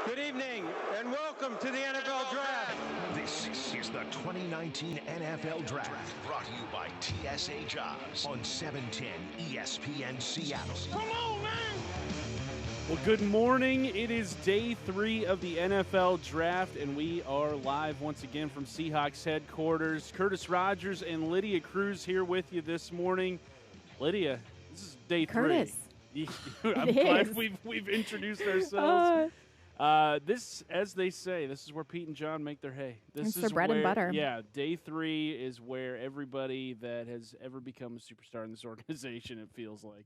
Good evening and welcome to the NFL Draft. This is the 2019 NFL Draft, brought to you by TSA Jobs on 710 ESPN Seattle. Come on, man! Well, good morning. It is day 3 of the NFL Draft, and we are live once again from Seahawks headquarters. Curtis Rogers and Lydia Cruz here with you this morning. Lydia, this is day 3. Curtis. I'm glad we've introduced ourselves. This, as they say, this is where Pete and John make their hay. This it's is their bread and butter. Yeah, day 3 is where everybody that has ever become a superstar in this organization, it feels like,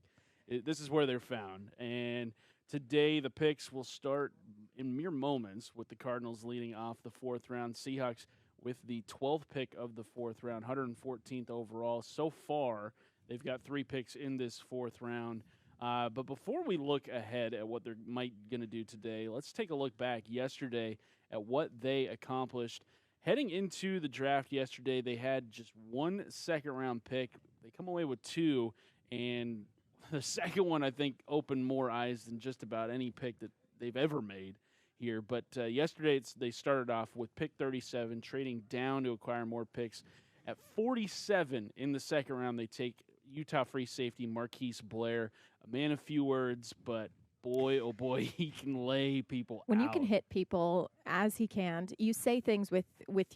this is where they're found. And today the picks will start in mere moments with the Cardinals leading off the 4th round. Seahawks with the 12th pick of the 4th round, 114th overall. So far, they've got 3 picks in this 4th round. But before we look ahead at what they're going to do today, let's take a look back yesterday at what they accomplished. Heading into the draft yesterday, they had just 1 second-round pick. They come away with 2, and the second one, I think, opened more eyes than just about any pick that they've ever made here. But yesterday, they started off with pick 37, trading down to acquire more picks. At 47 in the second round, they take Utah free safety Marquise Blair, a man of few words, but boy, oh boy, he can lay people when out. you can hit people as he can, you say things with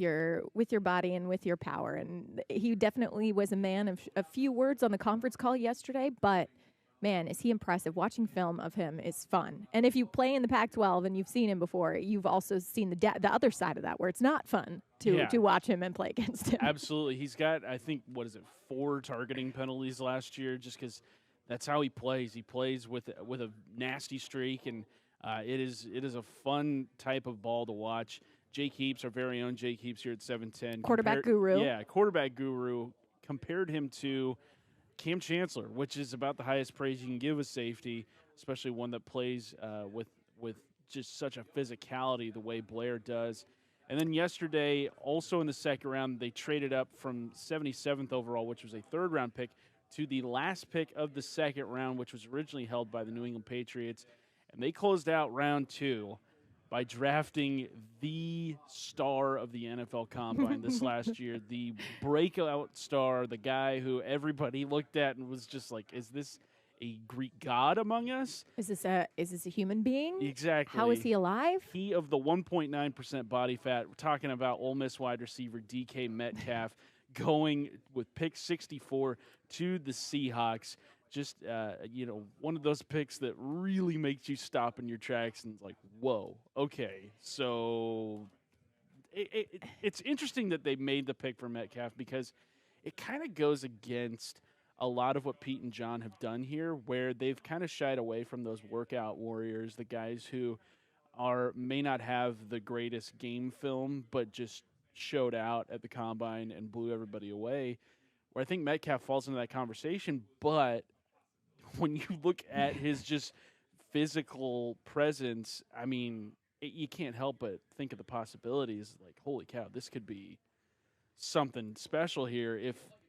your body and with your power. And he definitely was a man of a few words on the conference call yesterday, but man, is he impressive. Watching film of him is fun. And if you play in the Pac-12 and you've seen him before, you've also seen the other side of that, where it's not fun to watch him and play against him. Absolutely. He's got, I think, 4 targeting penalties last year, just because that's how he plays. He plays with a nasty streak, and it is a fun type of ball to watch. Jake Heaps, our very own Jake Heaps here at 710. Quarterback guru. Yeah, quarterback guru. Compared him to Cam Chancellor, which is about the highest praise you can give a safety, especially one that plays with just such a physicality the way Blair does. And then yesterday, also in the second round, they traded up from 77th overall, which was a third-round pick, to the last pick of the second round, which was originally held by the New England Patriots. And they closed out round 2 by drafting the star of the NFL Combine this last year, the breakout star, the guy who everybody looked at and was just like, is this a Greek god among us? Is this a human being? Exactly. How is he alive? He of the 1.9% body fat. We're talking about Ole Miss wide receiver DK Metcalf going with pick 64 to the Seahawks. Just, one of those picks that really makes you stop in your tracks and it's like, whoa, okay. So it's interesting that they made the pick for Metcalf because it kind of goes against a lot of what Pete and John have done here, where they've kind of shied away from those workout warriors, the guys who may not have the greatest game film, but just showed out at the Combine and blew everybody away, where I think Metcalf falls into that conversation. But when you look at his just physical presence, I mean, you can't help but think of the possibilities. Like, holy cow, this could be something special here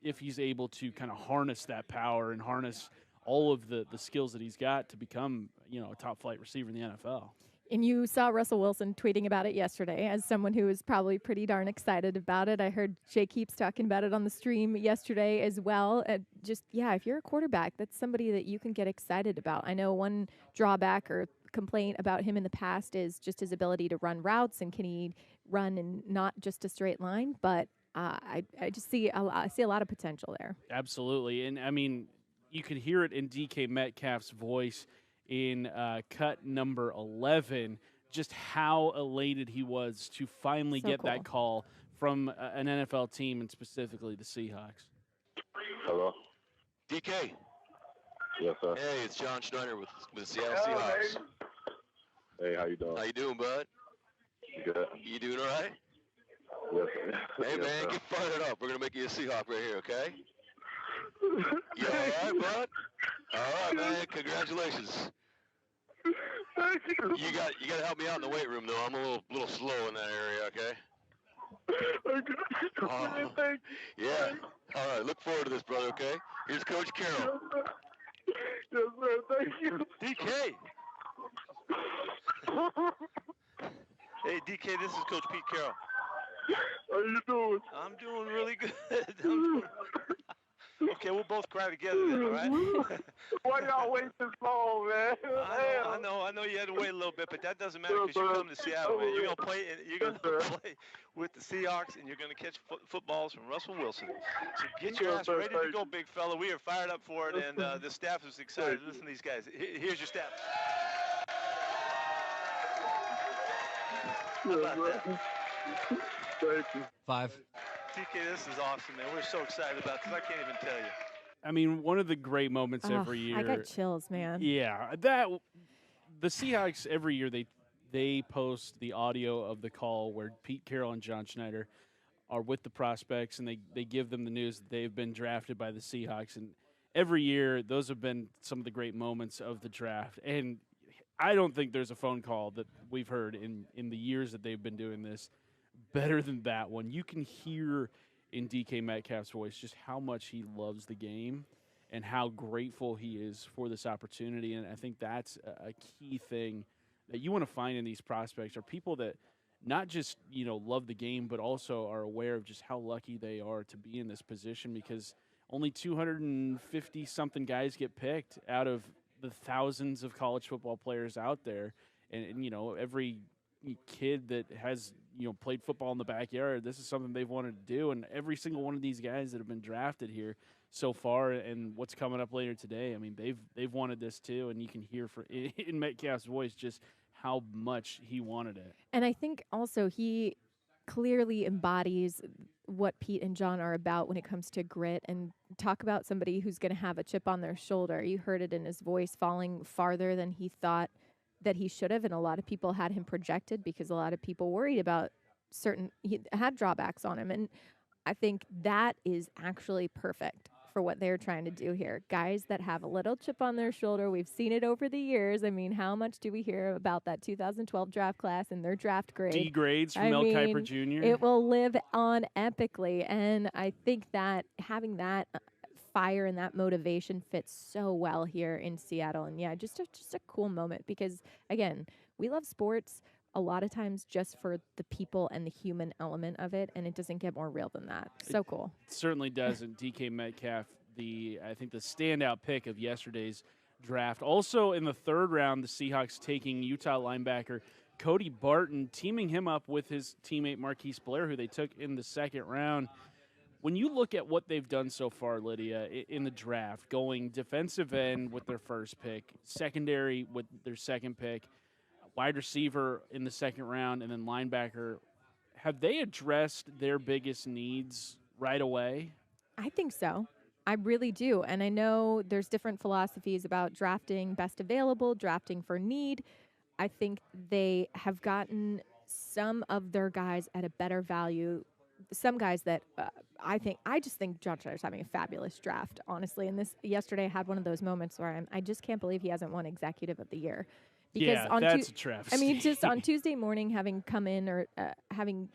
if he's able to kind of harness that power and harness all of the skills that he's got to become, a top flight receiver in the NFL. And you saw Russell Wilson tweeting about it yesterday. As someone who is probably pretty darn excited about it, I heard Jake Heaps talking about it on the stream yesterday as well. If you're a quarterback, that's somebody that you can get excited about. I know one drawback or complaint about him in the past is just his ability to run routes, and can he run in not just a straight line. But I see a lot of potential there. Absolutely. And, I mean, you could hear it in DK Metcalf's voice in cut number 11, just how elated he was to finally get that call from an NFL team, and specifically the Seahawks. Hello? DK. Yes, sir. Hey, it's John Schneider with the Seattle Seahawks. Hey, how you doing? How you doing, bud? Good. You doing all right? Yes, sir. Hey, yes, man, sir. get fired up. We're going to make you a Seahawk right here, okay? You all right, bud? All right, man. Congratulations. Thank you. You got to help me out in the weight room, though. I'm a little slow in that area, okay? Thank you. Yeah. All right. Look forward to this, brother, okay? Here's Coach Carroll. Yes, sir. Thank you. DK. DK, this is Coach Pete Carroll. How you doing? I'm doing really good. Okay, we'll both cry together then, all right? Why y'all wait this long, man? I know you had to wait a little bit, but that doesn't matter because you come to Seattle, man. You're gonna play with the Seahawks, and you're gonna catch footballs from Russell Wilson. So get your ass ready to go, big fella. We are fired up for it, and the staff is excited. Listen to these guys. Here's your staff. How about that? Thank you. 5. DK, this is awesome, man. We're so excited about this. I can't even tell you. I mean, one of the great moments every year. I got chills, man. Yeah, the Seahawks every year they post the audio of the call where Pete Carroll and John Schneider are with the prospects, and they give them the news that they've been drafted by the Seahawks. And every year, those have been some of the great moments of the draft. And I don't think there's a phone call that we've heard in the years that they've been doing this better than that one. You can hear in DK Metcalf's voice just how much he loves the game and how grateful he is for this opportunity. And I think that's a key thing that you want to find in these prospects are people that not just, love the game, but also are aware of just how lucky they are to be in this position, because only 250-something guys get picked out of the thousands of college football players out there. And every kid that has played football in the backyard, this is something they've wanted to do. And every single one of these guys that have been drafted here so far and what's coming up later today, I mean, they've wanted this too, and you can hear in Metcalf's voice just how much he wanted it. And I think also he clearly embodies what Pete and John are about when it comes to grit, and talk about somebody who's going to have a chip on their shoulder. You heard it in his voice, falling farther than he thought that he should have, and a lot of people had him projected because a lot of people worried about he had drawbacks on him. And I think that is actually perfect for what they're trying to do here. Guys that have a little chip on their shoulder. We've seen it over the years. I mean, how much do we hear about that 2012 draft class and their draft grade? D grades from Mel Kiper Jr. It will live on epically. And I think that having that fire and that motivation fits so well here in Seattle. And yeah, just a cool moment, because again, we love sports a lot of times just for the people and the human element of it, and it doesn't get more real than that. So cool. It certainly doesn't. DK Metcalf, I think the standout pick of yesterday's draft. Also in the third round, the Seahawks taking Utah linebacker Cody Barton, teaming him up with his teammate Marquise Blair, who they took in the second round. When you look at what they've done so far, Lydia, in the draft, going defensive end with their first pick, secondary with their second pick, wide receiver in the second round, and then linebacker, have they addressed their biggest needs right away? I think so. I really do. And I know there's different philosophies about drafting best available, drafting for need. I think they have gotten some of their guys at a better value. Some guys that I just think John Schneider's having a fabulous draft, honestly. And yesterday I had one of those moments where I just can't believe he hasn't won Executive of the Year. Because that's a travesty. I mean, just on Tuesday morning, having come in or having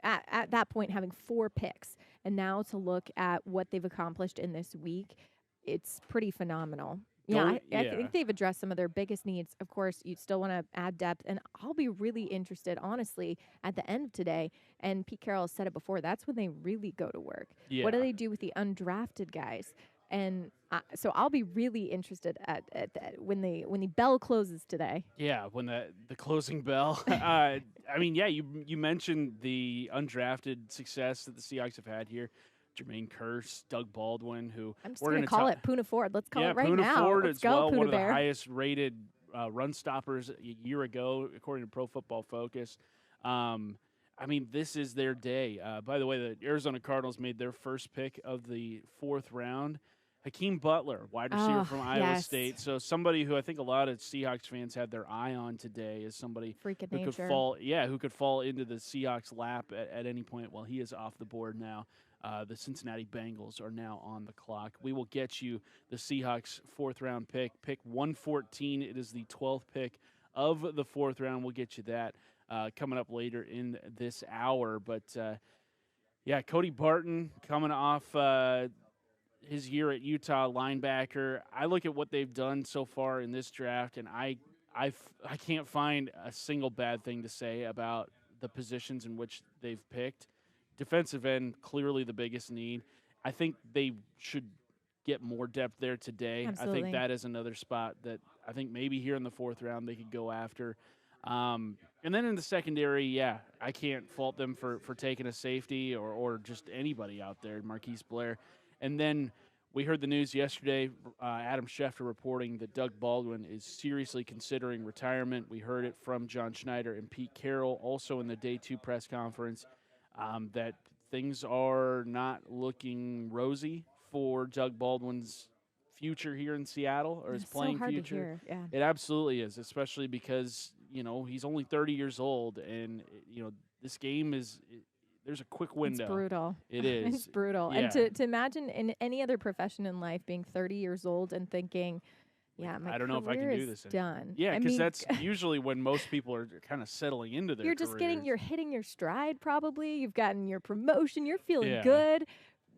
at that point having 4 picks, and now to look at what they've accomplished in this week, it's pretty phenomenal. I think they've addressed some of their biggest needs. Of course, you still want to add depth, and I'll be really interested, honestly, at the end of today. And Pete Carroll said it before. That's when they really go to work. Yeah. What do they do with the undrafted guys? And so I'll be really interested at when the bell closes today. Yeah, when the closing bell. I mean, yeah, you mentioned the undrafted success that the Seahawks have had here. Jermaine Kearse, Doug Baldwin, who I'm just going to call it Poona Ford. Let's call it right now. Ford Let's as go, well, Poona one of the Bear. highest rated run stoppers a year ago, according to Pro Football Focus. I mean, this is their day. By the way, the Arizona Cardinals made their first pick of the 4th round. Hakeem Butler, wide receiver from Iowa State. So somebody who I think a lot of Seahawks fans had their eye on today is somebody who could fall into the Seahawks' lap at any point. Well, he is off the board now. The Cincinnati Bengals are now on the clock. We will get you the Seahawks 4th round pick 114. It is the 12th pick of the 4th round. We'll get you that coming up later in this hour. But Cody Barton coming off his year at Utah, linebacker. I look at what they've done so far in this draft, and I I can't find a single bad thing to say about the positions in which they've picked. Defensive end, clearly the biggest need. I think they should get more depth there today. Absolutely. I think that is another spot that I think maybe here in the 4th round they could go after. And then in the secondary, I can't fault them for taking a safety or just anybody out there, Marquise Blair. And then we heard the news yesterday, Adam Schefter reporting that Doug Baldwin is seriously considering retirement. We heard it from John Schneider and Pete Carroll, also in the Day 2 press conference, that things are not looking rosy for Doug Baldwin's future here in Seattle, or his playing so hard future. To hear. Yeah. It absolutely is, especially because, he's only 30 years old, and, this game there's a quick window. It's brutal. It is. It's brutal. Yeah. And to imagine in any other profession in life being 30 years old and thinking, my I don't know if I can career do is this done. Yeah, I because mean, that's usually when most people are kind of settling into their careers. you're hitting your stride probably. You've gotten your promotion. You're feeling Yeah. good.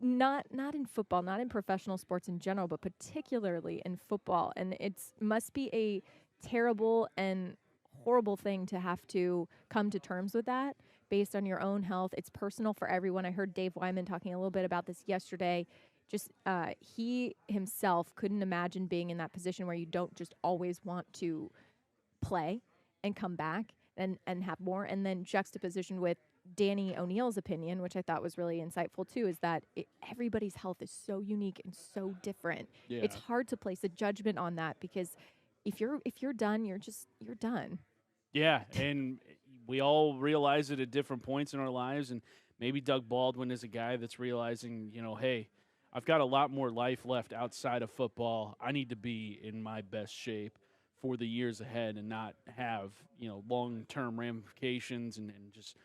Not in football, not in professional sports in general, but particularly in football. And must be a terrible and horrible thing to have to come to terms with that based on your own health. It's personal for everyone. I heard Dave Wyman talking a little bit about this yesterday. Just he himself couldn't imagine being in that position where you don't just always want to play and come back and have more. And then juxtaposition with Danny O'Neill's opinion, which I thought was really insightful too, is that everybody's health is so unique and so different. Yeah. It's hard to place a judgment on that because if you're done, you're done. Yeah, and we all realize it at different points in our lives, and maybe Doug Baldwin is a guy that's realizing, hey, I've got a lot more life left outside of football. I need to be in my best shape for the years ahead and not have, long-term ramifications and just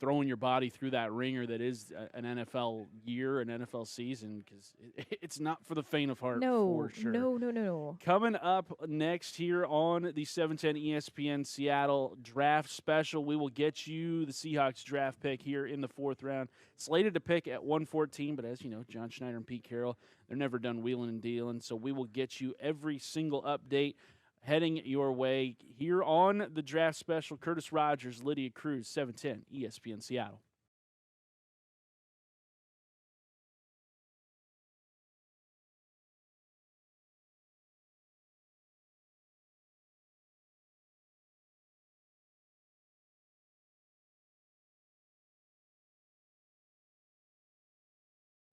throwing your body through that ringer that is an NFL year, an NFL season, because it's not for the faint of heart, for sure. No. Coming up next here on the 710 ESPN Seattle Draft Special, we will get you the Seahawks draft pick here in the 4th round. Slated to pick at 114, but as you know, John Schneider and Pete Carroll, they're never done wheeling and dealing, so we will get you every single update heading your way here on the Draft Special. Curtis Rogers, Lydia Cruz, 710 ESPN Seattle.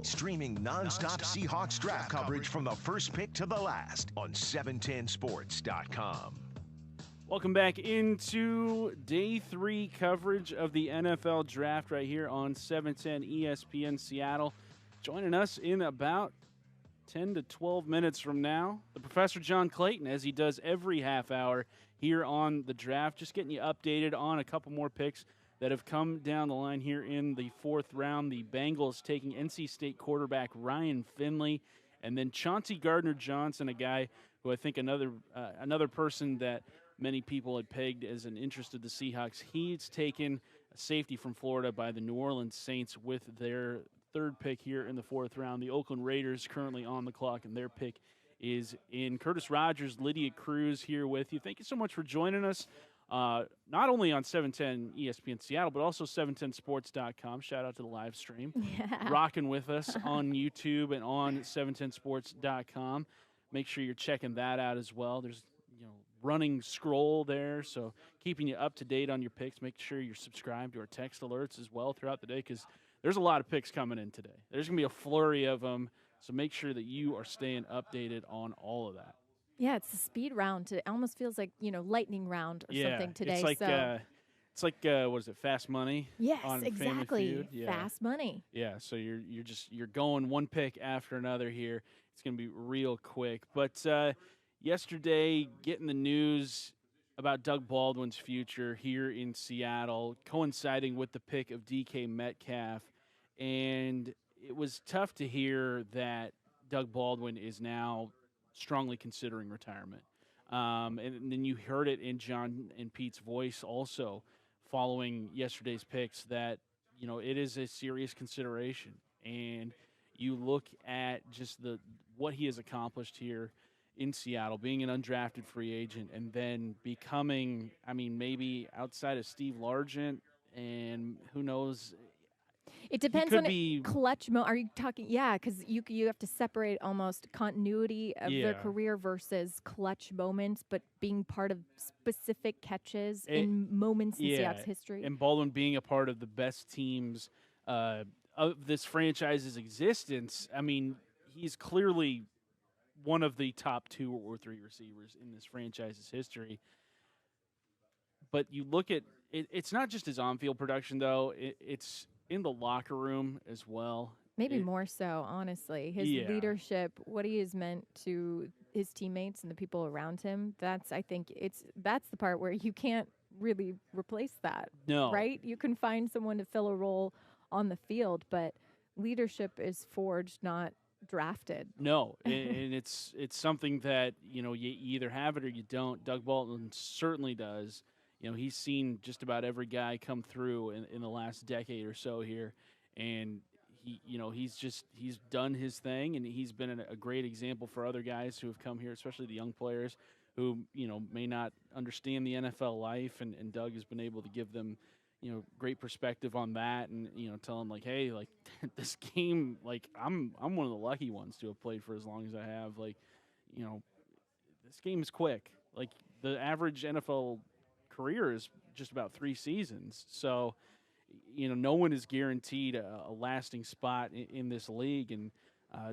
Streaming non-stop Seahawks draft coverage from the first pick to the last on 710sports.com. Welcome back into Day 3 coverage of the NFL Draft right here on 710 ESPN Seattle. Joining us in about 10 to 12 minutes from now, the Professor John Clayton, as he does every half hour here on the draft, just getting you updated on a couple more picks that have come down the line here in the 4th round. The Bengals taking NC State quarterback Ryan Finley, and then Chauncey Gardner-Johnson, a guy who I think another person that many people had pegged as an interest of the Seahawks. He's taken a safety from Florida by the New Orleans Saints with their 3rd pick here in the 4th round. The Oakland Raiders currently on the clock, and their pick is in. Curtis Rogers, Lydia Cruz here with you. Thank you so much for joining us. Not only on 710 ESPN Seattle, but also 710sports.com. Shout out to the live stream. Yeah. Rocking with us on YouTube and on 710sports.com. Make sure you're checking that out as well. There's running scroll there, so keeping you up to date on your picks. Make sure you're subscribed to our text alerts as well throughout the day, because there's a lot of picks coming in today. There's going to be a flurry of them, so make sure that you are staying updated on all of that. Yeah, it's a speed round. It almost feels like, lightning round or something today. It's like what is it, Fast Money? Yes, on exactly. Family Feud? Yeah. Fast money. Yeah, so you're going one pick after another here. It's going to be real quick. But yesterday, getting the news about Doug Baldwin's future here in Seattle, coinciding with the pick of DK Metcalf, and it was tough to hear that Doug Baldwin is now strongly considering retirement. And then you heard it in John and Pete's voice also following yesterday's picks that, it is a serious consideration. And you look at just what he has accomplished here in Seattle, being an undrafted free agent, and then becoming, I mean, maybe outside of Steve Largent, and who knows. It depends could on be- clutch. Are you talking? Yeah, because you have to separate almost continuity of their Yeah. career versus clutch moments, but being part of specific catches It- in moments in yeah, Seahawks history. And Baldwin being a part of the best teams of this franchise's existence, I mean, he's clearly one of the top 2 or 3 receivers in this franchise's history. But you look at it, it's not just his on-field production, though. It's in the locker room as well. Maybe more so, honestly. His Yeah. leadership, what he has meant to his teammates and the people around him, that's the part where you can't really replace that. No. Right? You can find someone to fill a role on the field, but leadership is forged, not drafted. No, and it's something that, you either have it or you don't. Doug Baldwin certainly does. He's seen just about every guy come through in the last decade or so here, and he's done his thing, and he's been a great example for other guys who have come here, especially the young players who may not understand the NFL life, and Doug has been able to give them great perspective on that, and tell them, like, hey, like, this game, like, I'm one of the lucky ones to have played for as long as I have. Like, this game is quick. Like, the average NFL career is just about 3 seasons. So, no one is guaranteed a lasting spot in this league, and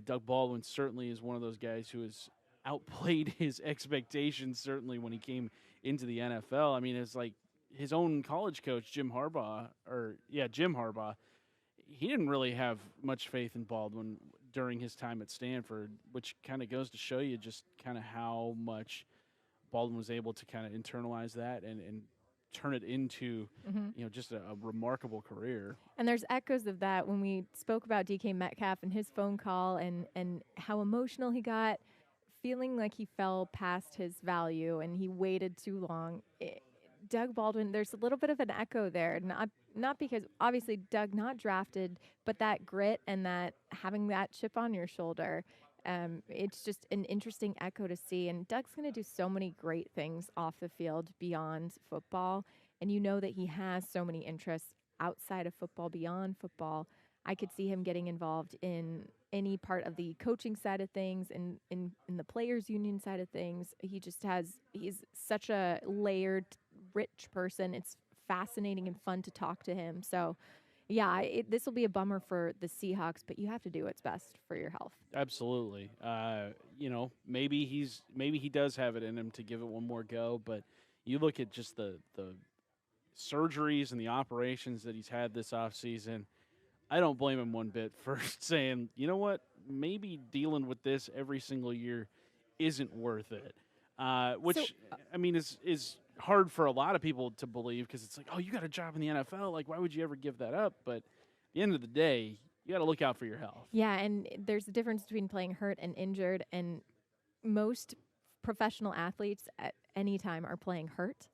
Doug Baldwin certainly is one of those guys who has outplayed his expectations, certainly when he came into the NFL. I mean, it's like his own college coach, Jim Harbaugh, he didn't really have much faith in Baldwin during his time at Stanford, which kind of goes to show you just kind of how much Baldwin was able to kind of internalize that and turn it into, just a remarkable career. And there's echoes of that when we spoke about DK Metcalf and his phone call and how emotional he got, feeling like he fell past his value and he waited too long. Doug Baldwin, there's a little bit of an echo there, not because obviously Doug not drafted, but that grit and that having that chip on your shoulder. It's just an interesting echo to see. And Doug's going to do so many great things off the field beyond football. And that he has so many interests outside of football, beyond football. I could see him getting involved in any part of the coaching side of things and in the players union side of things. He's such a layered, rich person. It's fascinating and fun to talk to him. So, yeah, this will be a bummer for the Seahawks, but you have to do what's best for your health. Absolutely. Maybe he does have it in him to give it one more go, but you look at just the surgeries and the operations that he's had this offseason, I don't blame him one bit for saying, you know what, maybe dealing with this every single year isn't worth it. Is hard for a lot of people to believe because it's like, oh, you got a job in the NFL. Like, why would you ever give that up? But at the end of the day, you got to look out for your health. Yeah, and there's a difference between playing hurt and injured, and most professional athletes at any time are playing hurt.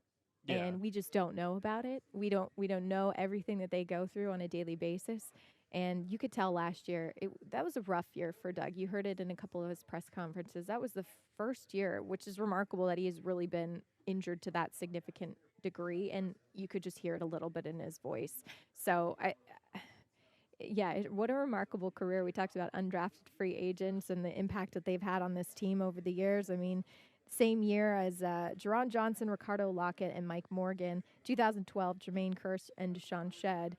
Yeah. And we just don't know about it. We don't know everything that they go through on a daily basis. And you could tell last year, that was a rough year for Doug. You heard it in a couple of his press conferences. That was the first year, which is remarkable that he has really been injured to that significant degree. And you could just hear it a little bit in his voice. So, what a remarkable career. We talked about undrafted free agents and the impact that they've had on this team over the years. I mean, same year as Jerron Johnson, Ricardo Lockett, and Mike Morgan. 2012, Jermaine Kearse and Deshaun Shedd.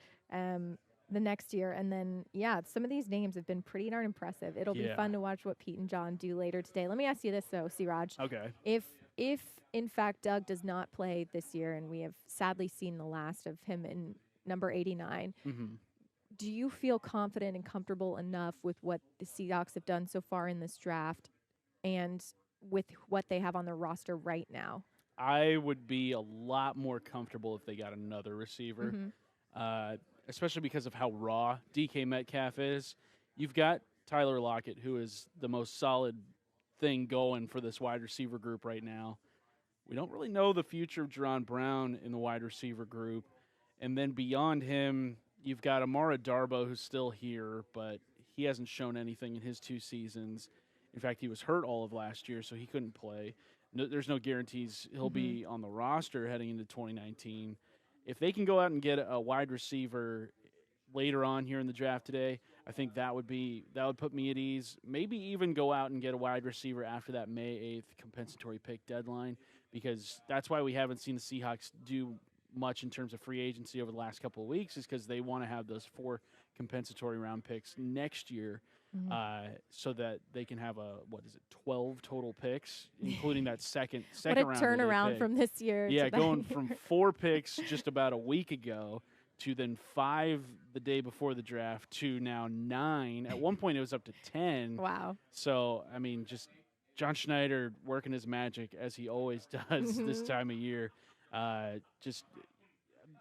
The next year. And then, some of these names have been pretty darn impressive. It'll be fun to watch what Pete and John do later today. Let me ask you this, though, Siraj. Okay. If in fact, Doug does not play this year, and we have sadly seen the last of him in number 89, do you feel confident and comfortable enough with what the Seahawks have done so far in this draft and with what they have on their roster right now? I would be a lot more comfortable if they got another receiver, especially because of how raw DK Metcalf is. You've got Tyler Lockett, who is the most solid thing going for this wide receiver group right now. We don't really know the future of Jerron Brown in the wide receiver group. And then beyond him, you've got Amara Darboh, who's still here, but he hasn't shown anything in his 2 seasons. In fact, he was hurt all of last year, so he couldn't play. No, there's no guarantees he'll be on the roster heading into 2019. If they can go out and get a wide receiver later on here in the draft today, I think that would put me at ease. Maybe even go out and get a wide receiver after that May 8th compensatory pick deadline, because that's why we haven't seen the Seahawks do much in terms of free agency over the last couple of weeks, is because they want to have those 4 compensatory round picks next year, so that they can have 12 total picks, including that second what a round turnaround from this year. Yeah, to going from 4 picks just about a week ago to then 5 the day before the draft to now 9. At one point, it was up to 10. Wow. So, I mean, just John Schneider working his magic as he always does this time of year. Just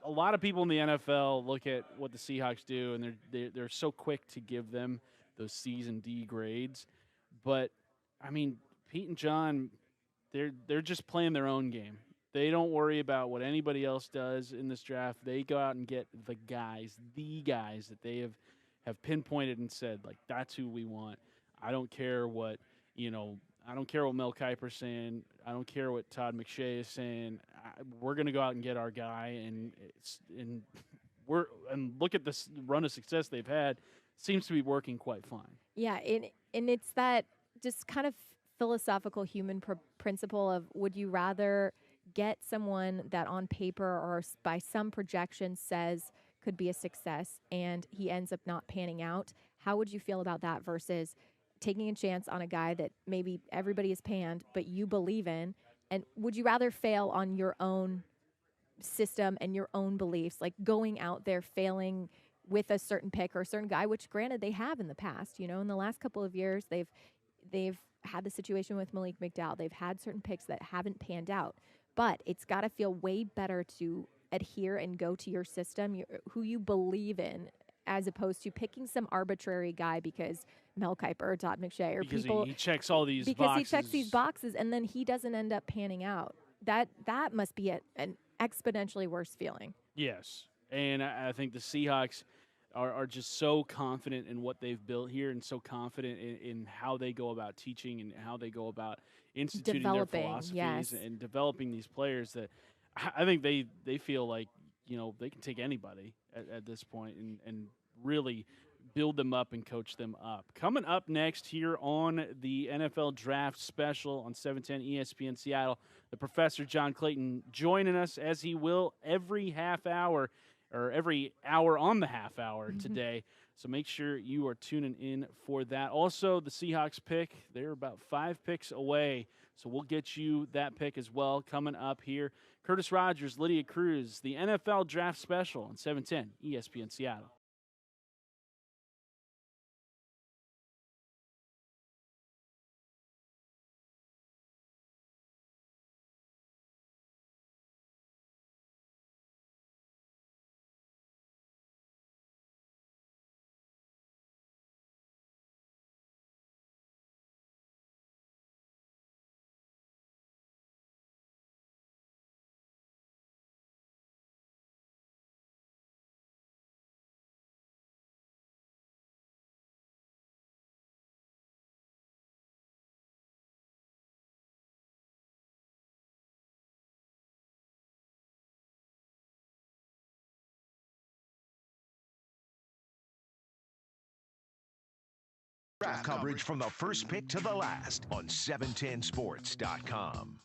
a lot of people in the NFL look at what the Seahawks do, and they're so quick to give them those season D grades. But, I mean, Pete and John, they're just playing their own game. They don't worry about what anybody else does in this draft. They go out and get the guys that they have pinpointed and said, like, that's who we want. I don't care what, I don't care what Mel Kiper's saying. I don't care what Todd McShay is saying. We're going to go out and get our guy, and look at this run of success they've had. Seems to be working quite fine. Yeah, and it's that just kind of philosophical human principle of, would you rather get someone that on paper or by some projection says could be a success and he ends up not panning out? How would you feel about that versus taking a chance on a guy that maybe everybody has panned but you believe in? And would you rather fail on your own system and your own beliefs, like going out there failing with a certain pick or a certain guy, which granted they have in the past, in the last couple of years, they've had the situation with Malik McDowell. They've had certain picks that haven't panned out. But it's got to feel way better to adhere and go to your system, who you believe in, as opposed to picking some arbitrary guy because Mel Kiper or Todd McShay or because people. He checks all these because boxes. He checks these boxes and then he doesn't end up panning out. That must be an exponentially worse feeling. Yes. And I think the Seahawks are just so confident in what they've built here and so confident in how they go about teaching and how they go about instituting their philosophies and developing these players, that I think they feel like, they can take anybody at this point and really build them up and coach them up. Coming up next here on the NFL Draft Special on 710 ESPN Seattle, the Professor John Clayton joining us, as he will every half hour or every hour on the half hour today. So make sure you are tuning in for that. Also, the Seahawks pick, they're about 5 picks away. So we'll get you that pick as well coming up here. Curtis Rogers, Lydia Cruz, the NFL Draft Special on 710 ESPN Seattle. Draft coverage from the first pick to the last on 710sports.com.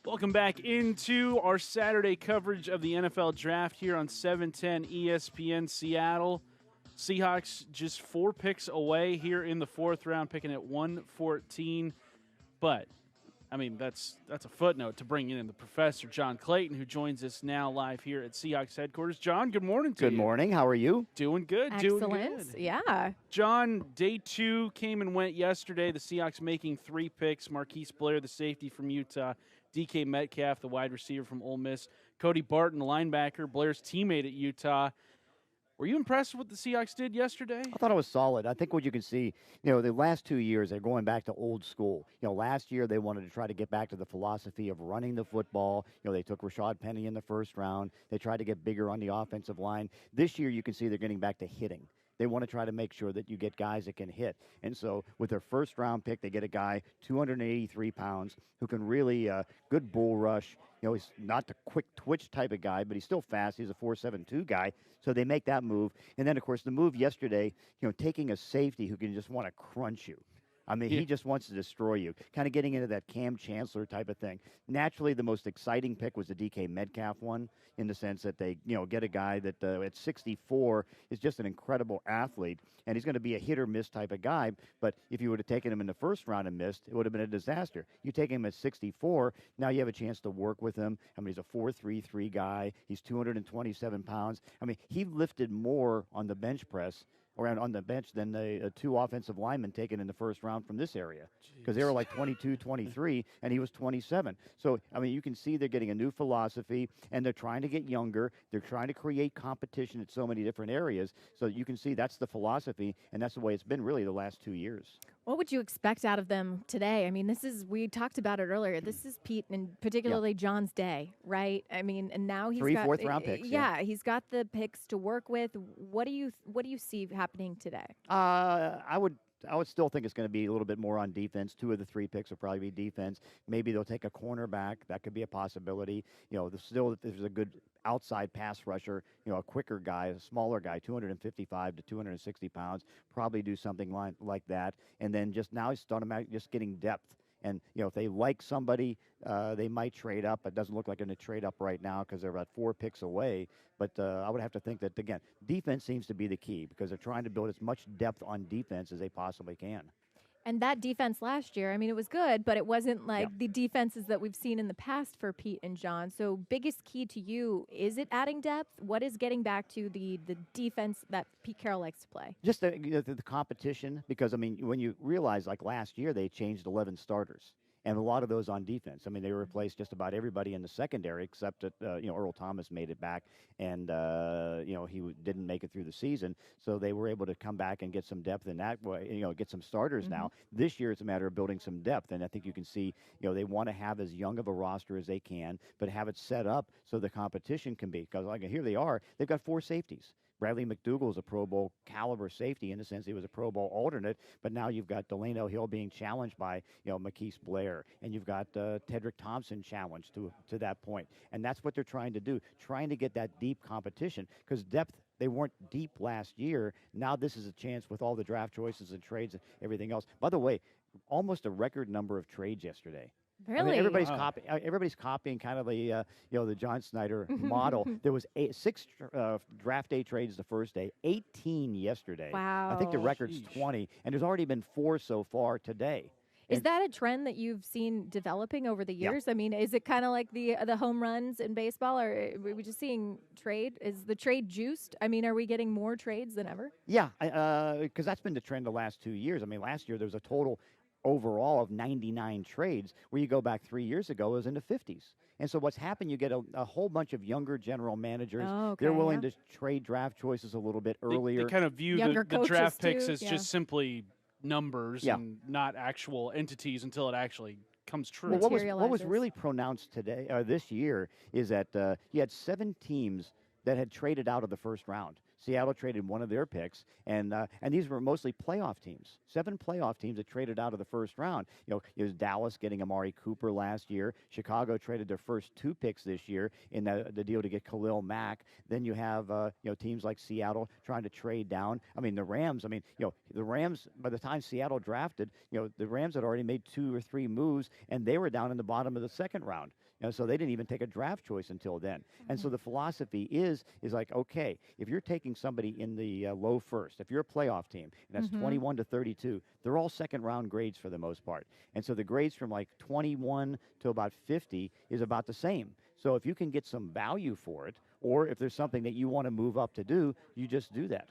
Welcome back into our Saturday coverage of the NFL Draft here on 710 ESPN Seattle. Seahawks just 4 picks away here in the 4th round, picking at 114. But, I mean, that's a footnote to bring in the Professor John Clayton, who joins us now live here at Seahawks headquarters. John, good morning to you. Good morning. How are you? Doing good. Excellent. Doing good. Yeah. John, day 2 came and went yesterday. The Seahawks making 3 picks. Marquise Blair, the safety from Utah. DK Metcalf, the wide receiver from Ole Miss. Cody Barton, the linebacker, Blair's teammate at Utah. Were you impressed with what the Seahawks did yesterday? I thought it was solid. I think what you can see, the last 2 years, they're going back to old school. Last year they wanted to try to get back to the philosophy of running the football. They took Rashad Penny in the 1st round. They tried to get bigger on the offensive line. This year you can see they're getting back to hitting. They want to try to make sure that you get guys that can hit. And so with their first-round pick, they get a guy 283 pounds who can really good bull rush. He's not the quick twitch type of guy, but he's still fast. He's a 4.72 guy. So they make that move. And then, of course, the move yesterday, taking a safety who can just want to crunch you. I mean, he just wants to destroy you, kind of getting into that Cam Chancellor type of thing. Naturally, the most exciting pick was the DK Metcalf one, in the sense that they, get a guy that at 64 is just an incredible athlete, and he's going to be a hit-or-miss type of guy. But if you would have taken him in the first round and missed, it would have been a disaster. You take him at 64, now you have a chance to work with him. I mean, he's a 4.33 guy. He's 227 pounds. I mean, he lifted more on the bench press around on the bench than the two offensive linemen taken in the first round from this area, because they were like 22, 23, and he was 27. So, I mean, you can see they're getting a new philosophy, and they're trying to get younger. They're trying to create competition at so many different areas. So you can see that's the philosophy, and that's the way it's been really the last 2 years. What would you expect out of them today? I mean, we talked about it earlier. This is Pete and particularly John's day, right? I mean, and now he's got 3 4th-round picks. Yeah, he's got the picks to work with. What do you see happening today? I would still think it's going to be a little bit more on defense. 2 of the 3 picks will probably be defense. Maybe they'll take a cornerback. That could be a possibility. There's a good outside pass rusher, a quicker guy, a smaller guy, 255 to 260 pounds, probably do something like that. And then just now he's starting just getting depth. And, if they like somebody, they might trade up. It doesn't look like they're going to trade up right now because they're about 4 picks away. But I would have to think that, again, defense seems to be the key, because they're trying to build as much depth on defense as they possibly can. And that defense last year, I mean, it was good, but it wasn't like the defenses that we've seen in the past for Pete and John. So biggest key to you, is it adding depth? What is getting back to the defense that Pete Carroll likes to play? Just the competition, because, I mean, when you realize, like last year, they changed 11 starters. And a lot of those on defense. I mean, they replaced just about everybody in the secondary, except that, Earl Thomas made it back, and, he didn't make it through the season. So they were able to come back and get some depth in that way, get some starters now. This year, it's a matter of building some depth. And I think you can see, they want to have as young of a roster as they can, but have it set up so the competition can be. Because, like, here they are. They've got 4 safeties. Bradley McDougall is a Pro Bowl caliber safety in the sense he was a Pro Bowl alternate, but now you've got Delano Hill being challenged by, McKeese Blair, and you've got Tedrick Thompson challenged to that point. And that's what they're trying to do, trying to get that deep competition, because depth, they weren't deep last year. Now this is a chance with all the draft choices and trades and everything else. By the way, almost a record number of trades yesterday. Really? I mean, everybody's copying kind of the the John Schneider model. There was 6 draft day trades the first day, 18 yesterday. Wow. I think the record's 20, and there's already been 4 so far today. Is that a trend that you've seen developing over the years? I mean, is it kind of like the home runs in baseball, or are we just seeing trade? Is the trade juiced? I mean, are we getting more trades than ever? Yeah, because that's been the trend the last 2 years. I mean, last year there was a total overall of 99 trades, where you go back 3 years ago, it was in the 50s. And so what's happened, you get a whole bunch of younger general managers. They're willing to trade draft choices a little bit earlier. They kind of view the draft picks as just simply numbers and not actual entities until it actually comes true. Well, what was really pronounced today, this year, is that you had 7 teams that had traded out of the first round. Seattle traded one of their picks, and these were mostly playoff teams. 7 playoff teams that traded out of the first round. It was Dallas getting Amari Cooper last year. Chicago traded their first 2 picks this year in the deal to get Khalil Mack. Then you have teams like Seattle trying to trade down. I mean, the Rams. I mean, the Rams. By the time Seattle drafted, the Rams had already made 2 or 3 moves, and they were down in the bottom of the second round. So they didn't even take a draft choice until then. And so the philosophy is like, okay, if you're taking somebody in the low first, if you're a playoff team, and that's 21 to 32, they're all second-round grades for the most part. And so the grades from like 21 to about 50 is about the same. So if you can get some value for it, or if there's something that you want to move up to do, you just do that.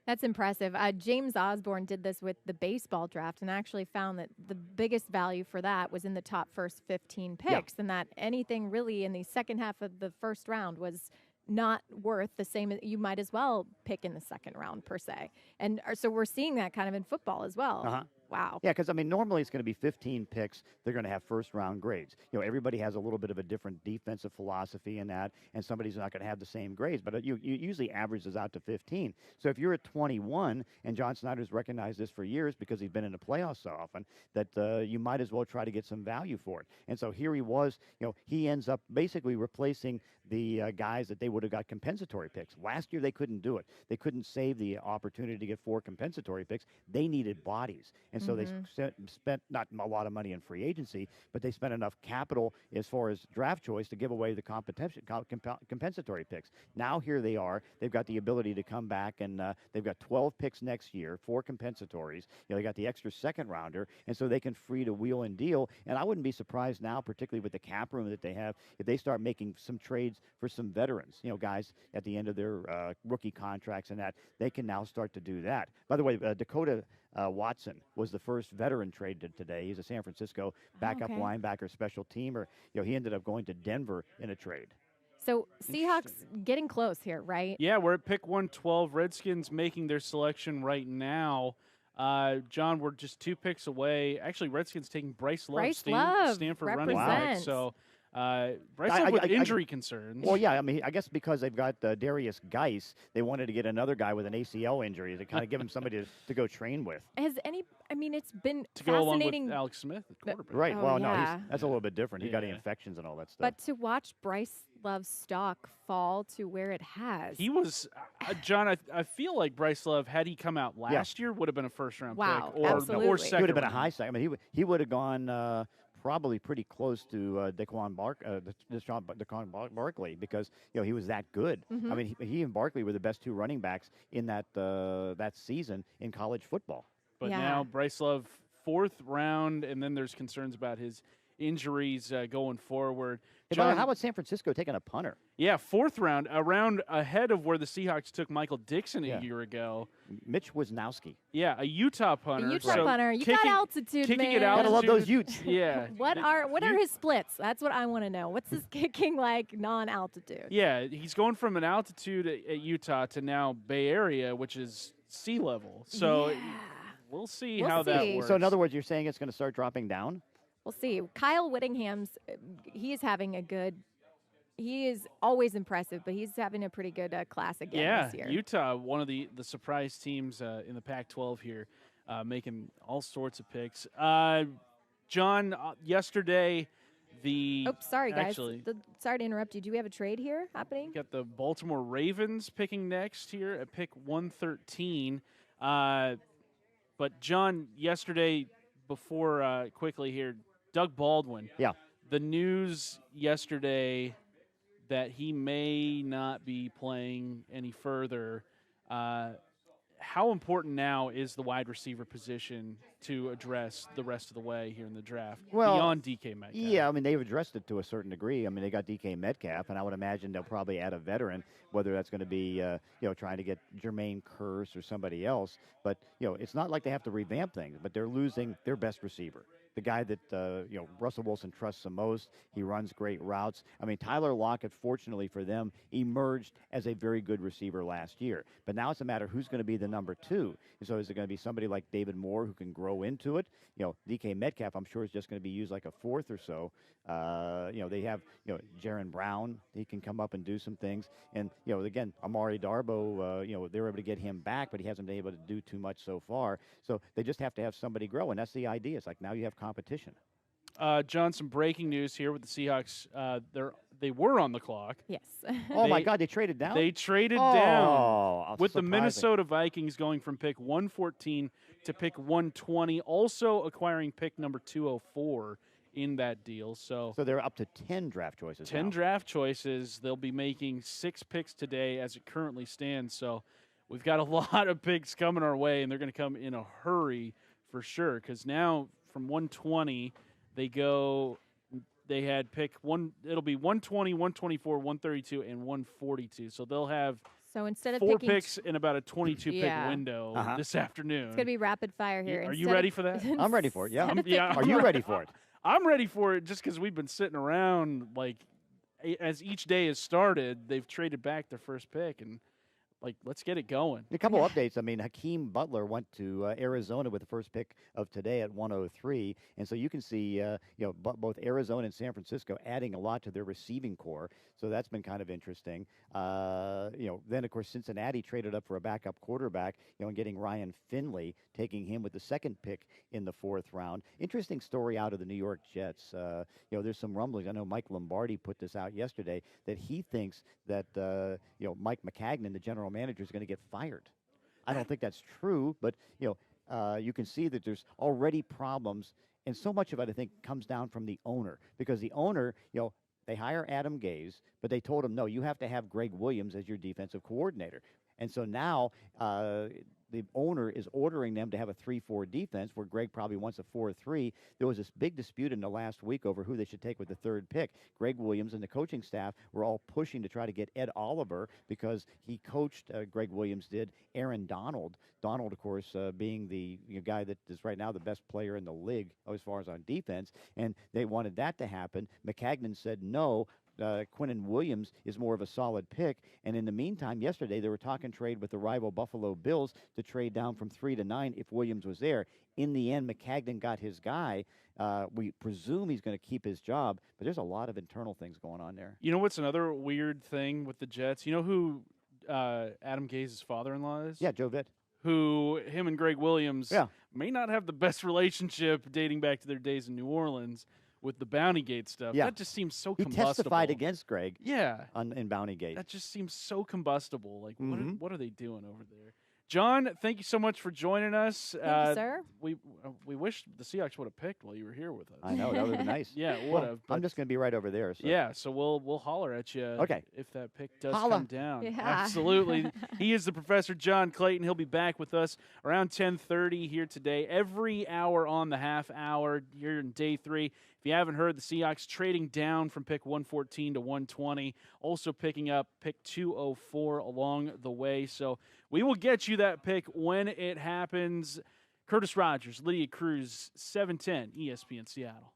That's impressive. James Osborne did this with the baseball draft and actually found that the biggest value for that was in the top first 15 picks, and that anything really in the second half of the first round was not worth the same. You might as well pick in the second round per se. And so we're seeing that kind of in football as well. Wow. Yeah, because, I mean, normally it's going to be 15 picks. They're going to have first-round grades. Everybody has a little bit of a different defensive philosophy in that, and somebody's not going to have the same grades. But you usually averages out to 15. So if you're at 21, and John Snyder's recognized this for years because he's been in the playoffs so often, that you might as well try to get some value for it. And so here he was. He ends up basically replacing the guys that they would have got compensatory picks. Last year they couldn't do it. They couldn't save the opportunity to get 4 compensatory picks. They needed bodies. And so they spent not a lot of money in free agency, but they spent enough capital as far as draft choice to give away the compensatory picks. Now here they are. They've got the ability to come back, and they've got 12 picks next year, 4 compensatories. They got the extra second rounder, and so they can free to wheel and deal. And I wouldn't be surprised now, particularly with the cap room that they have, if they start making some trades for some veterans, guys at the end of their rookie contracts and that, they can now start to do that. By the way, Dakota Watson was the first veteran traded today. He's a San Francisco backup linebacker, special teamer. He ended up going to Denver in a trade. So Seahawks getting close here, right? Yeah, we're at pick 112. Redskins making their selection right now. John, we're just 2 picks away. Actually, Redskins taking Bryce Love, Stanford running back. So Bryce Love with injury concerns. Well, yeah, I mean, I guess because they've got Darius Geis, they wanted to get another guy with an ACL injury to kind of give him somebody to go train with. It's been to fascinating. go along with Alex Smith, the quarterback. Right. Oh, well, yeah. no, that's a little bit different. He got infections and all that stuff. But to watch Bryce Love's stock fall to where it has. He was, John, I feel like Bryce Love, had he come out last year, would have been a first-round pick. Absolutely. Or second. He would have been a high second. I mean, he would have gone probably pretty close to Daquan Barkley because he was that good. I mean, he and Barkley were the best 2 running backs in that season in college football. But now Bryce Love, 4th round, and then there's concerns about his injuries going forward. John, how about San Francisco taking a punter? Yeah, 4th round, a round ahead of where the Seahawks took Michael Dixon a year ago. Mitch Wisnowski. Yeah, a Utah punter. You got altitude, kicking man. It altitude. Gotta love those Utes. Yeah. What are his splits? That's what I want to know. What's his kicking like non-altitude? Yeah, he's going from an altitude at Utah to now Bay Area, which is sea level. So we'll see how that works. So in other words, you're saying it's going to start dropping down? We'll see. Kyle Whittingham's, he is always impressive, but he's having a pretty good class again this year. Utah, one of the surprise teams in the Pac-12 here, making all sorts of picks. John, yesterday, sorry, guys. Actually, sorry to interrupt you. Do we have a trade here happening? Got the Baltimore Ravens picking next here at pick 113. But, John, yesterday, before quickly here, Doug Baldwin. Yeah. The news yesterday that he may not be playing any further. How important now is the wide receiver position to address the rest of the way here in the draft beyond DK Metcalf? Yeah, I mean, they've addressed it to a certain degree. I mean, they got DK Metcalf, and I would imagine they'll probably add a veteran, whether that's going to be, trying to get Jermaine Kearse or somebody else. But, it's not like they have to revamp things, but they're losing their best receiver. The guy that, Russell Wilson trusts the most. He runs great routes. I mean, Tyler Lockett, fortunately for them, emerged as a very good receiver last year. But now it's a matter of who's going to be the number 2. And so is it going to be somebody like David Moore who can grow into it? DK Metcalf, I'm sure, is just going to be used like a 4th or so. They have, Jaron Brown. He can come up and do some things. And, again, Amari Darbo, they were able to get him back, but he hasn't been able to do too much so far. So they just have to have somebody grow, and that's the idea. It's like now you have competition. John, some breaking news here with the Seahawks. They were on the clock. Yes. Oh, my God, they traded down? They traded down with surprising. the Minnesota Vikings going from pick 114 to pick 120, also acquiring pick number 204 in that deal. So they're up to 10 draft choices 10 now. Draft choices. They'll be making 6 picks today as it currently stands. So we've got a lot of picks coming our way, and they're going to come in a hurry for sure because now from 120 they had pick one. It'll be 120, 124, 132, and 142. So they'll have instead of 4 picking picks in about a 22-pick window this afternoon. It's going to be rapid fire here. Are you ready for that? I'm ready for it, yeah. Yeah. Are you ready for it? I'm ready for it just because we've been sitting around, like, as each day has started, they've traded back their first pick, and like, let's get it going. A couple updates. I mean, Hakeem Butler went to Arizona with the first pick of today at 103, and so you can see, both Arizona and San Francisco adding a lot to their receiving core. So that's been kind of interesting. Then of course Cincinnati traded up for a backup quarterback, and getting Ryan Finley, taking him with the second pick in the 4th round. Interesting story out of the New York Jets. There's some rumblings. I know Mike Lombardi put this out yesterday that he thinks that Mike McCagnon, the general manager, is going to get fired. I don't think that's true, but you can see that there's already problems, and so much of it I think comes down from the owner, because the owner, they hire Adam Gase, but they told him, no, you have to have Greg Williams as your defensive coordinator. And so now the owner is ordering them to have a 3-4 defense where Greg probably wants a 4-3. There was this big dispute in the last week over who they should take with the 3rd pick. Greg Williams and the coaching staff were all pushing to try to get Ed Oliver because he coached, Greg Williams did, Aaron Donald. Donald, of course, being the guy that is right now the best player in the league as far as on defense. And they wanted that to happen. McCagnon said no. Quinnen Williams is more of a solid pick. And in the meantime, yesterday they were talking trade with the rival Buffalo Bills to trade down from 3 to 9 if Williams was there. In the end, McCagnon got his guy. We presume he's going to keep his job, but there's a lot of internal things going on there. You know what's another weird thing with the Jets? You know who Adam Gase's father-in-law is? Yeah, Joe Vitt. Who him and Greg Williams may not have the best relationship dating back to their days in New Orleans. With the Bounty Gate stuff, that just seems so combustible. He testified against Greg in Bounty Gate. That just seems so combustible. Like, what are they doing over there? John, thank you so much for joining us. Thank you, sir. We wish the Seahawks would have picked while you were here with us. I know, that would have been nice. Yeah, it would have. I'm just going to be right over there. So. Yeah, so we'll holler at you if that pick does come down. Yeah. Absolutely. He is the Professor John Clayton. He'll be back with us around 10:30 here today. Every hour on the half hour here in day 3. If you haven't heard, the Seahawks trading down from pick 114 to 120, also picking up pick 204 along the way. So we will get you that pick when it happens. Curtis Rogers, Lydia Cruz, 710 ESPN Seattle.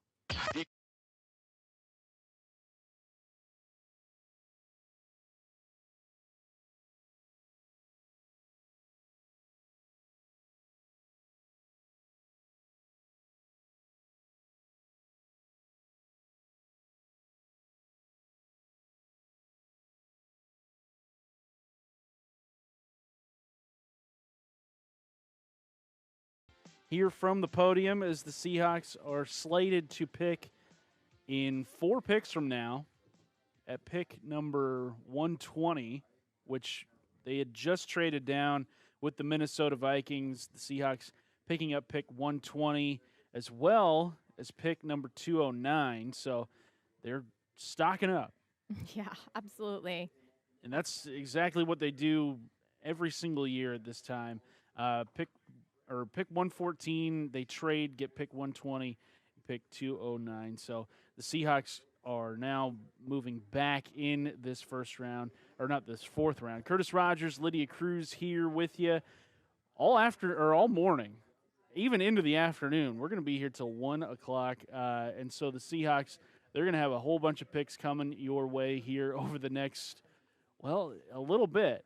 Here from the podium as the Seahawks are slated to pick in 4 picks from now at pick number 120, which they had just traded down with the Minnesota Vikings. The Seahawks picking up pick 120 as well as pick number 209. So they're stocking up. Yeah, absolutely. And that's exactly what they do every single year at this time. Pick 114, they trade, get pick 120, pick 209. So the Seahawks are now moving back in this first round, or not this 4th round. Curtis Rogers, Lydia Cruz here with you all morning, even into the afternoon. We're going to be here till 1 o'clock. And so the Seahawks, they're going to have a whole bunch of picks coming your way here over the next, a little bit.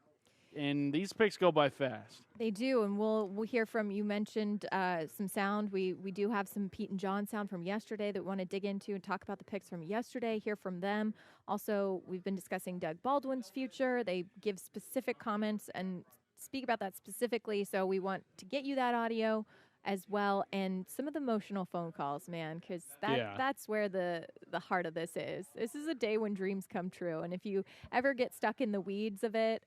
And these picks go by fast. They do, and we'll hear from, you mentioned some sound. We do have some Pete and John sound from yesterday that we want to dig into and talk about the picks from yesterday, hear from them. Also, we've been discussing Doug Baldwin's future. They give specific comments and speak about that specifically, so we want to get you that audio as well, and some of the emotional phone calls, man, because that's where the heart of this is. This is a day when dreams come true, and if you ever get stuck in the weeds of it,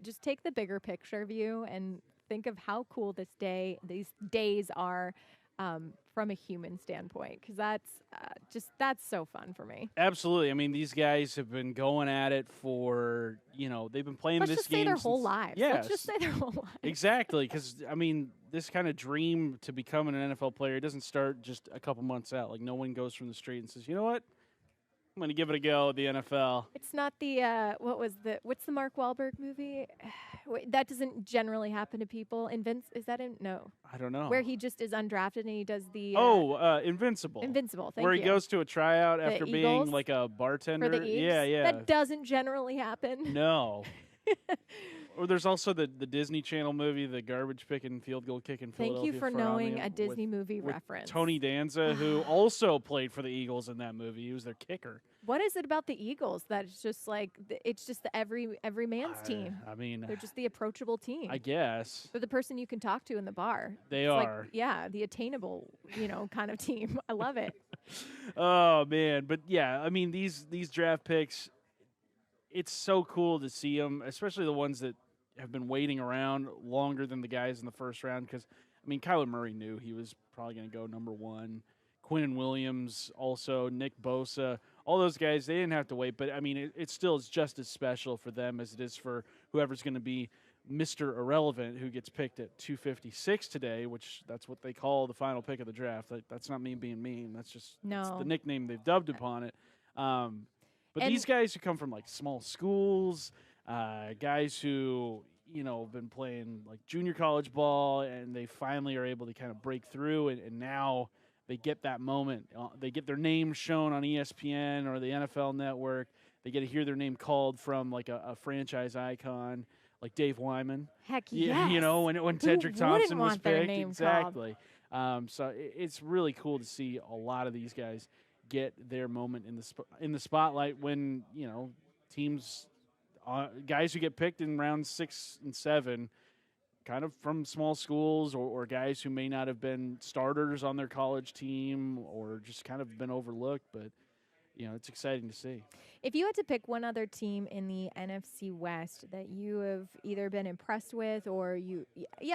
just take the bigger picture view and think of how cool these days are from a human standpoint, because that's so fun for me. Absolutely. I mean, these guys have been going at it for, they've been playing Let's this just game say their whole lives. Yes. Let's just say their whole lives. Exactly, because, this kind of dream to become an NFL player doesn't start just a couple months out. Like, no one goes from the street and says, you know what? I'm going to give it a go at the NFL. It's not the, what's the Mark Wahlberg movie? That doesn't generally happen to people. Is that in? No. I don't know. Where he just is undrafted and he does the. Invincible. Invincible, thank you. Where he goes to a tryout after being Eagles? like a bartender. For the Eagles? Yeah. That doesn't generally happen. No. Or there's also the Disney Channel movie, the garbage picking, field goal kicking. Thank you for knowing a Disney movie with reference. Tony Danza, who also played for the Eagles in that movie. He was their kicker. What is it about the Eagles that it's just like it's just the every man's team? I mean, they're just the approachable team. I guess they're the person you can talk to in the bar. They it's are. Like, yeah, the attainable, kind of team. I love it. Oh man, but yeah, I mean these draft picks. It's so cool to see them, especially the ones that have been waiting around longer than the guys in the first round. Because, I mean, Kyler Murray knew he was probably going to go number one. Quinnen Williams, also Nick Bosa, all those guys, they didn't have to wait. But, I mean, it still is just as special for them as it is for whoever's going to be Mr. Irrelevant, who gets picked at 256 today, which that's what they call the final pick of the draft. That's not me being mean. That's just that's the nickname they've dubbed upon it. But these guys who come from, like, small schools, guys who, have been playing, like, junior college ball, and they finally are able to kind of break through, and now they get that moment. They get their name shown on ESPN or the NFL Network. They get to hear their name called from, like, a franchise icon, like Dave Wyman. Heck yes. When Cedric Thompson was picked. Exactly. So it's really cool to see a lot of these guys get their moment in the spotlight when teams, guys who get picked in rounds 6 and 7, kind of from small schools or guys who may not have been starters on their college team or just kind of been overlooked, but it's exciting to see. If you had to pick one other team in the NFC West that you have either been impressed with or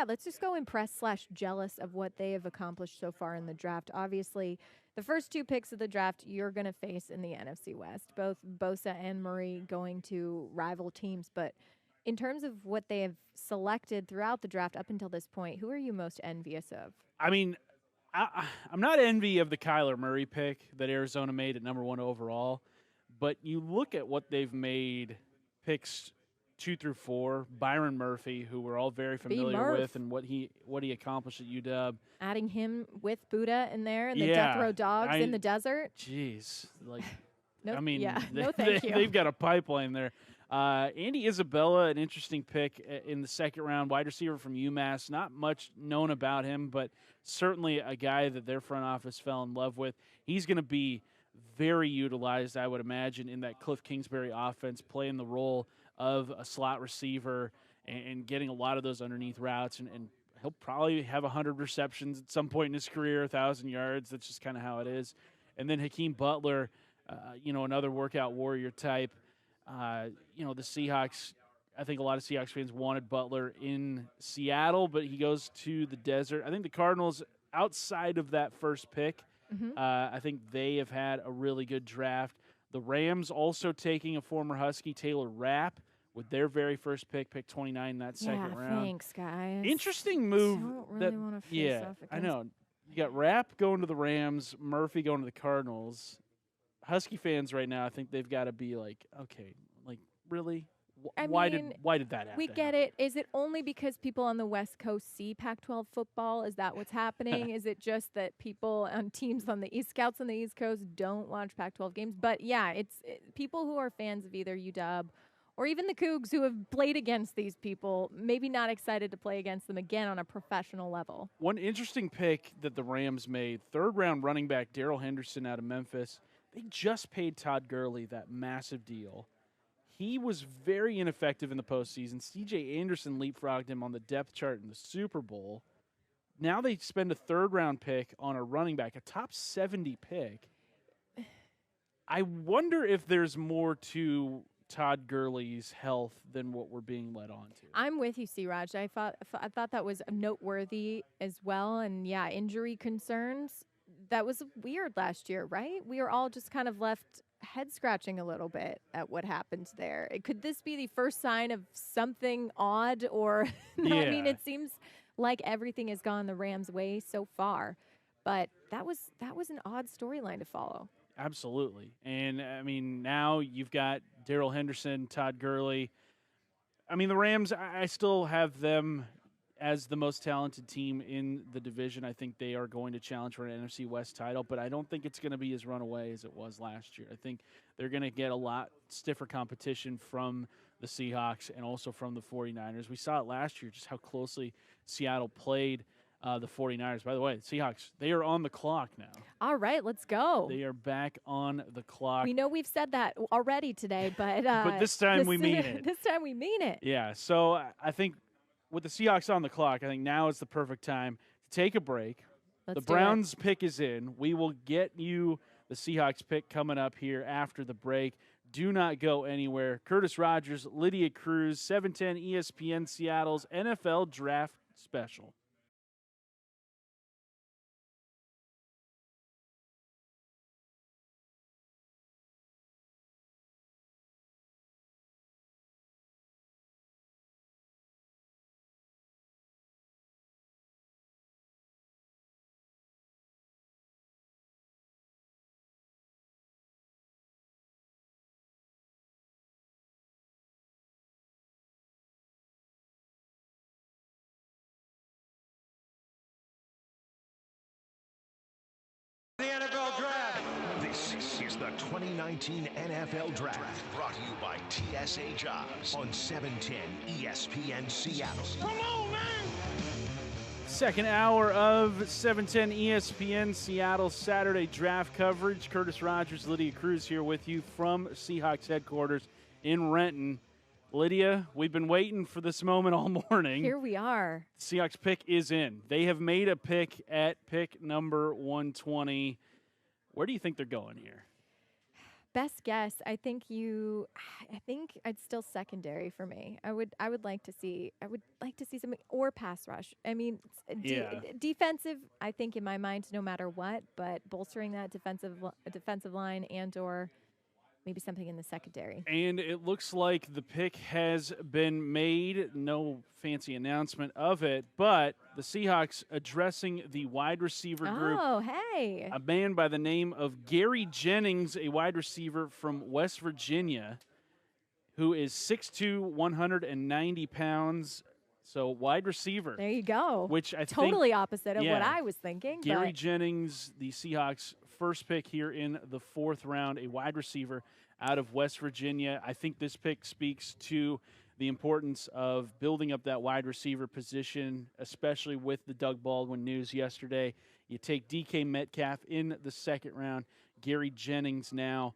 let's just go impressed/jealous of what they have accomplished so far in the draft. Obviously, the first 2 picks of the draft you're going to face in the NFC West, both Bosa and Murray going to rival teams. But in terms of what they have selected throughout the draft up until this point, who are you most envious of? I mean, I'm not envy of the Kyler Murray pick that Arizona made at number 1 overall, but you look at what they've made picks 2 through 4. Byron Murphy, who we're all very familiar with, and what he accomplished at UW. Adding him with Buddha in there and the Death Row Dogs in the desert. Jeez, like, no, I mean, no, thank you. They've got a pipeline there. Andy Isabella, an interesting pick in the second round, wide receiver from UMass. Not much known about him, but certainly a guy that their front office fell in love with. He's going to be very utilized, I would imagine, in that Cliff Kingsbury offense, playing the role of a slot receiver and getting a lot of those underneath routes. And he'll probably have 100 receptions at some point in his career, 1,000 yards. That's just kind of how it is. And then Hakeem Butler, another workout warrior type. The Seahawks, I think a lot of Seahawks fans wanted Butler in Seattle, but he goes to the desert. I think the Cardinals, outside of that first pick, I think they have had a really good draft. The Rams also taking a former Husky, Taylor Rapp, with their very first pick 29 in that second round. Thanks, guys. Interesting move. Don't really want to face off against. I know. You got Rapp going to the Rams, Murphy going to the Cardinals. Husky fans right now, I think they've got to be like, okay, like, really? Why did that happen? We get it. Is it only because people on the West Coast see Pac-12 football? Is that what's happening? Is it just that people on teams on the Scouts on the East Coast don't watch Pac-12 games? But yeah, it's people who are fans of either UW or even the Cougs who have played against these people, maybe not excited to play against them again on a professional level. One interesting pick that the Rams made, 3rd round running back Darrell Henderson out of Memphis. They just paid Todd Gurley that massive deal. He was very ineffective in the postseason. C.J. Anderson leapfrogged him on the depth chart in the Super Bowl. Now they spend a 3rd round pick on a running back, a top 70 pick. I wonder if there's more to Todd Gurley's health than what we're being led on to. I'm with you, C-Raj. I thought that was noteworthy as well. And yeah, injury concerns. That was weird last year, right? We were all just kind of left head scratching a little bit at what happened there. Could this be the first sign of something odd? Or I mean, it seems like everything has gone the Rams' way so far, but that was an odd storyline to follow. Absolutely. And I mean, now you've got Darrell Henderson, Todd Gurley. I mean, the Rams, I still have them as the most talented team in the division. I think they are going to challenge for an NFC West title, but I don't think it's going to be as runaway as it was last year. I think they're going to get a lot stiffer competition from the Seahawks and also from the 49ers. We saw it last year, just how closely Seattle played the 49ers. By the way, the Seahawks, they are on the clock now. All right, let's go. They are back on the clock. We know we've said that already today, but this time we mean it. This time we mean it. Yeah, so I think with the Seahawks on the clock, I think now is the perfect time to take a break. Let's The Browns pick is in. We will get you the Seahawks pick coming up here after the break. Do not go anywhere. Curtis Rogers, Lydia Cruz, 710 ESPN Seattle's NFL Draft Special. The NFL Draft. This is the 2019 NFL Draft, brought to you by TSA Jobs on 710 ESPN Seattle. Come on, man. Second hour of 710 ESPN Seattle Saturday draft coverage. Curtis Rogers, Lydia Cruz here with you from Seahawks headquarters in Renton. Lydia, we've been waiting for this moment all morning. Here we are. Seahawks pick is in. They have made a pick at pick number 120. Where do you think they're going here? Best guess, I think it's still secondary for me. I would like to see something or pass rush. I mean, defensive, I think in my mind no matter what, but bolstering that defensive line and or maybe something in the secondary. And it looks like the pick has been made. No fancy announcement of it, but the Seahawks addressing the wide receiver group. Oh, hey. A man by the name of Gary Jennings, a wide receiver from West Virginia, who is 6'2", 190 pounds. So wide receiver. There you go. Which I totally think, opposite of what I was thinking. Gary Jennings, the Seahawks' first pick here in the 4th round, a wide receiver out of West Virginia. I think this pick speaks to the importance of building up that wide receiver position, especially with the Doug Baldwin news yesterday. You take DK Metcalf in the 2nd round, Gary Jennings now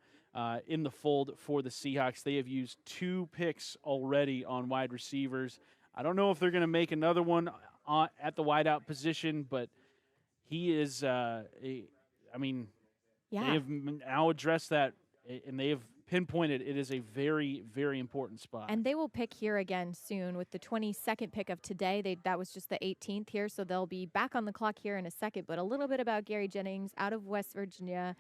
in the fold for the Seahawks. They have used 2 picks already on wide receivers. I don't know if they're going to make another one at the wideout position, but he is, they have now addressed that, and they have pinpointed it is a very, very important spot. And they will pick here again soon with the 22nd pick of today. That was just the 18th here, so they'll be back on the clock here in a second. But a little bit about Gary Jennings, out of West Virginia,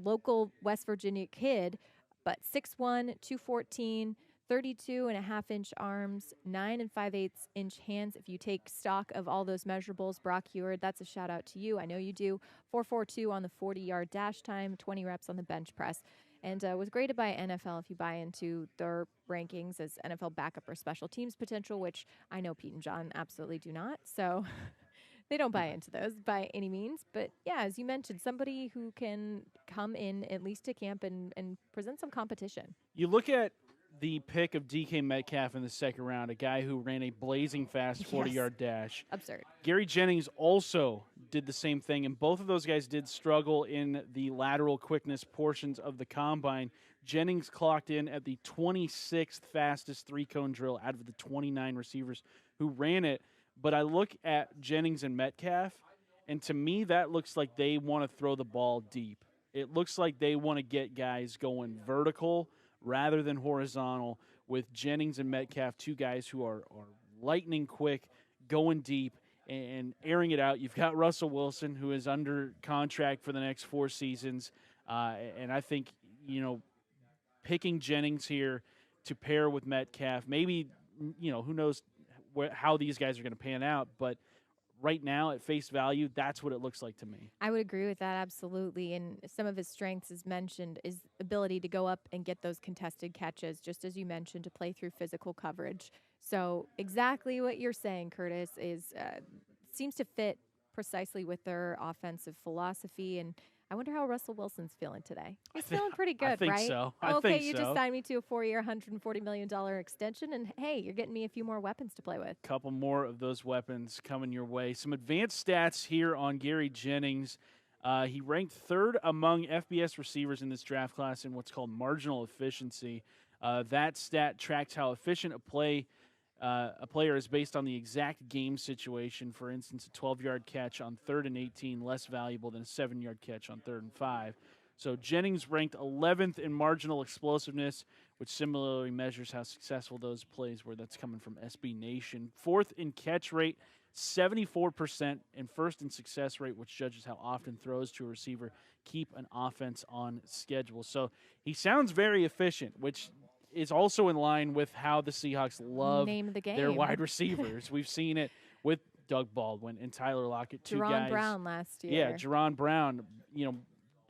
local West Virginia kid, but 6'1", 214, 32.5-inch arms, 9 5/8 inch hands. If you take stock of all those measurables, Brock Heward, that's a shout out to you. I know you do. 4.42 on the 40-yard dash time, 20 reps on the bench press. And was graded by NFL if you buy into their rankings as NFL backup or special teams potential, which I know Pete and John absolutely do not. So they don't buy into those by any means. But, yeah, as you mentioned, somebody who can come in at least to camp and present some competition. You look at the pick of DK Metcalf in the 2nd round, a guy who ran a blazing fast 40-yard dash. Absurd. Gary Jennings also did the same thing, and both of those guys did struggle in the lateral quickness portions of the combine. Jennings clocked in at the 26th fastest 3-cone drill out of the 29 receivers who ran it. But I look at Jennings and Metcalf, and to me that looks like they want to throw the ball deep. It looks like they want to get guys going vertical rather than horizontal, with Jennings and Metcalf, 2 guys who are lightning quick, going deep, and airing it out. You've got Russell Wilson, who is under contract for the next 4 seasons. And I think, picking Jennings here to pair with Metcalf, maybe, who knows how these guys are going to pan out. But right now, at face value, that's what it looks like to me. I would agree with that, absolutely. And some of his strengths, as mentioned, is ability to go up and get those contested catches, just as you mentioned, to play through physical coverage. So exactly what you're saying, Curtis, is seems to fit precisely with their offensive philosophy. And I wonder how Russell Wilson's feeling today. He's feeling pretty good, I think right? so. Okay, you just signed me to a 4-year, $140 million extension, and hey, you're getting me a few more weapons to play with. Couple more of those weapons coming your way. Some advanced stats here on Gary Jennings. He ranked third among FBS receivers in this draft class in what's called marginal efficiency. That stat tracks how efficient a player is based on the exact game situation. For instance, a 12-yard catch on 3rd and 18 less valuable than a 7-yard catch on 3rd and 5. So Jennings ranked 11th in marginal explosiveness, which similarly measures how successful those plays were. That's coming from SB Nation. 4th in catch rate, 74%, and 1st in success rate, which judges how often throws to a receiver keep an offense on schedule. So he sounds very efficient, which is also in line with how the Seahawks love their wide receivers. We've seen it with Doug Baldwin and Tyler Lockett, two guys. Jerron Brown last year. Yeah, Jerron Brown.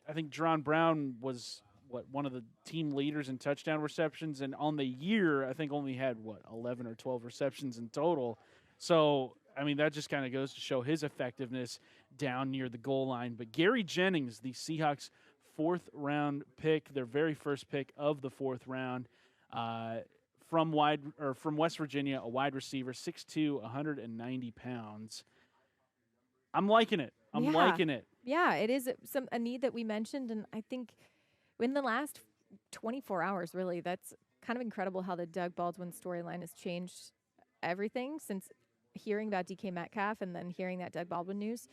I think Jerron Brown was one of the team leaders in touchdown receptions, and on the year, I think only had 11 or 12 receptions in total. So, I mean, that just kind of goes to show his effectiveness down near the goal line. But Gary Jennings, the Seahawks' 4th-round pick, their very first pick of the 4th round, from West Virginia, a wide receiver, 6'2", 190 pounds. I'm liking it. I'm liking it. Yeah, it is a need that we mentioned, and I think in the last 24 hours, really, that's kind of incredible how the Doug Baldwin storyline has changed everything since hearing about DK Metcalf and then hearing that Doug Baldwin news.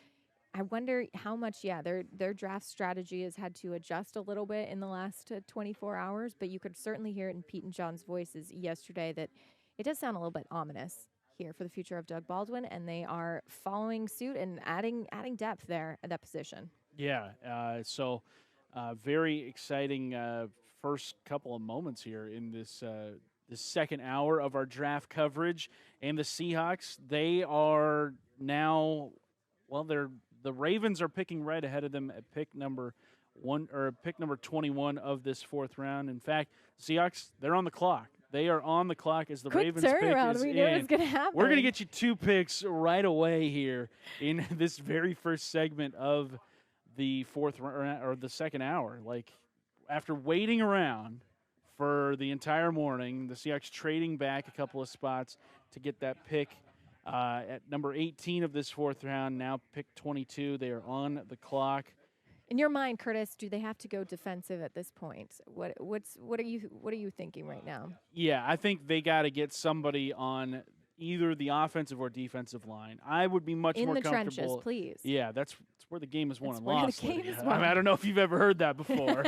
I wonder how much, their draft strategy has had to adjust a little bit in the last 24 hours, but you could certainly hear it in Pete and John's voices yesterday that it does sound a little bit ominous here for the future of Doug Baldwin, and they are following suit and adding depth there at that position. Yeah, so very exciting first couple of moments here in this second hour of our draft coverage. And the Seahawks, they are now, the Ravens are picking right ahead of them at pick number 21 of this 4th round. In fact, Seahawks, they're on the clock. They are on the clock as the Ravens pick is we knew it was going to happen. We're going to get you 2 picks right away here in this very first segment of the 4th or the second hour. Like, after waiting around for the entire morning, the Seahawks trading back a couple of spots to get that pick at number 18 of this 4th round, now pick 22. They are on the clock. In your mind, Curtis, do they have to go defensive at this point? What are you thinking right now? Yeah, I think they got to get somebody on either the offensive or defensive line. I would be much more comfortable. In the trenches, please. Yeah, that's where the game is won and lost. I don't know if you've ever heard that before.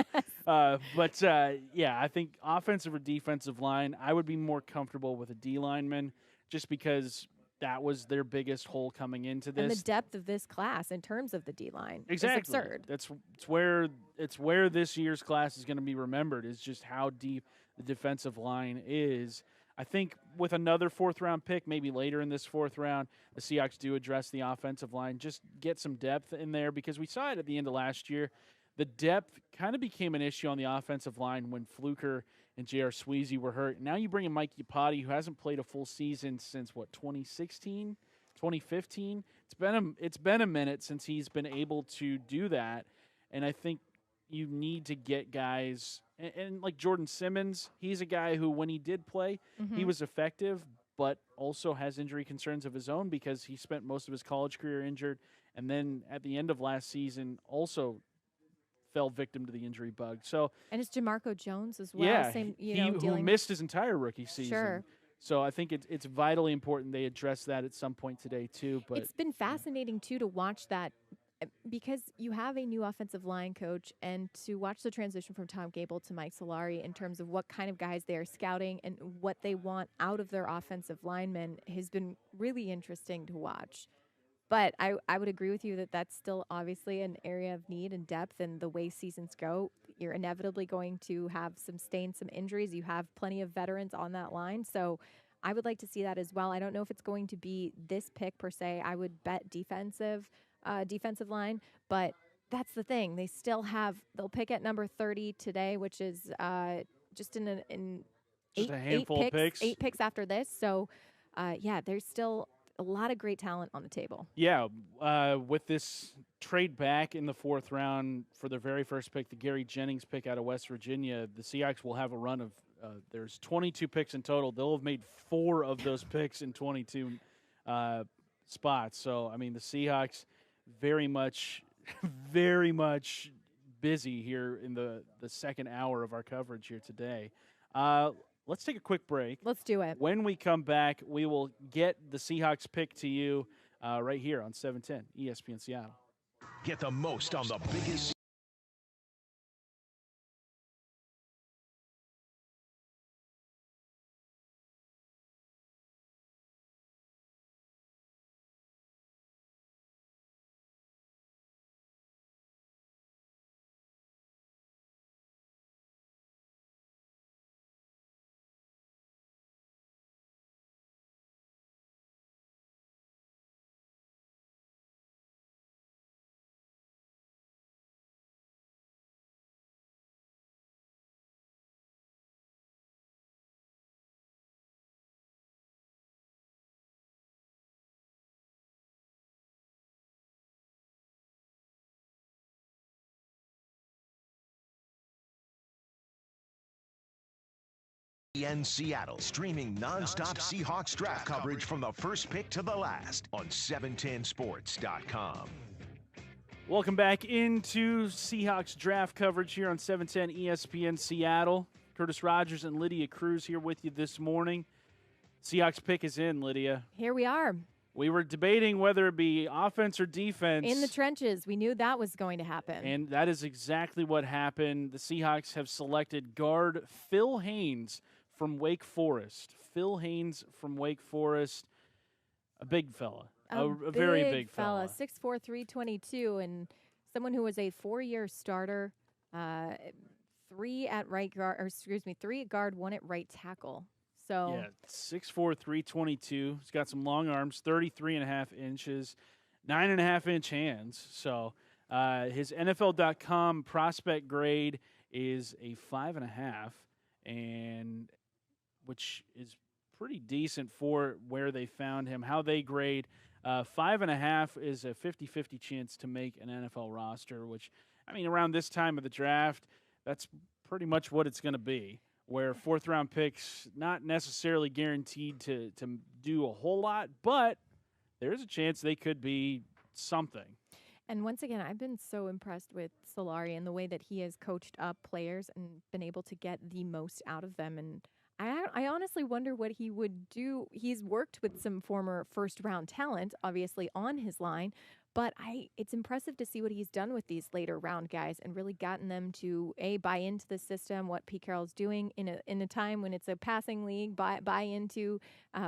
But I think offensive or defensive line, I would be more comfortable with a D lineman just because that was their biggest hole coming into this. And the depth of this class in terms of the D-line is absurd. It's where this year's class is going to be remembered, is just how deep the defensive line is. I think with another 4th-round pick, maybe later in this 4th round, the Seahawks do address the offensive line, just get some depth in there, because we saw it at the end of last year. The depth kind of became an issue on the offensive line when Fluker and J.R. Sweezy were hurt. Now you bring in Mike Iupati, who hasn't played a full season since, 2016, 2015? It's been a minute since he's been able to do that, and I think you need to get guys, and like Jordan Simmons, he's a guy who, when he did play, he was effective, but also has injury concerns of his own because he spent most of his college career injured, and then at the end of last season also fell victim to the injury bug. So, and it's Jamarco Jones as well. Yeah, who missed his entire rookie season. Sure. So I think it's vitally important they address that at some point today too. But it's been fascinating too to watch that, because you have a new offensive line coach, and to watch the transition from Tom Gable to Mike Solari in terms of what kind of guys they are scouting and what they want out of their offensive linemen has been really interesting to watch. But I would agree with you that that's still obviously an area of need and depth, and the way seasons go, you're inevitably going to have some injuries. You have plenty of veterans on that line, so I would like to see that as well. I don't know if it's going to be this pick per se. I would bet defensive line, but that's the thing. They'll pick at number 30 today, which is just in a handful of picks. 8 picks after this. So, there's still a lot of great talent on the table. Yeah, with this trade back in the 4th round for their very first pick, the Gary Jennings pick out of West Virginia, the Seahawks will have a run of there's 22 picks in total. They'll have made 4 of those picks in 22 spots. So, I mean, the Seahawks very much busy here in the second hour of our coverage here today. Let's take a quick break. Let's do it. When we come back, we will get the Seahawks pick to you right here on 710 ESPN Seattle. Get the most on the biggest ESPN Seattle, streaming nonstop Seahawks draft coverage from the first pick to the last on 710sports.com. Welcome back into Seahawks draft coverage here on 710 ESPN Seattle. Curtis Rogers and Lydia Cruz here with you this morning. Seahawks pick is in, Lydia. Here we are. We were debating whether it be offense or defense. In the trenches. We knew that was going to happen. And that is exactly what happened. The Seahawks have selected guard Phil Haynes from Wake Forest. Phil Haynes from Wake Forest, a big fella. A very big fella. 6'4", 322, and someone who was a 4-year starter, 3 at guard, 1 at right tackle. So yeah, 6'4", 322. He's got some long arms, 33.5 inches, 9.5-inch hands. So his NFL.com prospect grade is a 5.5, and which is pretty decent for where they found him. How they grade 5.5 is a 50-50 chance to make an NFL roster, which, I mean, around this time of the draft, that's pretty much what it's going to be, where 4th-round picks not necessarily guaranteed to do a whole lot, but there's a chance they could be something. And once again, I've been so impressed with Solari and the way that he has coached up players and been able to get the most out of them. And I honestly wonder what he would do. He's worked with some former first-round talent, obviously, on his line. But it's impressive to see what he's done with these later round guys and really gotten them to buy into the system, what Pete Carroll's doing in a time when it's a passing league, buy into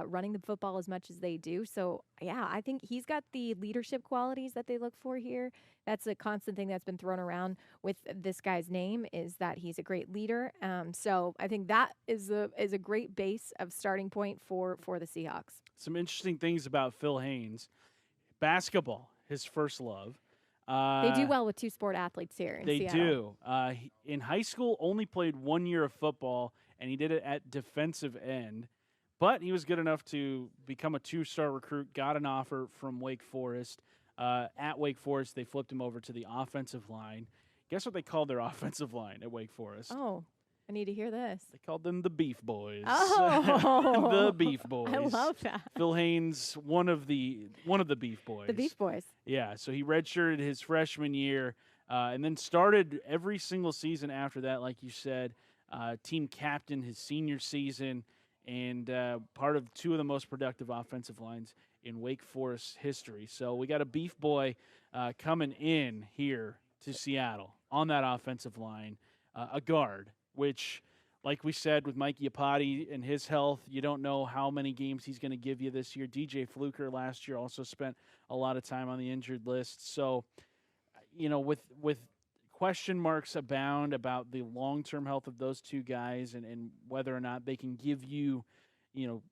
running the football as much as they do. So yeah, I think he's got the leadership qualities that they look for here. That's a constant thing that's been thrown around with this guy's name, is that he's a great leader. So I think that is a great base of starting point for the Seahawks. Some interesting things about Phil Haynes. Basketball, his first love. They do well with two-sport athletes here in Seattle. They do. In high school, only played 1 year of football, and he did it at defensive end. But he was good enough to become a 2-star recruit, got an offer from Wake Forest. At Wake Forest, they flipped him over to the offensive line. Guess what they called their offensive line at Wake Forest? Oh, I need to hear this. They called them the Beef Boys. Oh, the Beef Boys. I love that. Phil Haynes, one of the Beef Boys. The Beef Boys. Yeah, so he redshirted his freshman year, and then started every single season after that, like you said. Team captain his senior season, and part of 2 of the most productive offensive lines in Wake Forest history. So we got a Beef Boy coming in here to Seattle on that offensive line, a guard, which, like we said with Mike Iupati and his health, you don't know how many games he's going to give you this year. DJ Fluker last year also spent a lot of time on the injured list. So, you know, with question marks abound about the long-term health of those 2 guys and whether or not they can give you, you know,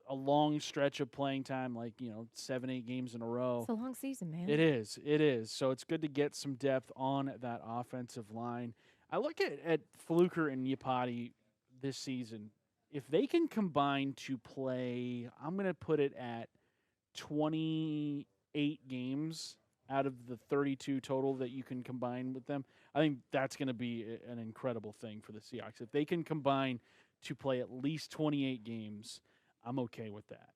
a long stretch of playing time, like, you know, 7-8 games in a row. It's a long season, man. It is. So it's good to get some depth on that offensive line. I look at Fluker and Iupati this season. If they can combine to play, I'm going to put it at 28 games out of the 32 total that you can combine with them, I think that's going to be an incredible thing for the Seahawks. If they can combine to play at least 28 games, I'm okay with that.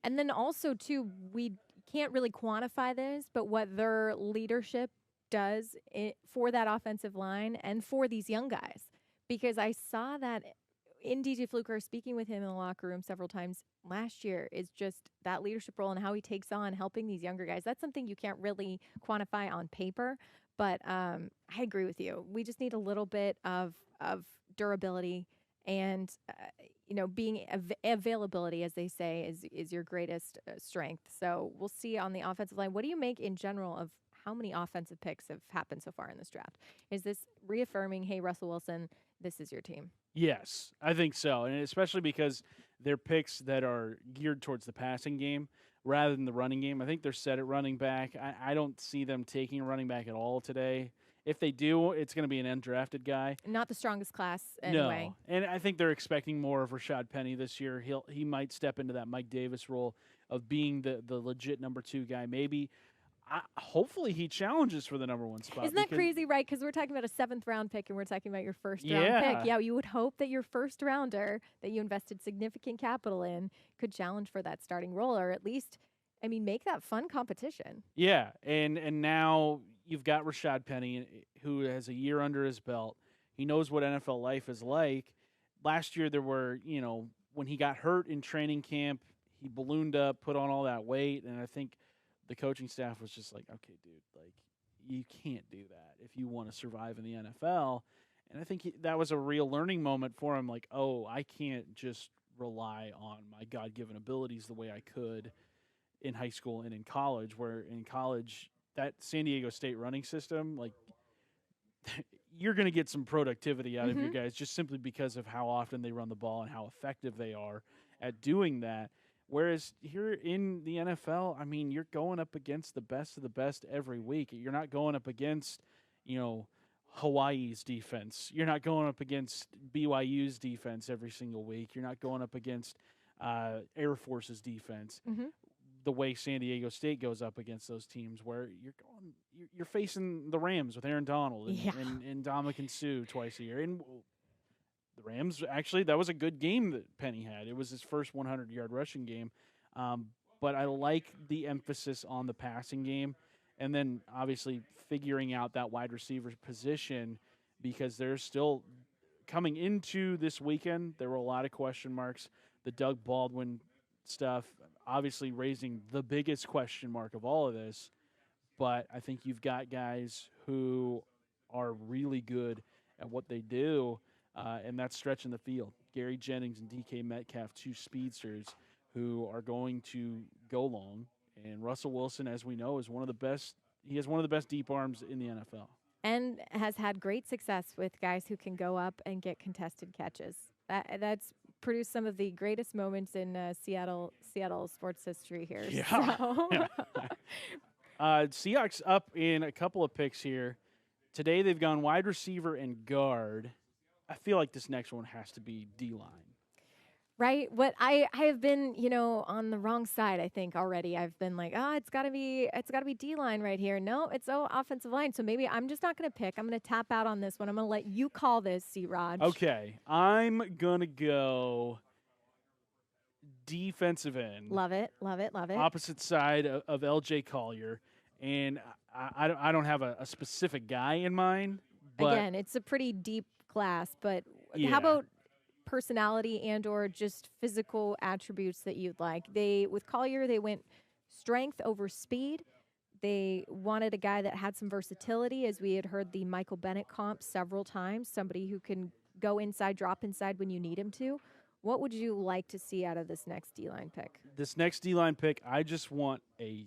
And then also, too, we can't really quantify this, but what their leadership does for that offensive line and for these young guys. Because I saw that in DJ Fluker, speaking with him in the locker room several times last year, is just that leadership role and how he takes on helping these younger guys. That's something you can't really quantify on paper, but I agree with you. We just need a little bit of durability and, being availability, as they say, is your greatest strength. So we'll see on the offensive line. What do you make in general of how many offensive picks have happened so far in this draft? Is this reaffirming, hey, Russell Wilson, this is your team? Yes, I think so, and especially because they're picks that are geared towards the passing game rather than the running game. I think they're set at running back. I don't see them taking a running back at all today. If they do, it's going to be an undrafted guy. Not the strongest class anyway. No, and I think they're expecting more of Rashad Penny this year. He might step into that Mike Davis role of being the legit number 2 guy. Maybe. Hopefully he challenges for the number 1 spot. Isn't that crazy, right? Because we're talking about a 7th-round pick, and we're talking about your first-round pick. Yeah, you would hope that your first-rounder that you invested significant capital in could challenge for that starting role, or at least, make that fun competition. Yeah, and now you've got Rashad Penny, who has a year under his belt. He knows what NFL life is like. Last year there were, when he got hurt in training camp, he ballooned up, put on all that weight, and I think the coaching staff was just like, okay, dude, you can't do that if you want to survive in the NFL. And I think that was a real learning moment for him. Like, oh, I can't just rely on my God-given abilities the way I could in high school and in college, where in college, that San Diego State running system, you're going to get some productivity out of your guys just simply because of how often they run the ball and how effective they are at doing that. Whereas here in the NFL, you're going up against the best of the best every week. You're not going up against, Hawaii's defense. You're not going up against BYU's defense every single week. You're not going up against Air Force's defense. The way San Diego State goes up against those teams, where you're facing the Rams with Aaron Donald and Ndamukong Suh twice a year. And the Rams, actually, that was a good game that Penny had. It was his first 100-yard rushing game. But I like the emphasis on the passing game, and then obviously figuring out that wide receiver position, because they're still coming into this weekend. There were a lot of question marks. The Doug Baldwin stuff obviously raising the biggest question mark of all of this. But I think you've got guys who are really good at what they do, and that's stretching the field. Gary Jennings and DK Metcalf, 2 speedsters who are going to go long. And Russell Wilson, as we know, is one of the best. He has one of the best deep arms in the NFL. And has had great success with guys who can go up and get contested catches. That's produced some of the greatest moments in Seattle sports history here. Yeah. So. Seahawks up in a couple of picks here. Today they've gone wide receiver and guard. I feel like this next one has to be D-line. Right. What I have been, on the wrong side, I think already. I've been like, it's gotta be D-line right here. No, it's offensive line. So maybe I'm just not gonna pick. I'm gonna tap out on this one. I'm gonna let you call this, C-Rod. Okay. I'm gonna go defensive end. Love it. Love it. Love it. Opposite side of LJ Collier. And I don't have a specific guy in mind. But again, it's a pretty deep class, but yeah. How about personality and or just physical attributes that you'd like? With Collier, they went strength over speed. They wanted a guy that had some versatility, as we had heard the Michael Bennett comp several times, somebody who can go inside, drop inside when you need him to. What would you like to see out of this next D-line pick? This next D-line pick, I just want a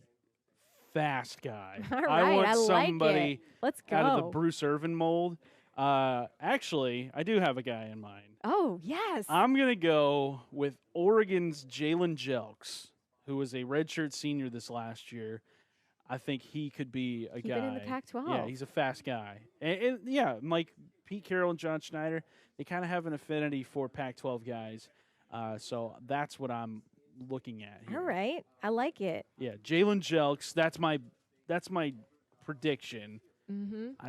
fast guy. All right, I want somebody like it. Let's go. out of the Bruce Irvin mold. Actually, I do have a guy in mind. Oh, yes. I'm going to go with Oregon's Jalen Jelks, who was a redshirt senior this last year. I think he could be a guy. Keep it in the Pac-12. Yeah, he's a fast guy. And like Pete Carroll and John Schneider, they kind of have an affinity for Pac-12 guys. So that's what I'm looking at here. All right. I like it. Yeah, Jalen Jelks. That's my prediction. Mm-hmm.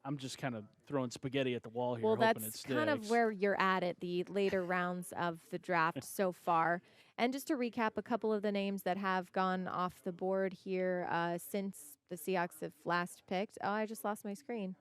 I'm just kind of throwing spaghetti at the wall here, Well, hoping it that's sticks. kind of where you're at the later rounds of the draft so far. And just to recap a couple of the names that have gone off the board here since the Seahawks have last picked. Oh, I just lost my screen.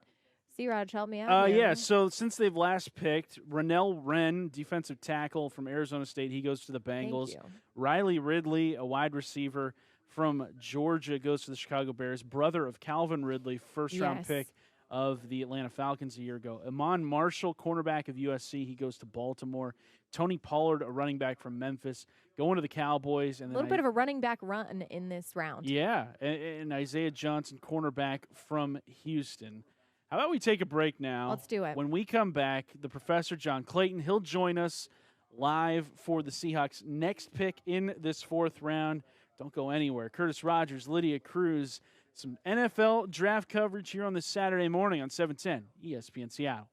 C-Raj, help me out here. Yeah, so since they've last picked, Rennell Wren, defensive tackle from Arizona State, he goes to the Bengals. Thank you. Riley Ridley, a wide receiver from Georgia, goes to the Chicago Bears. Brother of Calvin Ridley, first-round pick of the Atlanta Falcons a year ago. Amon Marshall, cornerback of USC, he goes to Baltimore. Tony Pollard, a running back from Memphis, going to the Cowboys. And a little bit of a running back run in this round. Yeah, and Isaiah Johnson, cornerback from Houston. How about we take a break now? Let's do it. When we come back, the Professor John Clayton, he'll join us live for the Seahawks' next pick in this 4th round. Don't go anywhere. Curtis Rogers, Lydia Cruz, some NFL draft coverage here on this Saturday morning on 710 ESPN Seattle.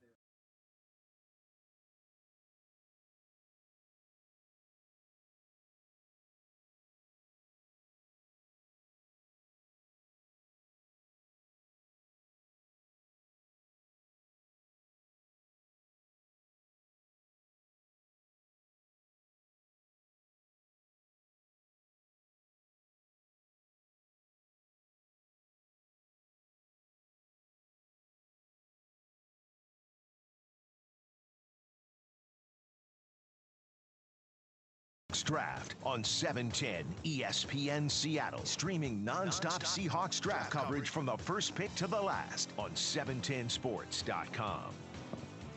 Draft on 710 ESPN Seattle. Streaming nonstop Seahawks draft coverage from the first pick to the last on 710sports.com.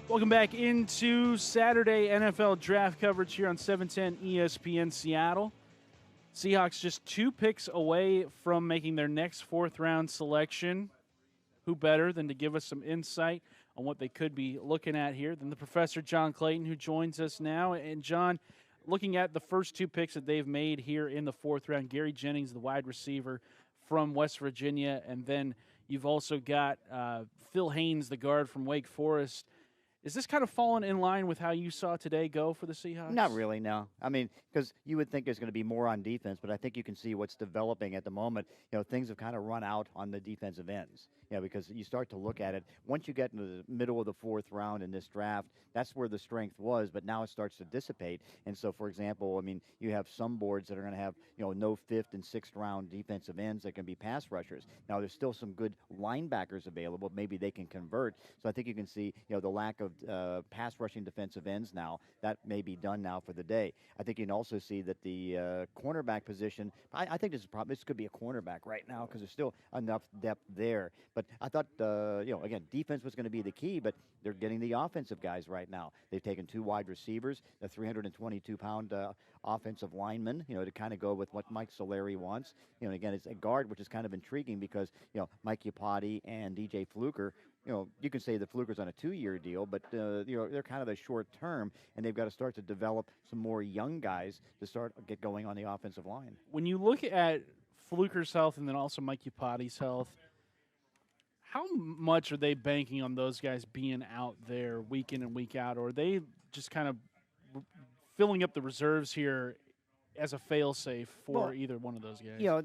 Welcome back into Saturday NFL draft coverage here on 710 ESPN Seattle. Seahawks just 2 picks away from making their next 4th round selection. Who better than to give us some insight on what they could be looking at here than the Professor John Clayton, who joins us now. And John, looking at the first 2 picks that they've made here in the 4th round, Gary Jennings, the wide receiver from West Virginia, and then you've also got Phil Haynes, the guard from Wake Forest. Is this kind of fallen in line with how you saw today go for the Seahawks? Not really, no. I mean, because you would think there's going to be more on defense, but I think you can see what's developing at the moment. Things have kind of run out on the defensive ends. Because you start to look at it. Once you get into the middle of the 4th round in this draft, that's where the strength was, but now it starts to dissipate. And so, for example, I mean, you have some boards that are going to have, no 5th and 6th round defensive ends that can be pass rushers. Now, there's still some good linebackers available. Maybe they can convert. So I think you can see, the lack of pass rushing defensive ends now. That may be done now for the day. I think you can also see that the cornerback position, I think this could be a cornerback right now because there's still enough depth there. But I thought, again, defense was going to be the key, but they're getting the offensive guys right now. They've taken 2 wide receivers, a 322-pound offensive lineman, to kind of go with what Mike Solari wants. And again, it's a guard, which is kind of intriguing because, Mike Iupati and DJ Fluker, you can say the Fluker's on a 2-year deal, but, they're kind of a short term, and they've got to start to develop some more young guys to get going on the offensive line. When you look at Fluker's health and then also Mike Iupati's health, how much are they banking on those guys being out there week in and week out, or are they just kind of filling up the reserves here as a fail-safe for either one of those guys?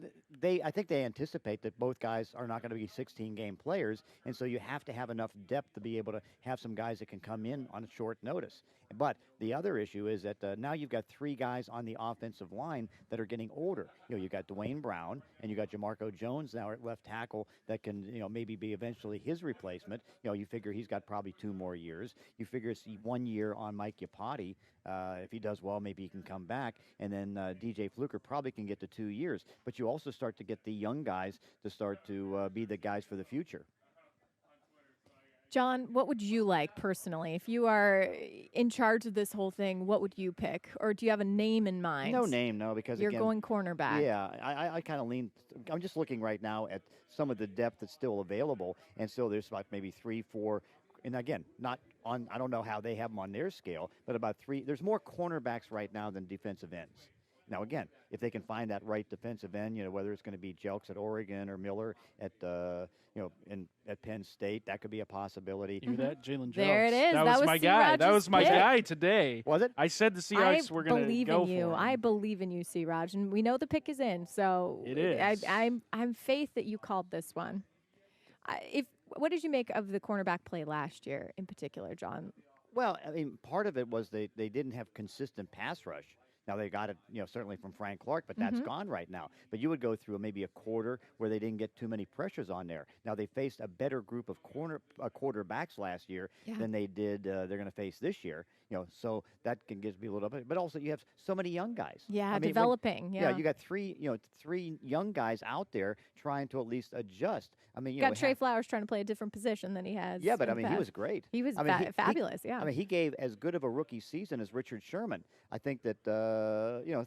I think they anticipate that both guys are not going to be 16-game players, and so you have to have enough depth to be able to have some guys that can come in on short notice. But the other issue is that now you've got 3 guys on the offensive line that are getting older. You've got Dwayne Brown, and you got Jamarco Jones now at left tackle that can, maybe be eventually his replacement. You figure he's got probably 2 more years. You figure it's 1 year on Mike Iupati. If he does well, maybe he can come back. And then DJ Fluker probably can get to 2 years. But you also start to get the young guys to start to be the guys for the future. John, what would you like personally? If you are in charge of this whole thing, what would you pick? Or do you have a name in mind? No name, no, because you're again, going cornerback. Yeah, I kind of lean. I'm just looking right now at some of the depth that's still available, and so there's like maybe 3, 4. And again, not on. I don't know how they have them on their scale, but about 3. There's more cornerbacks right now than defensive ends. Now, again, if they can find that right defensive end, whether it's going to be Jelks at Oregon or Miller at, at Penn State, that could be a possibility. You hear that? Jalen Jelks. There it is. That was my guy. That was my guy today. Was it? I said the Seahawks were going to go for him. I believe in you, C-Raj, and we know the pick is in. So it is. I'm faith that you called this one. What did you make of the cornerback play last year in particular, John? Well, I mean, part of it was they didn't have consistent pass rush. Now, they got it, certainly from Frank Clark, but that's gone right now. But you would go through maybe a quarter where they didn't get too many pressures on there. Now, they faced a better group of quarterbacks last year than they did they're going to face this year. So that can give me a little bit. But also, you have so many young guys. Yeah, I mean, developing. You got three young guys out there trying to at least adjust. I mean, you got Trey Flowers trying to play a different position than he has. Yeah, but I mean, he was great. He was fabulous. Yeah. I mean, he gave as good of a rookie season as Richard Sherman. I think that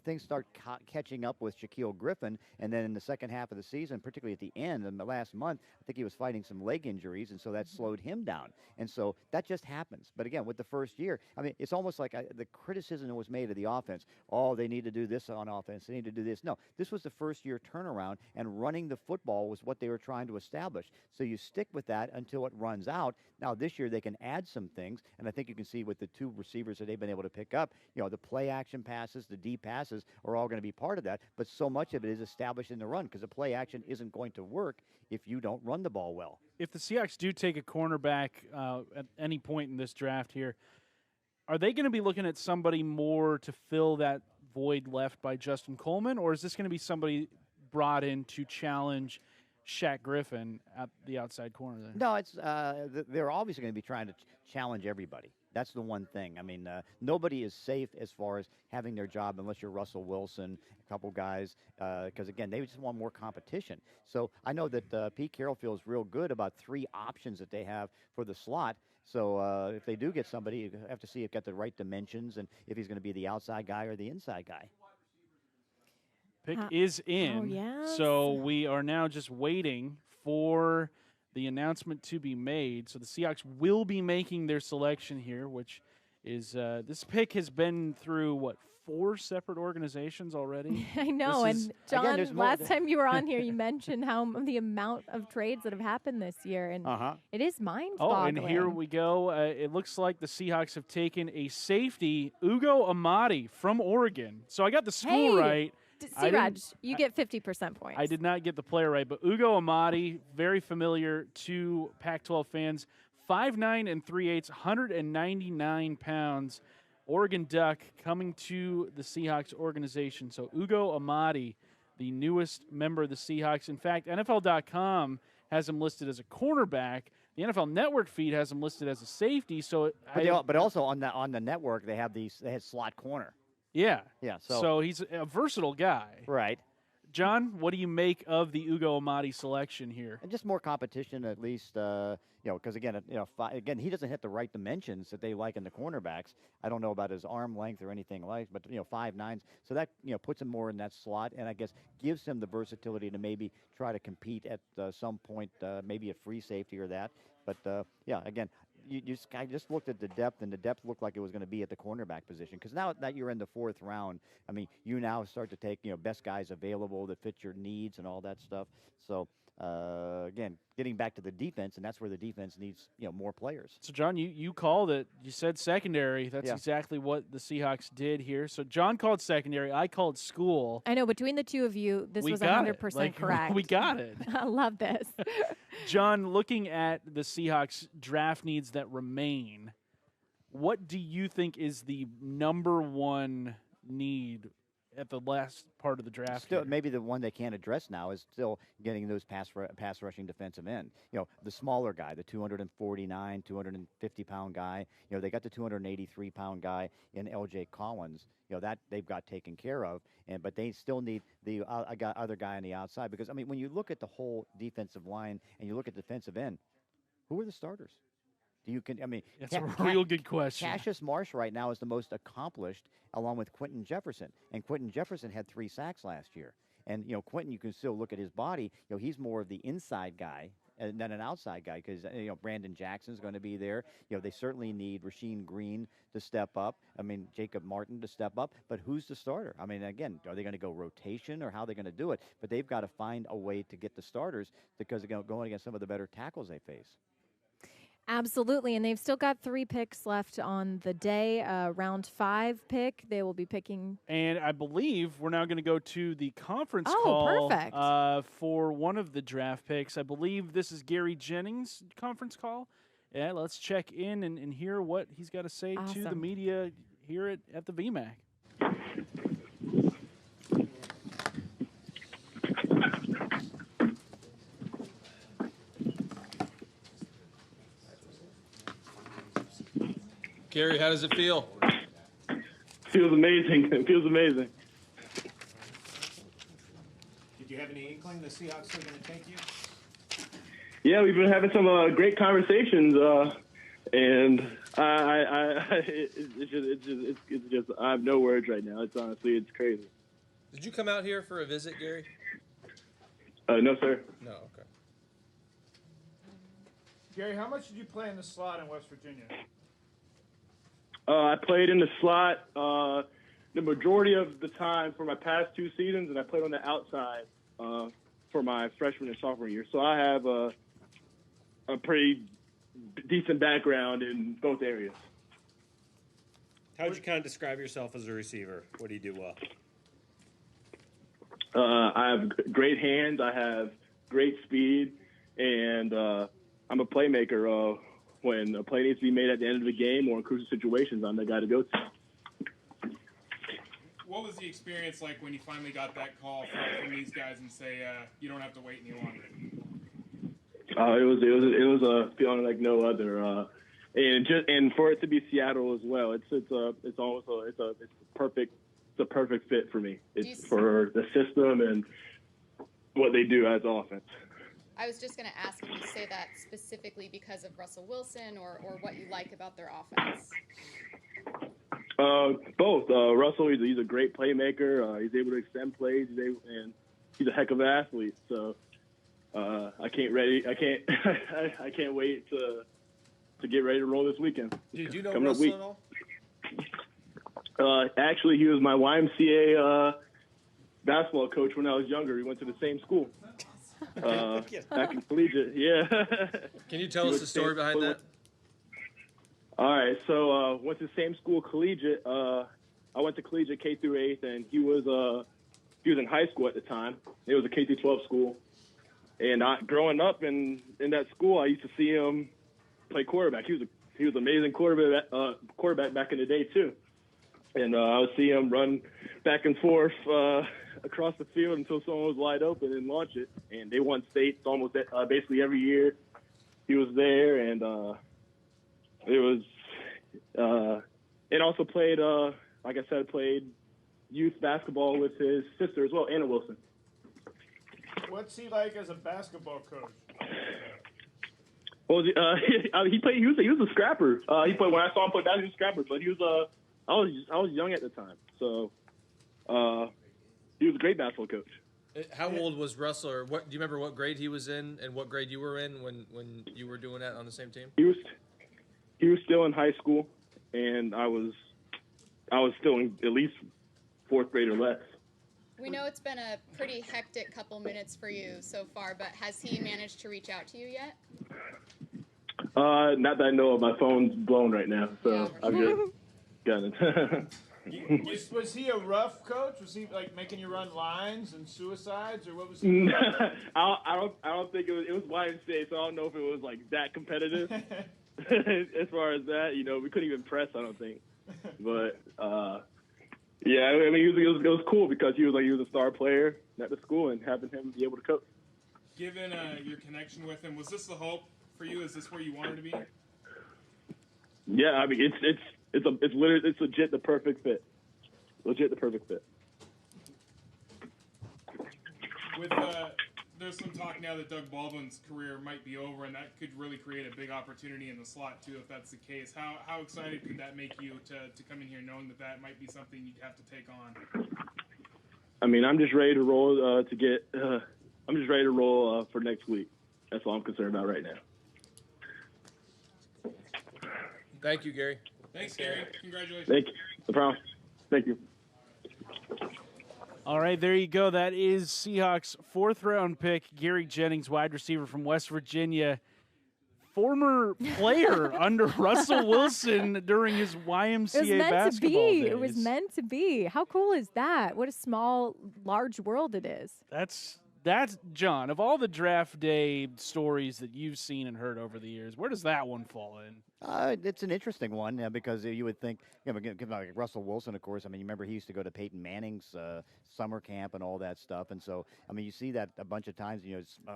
things start catching up with Shaquille Griffin, and then in the second half of the season, particularly at the end in the last month, I think he was fighting some leg injuries, and so that slowed him down. And so that just happens. But again, with the first year, I mean, it's almost like the criticism that was made of the offense. Oh, they need to do this on offense. They need to do this. No, this was the first year turnaround, and running the football was what they were trying to establish. So you stick with that until it runs out. Now, this year they can add some things, and I think you can see with the two receivers that they've been able to pick up, the play action passes, the deep passes are all going to be part of that, but so much of it is established in the run because the play action isn't going to work if you don't run the ball well. If the Seahawks do take a cornerback at any point in this draft here, are they going to be looking at somebody more to fill that void left by Justin Coleman, or is this going to be somebody brought in to challenge Shaq Griffin at the outside corner there? No, it's they're obviously going to be trying to challenge everybody. That's the one thing. I mean, nobody is safe as far as having their job unless you're Russell Wilson, a couple guys, because, again, they just want more competition. So I know that Pete Carroll feels real good about three options that they have for the slot. So if they do get somebody, you have to see if got the right dimensions and if he's going to be the outside guy or the inside guy. Pick is in. Oh, yes. So we are now just waiting for the announcement to be made. So the Seahawks will be making their selection here, which is this pick has been through, 4 separate organizations already? I know. And, John, again, last time you were on here, you mentioned the amount of trades that have happened this year. And it is mind-boggling. Oh, and here we go. It looks like the Seahawks have taken a safety, Ugo Amadi from Oregon. So I got the school right. C-Raj, you get 50% points. I did not get the player right, but Ugo Amadi, very familiar to Pac-12 fans, 5'9" and 3/8", 199 pounds. Oregon Duck coming to the Seahawks organization. So Ugo Amadi, the newest member of the Seahawks. In fact, NFL.com has him listed as a cornerback. The NFL Network feed has him listed as a safety. So, but also on the network they had slot corner. Yeah. Yeah. So he's a versatile guy. Right. John, what do you make of the Ugo Amadi selection here? And just more competition, at least, because again, he doesn't hit the right dimensions that they like in the cornerbacks. I don't know about his arm length or anything like, but 5'9". So that puts him more in that slot, and I guess gives him the versatility to maybe try to compete at some point, maybe a free safety or that. But again. I just looked at the depth, and the depth looked like it was going to be at the cornerback position. Because now that you're in the 4th round, I mean, you now start to take best guys available that fit your needs and all that stuff. So again, getting back to the defense, and that's where the defense needs more players. So John, you called it. You said secondary. That's exactly what the Seahawks did here. So John called secondary. I called school. I know. Between the two of you, this was 100% correct. We got it. I love this. John, looking at the Seahawks draft needs that remain, what do you think is the number one need at the last part of the draft? Still, maybe the one they can't address now is still getting those pass rushing defensive end. The smaller guy, the 249, 250-pound guy. They got the 283-pound guy in L.J. Collins. That they've got taken care of, but they still need the other guy on the outside. Because, I mean, when you look at the whole defensive line and you look at defensive end, who are the starters? That's a real good question. Cassius Marsh right now is the most accomplished, along with Quentin Jefferson. And Quentin Jefferson had 3 sacks last year. And, Quentin, you can still look at his body. He's more of the inside guy than an outside guy because Brandon Jackson's going to be there. They certainly need Rasheem Green to step up. I mean, Jacob Martin to step up. But who's the starter? I mean, again, are they going to go rotation or how are they going to do it? But they've got to find a way to get the starters because they're going against some of the better tackles they face. Absolutely, and they've still got 3 picks left on the day. Round 5 pick, they will be picking. And I believe we're now going to go to the conference Oh, call perfect. For one of the draft picks. I believe this is Gary Jennings' conference call. Yeah, let's check in and hear what he's got to say to the media here at the VMAC. Gary, how does it feel? Feels amazing. It feels amazing. Did you have any inkling the Seahawks are going to take you? Yeah, we've been having some great conversations, and it's just I have no words right now. It's crazy. Did you come out here for a visit, Gary? No, sir. No, okay. Gary, how much did you play in the slot in West Virginia? I played in the slot the majority of the time for my past 2 seasons, and I played on the outside for my freshman and sophomore year. So I have a pretty decent background in both areas. How would you kind of describe yourself as a receiver? What do you do well? I have great hands. I have great speed, and I'm a playmaker. When a play needs to be made at the end of the game or in crucial situations, I'm the guy to go to. What was the experience like when you finally got that call from these guys and say you don't have to wait any longer? It was a feeling like no other, and for it to be Seattle as well, it's a perfect fit for me. It's for the system and what they do as offense. I was just going to ask if you say that specifically because of Russell Wilson or what you like about their offense. Both. Russell, he's a great playmaker. He's able to extend plays, and he's a heck of an athlete. So I can't wait to get ready to roll this weekend. Did you know Russell at all? Actually, he was my YMCA basketball coach when I was younger. We went to the same school. Back in collegiate, yeah. Can you tell us the story behind that? All right, so went to the same school, collegiate. I went to collegiate K through 8th, and he was in high school at the time. It was a K through 12 school, and growing up in that school, I used to see him play quarterback. He was an amazing quarterback back in the day too, and I would see him run back and forth across the field until someone was wide open and launch it. And they won states almost basically every year. He was there, and it was and also played like I said, played youth basketball with his sister as well, Anna Wilson. What's he like as a basketball coach? Well, he was a scrapper. He played when I saw him play basketball, he was a scrapper, but he was I was young at the time, so he was a great basketball coach. How old was Russell, or what? Do you remember what grade he was in and what grade you were in when you were doing that on the same team? He was still in high school, and I was still in at least 4th grade or less. We know it's been a pretty hectic couple minutes for you so far, but has he managed to reach out to you yet? Not that I know of. My phone's blown right now, so I've just got it. Was he a rough coach? Was he like making you run lines and suicides, or what was he? I don't think it was. It was YMCA, so I don't know if it was like that competitive. As far as that, we couldn't even press. I don't think, but yeah, I mean, it was cool because he was a star player at the school, and having him be able to coach. Given your connection with him, was this the hope for you? Is this where you wanted to be? Yeah, I mean, it's legit the perfect fit. Legit the perfect fit. With there's some talk now that Doug Baldwin's career might be over, and that could really create a big opportunity in the slot too, if that's the case. How excited could that make you to come in here knowing that might be something you'd have to take on? I mean, I'm just ready to roll I'm just ready to roll for next week. That's all I'm concerned about right now. Thank you, Gary. Thanks, Gary. Congratulations. Thank you. No problem. Thank you. All right, there you go. That is Seahawks' 4th-round pick, Gary Jennings, wide receiver from West Virginia. Former player under Russell Wilson during his YMCA basketball days. It was meant to be. How cool is that? What a small, large world it is. That's John. Of all the draft day stories that you've seen and heard over the years, where does that one fall in? It's an interesting one because you would think, like Russell Wilson, of course. I mean, you remember he used to go to Peyton Manning's summer camp and all that stuff. And so, I mean, you see that a bunch of times,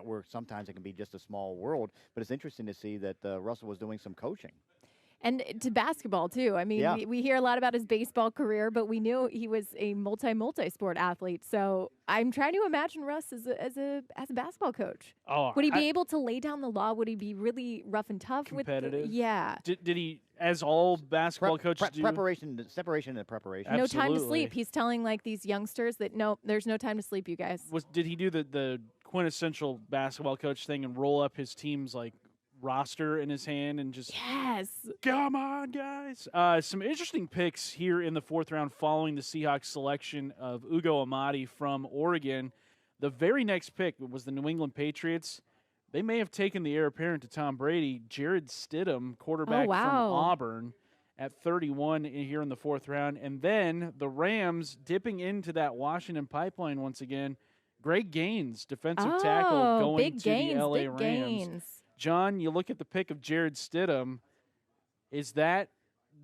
where sometimes it can be just a small world. But it's interesting to see that Russell was doing some coaching. And to basketball, too. I mean, yeah. we hear a lot about his baseball career, but we knew he was a multi-sport athlete. So I'm trying to imagine Russ as a basketball coach. Oh, would he be able to lay down the law? Would he be really rough and tough? Competitive? Yeah. Did he, as all basketball coaches do? Separation and preparation. No time to sleep. He's telling, like, these youngsters that, no, there's no time to sleep, you guys. Did he do the quintessential basketball coach thing and roll up his team's, like, roster in his hand and just come on, guys. Some interesting picks here in the 4th round following the Seahawks selection of Ugo Amadi from Oregon. The very next pick was the New England Patriots. They may have taken the heir apparent to Tom Brady, Jared Stidham, quarterback from Auburn, at 31 here in the 4th round. And then the Rams dipping into that Washington pipeline once again. Greg Gaines, defensive tackle, going to the LA Rams. John, you look at the pick of Jared Stidham. Is that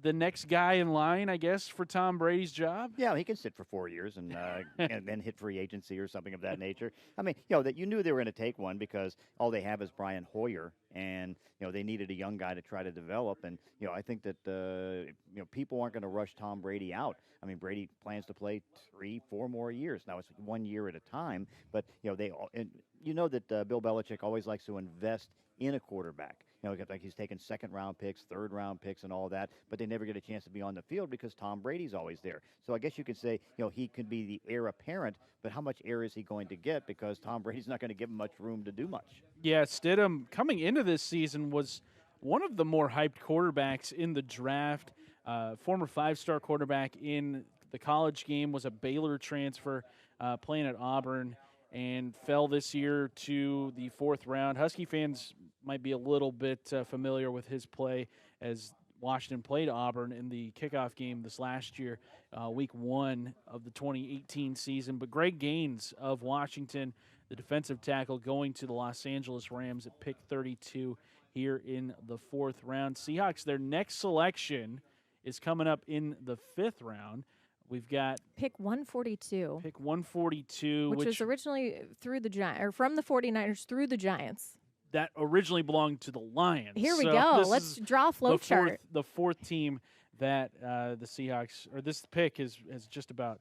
the next guy in line, I guess, for Tom Brady's job? Yeah, he can sit for 4 years and then hit free agency or something of that nature. I mean, that you knew they were going to take one because all they have is Brian Hoyer, and they needed a young guy to try to develop. And I think that people aren't going to rush Tom Brady out. I mean, Brady plans to play 3-4 more years. Now it's 1 year at a time, but they all. And that Bill Belichick always likes to invest in a quarterback. Like he's taken 2nd-round picks, 3rd-round picks, and all that, but they never get a chance to be on the field because Tom Brady's always there. So I guess you could say, he could be the heir apparent, but how much air is he going to get because Tom Brady's not going to give him much room to do much. Yeah, Stidham coming into this season was one of the more hyped quarterbacks in the draft. Former 5-star quarterback in the college game, was a Baylor transfer, playing at Auburn, and fell this year to the 4th round. Husky fans might be a little bit familiar with his play as Washington played Auburn in the kickoff game this last year, week 1 of the 2018 season. But Greg Gaines of Washington, the defensive tackle, going to the Los Angeles Rams at pick 32 here in the 4th round. Seahawks, their next selection is coming up in the 5th round. We've got pick 142. Pick 142, which was originally through the from the 49ers through the Giants. That originally belonged to the Lions. Here we go. Let's draw a flow chart. The 4th team that the Seahawks, or this pick has just about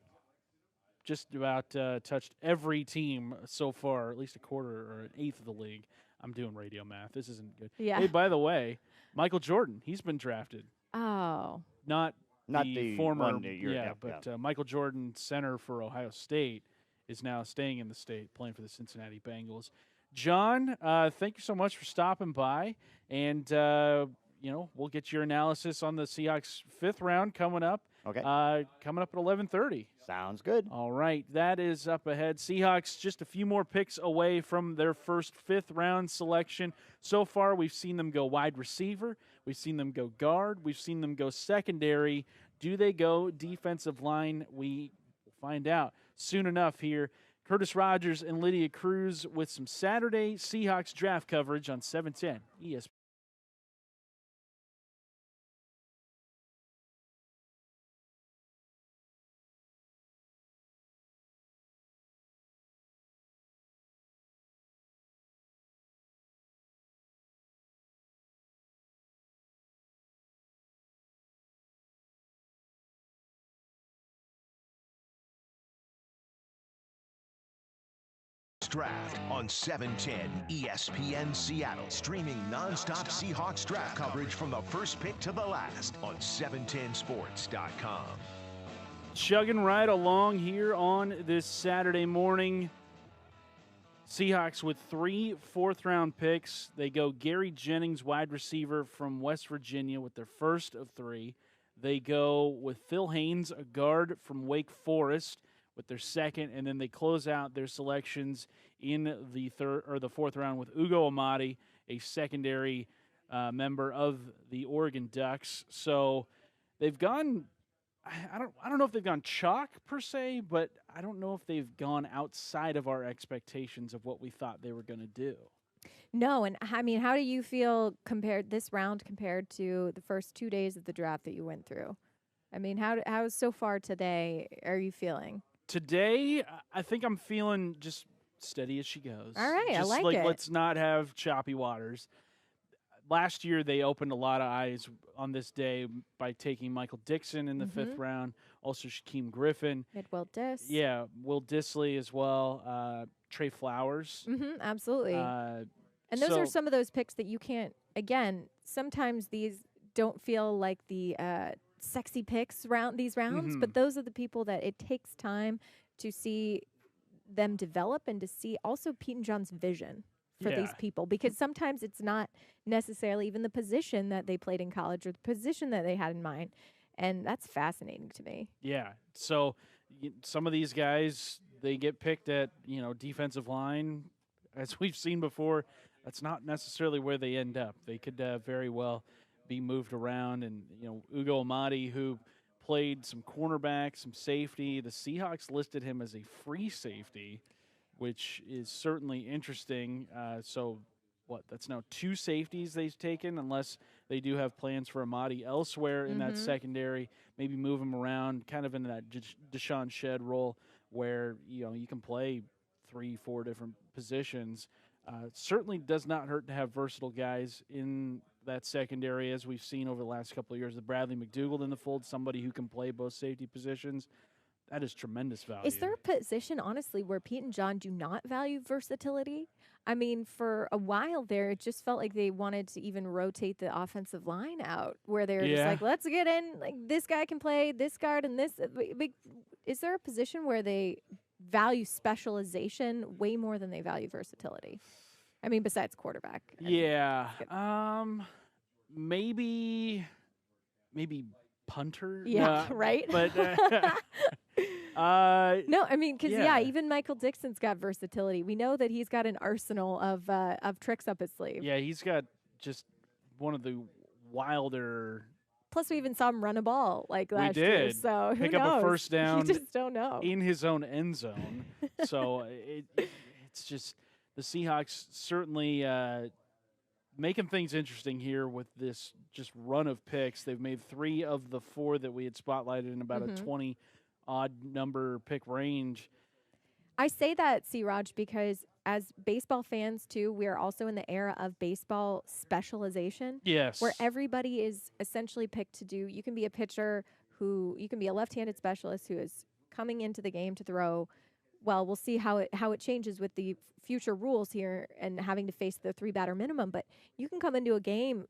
touched every team so far, at least a quarter or an eighth of the league. I'm doing radio math. This isn't good. Yeah. Hey, by the way, Michael Jordan, he's been drafted. Oh. Not the former, but Michael Jordan, center for Ohio State, is now staying in the state, playing for the Cincinnati Bengals. John, thank you so much for stopping by, and we'll get your analysis on the Seahawks 5th round coming up. Okay. Coming up at 11:30. Sounds good. All right, that is up ahead. Seahawks just a few more picks away from their first 5th round selection. So far, we've seen them go wide receiver. We've seen them go guard. We've seen them go secondary. Do they go defensive line? We will find out soon enough here. Curtis Rogers and Lydia Cruz with some Saturday Seahawks draft coverage on 710 ESPN. Draft on 710 ESPN Seattle, streaming nonstop Seahawks draft coverage from the first pick to the last on 710sports.com. Chugging right along here on this Saturday morning. Seahawks with 3 fourth-round picks. They go Gary Jennings, wide receiver from West Virginia, with their first of 3. They go with Phil Haynes, a guard from Wake Forest, with their second, and then they close out their selections in the fourth round with Ugo Amadi, a secondary member of the Oregon Ducks. So they've gone. I don't know if they've gone chalk per se, but I don't know if they've gone outside of our expectations of what we thought they were going to do. No, and I mean, how do you feel this round compared to the first 2 days of the draft that you went through? I mean, how so far today are you feeling? Today, I think I'm feeling just steady as she goes. All right, just I like it. Let's not have choppy waters. Last year, they opened a lot of eyes on this day by taking Michael Dixon in the 5th round, also Shaquem Griffin. Will Diss. Yeah, Will Dissly as well, Trey Flowers. Absolutely. And those are some of those picks that you can't, again, sometimes these don't feel like the sexy picks these rounds, but those are the people that it takes time to see them develop and to see also Pete and John's vision for these people, because sometimes it's not necessarily even the position that they played in college or the position that they had in mind. And that's fascinating to me. Yeah. So some of these guys, they get picked at, defensive line. As we've seen before, that's not necessarily where they end up. They could very well be moved around. And, Ugo Amadi, who played some cornerback, some safety, the Seahawks listed him as a free safety, which is certainly interesting. That's now 2 safeties they've taken, unless they do have plans for Amadi elsewhere in that secondary, maybe move him around kind of in that Deshaun Shedd role where, you can play 3-4 different positions. Certainly does not hurt to have versatile guys in that secondary, as we've seen over the last couple of years. The Bradley McDougald in the fold, somebody who can play both safety positions. That is tremendous value. Is there a position, honestly, where Pete and John do not value versatility? I mean, for a while there, it just felt like they wanted to even rotate the offensive line out, where they're just like, let's get in, like, this guy can play this guard and this. Is there a position where they value specialization way more than they value versatility? I mean, besides quarterback. Maybe punter. Yeah, right. But no, I mean, because even Michael Dixon's got versatility. We know that he's got an arsenal of tricks up his sleeve. Yeah, he's got just one of the wilder. Plus, we even saw him run a ball last we year. did. So pick who knows? up a first down. You just don't know. In his own end zone. So it's just the Seahawks certainly making things interesting here with this just run of picks. They've made 3 of the 4 that we had spotlighted in about a 20-odd number pick range. I say that, C-Raj, because as baseball fans, too, we are also in the era of baseball specialization. Yes. Where everybody is essentially picked to do, you can be a pitcher you can be a left-handed specialist who is coming into the game to throw. Well, we'll see how it changes with the future rules here and having to face the 3-batter minimum. But you can come into a game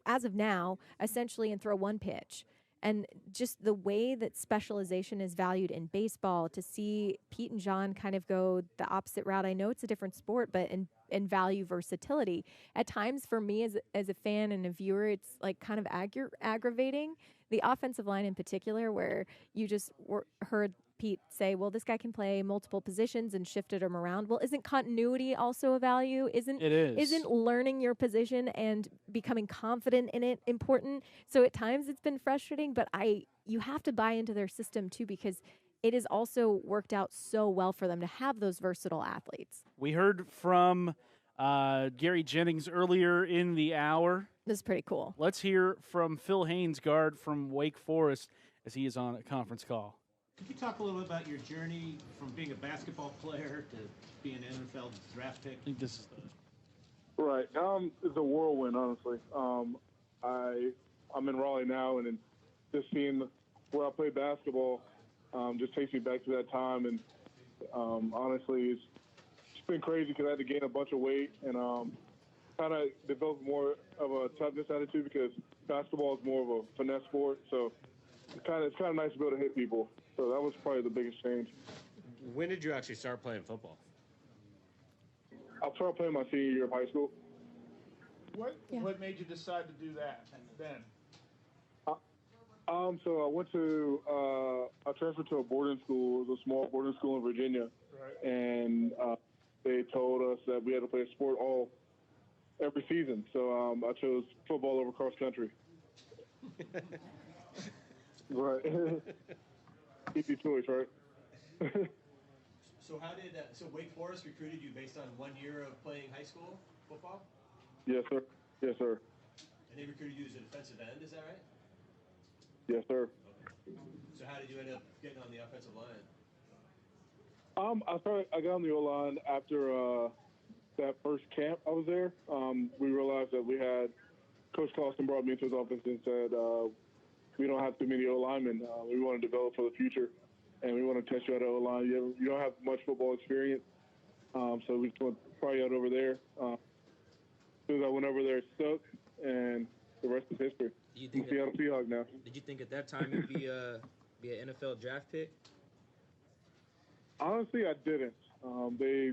as of now, essentially, and throw 1 pitch. And just the way that specialization is valued in baseball, to see Pete and John kind of go the opposite route. I know it's a different sport, but in value versatility. At times, for me as a fan and a viewer, it's like kind of aggravating. The offensive line in particular, where you just heard Pete say, well, this guy can play multiple positions and shifted him around. Well, isn't continuity also a value? Isn't learning your position and becoming confident in it important? So at times it's been frustrating, but you have to buy into their system too, because it has also worked out so well for them to have those versatile athletes. We heard from Gary Jennings earlier in the hour. This is pretty cool. Let's hear from Phil Haynes, guard from Wake Forest, as he is on a conference call. Could you talk a little bit about your journey from being a basketball player to being an NFL draft pick? I think this is Right. It's a whirlwind, honestly. I'm in Raleigh now, and just seeing where I played basketball just takes me back to that time. And honestly, it's been crazy because I had to gain a bunch of weight and kind of develop more of a toughness attitude, because basketball is more of a finesse sport. So it's kind of nice to be able to hit people. So that was probably the biggest change. When did you actually start playing football? I'll try playing my senior year of high school. What made you decide to do that, Ben? So I transferred to a boarding school. It was a small boarding school in Virginia. Right. And they told us that we had to play a sport every season. So I chose football over cross country. Right. Easy choice, right? So how did Wake Forest recruited you based on 1 year of playing high school football? Yes, sir. Yes, sir. And they recruited you as a defensive end, is that right? Yes, sir. Okay. So how did you end up getting on the offensive line? I got on the O-line after that first camp I was there. We realized that Coach Clawson brought me into his office and said, we don't have too many O-linemen. We want to develop for the future, and we want to test you out at O-line. You don't have much football experience, so we just want to try you out over there. As soon as I went over there, it stuck, and the rest is history. I'm Seattle Seahawks now. Did you think at that time you'd be an NFL draft pick? Honestly, I didn't. They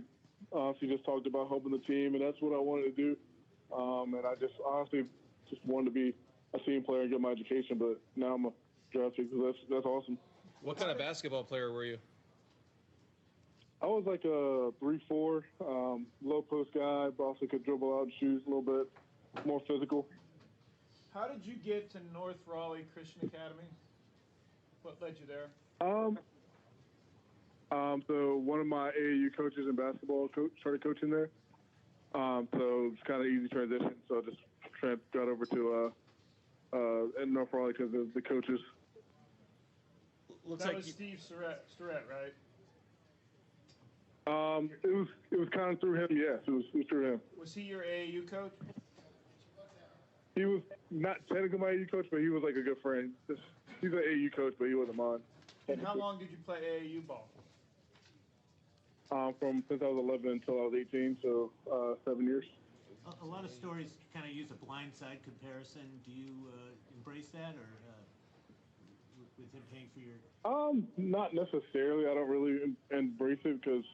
honestly just talked about helping the team, and that's what I wanted to do. And I just honestly just wanted to be a team player and get my education, but now I'm a draft pick, so that's awesome. What kind of basketball player were you? I was like a 3-4, low post guy, but also could dribble out and shoot a little bit, more physical. How did you get to North Raleigh Christian Academy? What led you there? So one of my AAU coaches in basketball started coaching there. So it's kind of easy transition. So I just got over to in North Raleigh because of the coaches. That was Steve Surratt, right? It was kind of through him. Yes, it was through him. Was he your AAU coach? He was not technically my AAU coach, but he was like a good friend. He's an AAU coach, but he wasn't mine. And how long did you play AAU ball? From since I was 11 until I was 18, so 7 years. A lot of stories kind of use a blindside comparison. Do you embrace that, or with him paying for your? Not necessarily. I don't really embrace it because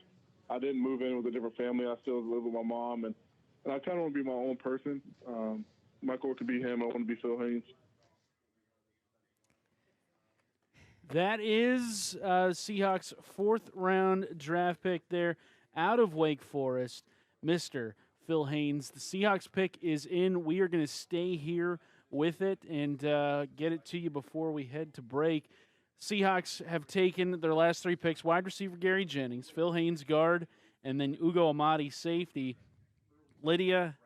I didn't move in with a different family. I still live with my mom, and I kind of want to be my own person. My goal could be him. I want to be Phil Haynes. That is Seahawks' 4th-round draft pick there out of Wake Forest, Mr. Phil Haynes. The Seahawks pick is in. We are going to stay here with it and get it to you before we head to break. Seahawks have taken their last 3 picks: wide receiver Gary Jennings, Phil Haynes guard, and then Ugo Amadi safety. Lydia,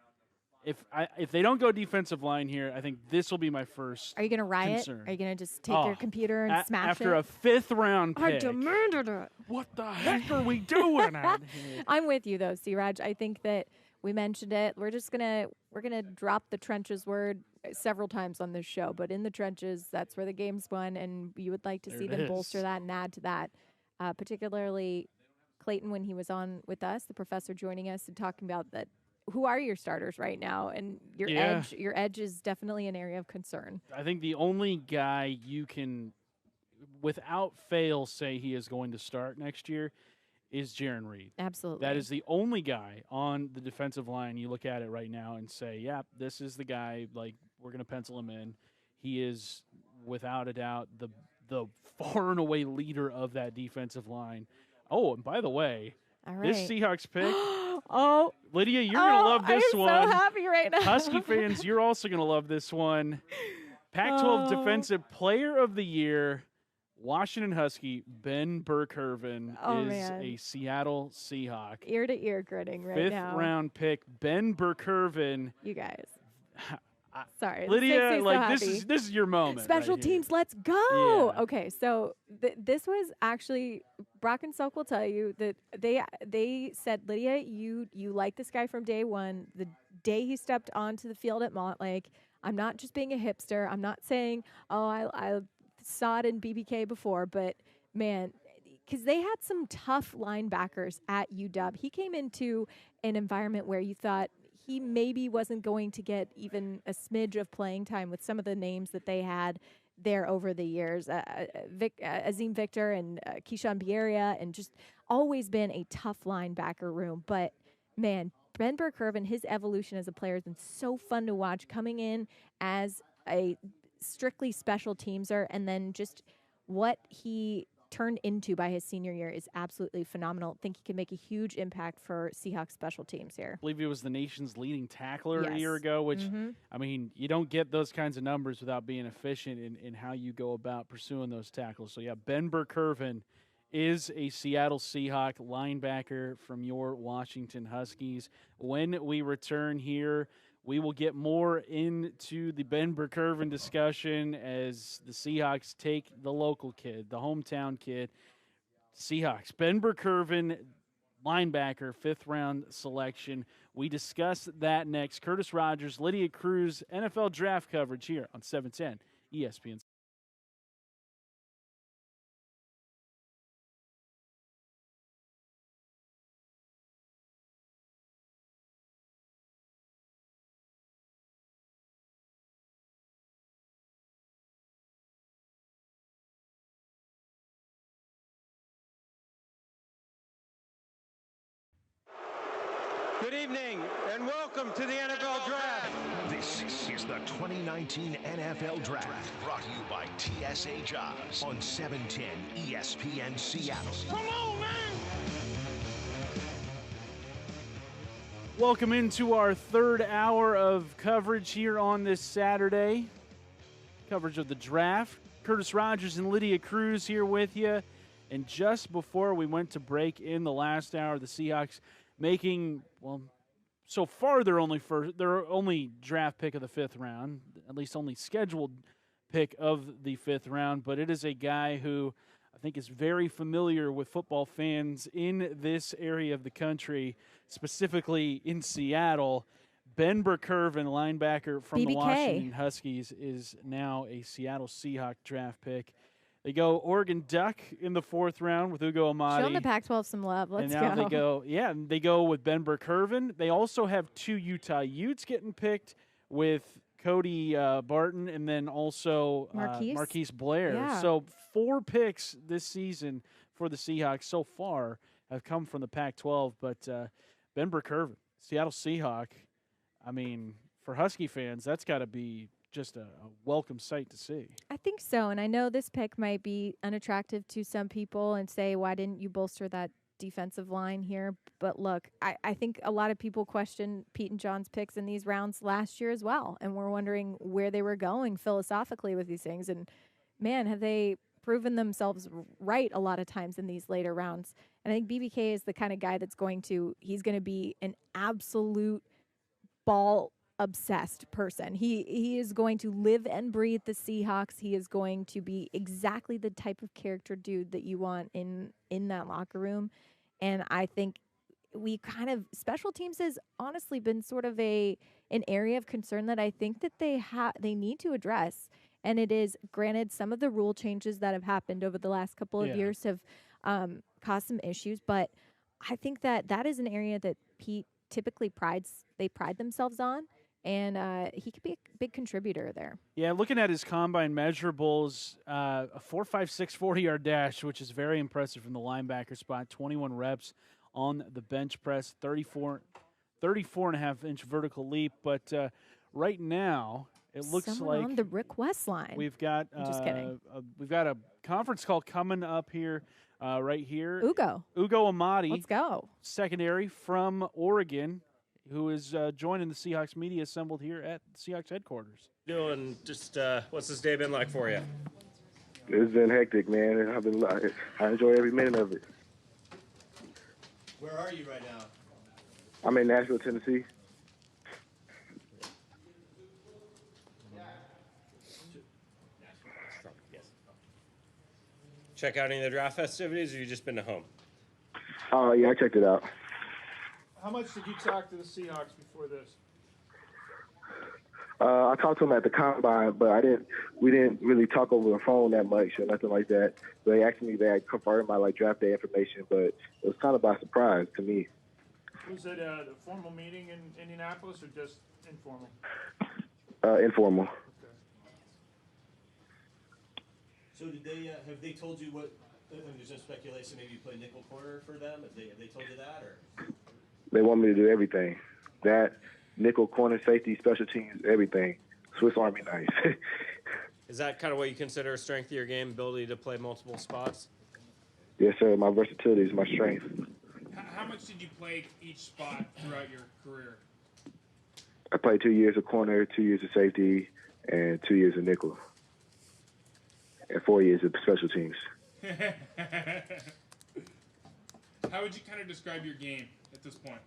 if they don't go defensive line here, I think this will be my first. Are you going to riot? concern. Are you going to just take your computer and smash after it? a 5th-round pick? I demanded it. What the heck are we doing out here? I'm with you though, C-Raj. I think that we mentioned it. We're gonna drop the trenches word several times on this show, but in the trenches, that's where the game's won, and you would like to see them bolster that and add to that. Particularly Clayton, when he was on with us, the professor joining us and talking about that. Who are your starters right now? And your edge is definitely an area of concern. I think the only guy you can, without fail, say he is going to start next year is Jaron Reed. Absolutely. That is the only guy on the defensive line you look at it right now and say, yeah, this is the guy, like, we're going to pencil him in. He is, without a doubt, the far and away leader of that defensive line. Oh, and by the way, this Seahawks pick, Lydia, you're going to love this one. I'm so happy right now. Husky fans, you're also going to love this one. Pac-12 Defensive Player of the Year, Washington Husky, Ben Burr-Kirven is a Seattle Seahawk. Ear to ear gritting right now. 5th-round pick, Ben Burr-Kirven. You guys. Sorry, Lydia, like this is your moment. Special right teams, let's go. Yeah. Okay, so this was actually Brock and Selk will tell you that they said, Lydia, you like this guy from day one. The day he stepped onto the field at Montlake, I'm not just being a hipster. I'm not saying, I saw it in BBK before, but man, because they had some tough linebackers at UW. He came into an environment where you thought he maybe wasn't going to get even a smidge of playing time with some of the names that they had there over the years. Azim Victor and Keyshawn Bierria, and just always been a tough linebacker room. But man, Ben Burr-Kirven, his evolution as a player has been so fun to watch, coming in as a strictly special teamser, and then just what he turned into by his senior year is absolutely phenomenal. I think he can make a huge impact for Seahawks special teams here. I believe he was the nation's leading tackler a Yes. year ago, which, I mean, you don't get those kinds of numbers without being efficient in how you go about pursuing those tackles. So, yeah, Ben Burr-Kirven is a Seattle Seahawk linebacker from your Washington Huskies. When we return here, we will get more into the Ben Burr-Kirven discussion as the Seahawks take the local kid, the hometown kid. Seahawks, Ben Burr-Kirven, linebacker, 5th-round selection. We discuss that next. Curtis Rogers, Lydia Cruz, NFL draft coverage here on 710 ESPN. Good evening and welcome to the NFL Draft. This is the 2019 NFL Draft, brought to you by TSA Jobs on 710 ESPN Seattle. Come on, man! Welcome into our 3rd hour of coverage here on this Saturday. Coverage of the draft. Curtis Rogers and Lydia Cruz here with you. And just before we went to break in the last hour, the Seahawks making, well, so far they're only draft pick of the 5th round, at least only scheduled pick of the 5th round, but it is a guy who I think is very familiar with football fans in this area of the country, specifically in Seattle. Ben Burr-Kirven, linebacker from the Washington Huskies, is now a Seattle Seahawk draft pick. They go Oregon Duck in the 4th round with Ugo Amadi. Showing the Pac-12 some love. Let's go. And now they go with Ben Burr-Kirven. They also have 2 Utah Utes getting picked with Cody Barton and then also Marquise Blair. Yeah. So 4 picks this season for the Seahawks so far have come from the Pac-12. But Ben Burr-Kirven, Seattle Seahawk, I mean, for Husky fans, that's got to be just a welcome sight to see. I think so, and I know this pick might be unattractive to some people and say, why didn't you bolster that defensive line here? But look, I think a lot of people question Pete and John's picks in these rounds last year as well, and we're wondering where they were going philosophically with these things. And, man, have they proven themselves right a lot of times in these later rounds. And I think BBK is the kind of guy he's going to be an absolute ball obsessed person. He is going to live and breathe the Seahawks. He is going to be exactly the type of character dude that you want in that locker room. And I think we special teams has honestly been sort of an area of concern that I think that they need to address. And it is, granted, some of the rule changes that have happened over the last couple of years have caused some issues, but I think that is an area that Pete typically pride themselves on. And he could be a big contributor there. Yeah, looking at his combine measurables, a 4.56 40-yard dash, which is very impressive from the linebacker spot, 21 reps on the bench press, 34.5-inch vertical leap. But right now, it looks someone like on the Rick West line. We've got just kidding. We've got a conference call coming up here, right here. Ugo Amadi. Let's go. Secondary from Oregon, who is joining the Seahawks media assembled here at Seahawks headquarters. Doing just what's this day been like for you? It's been hectic, man. I enjoy every minute of it. Where are you right now? I'm in Nashville, Tennessee. Check out any of the draft festivities, or you just been to home? Oh, yeah, I checked it out. How much did you talk to the Seahawks before this? I talked to them at the combine, but we didn't really talk over the phone that much or nothing like that. They asked me that, confirmed my draft day information, but it was kind of by surprise to me. Was it a formal meeting in Indianapolis or just informal? Informal. Okay. So did they have they told you what? And there's no speculation. Maybe you play nickel corner for them. Have they told you that or? They want me to do everything. That, nickel, corner, safety, special teams, everything. Swiss Army knife. Is that kind of what you consider a strength of your game, ability to play multiple spots? Yes, sir. My versatility is my strength. How much did you play each spot throughout your career? I played 2 years of corner, 2 years of safety, and 2 years of nickel. And 4 years of special teams. How would you kind of describe your game at this point?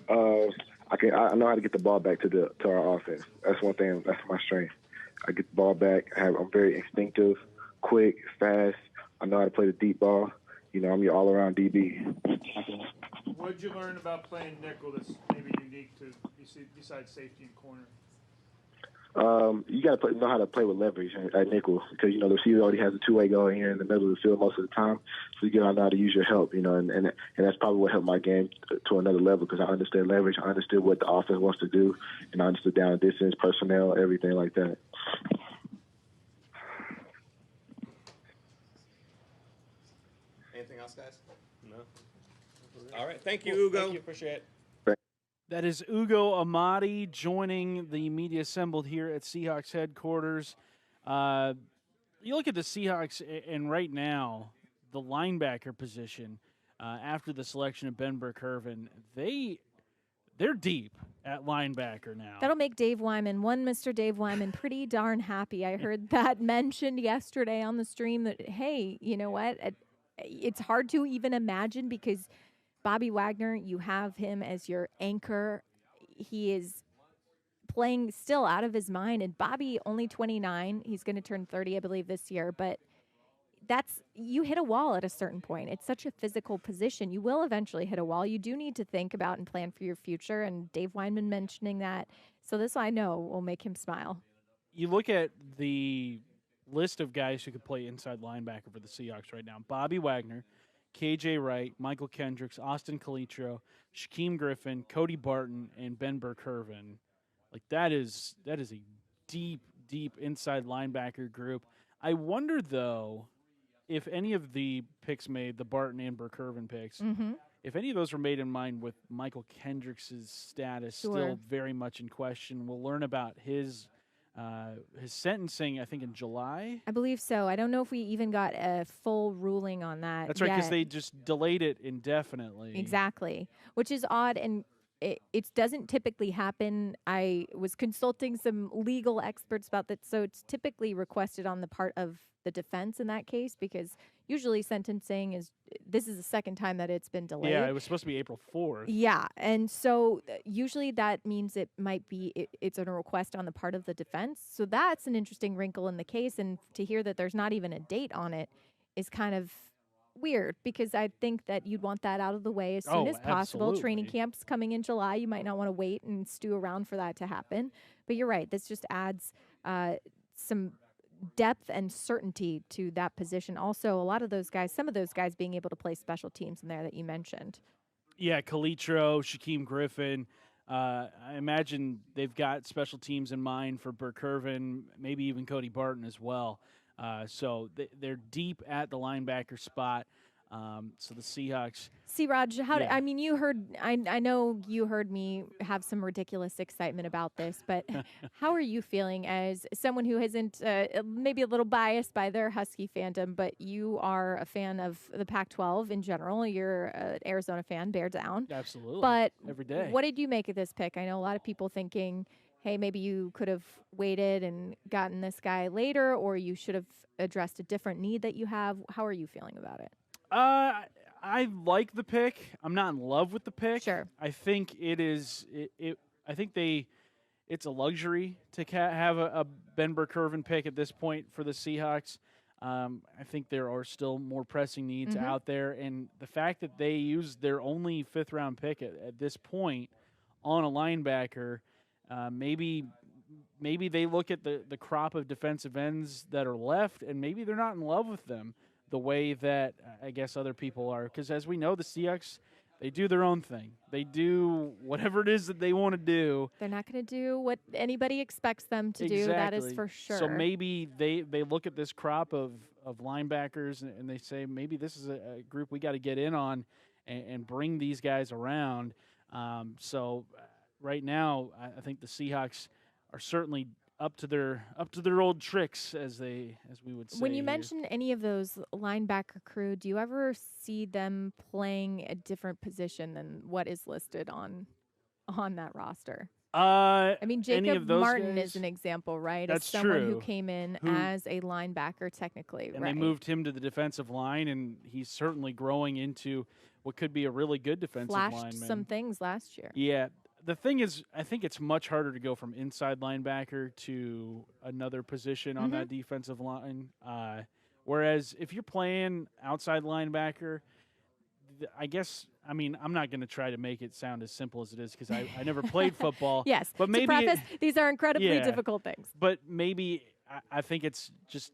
I know how to get the ball back to our offense. That's one thing. That's my strength. I get the ball back. I'm very instinctive, quick, fast. I know how to play the deep ball. You know, I'm your all-around DB. What did you learn about playing nickel that's maybe unique to besides safety and corner? You got to know how to play with leverage at nickel because, you know, the receiver already has a two-way going here in the middle of the field most of the time. So you got to know how to use your help, you know, and that's probably what helped my game to another level because I understood leverage. I understood what the offense wants to do, and I understood down and distance, personnel, everything like that. Anything else, guys? No. All right. Thank you, Ugo. Thank you. Appreciate it. That is Ugo Amadi joining the media assembled here at Seahawks headquarters. You look at the Seahawks, and right now, the linebacker position, after the selection of Ben Burr-Kirven, they're deep at linebacker now. That'll make Dave Wyman, Mr. Dave Wyman, pretty darn happy. I heard that mentioned yesterday on the stream that, hey, you know what? It's hard to even imagine because Bobby Wagner, you have him as your anchor. He is playing still out of his mind. And Bobby, only 29. He's going to turn 30, I believe, this year. But you hit a wall at a certain point. It's such a physical position. You will eventually hit a wall. You do need to think about and plan for your future. And Dave Wyman mentioning that. So this, I know, will make him smile. You look at the list of guys who could play inside linebacker for the Seahawks right now. Bobby Wagner, KJ Wright, Michael Kendricks, Austin Calitro, Shaquem Griffin, Cody Barton, and Ben Burr-Kirven. Like that is a deep, deep inside linebacker group. I wonder though if any of the picks made, the Barton and Burr-Kirven picks, if any of those were made in mind with Michael Kendricks' status still very much in question. We'll learn about his sentencing, I think, in July. I believe so. I don't know if we even got a full ruling on that. That's right, because they just delayed it indefinitely. Exactly, which is odd, and it doesn't typically happen. I was consulting some legal experts about that, so it's typically requested on the part of the defense in that case because usually sentencing this is the second time that it's been delayed. Yeah, it was supposed to be April 4th. Yeah, and so usually that means it might be it's a request on the part of the defense. So that's an interesting wrinkle in the case, and to hear that there's not even a date on it is kind of weird because I think that you'd want that out of the way as soon as possible. Absolutely. Training camp's coming in July. You might not want to wait and stew around for that to happen. But you're right. This just adds some depth and certainty to that position. Also, a lot of those guys, some of those guys being able to play special teams in there that you mentioned. Yeah, Calitro, Shaquem Griffin. I imagine they've got special teams in mind for Burr-Kirven, maybe even Cody Barton as well. So they're deep at the linebacker spot. So the Seahawks. See, Raj, I mean, you heard. I know you heard me have some ridiculous excitement about this, but how are you feeling as someone who isn't maybe a little biased by their Husky fandom, but you are a fan of the Pac-12 in general? You're an Arizona fan, bear down. Absolutely. But every day. What did you make of this pick? I know a lot of people thinking, hey, maybe you could have waited and gotten this guy later, or you should have addressed a different need that you have. How are you feeling about it? I like the pick. I'm not in love with the pick. Sure. I think it is. I think it's a luxury to have a Ben Burr-Kirven pick at this point for the Seahawks. I think there are still more pressing needs out there, and the fact that they used their only fifth-round pick at this point on a linebacker, maybe they look at the crop of defensive ends that are left, and maybe they're not in love with them the way that I guess other people are. Because as we know, the Seahawks, they do their own thing. They do whatever it is that they want to do. They're not going to do what anybody expects them to do. That is for sure. So maybe they look at this crop of linebackers and they say, maybe this is a group we got to get in on and bring these guys around. So right now, I think the Seahawks are certainly up to their old tricks, as we would say. When you here. mention any of those linebacker crew, do you ever see them playing a different position than what is listed on that roster? I mean, Jacob Martin is an example, right? That's as someone true. who came in as a linebacker technically, and right? they moved him to the defensive line, and he's certainly growing into what could be a really good defensive Flashed lineman. some things last year. Yeah. The thing is, I think it's much harder to go from inside linebacker to another position on that defensive line. Whereas if you're playing outside linebacker, I'm not going to try to make it sound as simple as it is because I never played football. Yes, but maybe to preface, these are incredibly yeah, difficult things. But maybe I think it's just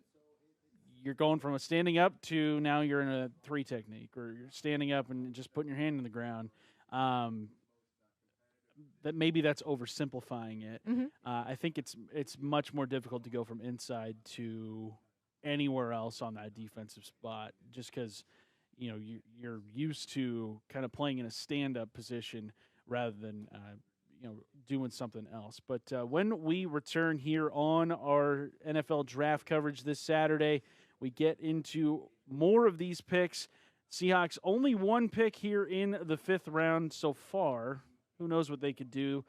you're going from a standing up to now you're in a 3 technique, or you're standing up and just putting your hand in the ground. That maybe that's oversimplifying it. I think it's much more difficult to go from inside to anywhere else on that defensive spot, just because you're used to kind of playing in a stand-up position rather than doing something else. But when we return here on our NFL draft coverage this Saturday, we get into more of these picks. Seahawks only 1 pick here in the 5th round so far. Who knows what they could do?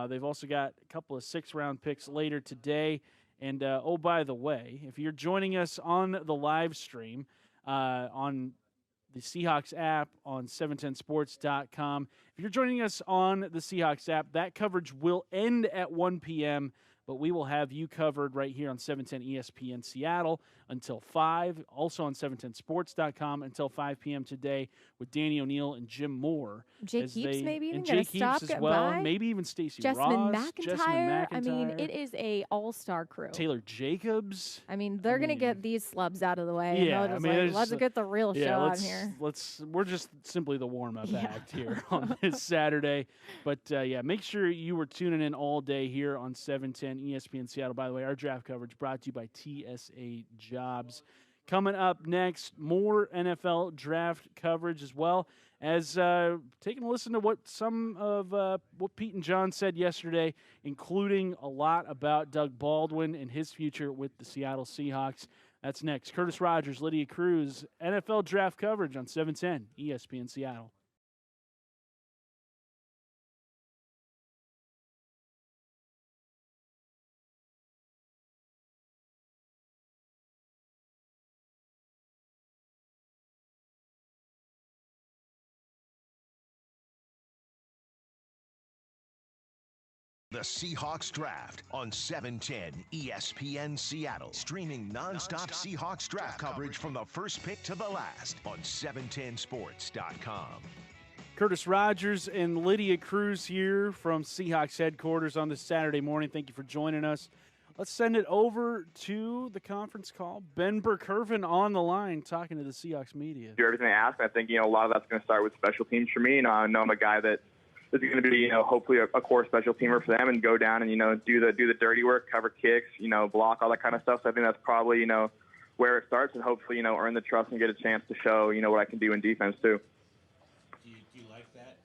They've also got a couple of 6th-round picks later today. And, oh, by the way, if you're joining us on the live stream on the Seahawks app on 710sports.com, if you're joining us on the Seahawks app, that coverage will end at 1 p.m., but we will have you covered right here on 710 ESPN Seattle until 5, also on 710sports.com until 5 p.m. today with Danny O'Neill and Jim Moore. Jake Heaps maybe even and going Jake to stop Heaps as well. by. Maybe even Stacey Jessamine Ross. McIntyre. I mean, it is a all-star crew. Taylor Jacobs. I mean, they're going to get these slubs out of the way. Yeah, and they'll just let's get the real show on here. We're just simply the warm-up act here on this Saturday. But, make sure you were tuning in all day here on 710 ESPN Seattle. By the way, our draft coverage brought to you by TSA Jobs. Coming up next, more NFL draft coverage as well as taking a listen to what some of what Pete and John said yesterday, including a lot about Doug Baldwin and his future with the Seattle Seahawks. That's next. Curtis Rogers, Lydia Cruz, NFL draft coverage on 710 ESPN Seattle. The Seahawks Draft on 710 ESPN Seattle. Streaming nonstop Seahawks draft coverage from the first pick to the last on 710sports.com. Curtis Rogers and Lydia Cruz here from Seahawks headquarters on this Saturday morning. Thank you for joining us. Let's send it over to the conference call. Ben Burr-Kirven on the line talking to the Seahawks media. Do everything they ask. I think, a lot of that's going to start with special teams for me. I know I'm a guy that is going to be, hopefully a core special teamer for them and go down and, do the dirty work, cover kicks, block, all that kind of stuff. So I think that's probably, where it starts and hopefully, earn the trust and get a chance to show, what I can do in defense too. Do you like that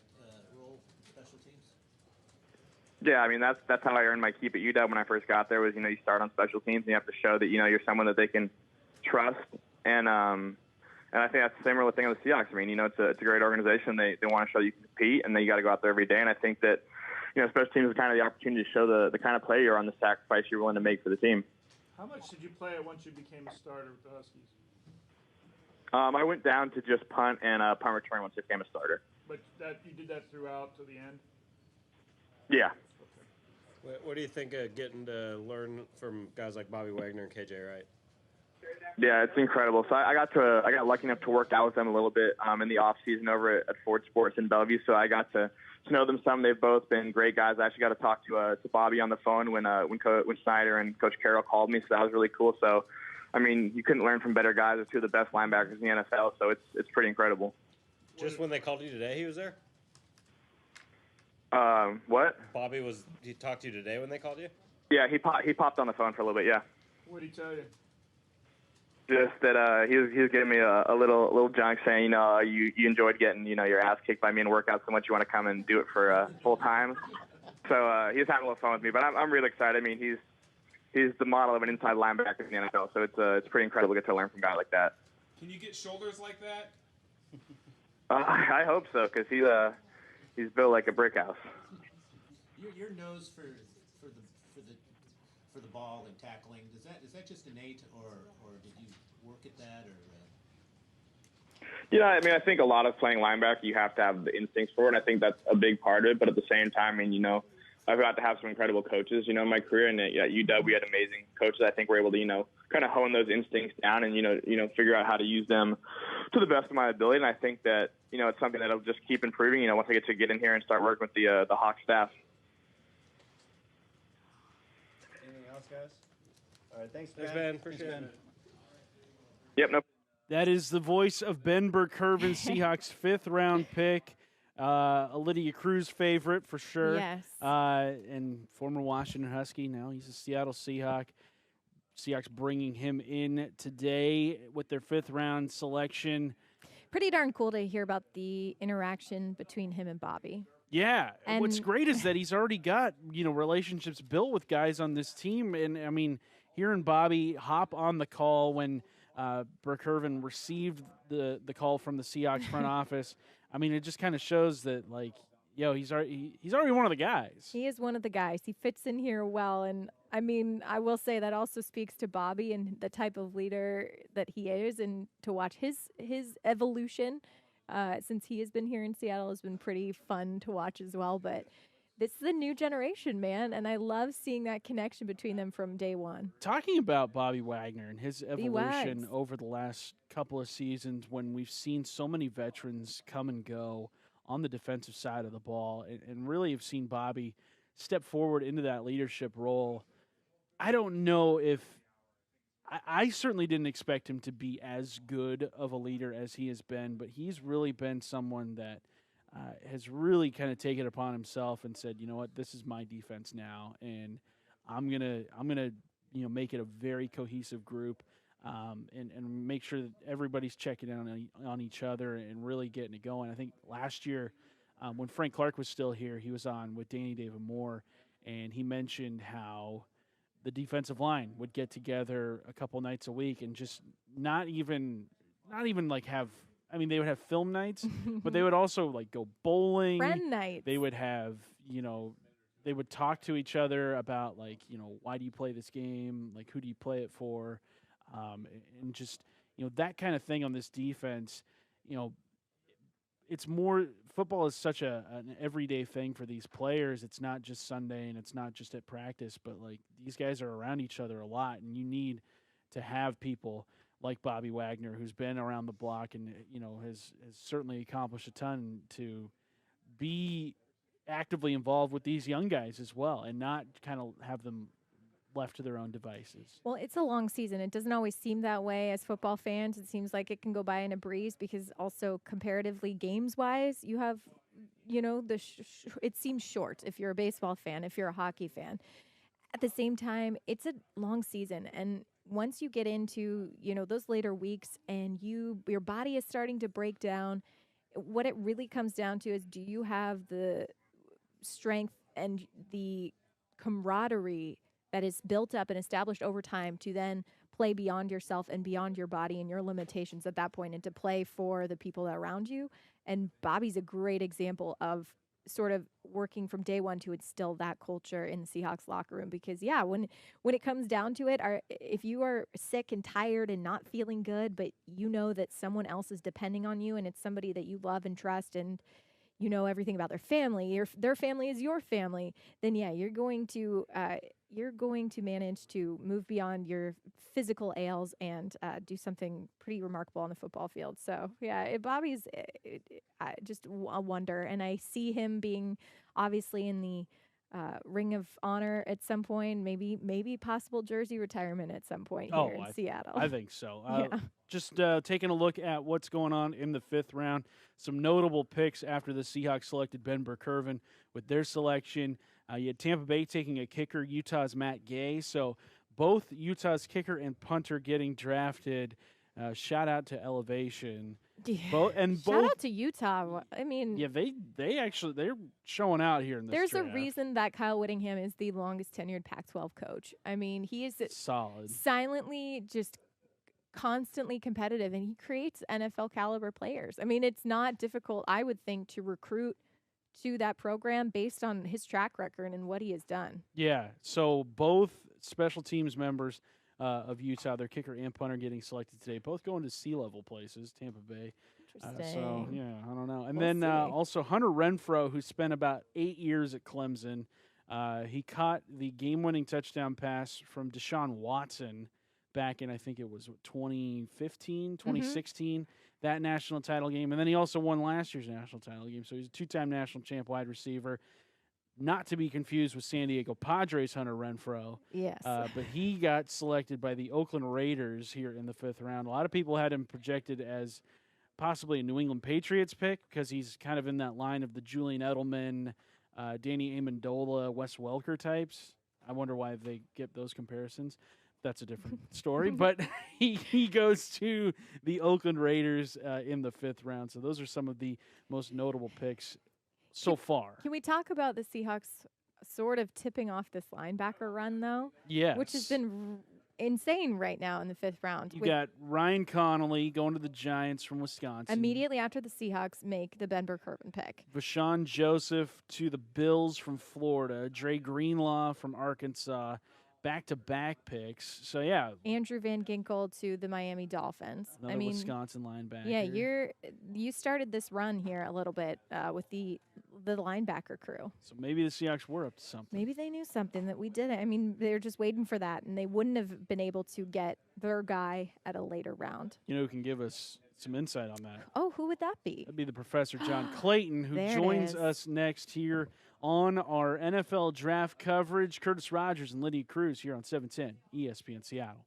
role, special teams? Yeah, I mean, that's how I earned my keep at UW when I first got there was, you start on special teams and you have to show that, you're someone that they can trust. And I think that's the same real thing with the Seahawks. I mean, it's a great organization. They want to show you can compete, and then you got to go out there every day. And I think that, special teams is kind of the opportunity to show the kind of player you're on, the sacrifice you're willing to make for the team. How much did you play it once you became a starter with the Huskies? I went down to just punt and punt return once I became a starter. But you did that throughout to the end? Yeah. What do you think of getting to learn from guys like Bobby Wagner and KJ Wright? Yeah, it's incredible. So I got lucky enough to work out with them a little bit in the off season over at Ford Sports in Bellevue. So I got to know them some. They've both been great guys. I actually got to talk to Bobby on the phone when Schneider and Coach Carroll called me. So that was really cool. So, I mean, you couldn't learn from better guys. They're two of the best linebackers in the NFL. So it's pretty incredible. Just when they called you today, he was there? What? Bobby he talked to you today when they called you? Yeah, he popped on the phone for a little bit. Yeah. What did he tell you? just that he was giving me a little junk saying, you enjoyed getting, your ass kicked by me in workouts so much you want to come and do it for full time. So he was having a little fun with me, but I'm really excited. I mean, he's the model of an inside linebacker in the NFL, so it's pretty incredible to get to learn from a guy like that. Can you get shoulders like that? I hope so, because he's built like a brick house. Your nose for the ball and tackling, is that just innate, or did you work at that, or? I mean, I think a lot of playing linebacker, you have to have the instincts for it, and I think that's a big part of it. But at the same time, I mean, I've got to have some incredible coaches, in my career, and at UW we had amazing coaches. I think we're able to, kind of hone those instincts down and, figure out how to use them to the best of my ability. And I think that, it's something that'll just keep improving, once I get in here and start working with the Hawk staff. Anything else, guys? All right, thanks, Ben. Appreciate it. Yep, no. That is the voice of Ben Burr-Kirven, Seahawks 5th-round pick. A Lydia Cruz favorite for sure. Yes. And former Washington Husky. Now he's a Seattle Seahawk. Seahawks bringing him in today with their 5th-round selection. Pretty darn cool to hear about the interaction between him and Bobby. Yeah. And what's great is that he's already got, relationships built with guys on this team. And, I mean, hearing Bobby hop on the call when Burr-Kirven received the call from the Seahawks front office, I mean, it just kind of shows that, he's already one of the guys. He is one of the guys. He fits in here well. And, I mean, I will say that also speaks to Bobby and the type of leader that he is. And to watch his evolution since he has been here in Seattle has been pretty fun to watch as well. But this is a new generation, man. And I love seeing that connection between them from day one. Talking about Bobby Wagner and his evolution over the last couple of seasons when we've seen so many veterans come and go on the defensive side of the ball and really have seen Bobby step forward into that leadership role. I don't know if I certainly didn't expect him to be as good of a leader as he has been, but he's really been someone that has really kind of taken it upon himself and said, you know what, this is my defense now, and I'm gonna make it a very cohesive group and make sure that everybody's checking in on each other and really getting it going. I think last year when Frank Clark was still here, he was on with Danny David Moore, and he mentioned how the defensive line would get together a couple nights a week and just not even have. I mean, they would have film nights, but they would also go bowling. Friend nights. They would have, they would talk to each other about why do you play this game? Who do you play it for? And just, that kind of thing on this defense, it's more, football is such an everyday thing for these players. It's not just Sunday and it's not just at practice, but these guys are around each other a lot, and you need to have people like Bobby Wagner, who's been around the block and, has certainly accomplished a ton, to be actively involved with these young guys as well and not kind of have them left to their own devices. Well, it's a long season. It doesn't always seem that way as football fans. It seems like it can go by in a breeze because also comparatively games-wise, you have, it seems short if you're a baseball fan, if you're a hockey fan. At the same time, it's a long season, and once you get into, those later weeks and your body is starting to break down, what it really comes down to is, do you have the strength and the camaraderie that is built up and established over time to then play beyond yourself and beyond your body and your limitations at that point, and to play for the people around you? And Bobby's a great example of sort of working from day one to instill that culture in the Seahawks locker room. Because when it comes down to it, if you are sick and tired and not feeling good, but you know that someone else is depending on you and it's somebody that you love and trust and you know everything about their family, their family is your family, then you're going to manage to move beyond your physical ails and do something pretty remarkable on the football field. So, Bobby's just a wonder. And I see him being obviously in the Ring of Honor at some point, maybe possible jersey retirement at some point here in Seattle. I think so. Just taking a look at what's going on in the 5th round. Some notable picks after the Seahawks selected Ben Burr-Kirven with their selection. You had Tampa Bay taking a kicker, Utah's Matt Gay. So both Utah's kicker and punter getting drafted. Shout out to Elevation. Yeah. Shout out to Utah. I mean, yeah, they're showing out here in this there's draft. a reason that Kyle Whittingham is the longest tenured Pac-12 coach. I mean, he is solid, silently just constantly competitive, and he creates NFL caliber players. I mean, it's not difficult, I would think, to recruit to that program based on his track record and what he has done. Yeah, so both special teams members of Utah, their kicker and punter, getting selected today, both going to C-level places, Tampa Bay. So, yeah, I don't know. And then also Hunter Renfrow, who spent about 8 years at Clemson. He caught the game-winning touchdown pass from Deshaun Watson back in, I think it was 2015, 2016, that national title game. And then he also won last year's national title game. So he's a two-time national champ wide receiver. Not to be confused with San Diego Padres Hunter Renfrow. Yes. But he got selected by the Oakland Raiders here in the 5th round. A lot of people had him projected as possibly a New England Patriots pick because he's kind of in that line of the Julian Edelman, Danny Amendola, Wes Welker types. I wonder why they get those comparisons. That's a different story. But he goes to the Oakland Raiders in the 5th round. So those are some of the most notable picks so far. Can we talk about the Seahawks sort of tipping off this linebacker run, though? Yes. Which has been insane right now in the 5th round. You got Ryan Connolly going to the Giants from Wisconsin. Immediately after the Seahawks make the Ben Burr-Kirven pick. Vashawn Joseph to the Bills from Florida. Dre Greenlaw from Arkansas. Back-to-back picks. So, yeah. Andrew Van Ginkel to the Miami Dolphins. Another Wisconsin linebacker. Yeah, you started this run here a little bit with the linebacker crew. So maybe the Seahawks were up to something. Maybe they knew something that we didn't. I mean, they're just waiting for that, and they wouldn't have been able to get their guy at a later round. You know who can give us some insight on that? Oh, who would that be? That'd be the Professor John Clayton, who There it joins is. us next here on our NFL draft coverage. Curtis Rogers and Lydia Cruz here on 710 ESPN Seattle.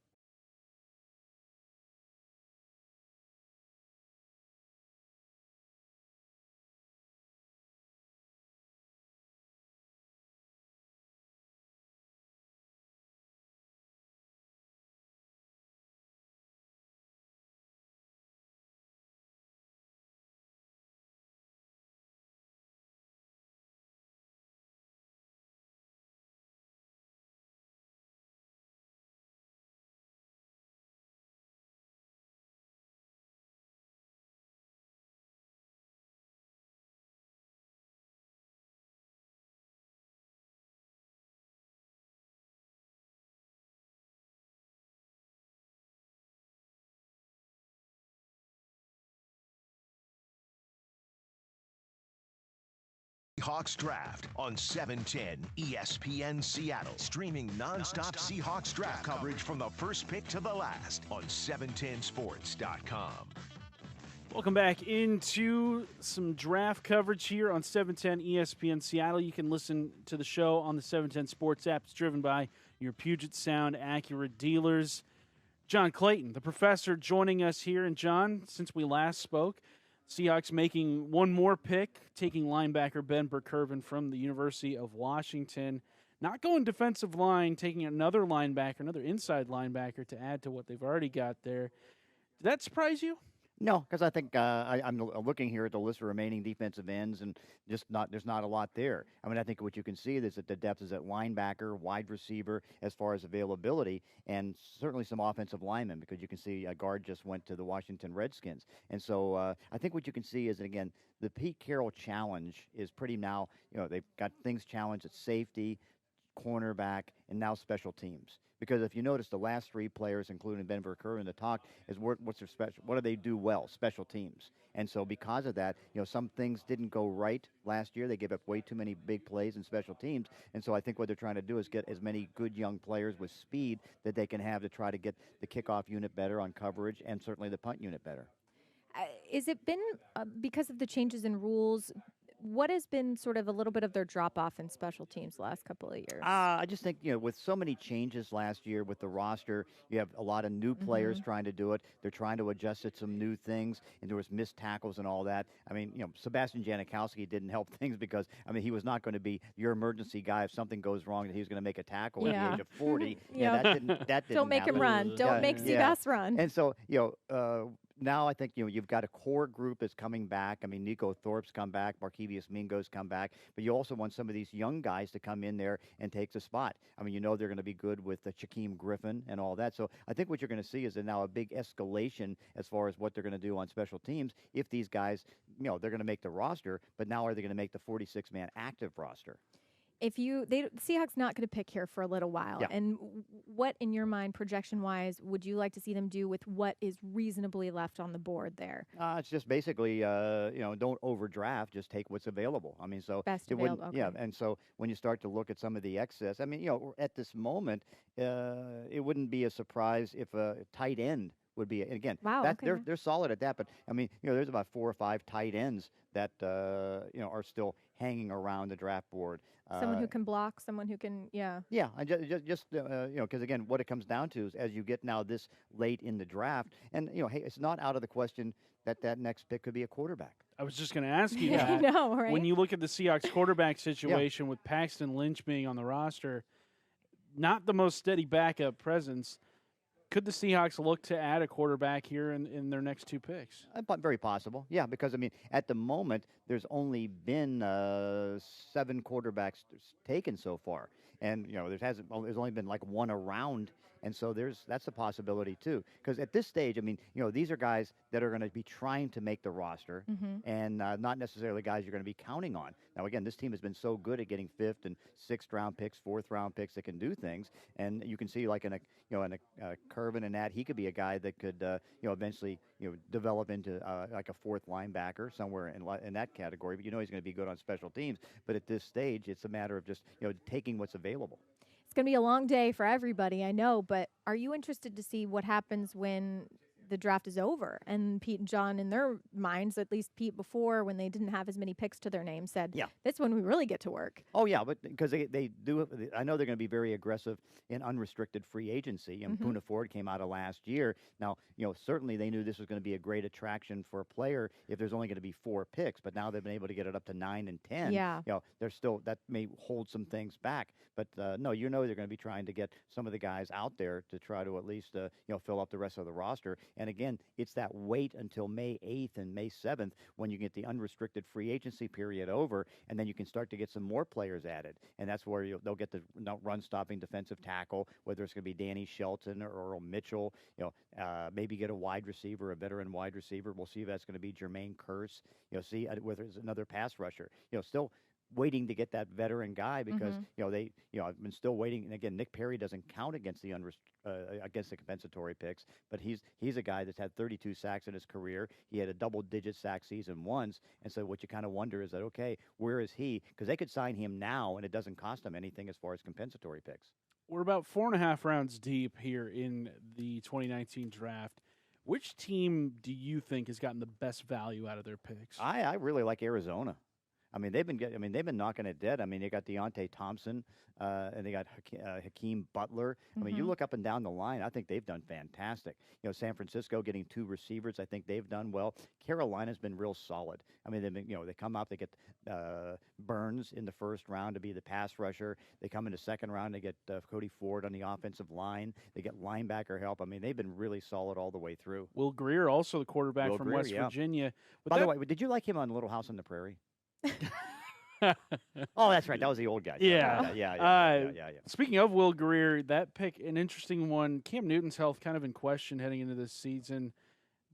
Seahawks Draft on 710 ESPN Seattle. Streaming nonstop Seahawks draft coverage from the first pick to the last on 710sports.com. Welcome back into some draft coverage here on 710 ESPN Seattle. You can listen to the show on the 710 Sports app. It's driven by your Puget Sound Acura dealers. John Clayton, the professor, joining us here. And John, since we last spoke, Seahawks making one more pick, taking linebacker Ben Burr-Kirven from the University of Washington. Not going defensive line, taking another linebacker, another inside linebacker to add to what they've already got there. Did that surprise you? No, because I think I'm looking here at the list of remaining defensive ends, and there's not a lot there. I mean, I think what you can see is that the depth is at linebacker, wide receiver, as far as availability, and certainly some offensive linemen, because you can see a guard just went to the Washington Redskins. And so I think what you can see is, that, again, the Pete Carroll challenge is pretty now, they've got things challenged at safety, cornerback, and now special teams. Because if you notice, the last three players, including Ben Burr-Kirven, the talk is what's their special. What do they do well? Special teams. And so because of that, some things didn't go right last year. They gave up way too many big plays in special teams. And so I think what they're trying to do is get as many good young players with speed that they can have to try to get the kickoff unit better on coverage, and certainly the punt unit better. Is it been because of the changes in rules what has been sort of a little bit of their drop-off in special teams the last couple of years? I just think, with so many changes last year with the roster, you have a lot of new players trying to do it. They're trying to adjust to some new things, and there was missed tackles and all that. I mean, Sebastian Janikowski didn't help things because, he was not going to be your emergency guy if something goes wrong that he was going to make a tackle at the age of 40. Yeah. That didn't Don't make happen. him run. Don't make Seabass run. And so, now I think you've got a core group that's coming back. I mean, Nico Thorpe's come back, Markevius Mingo's come back, but you also want some of these young guys to come in there and take the spot. I mean, they're going to be good with Shaquem Griffin and all that. So I think what you're going to see is now a big escalation as far as what they're going to do on special teams. If these guys, they're going to make the roster, but now are they going to make the 46-man active roster? The Seahawks not going to pick here for a little while. Yeah. And what, in your mind, projection-wise, would you like to see them do with what is reasonably left on the board there? It's just basically, don't overdraft. Just take what's available. I mean, so best it available. Okay. Yeah, and so when you start to look at some of the excess, I mean, at this moment, it wouldn't be a surprise if a tight end would be, and again, they're solid at that. But I mean, there's about 4 or 5 tight ends that are still hanging around the draft board. Someone who can block, someone who can, Yeah, I just because again, what it comes down to is as you get now this late in the draft, and hey, it's not out of the question that next pick could be a quarterback. I was just going to ask you I that. know, right? When you look at the Seahawks quarterback situation with Paxton Lynch being on the roster, not the most steady backup presence. Could the Seahawks look to add a quarterback here in their next 2 picks? Very possible, yeah, because, I mean, at the moment, there's only been 7 quarterbacks taken so far. And, there's only been like 1 around. And so that's a possibility, too. Because at this stage, I mean, these are guys that are going to be trying to make the roster and not necessarily guys you're going to be counting on. Now, again, this team has been so good at getting 5th and 6th round picks, 4th round picks that can do things. And you can see, like, in a Kirven and that, he could be a guy that could, eventually, develop into like a 4th linebacker somewhere in that category. But he's going to be good on special teams. But at this stage, it's a matter of just, taking what's available. It's going to be a long day for everybody, I know, but are you interested to see what happens when the draft is over? And Pete and John, in their minds, at least Pete before, when they didn't have as many picks to their name, said, "That's when we really get to work." Oh, yeah, but because they do, I know they're going to be very aggressive in unrestricted free agency. And Poona Ford came out of last year. Now, certainly they knew this was going to be a great attraction for a player if there's only going to be 4 picks. But now they've been able to get it up to 9 and 10. Yeah. They're still, that may hold some things back. But no, they're going to be trying to get some of the guys out there to try to at least, fill up the rest of the roster. And again, it's that wait until May 8th and May 7th when you get the unrestricted free agency period over, and then you can start to get some more players added. And that's where they'll get the run-stopping defensive tackle, whether it's going to be Danny Shelton or Earl Mitchell, maybe get a wide receiver, a veteran wide receiver. We'll see if that's going to be Jermaine Kearse, see whether it's another pass rusher. Still waiting to get that veteran guy because I've been still waiting. And again, Nick Perry doesn't count against the against the compensatory picks, but he's a guy that's had 32 sacks in his career. He had a double-digit sack season once, and so what you kind of wonder is that, okay, where is he? Because they could sign him now, and it doesn't cost them anything as far as compensatory picks. We're about 4.5 rounds deep here in the 2019 draft. Which team do you think has gotten the best value out of their picks? I really like Arizona. I mean, they've been knocking it dead. I mean, they got Deontay Thompson, and they got Hakeem Butler. I mean, you look up and down the line, I think they've done fantastic. San Francisco getting 2 receivers, I think they've done well. Carolina's been real solid. I mean, they've been, they come up, they get Burns in the 1st round to be the pass rusher. They come in the 2nd round, they get Cody Ford on the offensive line. They get linebacker help. I mean, they've been really solid all the way through. Will Greer, also the quarterback from West Virginia. By the way, did you like him on Little House on the Prairie? Oh, that's right. That was the old guy. Yeah. Speaking of Will Greer, that pick, an interesting one. Cam Newton's health kind of in question heading into this season.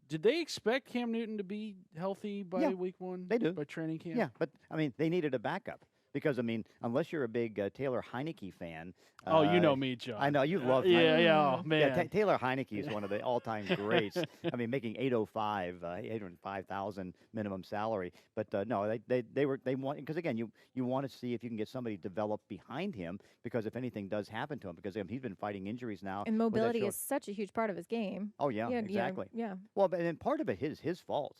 Did they expect Cam Newton to be healthy by week 1? They do. By training camp? Yeah, but, I mean, they needed a backup. Because, I mean, unless you're a big Taylor Heineke fan. Oh, you know me, John. I know. You love Heineke. Oh, man. Yeah, Taylor Heineke is one of the all-time greats. I mean, making $805,000 minimum salary. But, no, they want – because, again, you want to see if you can get somebody developed behind him because if anything does happen to him, because he's been fighting injuries now. And mobility is such a huge part of his game. Oh, yeah, exactly. Yeah. Well, and part of it is his fault.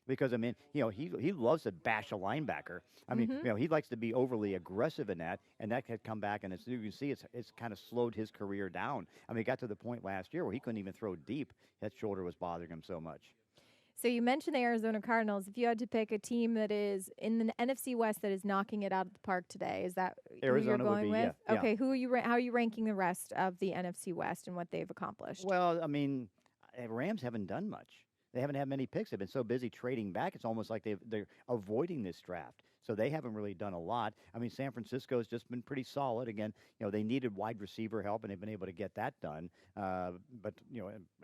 because I mean, he loves to bash a linebacker. I mean, he likes to be overly aggressive in that, and that could come back, and as you can see, it's kind of slowed his career down. I mean, it got to the point last year where he couldn't even throw deep. That shoulder was bothering him so much. So you mentioned the Arizona Cardinals. If you had to pick a team that is in the NFC West that is knocking it out of the park today, is that Arizona who you're going would be, with? yeah. Okay, how are you ranking the rest of the NFC West and what they've accomplished? Well, I mean, Rams haven't done much. They haven't had many picks. They've been so busy trading back. It's almost like they're avoiding this draft. So they haven't really done a lot. I mean, San Francisco's just been pretty solid. Again, they needed wide receiver help, and they've been able to get that done. But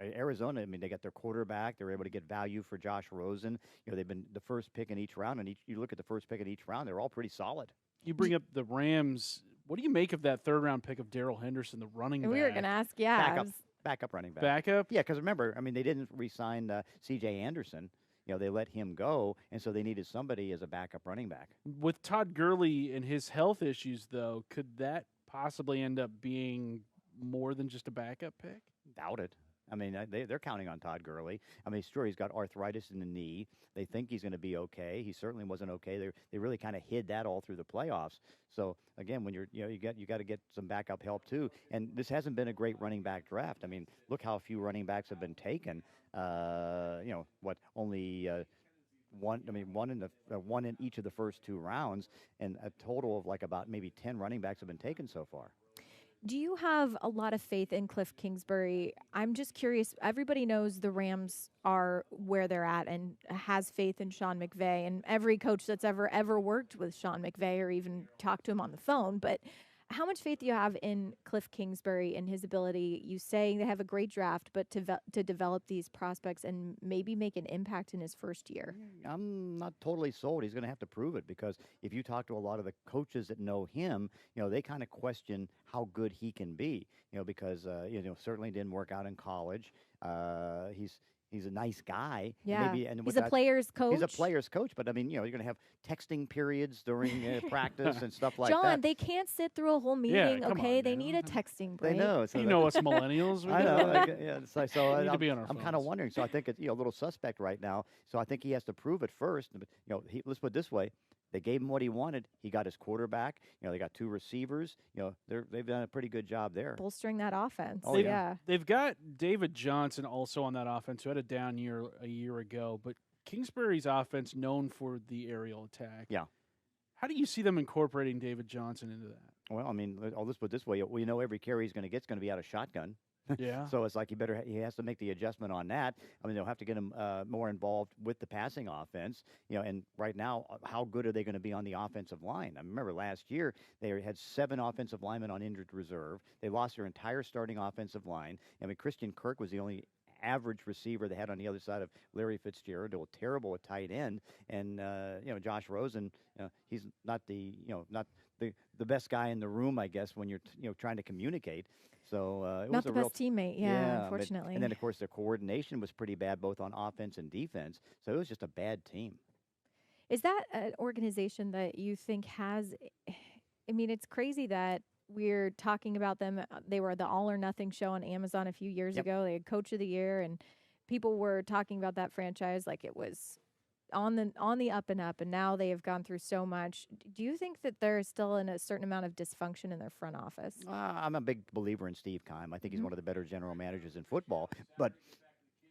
Arizona, I mean, they got their quarterback. They're able to get value for Josh Rosen. They've been the first pick in each round, and you look at the first pick in each round, they're all pretty solid. You bring up the Rams. What do you make of that third-round pick of Darrell Henderson, the running back? We were going to ask, Backup running back. Backup? Yeah, because remember, I mean, they didn't re-sign C.J. Anderson. They let him go, and so they needed somebody as a backup running back. With Todd Gurley and his health issues, though, could that possibly end up being more than just a backup pick? Doubt it. I mean, they're counting on Todd Gurley. I mean, sure, he's got arthritis in the knee. They think he's going to be okay. He certainly wasn't okay. They really kind of hid that all through the playoffs. So again, when you got to get some backup help too. And this hasn't been a great running back draft. I mean, look how few running backs have been taken. Only one. I mean, one in each of the first two rounds, and a total of like about maybe 10 running backs have been taken so far. Do you have a lot of faith in Cliff Kingsbury? I'm just curious. Everybody knows the Rams are where they're at and has faith in Sean McVay, and every coach that's ever worked with Sean McVay or even talked to him on the phone. But how much faith do you have in Cliff Kingsbury and his ability? You say they have a great draft, but to develop these prospects and maybe make an impact in his first year? I'm not totally sold. He's going to have to prove it, because if you talk to a lot of the coaches that know him, they kind of question how good he can be, because, certainly didn't work out in college. He's a nice guy. Yeah, and he's a player's coach. He's a player's coach, but I mean, you're going to have texting periods during practice and stuff like that. John, they can't sit through a whole meeting, okay? They need a texting break. They know. So you know us millennials. I know. So need to be on our I'm kind of wondering. So I think it's a little suspect right now. So I think he has to prove it first. Let's put it this way. They gave him what he wanted. He got his quarterback. They got two receivers. They've done a pretty good job there. Bolstering that offense. Oh, yeah. They've got David Johnson also on that offense, who had a down year a year ago. But Kingsbury's offense known for the aerial attack. Yeah. How do you see them incorporating David Johnson into that? Well, I mean, let's put it this way. We know every carry he's going to get is going to be out of shotgun. Yeah. So it's like he has to make the adjustment on that. I mean, they'll have to get him more involved with the passing offense. And right now, how good are they going to be on the offensive line? I remember last year they had 7 offensive linemen on injured reserve. They lost their entire starting offensive line. I mean, Christian Kirk was the only average receiver they had on the other side of Larry Fitzgerald. They were terrible at tight end, and Josh Rosen, he's not the best guy in the room, I guess, when you're trying to communicate. So it not was the a real best teammate, unfortunately. And then of course their coordination was pretty bad, both on offense and defense. So it was just a bad team. Is that an organization that you think has? I mean, it's crazy that we're talking about them. They were the All or Nothing show on Amazon a few years ago. They had Coach of the Year, and people were talking about that franchise like it was on the up and up, and now they have gone through so much. Do you think that there's still a certain amount of dysfunction in their front office? I'm a big believer in Steve Keim. I think he's one of the better general managers in football. But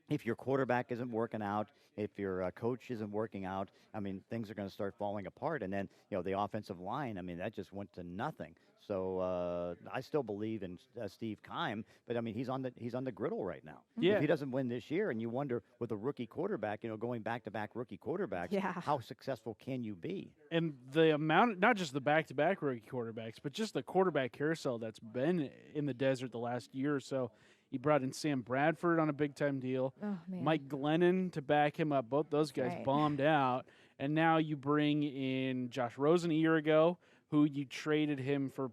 if your quarterback isn't working out, if your coach isn't working out, I mean, things are going to start falling apart. And then, the offensive line, I mean, that just went to nothing. So I still believe in Steve Keim, but I mean, he's on the griddle right now. Yeah. If he doesn't win this year, and you wonder with a rookie quarterback, going back-to-back rookie quarterbacks, how successful can you be? And the amount, not just the back-to-back rookie quarterbacks, but just the quarterback carousel that's been in the desert the last year or so. He brought in Sam Bradford on a big-time deal. Oh, man. Mike Glennon to back him up. Both those guys bombed out. And now you bring in Josh Rosen a year ago, who you traded him for,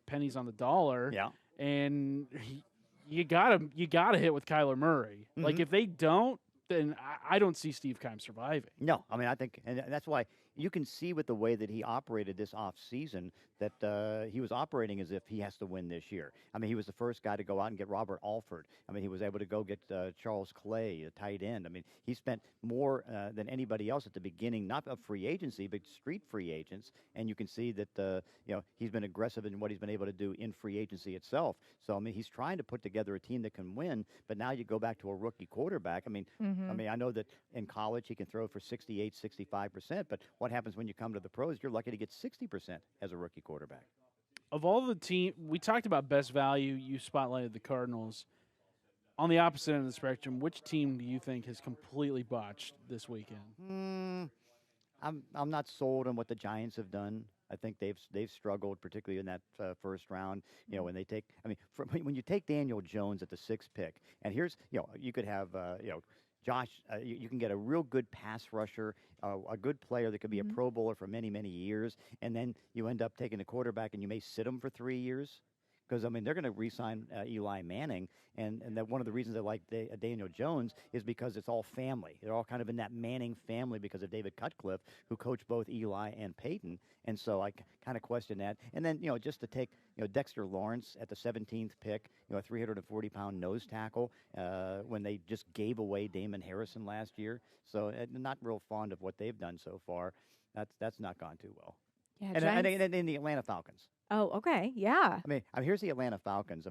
pennies on the dollar. Yeah. And you gotta hit with Kyler Murray. Mm-hmm. Like, if they don't, then I don't see Steve Keim surviving. No, I mean, I think, and that's why, you can see with the way that he operated this offseason that he was operating as if he has to win this year. I mean, he was the first guy to go out and get Robert Alford. I mean, he was able to go get Charles Clay, a tight end. I mean, he spent more than anybody else at the beginning, not of free agency, but street free agents. And you can see that, he's been aggressive in what he's been able to do in free agency itself. So, I mean, he's trying to put together a team that can win, but now you go back to a rookie quarterback. I mean, I know that in college he can throw for 68, 65%, but what happens when you come to the pros? You're lucky to get 60% as a rookie quarterback. Of all the team, we talked about best value. You spotlighted the Cardinals. On the opposite end of the spectrum, which team do you think has completely botched this weekend? I'm not sold on what the Giants have done. I think they've struggled, particularly in that first round. When they take, when you take Daniel Jones at the 6th pick, and here's, you could have, Josh, you can get a real good pass rusher, a good player that could be a Pro Bowler for many, many years, and then you end up taking a quarterback and you may sit him for 3 years. Because, they're going to re-sign Eli Manning, and that one of the reasons they like Daniel Jones is because it's all family. They're all kind of in that Manning family because of David Cutcliffe, who coached both Eli and Peyton. And so I kind of question that. And then, just to take, Dexter Lawrence at the 17th pick, a 340-pound nose tackle, when they just gave away Damon Harrison last year. So not real fond of what they've done so far. That's not gone too well. Yeah, and the Atlanta Falcons. Oh, okay. Yeah. Here's the Atlanta Falcons.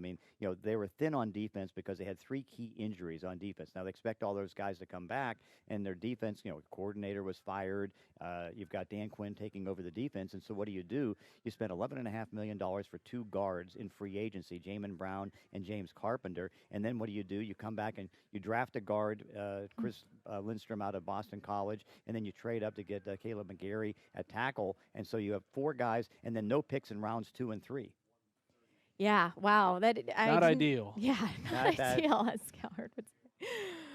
They were thin on defense because they had 3 key injuries on defense. Now, they expect all those guys to come back, and their defense, coordinator was fired. You've got Dan Quinn taking over the defense, and so what do? You spend $11.5 million for 2 guards in free agency, Jamin Brown and James Carpenter, and then what do? You come back and you draft a guard, Chris Lindstrom out of Boston College, and then you trade up to get Caleb McGarry at tackle, and so you have 4 guys, and then no picks in rounds 2 and 3. Yeah. Wow. Not ideal. Yeah. Not ideal, as Cowherd would say.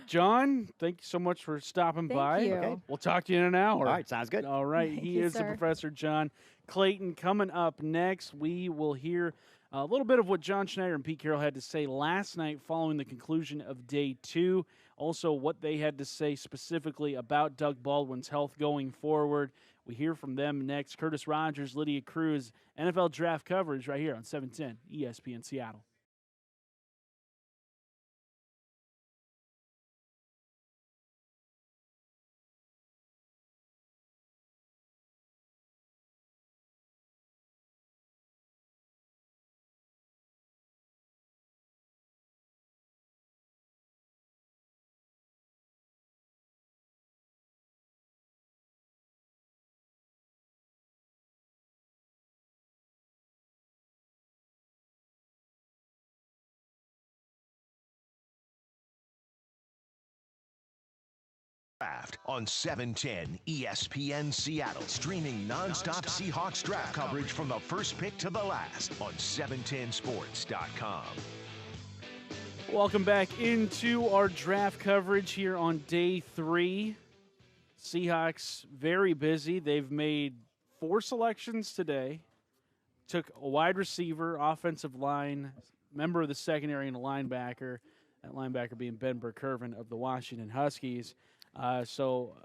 John, thank you so much for stopping by. You. Okay. We'll talk to you in an hour. All right. Sounds good. All right. Thank He you, is the sir. Professor John Clayton. Coming up next, we will hear a little bit of what John Schneider and Pete Carroll had to say last night following the conclusion of day 2. Also, what they had to say specifically about Doug Baldwin's health going forward. We hear from them next. Curtis Rogers, Lydia Cruz, NFL draft coverage right here on 710 ESPN Seattle. Draft on 710 ESPN Seattle, streaming nonstop Seahawks draft coverage from the first pick to the last on 710sports.com. Welcome back into our draft coverage here on day 3. Seahawks very busy. They've made 4 selections today. Took a wide receiver, offensive line, member of the secondary, and a linebacker. That linebacker being Ben Burr-Kirven of the Washington Huskies. So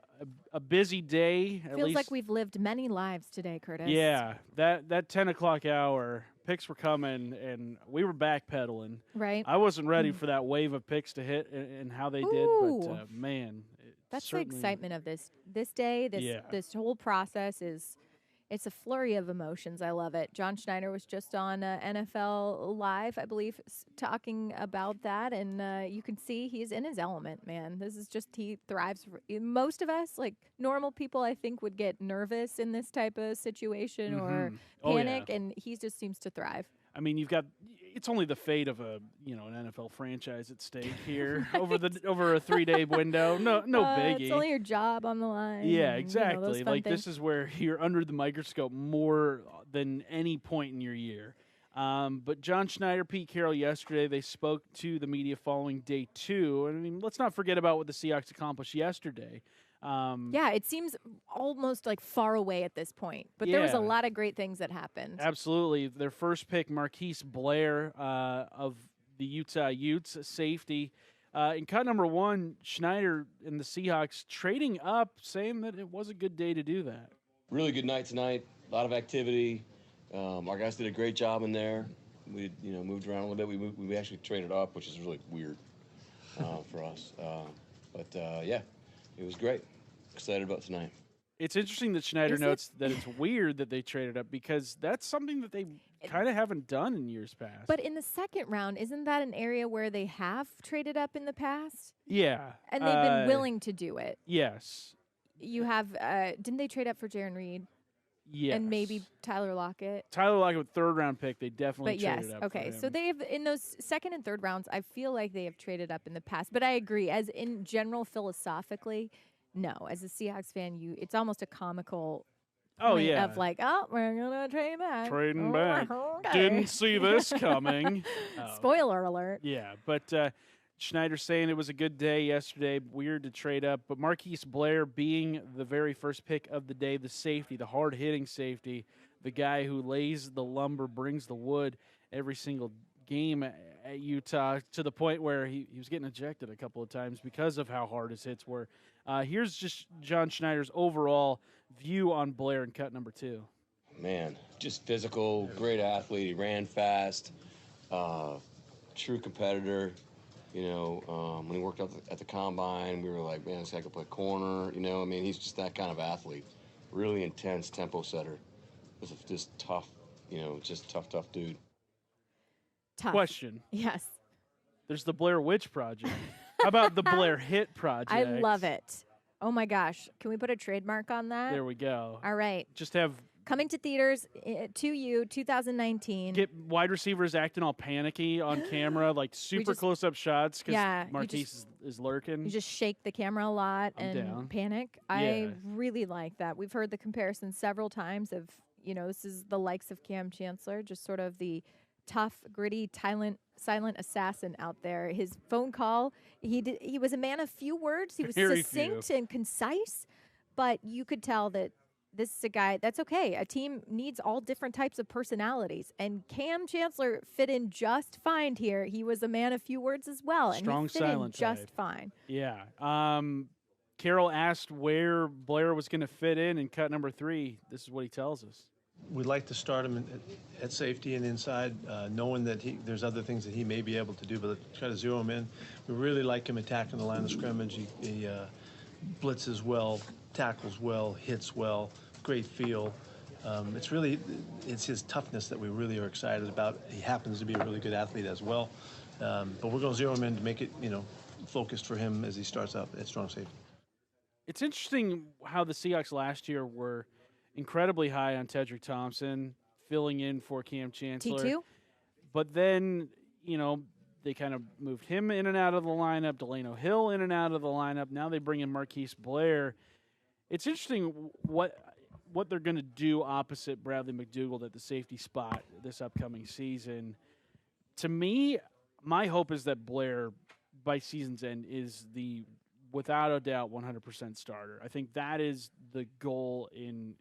a busy day. Feels like we've lived many lives today, Curtis. Yeah, that 10 o'clock hour, picks were coming, and we were backpedaling. Right. I wasn't ready for that wave of picks to hit and how they did, but man. That's the excitement of this day. This whole process it's a flurry of emotions. I love it. John Schneider was just on NFL Live, I believe, talking about that, and you can see he's in his element, man. This is just, he thrives. Most of us, like normal people, I think, would get nervous in this type of situation or panic, and he just seems to thrive. I mean, it's only the fate of an NFL franchise at stake here over a 3-day window. No biggie. It's only your job on the line. Yeah, exactly. Like this is where you're under the microscope more than any point in your year. But John Schneider, Pete Carroll yesterday, they spoke to the media following day 2. I mean, let's not forget about what the Seahawks accomplished yesterday. Yeah, it seems almost like far away at this point, but there was a lot of great things that happened. Absolutely. Their first pick, Marquise Blair of the Utah Utes, safety. In cut number 1, Schneider and the Seahawks trading up, saying that it was a good day to do that. Really good night tonight. A lot of activity. Our guys did a great job in there. We, moved around a little bit. We actually traded up, which is really weird for us. But yeah, it was great. Excited about tonight. It's interesting that Schneider notes that it's weird that they traded up because that's something that they kind of haven't done in years past. But in the second round, isn't that an area where they have traded up in the past? Yeah. And they've been willing to do it. Yes. You have, didn't they trade up for Jaron Reed? Yes. And maybe Tyler Lockett? Tyler Lockett with third-round pick, they definitely But yes, traded up okay. for him. So they've, in those second and third rounds, I feel like they have traded up in the past. But I agree, as in general, philosophically, no. As a Seahawks fan, it's almost a comical point of like, oh, we're going to trade back. Trading Oh, back. okay. Didn't see this coming. Spoiler alert. Yeah, but Schneider saying it was a good day yesterday. Weird to trade up. But Marquise Blair being the very first pick of the day, the safety, the hard-hitting safety, the guy who lays the lumber, brings the wood every single game at Utah to the point where he was getting ejected a couple of times because of how hard his hits were. Here's just John Schneider's overall view on Blair in cut number 2. Man, just physical, great athlete. He ran fast, true competitor. When he worked out at the combine, we were like, man, this guy could play corner. He's just that kind of athlete. Really intense tempo setter. Just tough, just tough dude. Tough. Question. Yes. There's the Blair Witch Project. How about the Blair Hit Project? I love it. Oh, my gosh. Can we put a trademark on that? There we go. All right. Just have... Coming to theaters to you, 2019. Get wide receivers acting all panicky on camera, like super close-up shots because Marquise is lurking. You just shake the camera a lot and down. panic. Yeah. I really like that. We've heard the comparison several times of, this is the likes of Cam Chancellor, just sort of the tough, gritty, silent assassin out there. His phone call, he was a man of few words. He was succinct and concise, but you could tell that this is a guy, that's okay. A team needs all different types of personalities. And Cam Chancellor fit in just fine here. He was a man of few words as well. Strong, and he fit silent in just type. fine. Yeah. Carroll asked where Blair was going to fit in cut number 3. This is what he tells us. We'd like to start him at safety and inside, knowing that there's other things that he may be able to do, but try to zero him in. We really like him attacking the line of scrimmage. He blitzes well, tackles well, hits well. Great feel. It's his toughness that we really are excited about. He happens to be a really good athlete as well. But we're going to zero him in to make it, focused for him as he starts out at strong safety. It's interesting how the Seahawks last year were incredibly high on Tedrick Thompson, filling in for Cam Chancellor. T2? But then, they kind of moved him in and out of the lineup, Delano Hill in and out of the lineup. Now they bring in Marquise Blair. It's interesting what they're going to do opposite Bradley McDougald at the safety spot this upcoming season. To me, my hope is that Blair, by season's end, is the, without a doubt, 100% starter. I think that is the goal in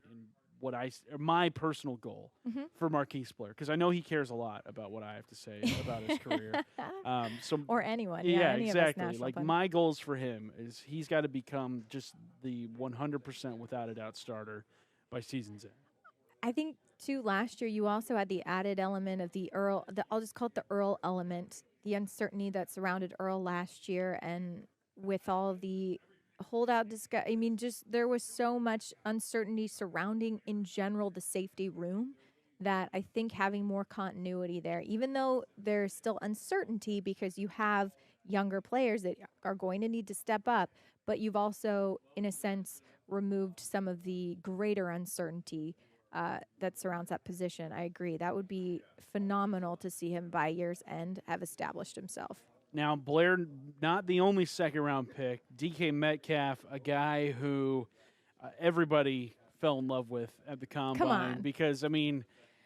my personal goal for Marquise Blair, because I know he cares a lot about what I have to say about his career. Or anyone. Yeah, any exactly. Of us like my goals for him is he's got to become just the 100% without a doubt starter by season's end. I think, too, last year you also had the added element of I'll just call it the Earl element, the uncertainty that surrounded Earl last year, and with all the holdout discussion, there was so much uncertainty surrounding, in general, the safety room that I think having more continuity there, even though there's still uncertainty because you have younger players that are going to need to step up, but you've also, in a sense, removed some of the greater uncertainty that surrounds that position. I agree. That would be phenomenal to see him by year's end have established himself. Now, Blair, not the only second-round pick. DK Metcalf, a guy who everybody fell in love with at the Combine. Come on. Because,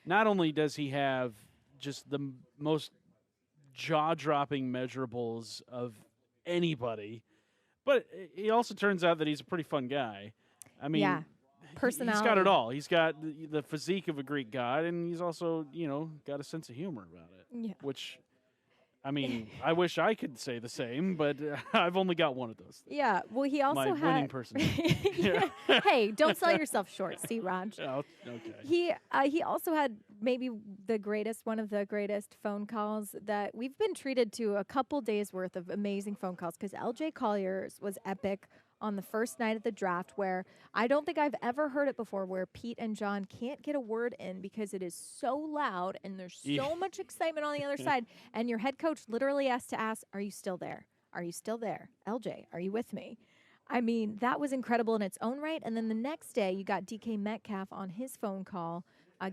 not only does he have just the most jaw-dropping measurables of anybody, but it also turns out that he's a pretty fun guy. Yeah. Personality. He's got it all. He's got the physique of a Greek god, and he's also, got a sense of humor about it. Yeah. Which I mean, I wish I could say the same, but I've only got one of those. Yeah. Well, he also My had winning person. Hey, don't sell yourself short, C. Raj. Oh, okay. He also had maybe one of the greatest phone calls that we've been treated to. A couple days worth of amazing phone calls because LJ Collier's was epic on the first night of the draft, where I don't think I've ever heard it before, where Pete and John can't get a word in because it is so loud and there's so much excitement on the other side. And your head coach literally has to ask, "Are you still there? Are you still there? LJ, are you with me?" I mean, that was incredible in its own right. And then the next day, you got DK Metcalf on his phone call,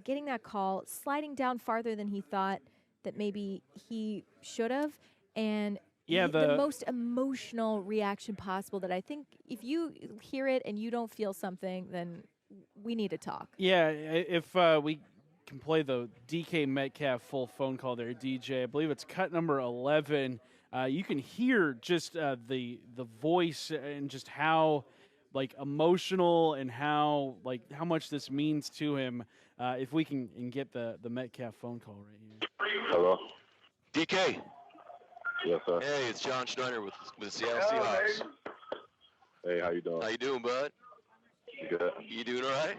getting that call, sliding down farther than he thought that maybe he should have. And the most emotional reaction possible that I think if you hear it and you don't feel something, then we need to talk. Yeah, if we can play the DK Metcalf full phone call there, DJ, I believe it's cut number 11. You can hear just the voice and just how emotional and how much this means to him. If we can get the Metcalf phone call right here. Hello. DK. Yes, sir. Hey, it's John Schneider with the Seattle Seahawks. Hey, how you doing? How you doing, bud? Good. You doing all right?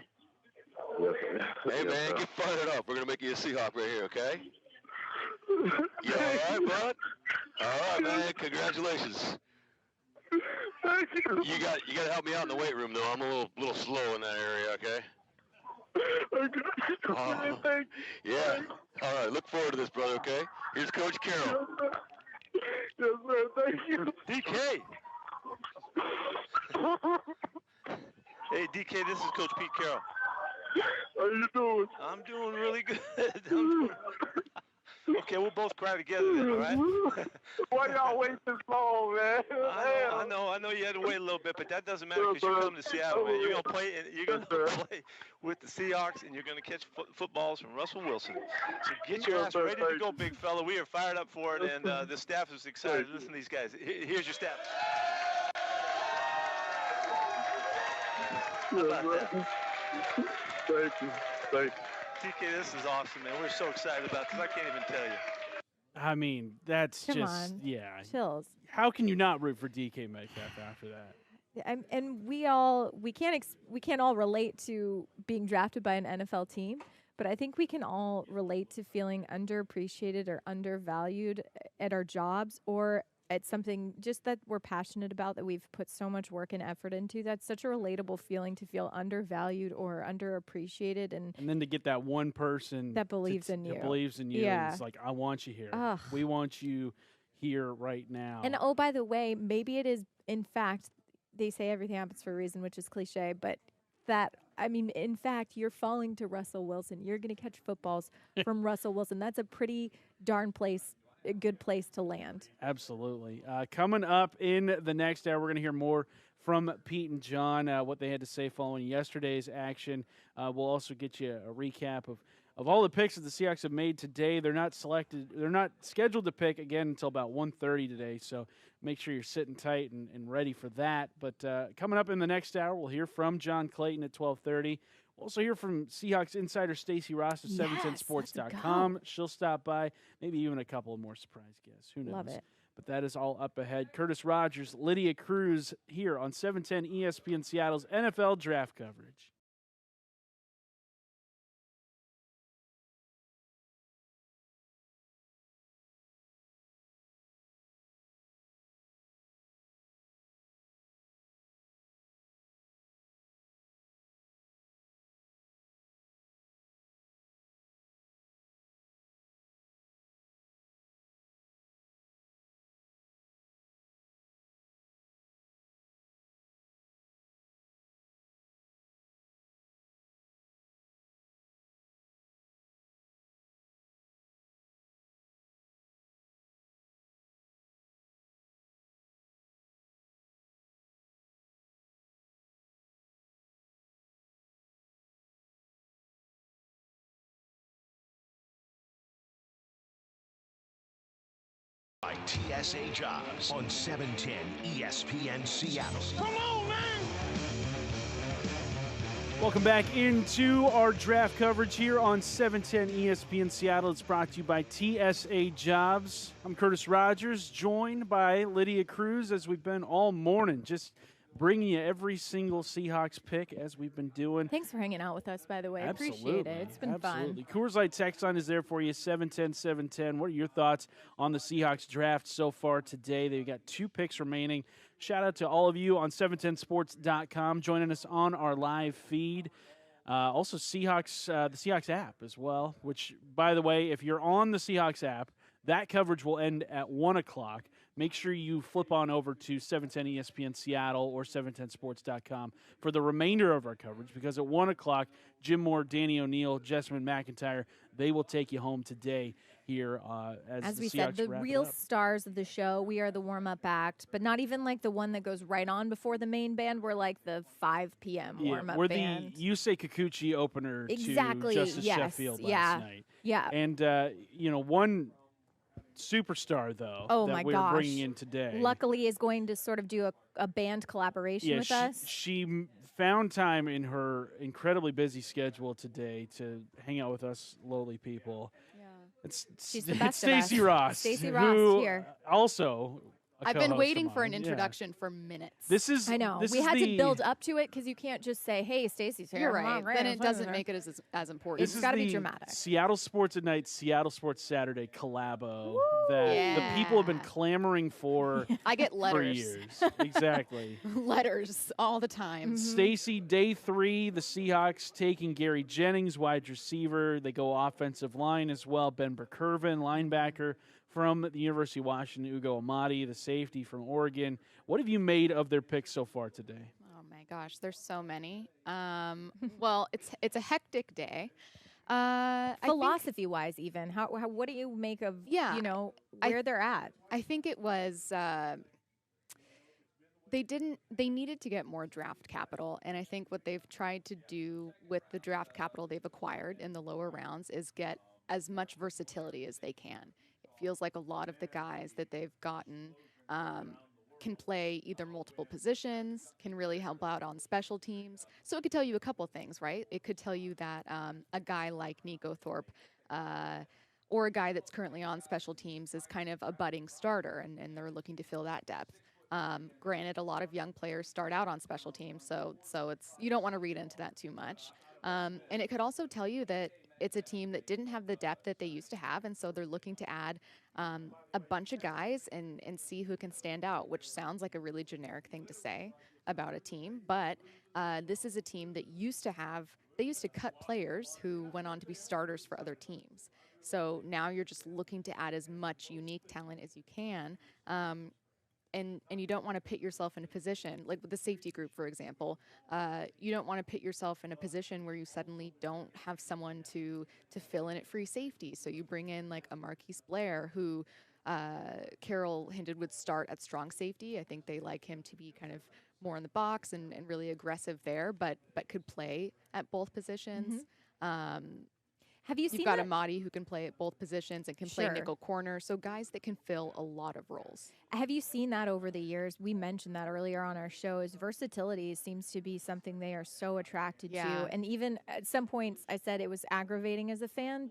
Yes, sir. Hey, Yes, man, sir. get fired up. We're going to make you a Seahawk right here, okay? You all right, bud? All right, man. Congratulations. Thank you. You got to help me out in the weight room, though. I'm a little slow in that area, okay? Thank you. Yeah. All right. Look forward to this, brother, okay? Here's Coach Carroll. Yes, sir. Thank you. DK. Hey, DK, this is Coach Pete Carroll. How you doing? I'm doing really good. Okay, we'll both cry together then, all right? Why y'all wait this long, man? I know you had to wait a little bit, but that doesn't matter because you come to Seattle, man. You're gonna play with the Seahawks, and you're gonna catch footballs from Russell Wilson. So get your ass ready to go, big fella. We are fired up for it, and the staff is excited. Listen to these guys. Here's your staff. How about that? Thank you. Thank you. TK, this is awesome, man. We're so excited about this. I can't even tell you. I mean, that's Come just on. chills. How can you not root for DK Metcalf after that? And we can't all relate to being drafted by an NFL team, but I think we can all relate to feeling underappreciated or undervalued at our jobs or at something just that we're passionate about, that we've put so much work and effort into. That's such a relatable feeling, to feel undervalued or underappreciated, and then to get that one person that believes in you. That believes in you. Yeah. And it's like, I want you here. Ugh. We want you here right now. And oh, by the way, maybe it is, in fact, they say everything happens for a reason, which is cliche, but in fact, you're falling to Russell Wilson. You're going to catch footballs from Russell Wilson. That's a pretty darn a good place to land. Absolutely. Coming up in the next hour, we're going to hear more from Pete and John, what they had to say following yesterday's action. We'll also get you a recap of all the picks that the Seahawks have made today. They're not scheduled to pick again until about 1:30 today, so make sure you're sitting tight and ready for that. But coming up in the next hour, we'll hear from John Clayton at 12:30. We'll also hear from Seahawks insider Stacey Ross of 710sports.com. She'll stop by, maybe even a couple of more surprise guests. Who knows? Love it. But that is all up ahead. Curtis Rogers, Lydia Cruz here on 710 ESPN Seattle's NFL Draft coverage. By TSA Jobs on 710 ESPN Seattle. Come on, man! Welcome back into our draft coverage here on 710 ESPN Seattle. It's brought to you by TSA Jobs. I'm Curtis Rogers, joined by Lydia Cruz, as we've been all morning, just bringing you every single Seahawks pick as we've been doing. Thanks for hanging out with us, by the way. Absolutely. Appreciate it. It's been fun. Coors Light text line is there for you, 710-710. What are your thoughts on the Seahawks draft so far today? They've got 2 picks remaining. Shout out to all of you on 710sports.com joining us on our live feed. Also, Seahawks, the Seahawks app as well, which, by the way, if you're on the Seahawks app, that coverage will end at 1 o'clock. Make sure you flip on over to 710 ESPN Seattle or 710sports.com for the remainder of our coverage, because at 1 o'clock, Jim Moore, Danny O'Neill, Jessamine McIntyre, they will take you home today here as we the said, Seahawks the wrap real it up. stars of the show. We are the warm-up act, but not even like the one that goes right on before the main band. We're like the 5 p.m. warm-up we're band. the Yusei Kikuchi opener Exactly, to Justice yes, Sheffield last yeah, night. yeah. And, one superstar, though, Oh that my we're gosh. bringing in today. Luckily is going to sort of do a band collaboration with us. She found time in her incredibly busy schedule today to hang out with us lowly people. Yeah. She's the best of Stacey us. Ross. Stacey who Ross here. Also, a I've been co-host waiting of for an mine. introduction for minutes. This is I know. This We is had to the- build up to it because you can't just say, hey, Stacey's here. You're Come on, right. Then it doesn't make it as important. This It's is got to be the dramatic. Seattle Sports at Night, Seattle Sports Saturday collabo that the people have been clamoring for. I get for letters. years. Exactly. Letters all the time. Stacy, day 3, the Seahawks taking Gary Jennings, wide receiver. They go offensive line as well. Ben Burr-Kirven, linebacker from the University of Washington. Ugo Amadi, the safety from Oregon. What have you made of their picks so far today? Oh my gosh, there's so many. Well, it's a hectic day. Philosophy-wise, even, how what do you make of where they're at? I think it was they needed to get more draft capital, and I think what they've tried to do with the draft capital they've acquired in the lower rounds is get as much versatility as they can. It feels like a lot of the guys that they've gotten can play either multiple positions, can really help out on special teams. So it could tell you a couple things, right? It could tell you that a guy like Nico Thorpe or a guy that's currently on special teams is kind of a budding starter, and they're looking to fill that depth. Granted, a lot of young players start out on special teams, so it's you don't want to read into that too much. And it could also tell you that it's a team that didn't have the depth that they used to have, and so they're looking to add a bunch of guys and see who can stand out, which sounds like a really generic thing to say about a team, but this is a team that used to cut players who went on to be starters for other teams. So now you're just looking to add as much unique talent as you can. And you don't want to pit yourself in a position, like with the safety group, for example, you don't want to pit yourself in a position where you suddenly don't have someone to fill in at free safety. So you bring in like a Marquise Blair, who Carroll hinted would start at strong safety. I think they like him to be kind of more in the box and really aggressive there, but could play at both positions. Have you You've seen got that? Amadi, who can play at both positions and can play Sure. nickel corner, so guys that can fill a lot of roles. Have you seen that over the years? We mentioned that earlier on our show. Is versatility seems to be something they are so attracted Yeah. to, and even at some points, I said it was aggravating as a fan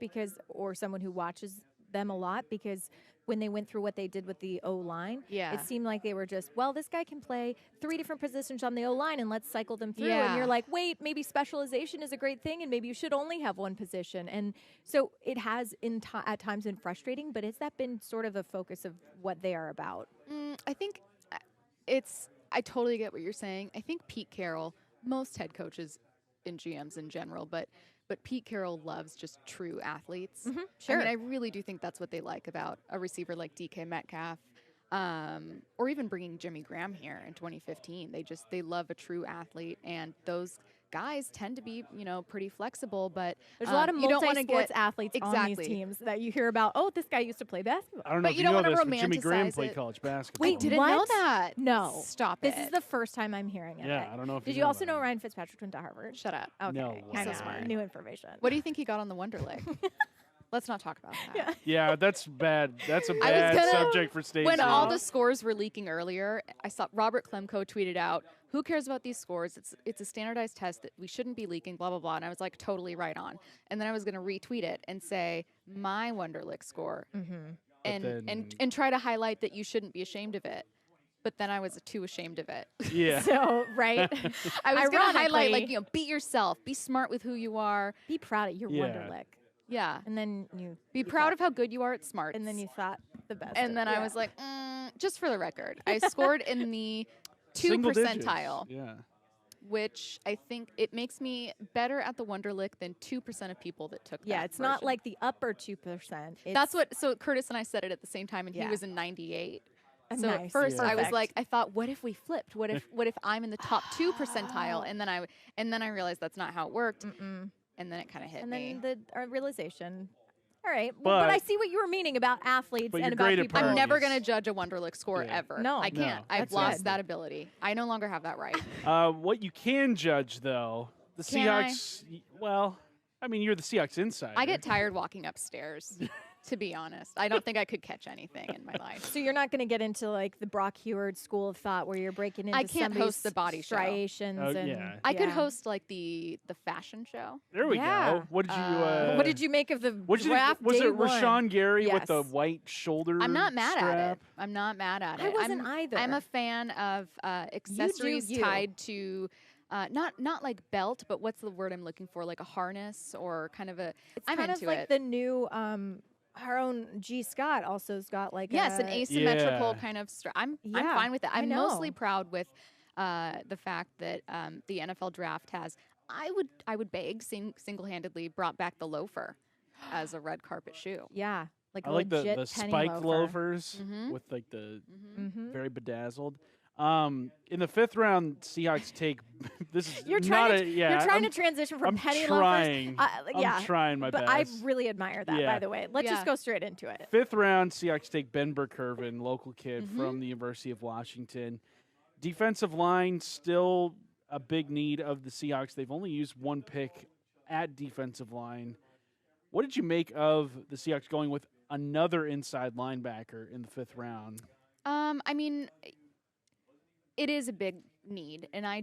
or someone who watches them a lot, because when they went through what they did with the O-line, Yeah. it seemed like they were just, well, this guy can play 3 different positions on the O-line and let's cycle them through. Yeah. And you're like, wait, maybe specialization is a great thing and maybe you should only have one position. And so it has at times been frustrating, but has that been sort of a focus of what they are about? I think I totally get what you're saying. I think Pete Carroll, most head coaches and GMs in general, but Pete Carroll loves just true athletes. Sure. I mean, I really do think that's what they like about a receiver like DK Metcalf, or even bringing Jimmy Graham here in 2015. They love a true athlete, and those guys tend to be, pretty flexible, but There's a lot of you don't wanna multi-sports get athletes on these exactly. teams that you hear about, oh, this guy used to play basketball. I don't know But if you you don't know wanna this, but Jimmy Graham romanticize played it. college basketball. Wait, didn't know what? that. No. Stop This it. is the first time I'm hearing it. Yeah, I don't know if Did you you know also about know Ryan Fitzpatrick went to Harvard? Shut up. Okay. No I way. know. So smart. New information. What do you think he got on the Wonder Leg? Let's not talk about that. Yeah, that's bad. That's a I was bad gonna- subject for Stacey. When all the scores were leaking earlier, I saw Robert Klemko tweeted out, "Who cares about these scores? It's a standardized test that we shouldn't be leaking." Blah blah blah. And I was like, totally right on. And then I was going to retweet it and say my Wonderlic score, and try to highlight that you shouldn't be ashamed of it. But then I was too ashamed of it. Yeah. So, right. I was going to highlight, like, Ironically- beat yourself, be smart with who you are, Be proud of your Yeah. Wonderlic. yeah, And then you be proud of how good you are at smarts. and then you thought the best. And of- then I yeah. was like, just for the record, I scored in the 2 Single digits. percentile, Yeah. which I think it makes me better at the Wonderlic than 2% of people that took Yeah, that it's not version. like the upper 2%. That's what, so Curtis and I said it at the same time, and Yeah. he was in 98. So Nice. at first I was Perfect. like, I thought, what if we flipped? What if I'm in the top 2 percentile? And then I realized that's not how it worked. Mm-mm. And then it kind of hit And me. then our realization. All right, well, but I see what you were meaning about athletes but and you're about great at people. I'm parties. never going to judge a Wonderlic score Yeah. ever. No. I can't. No. I've That's lost good. that ability. I no longer have that right. What you can judge, though, the Can I? Seahawks. Well, I mean, you're the Seahawks insider. I get tired walking upstairs, to be honest. I don't think I could catch anything in my life. So you're not going to get into like the Brock Heward school of thought where you're breaking into I can't somebody's host the body show. striations Oh, and yeah. I could yeah. host like the fashion show. There we Yeah. go. What did you? What did you make of the What did you draft think? Was day it one? Rashawn Gary with the Yes. white shoulder? I'm not mad strap? at it. I'm not mad at it. I wasn't I'm, either. I'm a fan of accessories you. tied to not like belt, but what's the word I'm looking for? Like a harness or kind of a. It's I'm kind into of like it. the new our own G. Scott also's got like Yes, an asymmetrical Yeah. kind of. I'm Yeah, fine with it. I I'm mostly know. proud with the fact that the NFL draft has. I would beg single-handedly brought back the loafer as a red carpet shoe. Yeah, like I a like the legit penny spiked loafer. loafers Mhm. with like the Mhm. very bedazzled. In the 5th round, Seahawks take. This is You're not trying a to yeah. you're trying I'm, to transition from I'm penny trying. loafers. Yeah, I'm trying my but best. I really admire that. Yeah. By the way, let's Yeah. just go straight into it. 5th round, Seahawks take Ben Burr-Kirven, local kid Mhm. from the University of Washington. Defensive line still a big need of the Seahawks. They've only used one pick at defensive line. What did you make of the Seahawks going with another inside linebacker in the 5th round? I mean, it is a big need, and I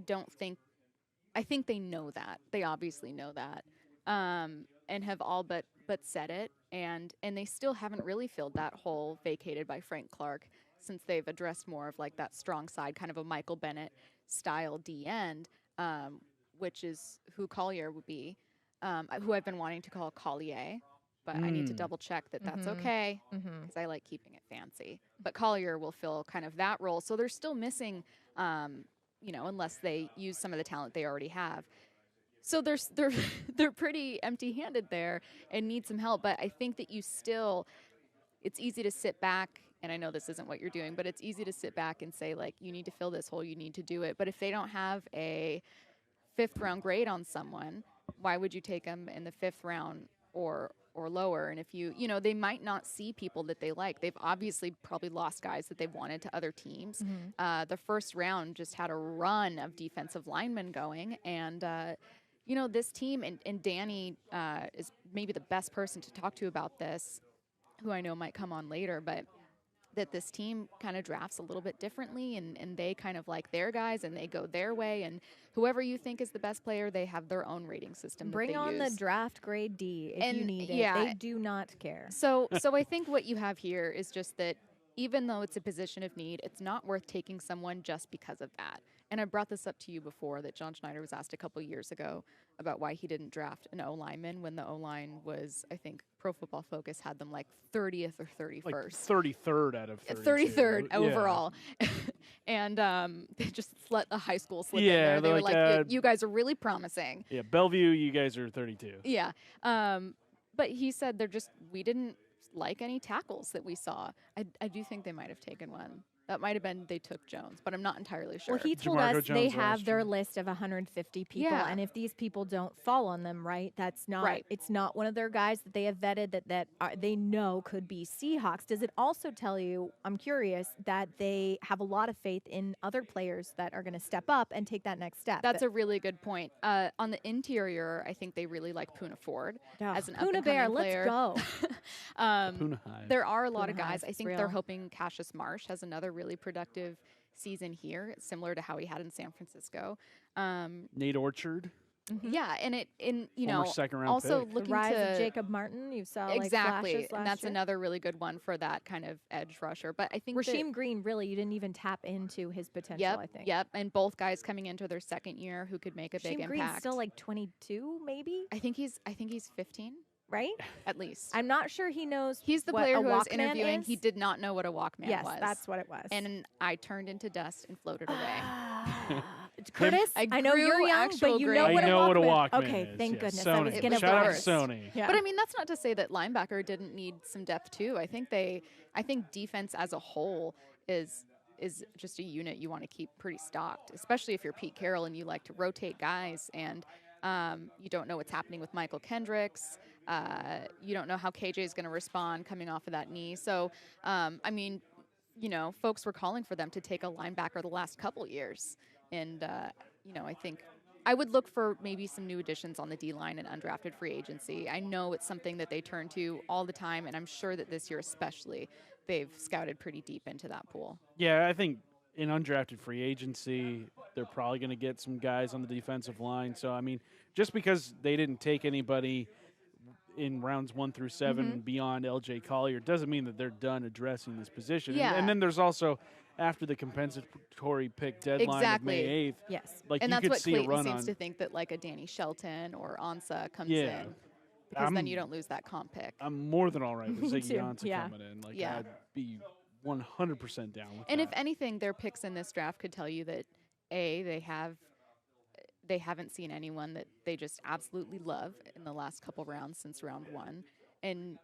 think they know that. They obviously know that, and have all but said it, and they still haven't really filled that hole vacated by Frank Clark since they've addressed more of like that strong side, kind of a Michael Bennett style D end, which is who Collier would be, who I've been wanting to call Collier. But I need to double check that that's okay because I like keeping it fancy. But Collier will fill kind of that role. So they're still missing, unless they use some of the talent they already have. So they're pretty empty-handed there and need some help. But I think that it's easy to sit back, and I know this isn't what you're doing, but it's easy to sit back and say, like, you need to fill this hole, you need to do it. But if they don't have a 5th round grade on someone, why would you take them in the 5th round or lower? And if they might not see people that they like. They've obviously probably lost guys that they've wanted to other teams. The 1st round just had a run of defensive linemen going, and this team and Danny is maybe the best person to talk to about this, who I know might come on later, but that this team kind of drafts a little bit differently, and they kind of like their guys and they go their way, and whoever you think is the best player, they have their own rating system. Bring that they on use. the draft grade D if you And, need it. yeah. They do not care. So I think what you have here is just that even though it's a position of need, it's not worth taking someone just because of that. And I brought this up to you before, that John Schneider was asked a couple years ago about why he didn't draft an O-lineman when the O-line was, I think, Pro Football Focus had them like 30th or 31st. Like 33rd out of 32. 33rd Yeah. overall. And they just let the high school slip in Yeah, there. They they're were like, like, you guys are really promising. Yeah, Bellevue, you guys are 32. Yeah. But he said we didn't like any tackles that we saw. I do think they might have taken one That might have been they took Jones, but I'm not entirely sure. Well, he told DeMarco us they Jones have last their year. list of 150 people, Yeah. and if these people don't fall on them, right, that's not Right. It's not one of their guys that they have vetted that they know could be Seahawks. Does it also tell you, I'm curious, that they have a lot of faith in other players that are going to step up and take that next step? That's a really good point. On the interior, I think they really like Puna Ford as an Puna Bear, up-and-coming player. let's go. Puna Hive. There are a lot Puna of guys. Hive, I it's think real. they're hoping Cassius Marsh has another really productive season here, similar to how he had in San Francisco. Nate Orchard. Yeah, and Former second-round also pick. The looking rise to of Jacob Martin, you saw exactly, like flashes and that's last year. another really good one for that kind of edge rusher. But I think Rasheem Green, really, you didn't even tap into his potential. Yep, I think. yep, and both guys coming into their second year who could make a big Rasheem Green's impact. still like 22, maybe. I think he's 15. Right? At least. I'm not sure he knows. He's the what player a who I was Walkman interviewing. is. He did not know what a Walkman Yes, was. that's what it was. And I turned into dust and floated away. Curtis, I know grew you're young, actual but you gray. know I what a know Walkman. what a Walkman Okay, is, thank yeah. goodness. Sony. I was gonna Shout out to burst. Sony. Yeah. But I mean, that's not to say that linebacker didn't need some depth too. I think defense as a whole is just a unit you want to keep pretty stocked, especially if you're Pete Carroll and you like to rotate guys and you don't know what's happening with Michael Kendricks. You don't know how KJ is going to respond coming off of that knee. So, I mean, folks were calling for them to take a linebacker the last couple years. And, I think I would look for maybe some new additions on the D-line and undrafted free agency. I know it's something that they turn to all the time, and I'm sure that this year especially, they've scouted pretty deep into that pool. Yeah, I think in undrafted free agency, they're probably going to get some guys on the defensive line. So, I mean, just because they didn't take anybody in rounds 1 through 7 beyond LJ Collier doesn't mean that they're done addressing this position. Yeah. And then there's also, after the compensatory pick deadline of May 8th, yes, like and you that's could what see Clayton a run seems on. to think, that like a Danny Shelton or Ansah comes Yeah. in. Because then you don't lose that comp pick. I'm more than all right with Me Ziggy too, Ansah yeah. coming in. Like, Yeah. I'd be 100% down with And that. if anything, their picks in this draft could tell you that they haven't seen anyone that they just absolutely love in the last couple rounds since round 1, and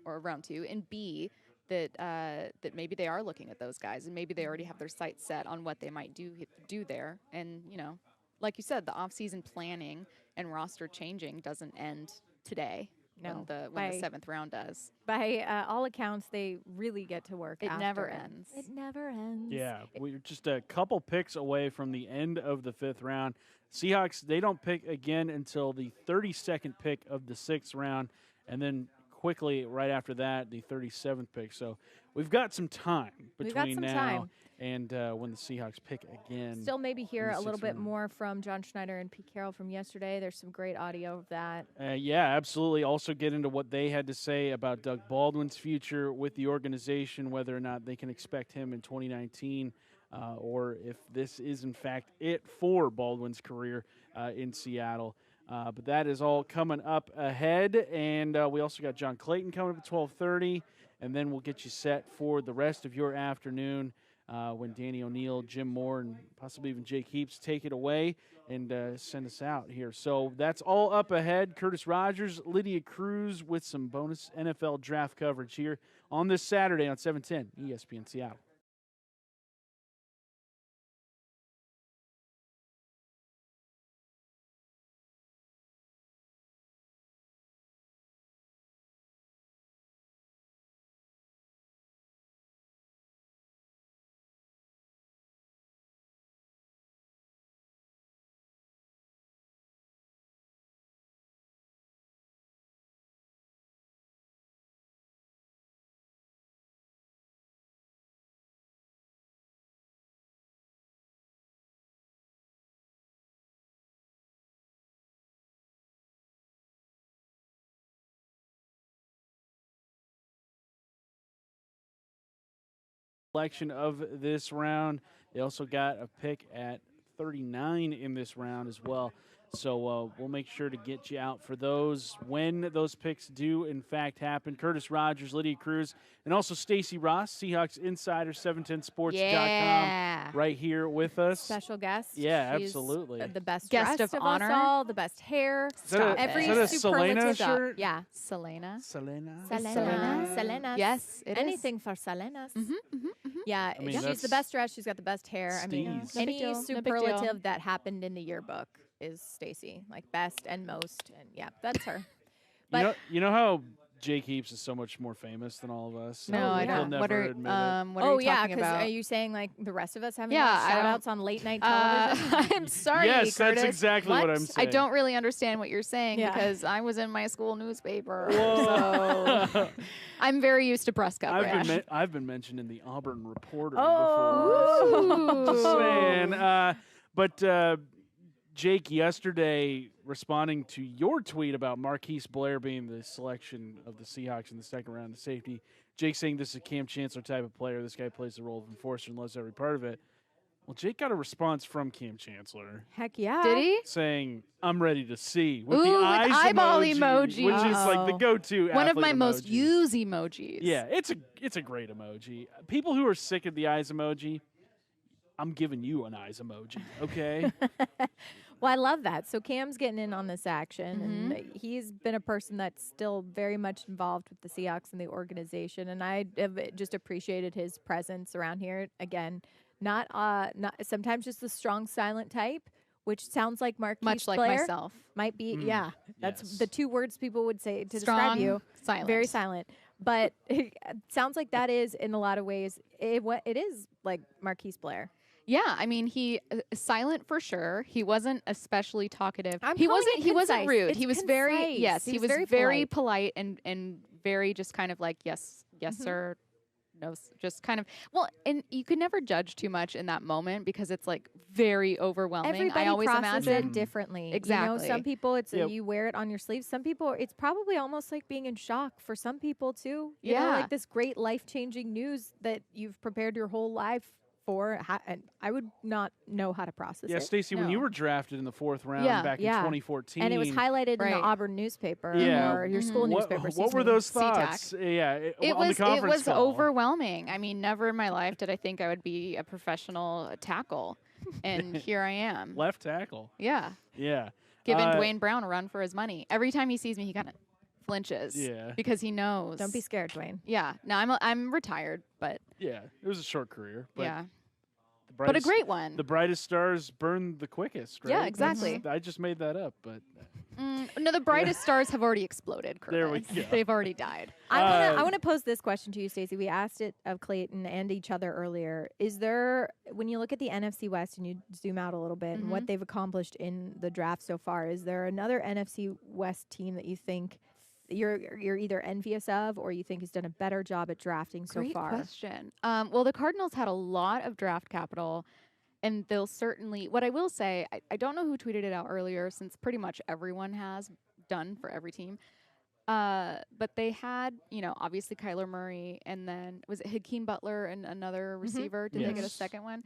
or round 2, and B, that maybe they are looking at those guys, and maybe they already have their sights set on what they might do there. And like you said, the offseason planning and roster changing doesn't end today. No. when the 7th round does. By all accounts, they really get to work. It never after. ends. It never ends. Yeah, we're just a couple picks away from the end of the 5th round. Seahawks, they don't pick again until the 32nd pick of the 6th round, and then quickly right after that, the 37th pick. So we've got some time We've got between some now time. and when the Seahawks pick again. Still maybe hear in the a little 6th bit round. more from John Schneider and Pete Carroll from yesterday. There's some great audio of that. Yeah, absolutely. Also get into what they had to say about Doug Baldwin's future with the organization, whether or not they can expect him in 2019 or if this is, in fact, it for Baldwin's career in Seattle. But that is all coming up ahead. And we also got John Clayton coming up at 12:30. And then we'll get you set for the rest of your afternoon when Danny O'Neill, Jim Moore, and possibly even Jake Heaps take it away and send us out here. So that's all up ahead. Curtis Rogers, Lydia Cruz with some bonus NFL draft coverage here on this Saturday on 710 ESPN Seattle. Selection of this round. They also got a pick at 39 in this round as well. So we'll make sure to get you out for those when those picks do, in fact, happen. Curtis Rogers, Lydia Cruz, and also Stacy Ross, Seahawks Insider, 710sports.com, right here with us. Special guest. Yeah, She's absolutely. The best Guest dressed of us honor. all, the best hair. Every is that a Selena superlative. shirt? Yeah. Selena. Selena. Yes, it is. Anything for Selenas. Yeah, I mean, she's that's the best dressed. She's got the best hair. I mean, Steez. No big any deal, no big deal. superlative that happened in the yearbook is Stacy, like best and most, and yeah, that's her. But you know how Jake Heaps is so much more famous than all of us? No, I He'll don't. never What are admit it. what are you talking about? are you saying like the rest of us having Yeah, I shout don't- outs on late night television? I'm sorry, Yes, that's Curtis. exactly what I'm saying. I don't really understand what you're saying Yeah. because I was in my school newspaper. Whoa. So I'm very used to press coverage. I've been mentioned in the Auburn Reporter Oh. before. Just saying. But Jake, yesterday, responding to your tweet about Marquise Blair being the selection of the Seahawks in the second round of safety, Jake saying this is a Cam Chancellor type of player. This guy plays the role of enforcer and loves every part of it. Well, Jake got a response from Cam Chancellor. Heck yeah. Did he? Saying, I'm ready to see. With Ooh, the with eyes eyeball emoji. Which is like the Uh-oh. go-to One of athlete my most emoji. used emojis. Yeah, it's a great emoji. People who are sick of the eyes emoji, I'm giving you an eyes emoji, okay? Well, I love that. So Cam's getting in on this action, and he's been a person that's still very much involved with the Seahawks and the organization. And I have just appreciated his presence around here. Again, not sometimes just the strong, silent type, which sounds like Marquise Much like Blair. myself. Might be, yeah. That's yes. the two words people would say to Strong, describe you. silent. Very silent. But it sounds like that is, in a lot of ways, it is like Marquise Blair. Yeah, I mean, he silent for sure. He wasn't especially talkative. I'm He calling wasn't. it He wasn't concise. rude. It's He was very concise. yes. He He was was very polite and very just kind of like yes, sir, no, just kind of and you could never judge too much in that moment because it's like very overwhelming. Everybody I always processes imagine it differently. Exactly. You know, some people it's Yep. you wear it on your sleeve. Some people it's probably almost like being in shock for some people too. You know, Yeah. like this great life-changing news that you've prepared your whole life for. And I would not know how to process Yeah, it. Stacey, when No. you were drafted in the 4th round Yeah, back in yeah. 2014. And it was highlighted in Right. the Auburn newspaper Yeah. or your school newspaper. What excuse were me. those SeaTac. thoughts? Yeah, it on was the conference call. overwhelming. I mean, never in my life did I think I would be a professional tackle, and here I am. Left tackle. Yeah, Yeah. giving Dwayne Brown a run for his money. Every time he sees me, he kind of flinches. Yeah. because he knows. Don't be scared, Dwayne. Yeah, no, I'm retired, but Yeah, it was a short career. But yeah, the but a brightest- great one. The brightest stars burn the quickest, right? Yeah, exactly. I just made that up, but No, the brightest stars have already exploded. There we Curtis. go. They've already died. I want to pose this question to you, Stacey. We asked it of Clayton and each other earlier. Is there, when you look at the NFC West and you zoom out a little bit and what they've accomplished in the draft so far, is there another NFC West team that you think you're either envious of or you think has done a better job at drafting so Great far? question. Well, the Cardinals had a lot of draft capital, and they'll certainly. What I will say, I don't know who tweeted it out earlier, since pretty much everyone has done for every team. But they had, obviously Kyler Murray, and then was it Hakeem Butler and another receiver? Did they get a Yes. second one?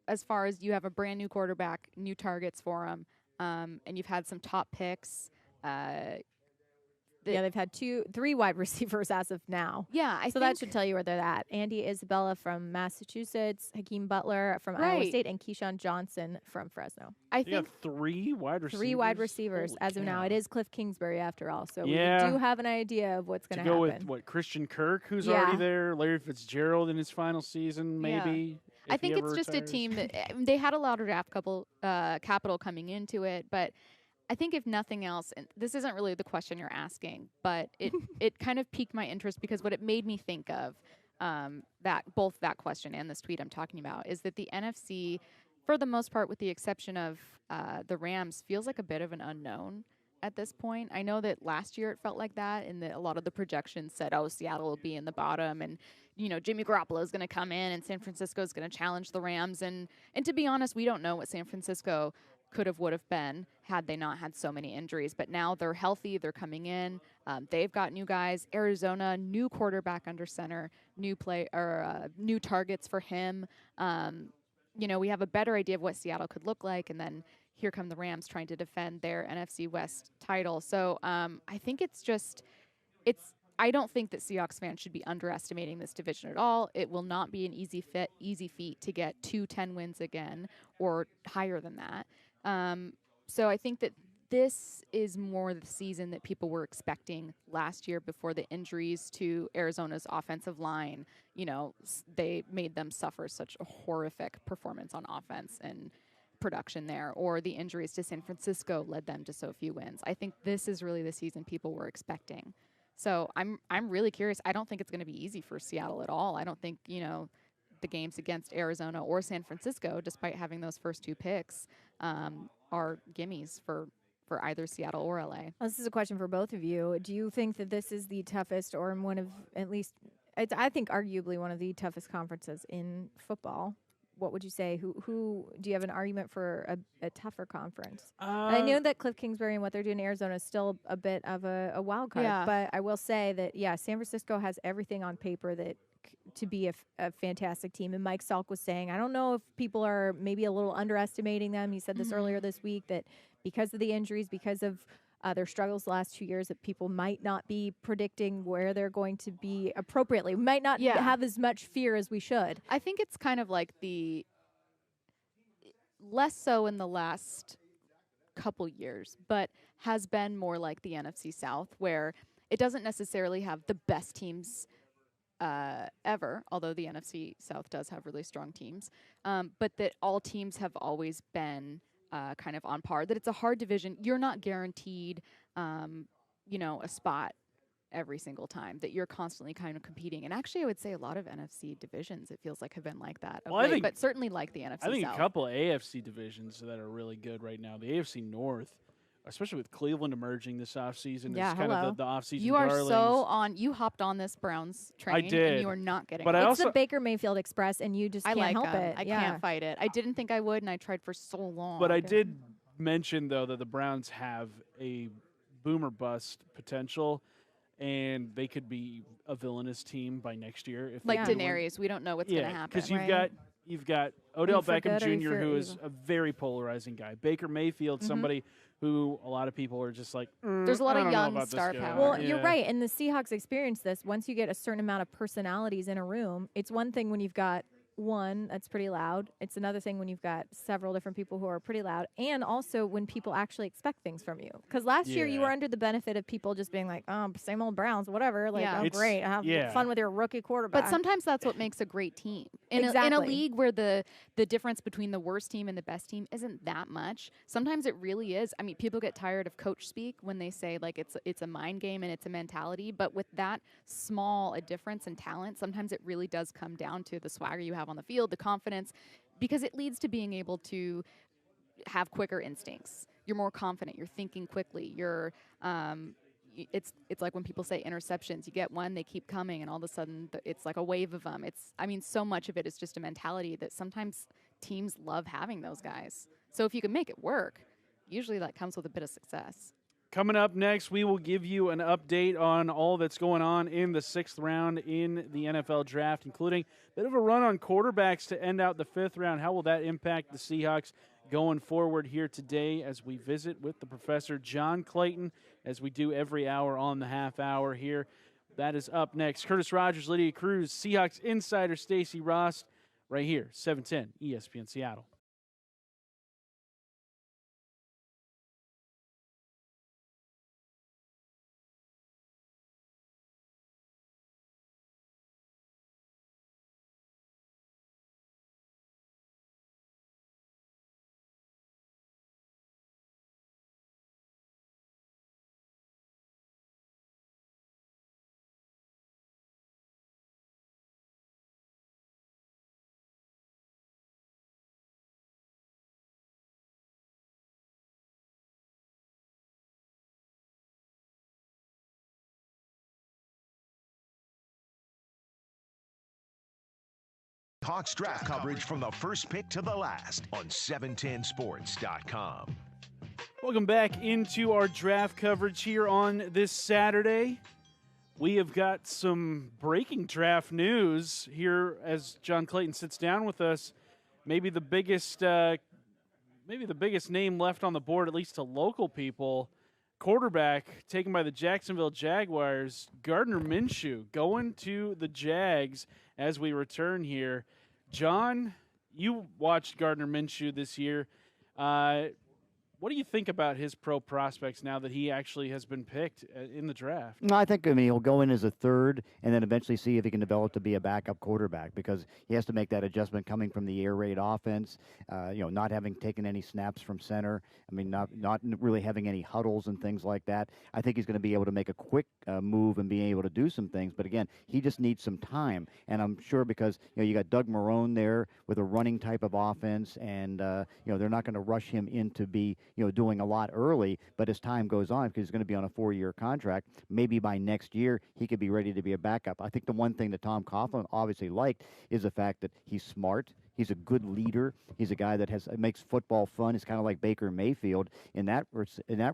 As far as you have a brand new quarterback, new targets for him, and you've had some top picks. Yeah, they've had 3 wide receivers as of now. Yeah, So that should tell you where they're at. Andy Isabella from Massachusetts, Hakeem Butler from Iowa Right. State, and Keyshawn Johnson from Fresno. I you think got 3 wide receivers. 3 wide receivers Holy as of now. cow. It is Cliff Kingsbury after all, so Yeah. we do have an idea of what's To going to go happen. with Christian Kirk, who's Yeah. already there, Larry Fitzgerald in his final season, maybe. I if he think ever it's just retires. a team that they had a lot of draft capital coming into it, but I think if nothing else, and this isn't really the question you're asking, but it kind of piqued my interest because what it made me think of both that question and this tweet I'm talking about is that the NFC, for the most part, with the exception of the Rams, feels like a bit of an unknown at this point. I know that last year it felt like that, and that a lot of the projections said, "Oh, Seattle will be in the bottom," and Jimmy Garoppolo is going to come in, and San Francisco is going to challenge the Rams. And to be honest, we don't know what San Francisco would have been had they not had so many injuries. But now they're healthy, they're coming in, they've got new guys. Arizona, new quarterback under center, new targets for him. We have a better idea of what Seattle could look like, and then here come the Rams trying to defend their NFC West title. So I think I don't think that Seahawks fans should be underestimating this division at all. It will not be an easy feat to get 10 wins again or higher than that. So I think that this is more the season that people were expecting last year before the injuries to Arizona's offensive line. They made them suffer such a horrific performance on offense and production there, or the injuries to San Francisco led them to so few wins. I think this is really the season people were expecting. So I'm really curious. I don't think it's going to be easy for Seattle at all. I don't think, the games against Arizona or San Francisco, despite having those first 2 picks, are gimmies for either Seattle or LA. Well, this is a question for both of you. Do you think that this is the toughest, or one of, at least, I think arguably one of the toughest conferences in football? What would you say? Who do you have an argument for a tougher conference? I know that Cliff Kingsbury and what they're doing in Arizona is still a bit of a wild card, but I will say that, San Francisco has everything on paper that to be a fantastic team. And Mike Salk was saying, I don't know if people are maybe a little underestimating them. He said this earlier this week, that because of the injuries, because of their struggles the last 2 years, that people might not be predicting where they're going to be appropriately. We might not have as much fear as we should. I think it's kind of like less so in the last couple years, but has been more like the NFC South, where it doesn't necessarily have the best teams ever, although the NFC South does have really strong teams, but that all teams have always been kind of on par, that it's a hard division. You're not guaranteed, a spot every single time, that you're constantly kind of competing. And actually, I would say a lot of NFC divisions, it feels like, have been like that. Well, I think, but certainly like the NFC South. I think a couple of AFC divisions that are really good right now. The AFC North, especially with Cleveland emerging this offseason, is kind of the offseason You are darlings. so on. You hopped on this Browns train. I did. And you are not getting but it. It's the Baker Mayfield Express, and you just can't help it. I can't fight it. I didn't think I would, and I tried for so long. But I did mention, though, that the Browns have a boom or bust potential, and they could be a villainous team by next year. If like Daenerys, we don't know what's going to happen. Because you've got Odell Beckham Jr., who is a very polarizing guy. Baker Mayfield, somebody who a lot of people are just like, there's a lot of young star power. Well, you're right. And the Seahawks experience this. Once you get a certain amount of personalities in a room, it's one thing when you've got one that's pretty loud. It's another thing when you've got several different people who are pretty loud, and also when people actually expect things from you. Because last year you were under the benefit of people just being like, oh, same old Browns, whatever. Like, oh, great. Have fun with your rookie quarterback. But sometimes that's what makes a great team. In a league where the difference between the worst team and the best team isn't that much, sometimes it really is. I mean, people get tired of coach speak when they say, like, it's a mind game and it's a mentality. But with that small a difference in talent, sometimes it really does come down to the swagger you have on the field, the confidence, because it leads to being able to have quicker instincts. You're more confident. You're thinking quickly. You're it's like when people say interceptions. You get one, they keep coming, and all of a sudden it's like a wave of them. So much of it is just a mentality that sometimes teams love having those guys. So if you can make it work, usually that comes with a bit of success. Coming up next, we will give you an update on all that's going on in the 6th round in the NFL draft, including a bit of a run on quarterbacks to end out the 5th round. How will that impact the Seahawks going forward here today as we visit with the professor, John Clayton, as we do every hour on the half hour here. That is up next. Curtis Rogers, Lydia Cruz, Seahawks insider Stacey Ross, right here, 710 ESPN Seattle. Hawks draft coverage from the first pick to the last on 710sports.com. Welcome back into our draft coverage here on this Saturday. We have got some breaking draft news here as John Clayton sits down with us. Maybe the biggest maybe the biggest name left on the board, at least to local people, quarterback taken by the Jacksonville Jaguars, Gardner Minshew, going to the Jags as we return here. John, you watched Gardner Minshew this year. What do you think about his pro prospects now that he actually has been picked in the draft? No, I think he'll go in as a third and then eventually see if he can develop to be a backup quarterback because he has to make that adjustment coming from the air raid offense, not having taken any snaps from center. I mean, not really having any huddles and things like that. I think he's going to be able to make a quick move and be able to do some things. But again, he just needs some time. And I'm sure because, you got Doug Marrone there with a running type of offense and, they're not going to rush him in to be, doing a lot early, but as time goes on, because he's going to be on a 4-year contract, maybe by next year he could be ready to be a backup. I think the one thing that Tom Coughlin obviously liked is the fact that he's smart. He's a good leader. He's a guy that makes football fun. He's kind of like Baker Mayfield in that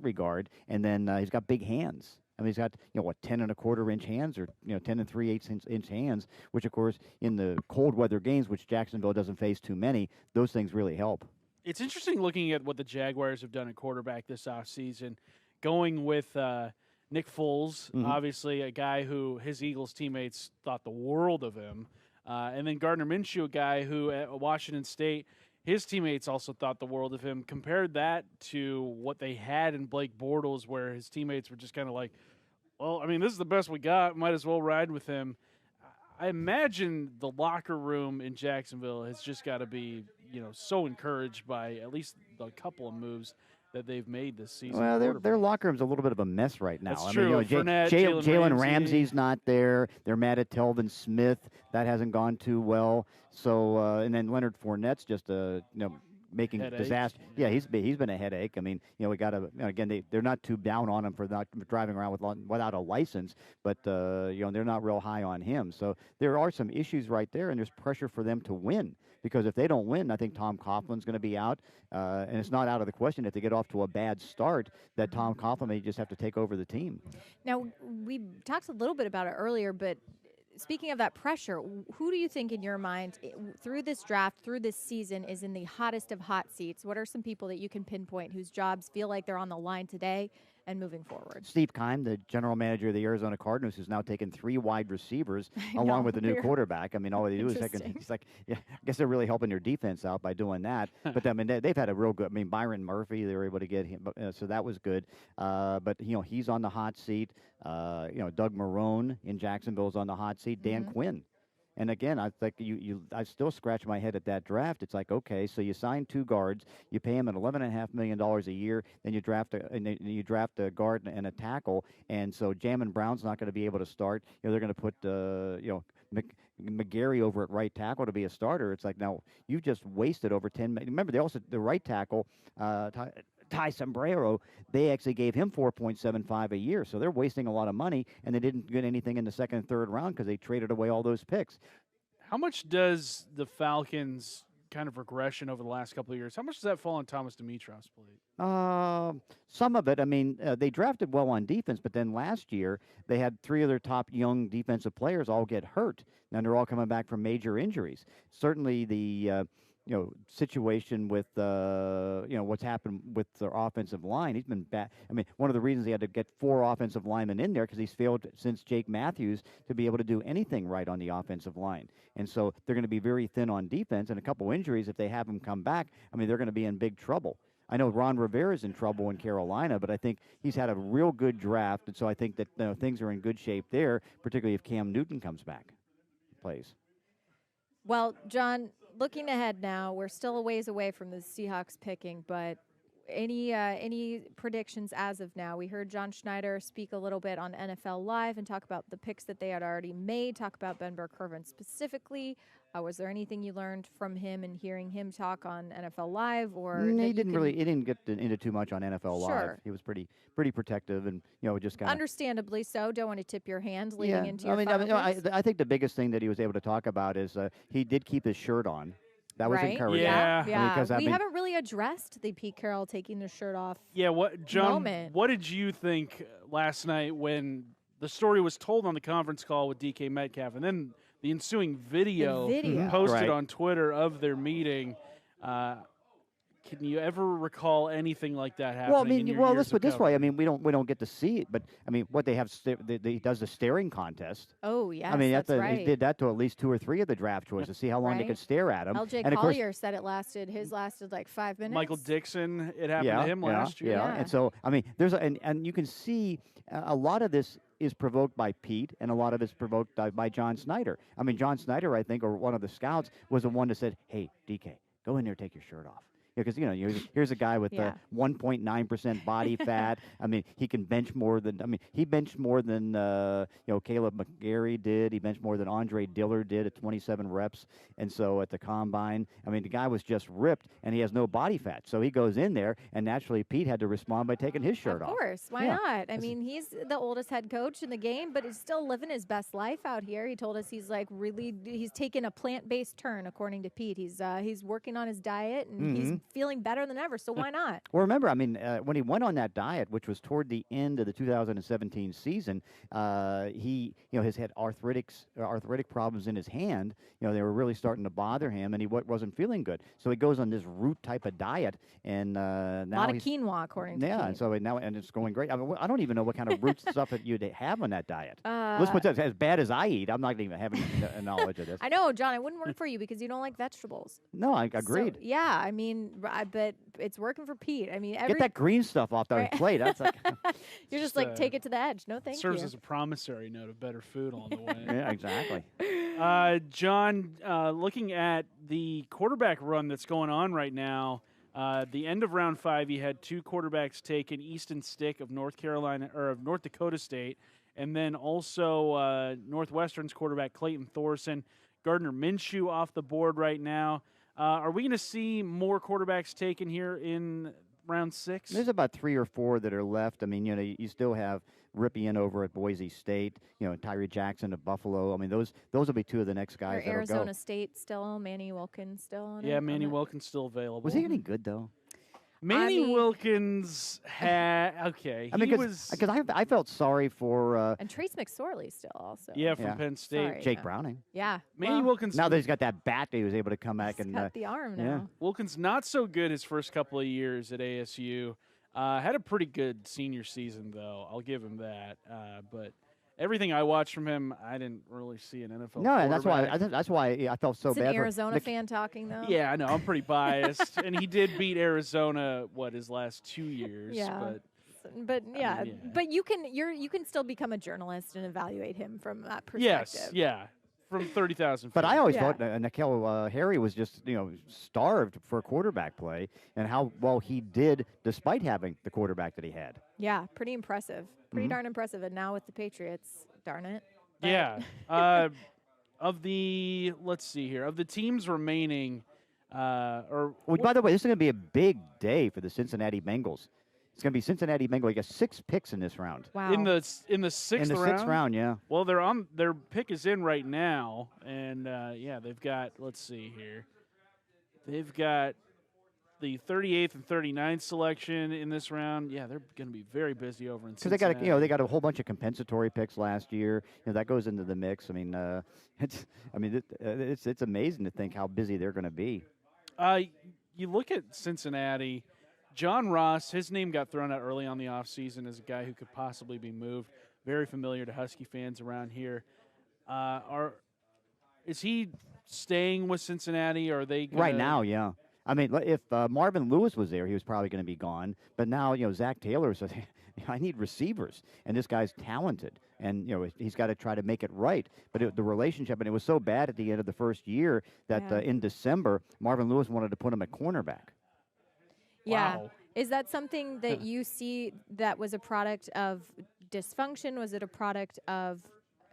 regard. And then he's got big hands. I mean, he's got 10 1/4 inch hands, or 10 3/8 inch hands, which of course in the cold weather games, which Jacksonville doesn't face too many, those things really help. It's interesting looking at what the Jaguars have done at quarterback this offseason, going with Nick Foles, obviously a guy who his Eagles teammates thought the world of him, and then Gardner Minshew, a guy who at Washington State, his teammates also thought the world of him. Compared that to what they had in Blake Bortles, where his teammates were just kind of like, well, I mean, this is the best we got. Might as well ride with him. I imagine the locker room in Jacksonville has just got to be, so encouraged by at least a couple of moves that they've made this season. Well, their locker room's a little bit of a mess right now. That's true. Jalen Ramsey's not there. They're mad at Telvin Smith. That hasn't gone too well. So, and then Leonard Fournette's just making headache. disaster. Yeah, he's been a headache. I mean, we got to again. They're not too down on him for not driving around without a license, but they're not real high on him. So there are some issues right there, and there's pressure for them to win. Because if they don't win, I think Tom Coughlin's going to be out, and it's not out of the question if they get off to a bad start that Tom Coughlin may just have to take over the team. Now, we talked a little bit about it earlier, but speaking of that pressure, who do you think in your mind through this draft, through this season, is in the hottest of hot seats? What are some people that you can pinpoint whose jobs feel like they're on the line today and moving forward? Steve Keim, the general manager of the Arizona Cardinals, who's now taken 3 wide receivers along with the new quarterback. I mean, all they do is he's like, yeah, I guess they're really helping their defense out by doing that. But I mean, they've had a real good. I mean, Byron Murphy, they were able to get him, so that was good. But he's on the hot seat. Doug Marrone in Jacksonville's on the hot seat. Dan Quinn. And again, I think I still scratch my head at that draft. It's like, okay, so you sign 2 guards, you pay them at $11.5 million a year, then you draft a guard and a tackle, and so Jamin Brown's not going to be able to start. They're going to put McGarry over at right tackle to be a starter. It's like, now you've just wasted over $10 million. Remember, the right tackle, Ty Sombrero, they actually gave him $4.75 a year, so they're wasting a lot of money, and they didn't get anything in the second and third round because they traded away all those picks. How much does the Falcons' kind of regression over the last couple of years, how much does that fall on Thomas Dimitrov's plate? Some of it. I mean, they drafted well on defense, but then last year they had 3 of their top young defensive players all get hurt, and they're all coming back from major injuries. Certainly the situation with, what's happened with their offensive line. He's been bad. I mean, one of the reasons he had to get 4 offensive linemen in there because he's failed since Jake Matthews to be able to do anything right on the offensive line. And so they're going to be very thin on defense, and a couple injuries, if they have him come back, I mean, they're going to be in big trouble. I know Ron Rivera's in trouble in Carolina, but I think he's had a real good draft, and so I think that things are in good shape there, particularly if Cam Newton comes back, plays. Well, John, looking ahead now, we're still a ways away from the Seahawks picking, but any predictions as of now? We heard John Schneider speak a little bit on NFL Live and talk about the picks that they had already made, talk about Ben Burr-Kirven specifically. Was there anything you learned from him and hearing him talk on NFL Live, or he didn't get into too much on NFL Live. He was pretty protective, and just kind of understandably so. Don't want to tip your hand leading into your I think the biggest thing that he was able to talk about is he did keep his shirt on. That was encouraging. Yeah. Because, we haven't really addressed the Pete Carroll taking his shirt off. Yeah, John, moment. What did you think last night when the story was told on the conference call with DK Metcalf, and then the ensuing video posted on Twitter of their meeting? can you ever recall anything like that happening? Well, I mean, in your well, years let's of put it this way. coverage? I mean, we don't get to see it, but I mean, what they have, he does the staring contest. Oh, yes, I mean, that's right. he did that to at least 2 or 3 of the draft choices to see how long they Right. could stare at him. LJ and of course, Collier said his lasted like 5 minutes. Michael Dixon, it happened to him last year. Yeah, and so I mean, and you can see a lot of this is provoked by Pete, and a lot of it's provoked by John Schneider. I mean, John Schneider, I think, or one of the scouts, was the one that said, "Hey, DK, go in there, take your shirt off." Because here's a guy with 1.9% body fat. I mean, he can bench more than he benched more than Caleb McGarry did. He benched more than Andre Dillard did at 27 reps. And so at the combine, I mean, the guy was just ripped, and he has no body fat. So he goes in there, and naturally Pete had to respond by taking his shirt off. Of course, why not? I mean, he's the oldest head coach in the game, but he's still living his best life out here. He told us he's taken a plant-based turn, according to Pete. He's working on his diet, and he's feeling better than ever, so why not? Well, remember, I mean, when he went on that diet, which was toward the end of the 2017 season, he has had arthritic problems in his hand. They were really starting to bother him, and he wasn't feeling good. So he goes on this root type of diet, and now a lot of quinoa, according to Pete. and so now it's going great. I mean, I don't even know what kind of root stuff that you'd have on that diet. Let's put that as bad as I eat. I'm not even having knowledge of this. I know, John, it wouldn't work for you because you don't like vegetables. No, I agreed. So, yeah, I mean, but it's working for Pete. I mean, get that green stuff off the plate. That's like you're just like take it to the edge. No, thank you. Serves as a promissory note of better food along the way. Yeah, exactly. John, looking at the quarterback run that's going on right now, the end of round 5, you had 2 quarterbacks taken: Easton Stick of North Dakota State, and then also Northwestern's quarterback Clayton Thorson. Gardner Minshew off the board right now. Are we going to see more quarterbacks taken here in round 6? There's about 3 or 4 that are left. I mean, you still have Ripien over at Boise State. Tyree Jackson of Buffalo. I mean, those will be 2 of the next guys that'll Arizona go. State still. Manny Wilkins still on Yeah, it, Manny Wilkins still available. Was he any good though? Manny Wilkins had I mean, because I felt sorry for and Trace McSorley still also. Yeah, from Penn State. Sorry, Jake Browning. Yeah, Manny Wilkins. Now that he's got that bat, he was able to come back he's and got the arm now. Yeah. Wilkins not so good his first couple of years at ASU. Had a pretty good senior season though. I'll give him that. But everything I watched from him, I didn't really see an NFL. No, and that's quarterback. why I felt so It's bad. an Arizona fan talking though. Yeah, I know. I'm pretty biased, and he did beat Arizona his last 2 years. Yeah. But yeah, yeah. but you can still become a journalist and evaluate him from that perspective. Yes, yeah, from 30,000. But I always thought N'Keal Harry was just starved for quarterback play, and how well he did despite having the quarterback that he had. Yeah, pretty impressive. Pretty darn impressive. And now with the Patriots, darn it. Yeah. Let's see here. Of the teams remaining, by the way, this is going to be a big day for the Cincinnati Bengals. It's going to be Cincinnati Bengals. You got 6 picks in this round. Wow. In the sixth round. In the sixth round, yeah. Well, their pick is in right now, and they've got. Let's see here. They've got the 38th and 39th selection in this round. Yeah, they're going to be very busy over in Cincinnati. Because they got a whole bunch of compensatory picks last year. That goes into the mix. I mean, it's amazing to think how busy they're going to be. You look at Cincinnati. John Ross, his name got thrown out early on the offseason as a guy who could possibly be moved. Very familiar to Husky fans around here. Is he staying with Cincinnati? Or are they right now? Yeah. I mean, if Marvin Lewis was there, he was probably going to be gone. But now, Zach Taylor says, I need receivers, and this guy's talented, and he's got to try to make it right. But the relationship, and it was so bad at the end of the first year that in December, Marvin Lewis wanted to put him at cornerback. Yeah. Wow. Is that something that you see that was a product of dysfunction? Was it a product of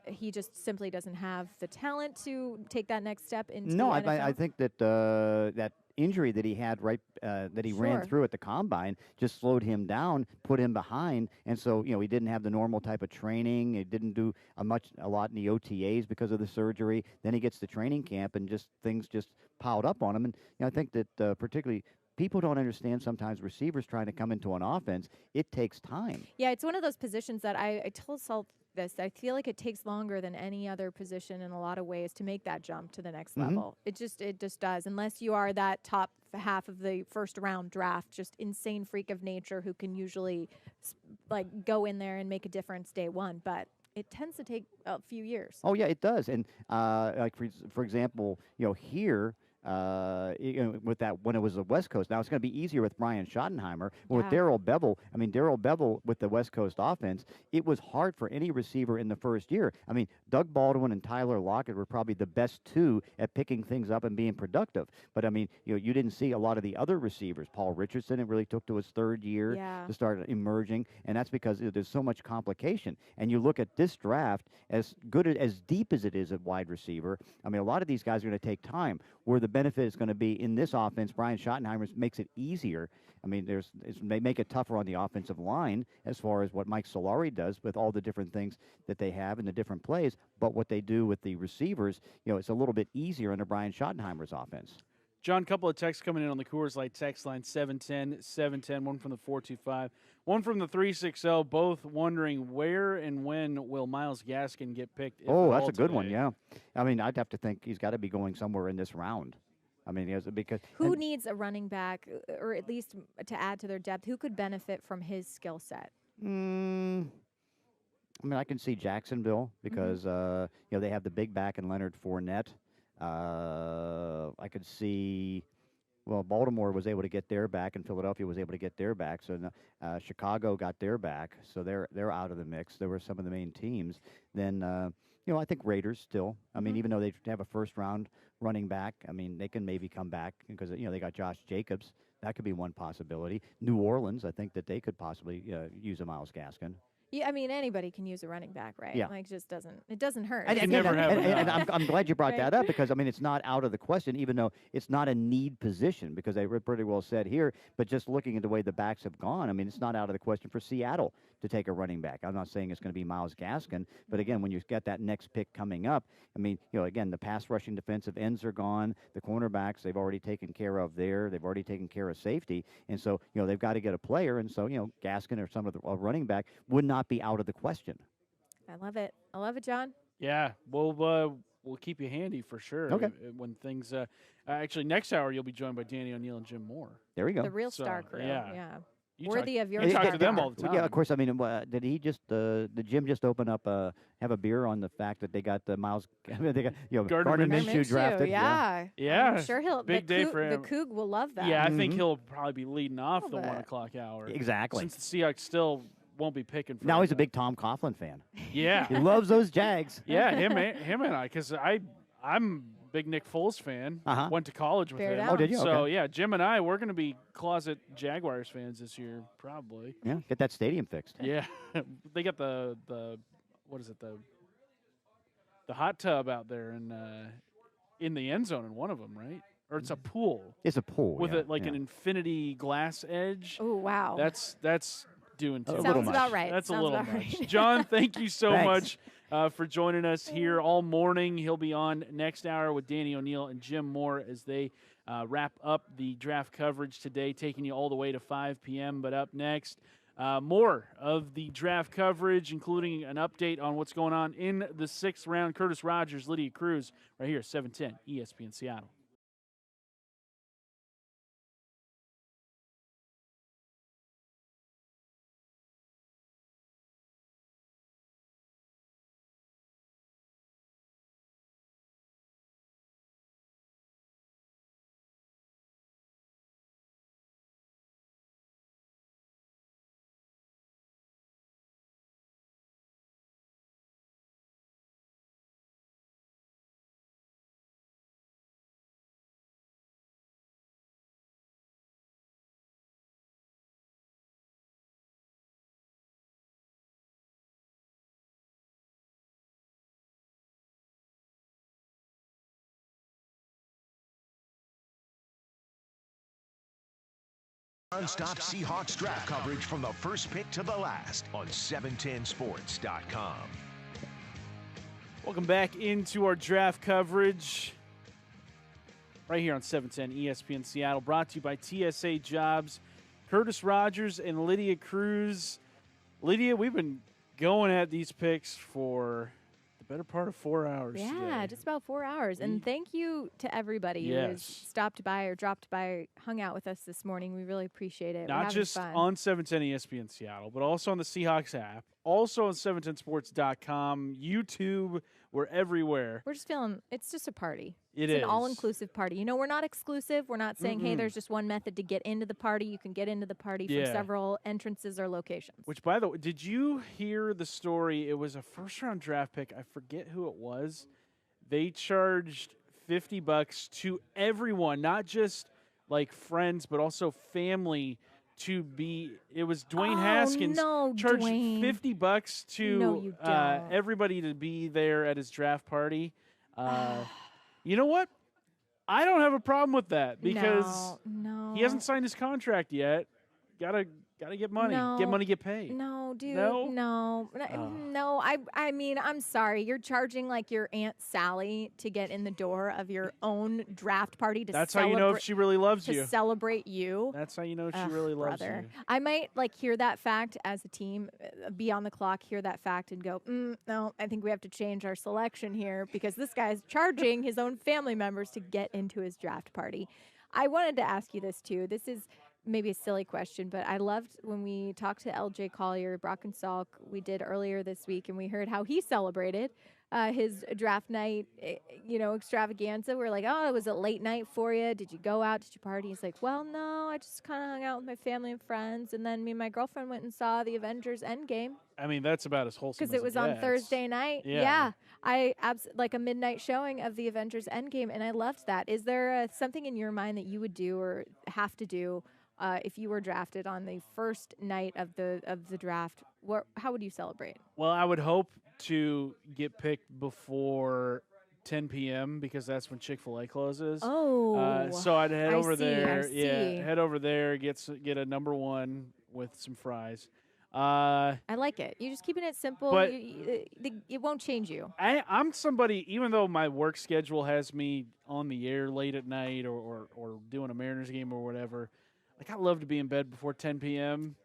he just simply doesn't have the talent to take that next step into the NFL? I think that that injury that he had that he ran through at the combine just slowed him down, put him behind, and so he didn't have the normal type of training. He didn't do a lot in the OTAs because of the surgery. Then he gets to training camp, and things just piled up on him. And I think that particularly people don't understand sometimes receivers trying to come into an offense, it takes time. Yeah, it's one of those positions that I this. I feel like it takes longer than any other position in a lot of ways to make that jump to the next level. It just does, unless you are that top half of the first round draft, just insane freak of nature who can usually like go in there and make a difference day one. But it tends to take a few years. Oh yeah, it does. And like for example, here. With that, when it was the West Coast, now it's going to be easier with Brian Schottenheimer. But with Darrell Bevel, Darrell Bevel with the West Coast offense, it was hard for any receiver in the first year. Doug Baldwin and Tyler Lockett were probably the best two at picking things up and being productive. But you didn't see a lot of the other receivers. Paul Richardson, it really took to his third year to start emerging, and that's because there's so much complication. And you look at this draft, as deep as it is at wide receiver, a lot of these guys are going to take time. Where the benefit is going to be in this offense, Brian Schottenheimer makes it easier. They make it tougher on the offensive line as far as what Mike Solari does with all the different things that they have and the different plays. But what they do with the receivers, it's a little bit easier under Brian Schottenheimer's offense. John, a couple of texts coming in on the Coors Light text line, 710-710, one from the 425, one from the 360, both wondering where and when will Myles Gaskin get picked. Oh, that's a good one, yeah. I'd have to think he's got to be going somewhere in this round. Because who needs a running back, or at least to add to their depth? Who could benefit from his skill set? I can see Jacksonville because they have the big back in Leonard Fournette. I could see, Baltimore was able to get their back, and Philadelphia was able to get their back. So Chicago got their back, so they're out of the mix. There were some of the main teams. Then I think Raiders still. Even though they have a first-round running back, they can maybe come back because they got Josh Jacobs. That could be one possibility. New Orleans, I think that they could possibly use a Myles Gaskin. Yeah, anybody can use a running back, right? Yeah. It doesn't hurt. And I'm glad you brought that up because, it's not out of the question, even though it's not a need position because they pretty well said here, but just looking at the way the backs have gone, it's not out of the question for Seattle to take a running back. I'm not saying it's going to be Myles Gaskin, but again, when you get that next pick coming up, again, the pass rushing defensive ends are gone. The cornerbacks, they've already taken care of there. They've already taken care of safety. And so, they've got to get a player. And so, Gaskin or some of the running back would not be out of the question. I love it. John. Yeah, we'll keep you handy for sure. Okay. When things actually next hour you'll be joined by Danny O'Neill and Jim Moore. There we go. The real star crew. Yeah. Worthy of your You talk to them all the time. Yeah, of course. Did he just the gym just open up have a beer on the fact that they got the Miles they got Gardner Minshew drafted? Yeah. I'm sure he'll big day for him. The Coug will love that. Yeah, I think he'll probably be leading off the 1 o'clock hour. Exactly. Since the Seahawks still won't be picking. Now he's a big Tom Coughlin fan. Yeah, he loves those Jags. Yeah, him and I, because I'm big Nick Foles fan. Went to college with him. Oh, did you? So okay. yeah, Jim and I, we're going to be closet Jaguars fans this year, probably. Yeah, get that stadium fixed. Yeah, they got the what is it, the hot tub out there in the end zone in one of them, right? Or it's a pool. It's a pool with an infinity glass edge. Oh wow, that's doing too much. Sounds about right. That's Sounds a little about much. right. John, thank you so much for joining us here all morning. He'll be on next hour with Danny O'Neill and Jim Moore as they wrap up the draft coverage today, taking you all the way to 5 p.m. But up next, more of the draft coverage, including an update on what's going on in the 6th round. Curtis Rogers, Lydia Cruz, right here, 710 ESPN Seattle. Non-stop Seahawks draft coverage from the first pick to the last on 710sports.com. Welcome back into our draft coverage right here on 710 ESPN Seattle, brought to you by TSA Jobs. Curtis Rogers and Lydia Cruz. Lydia, we've been going at these picks for the better part of 4 hours. Yeah, today. just about 4 hours. And thank you to everybody who has stopped by or dropped by or hung out with us this morning. We really appreciate it. Not just fun. on 710 ESPN Seattle, but also on the Seahawks app, also on 710sports.com, YouTube. We're everywhere. We're just feeling it's just a party. It's an all-inclusive party. You know, we're not exclusive. We're not saying, hey, Mm-mm. there's just one method to get into the party. You can get into the party from several entrances or locations. Which, by the way, did you hear the story? It was a first-round draft pick. I forget who it was. They charged $50 to everyone, not just like friends, but also family. To be, it was Dwayne Haskins charged Dwayne. $50 to No, you don't. everybody to be there at his draft party. You know what? I don't have a problem with that because he hasn't signed his contract yet. Gotta get money. Get money, get paid. No, dude. No? No. I mean, I'm sorry. You're charging like your Aunt Sally to get in the door of your own draft party to That's how you know if she really loves to you. celebrate you. That's how you know if she really loves you. I might like hear that fact as a team, be on the clock, hear that fact, and go, no, I think we have to change our selection here because this guy's charging his own family members to get into his draft party. I wanted to ask you this too. This is maybe a silly question, but I loved when we talked to LJ Collier, Brock and Salk, we did earlier this week, and we heard how he celebrated his draft night, extravaganza. We're like, oh, it was a late night for you. Did you go out? Did you party? He's like, well, no, I just kind of hung out with my family and friends, and then me and my girlfriend went and saw the Avengers Endgame. I mean, that's about as wholesome Because as it was it on gets. Thursday night. Yeah. I like a midnight showing of the Avengers Endgame, and I loved that. Is there something in your mind that you would do or have to do if you were drafted on the first night of the draft? How would you celebrate? Well, I would hope to get picked before 10 p.m. because that's when Chick-fil-A closes. Oh. So I'd head over there. I see. Yeah, head over there, get a number one with some fries. I like it. You're just keeping it simple. But it won't change you. I'm somebody, even though my work schedule has me on the air late at night or doing a Mariners game or whatever, like I love to be in bed before 10 p.m.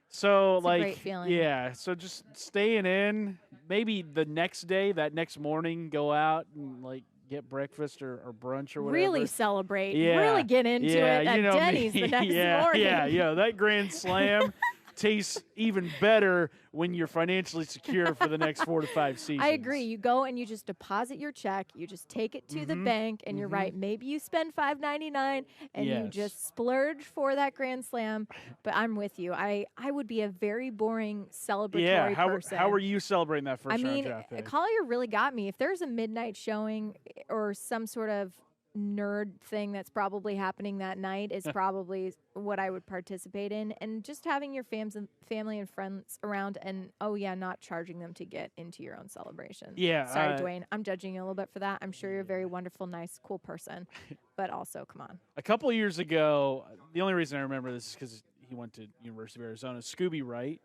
So It's a great feeling. yeah, so just staying in. Maybe the next day, that next morning, go out and like get breakfast or brunch or whatever. Really celebrate. Yeah. Really get into it at Denny's the next morning. Yeah. That Grand Slam tastes even better when you're financially secure for the next 4 to 5 seasons. I agree. You go and you just deposit your check. You just take it to the bank, and you're right. Maybe you spend $5.99 and you just splurge for that Grand Slam. But I'm with you. I would be a very boring celebratory person. How were you celebrating that first round draft pick? Collier really got me. If there's a midnight showing or some sort of nerd thing that's probably happening that night is probably what I would participate in. And just having your family and friends around and, not charging them to get into your own celebration. Yeah. Sorry, Dwayne. I'm judging you a little bit for that. I'm sure you're a very wonderful, nice, cool person. But also, come on. A couple of years ago, the only reason I remember this is because he went to University of Arizona. Scooby Wright,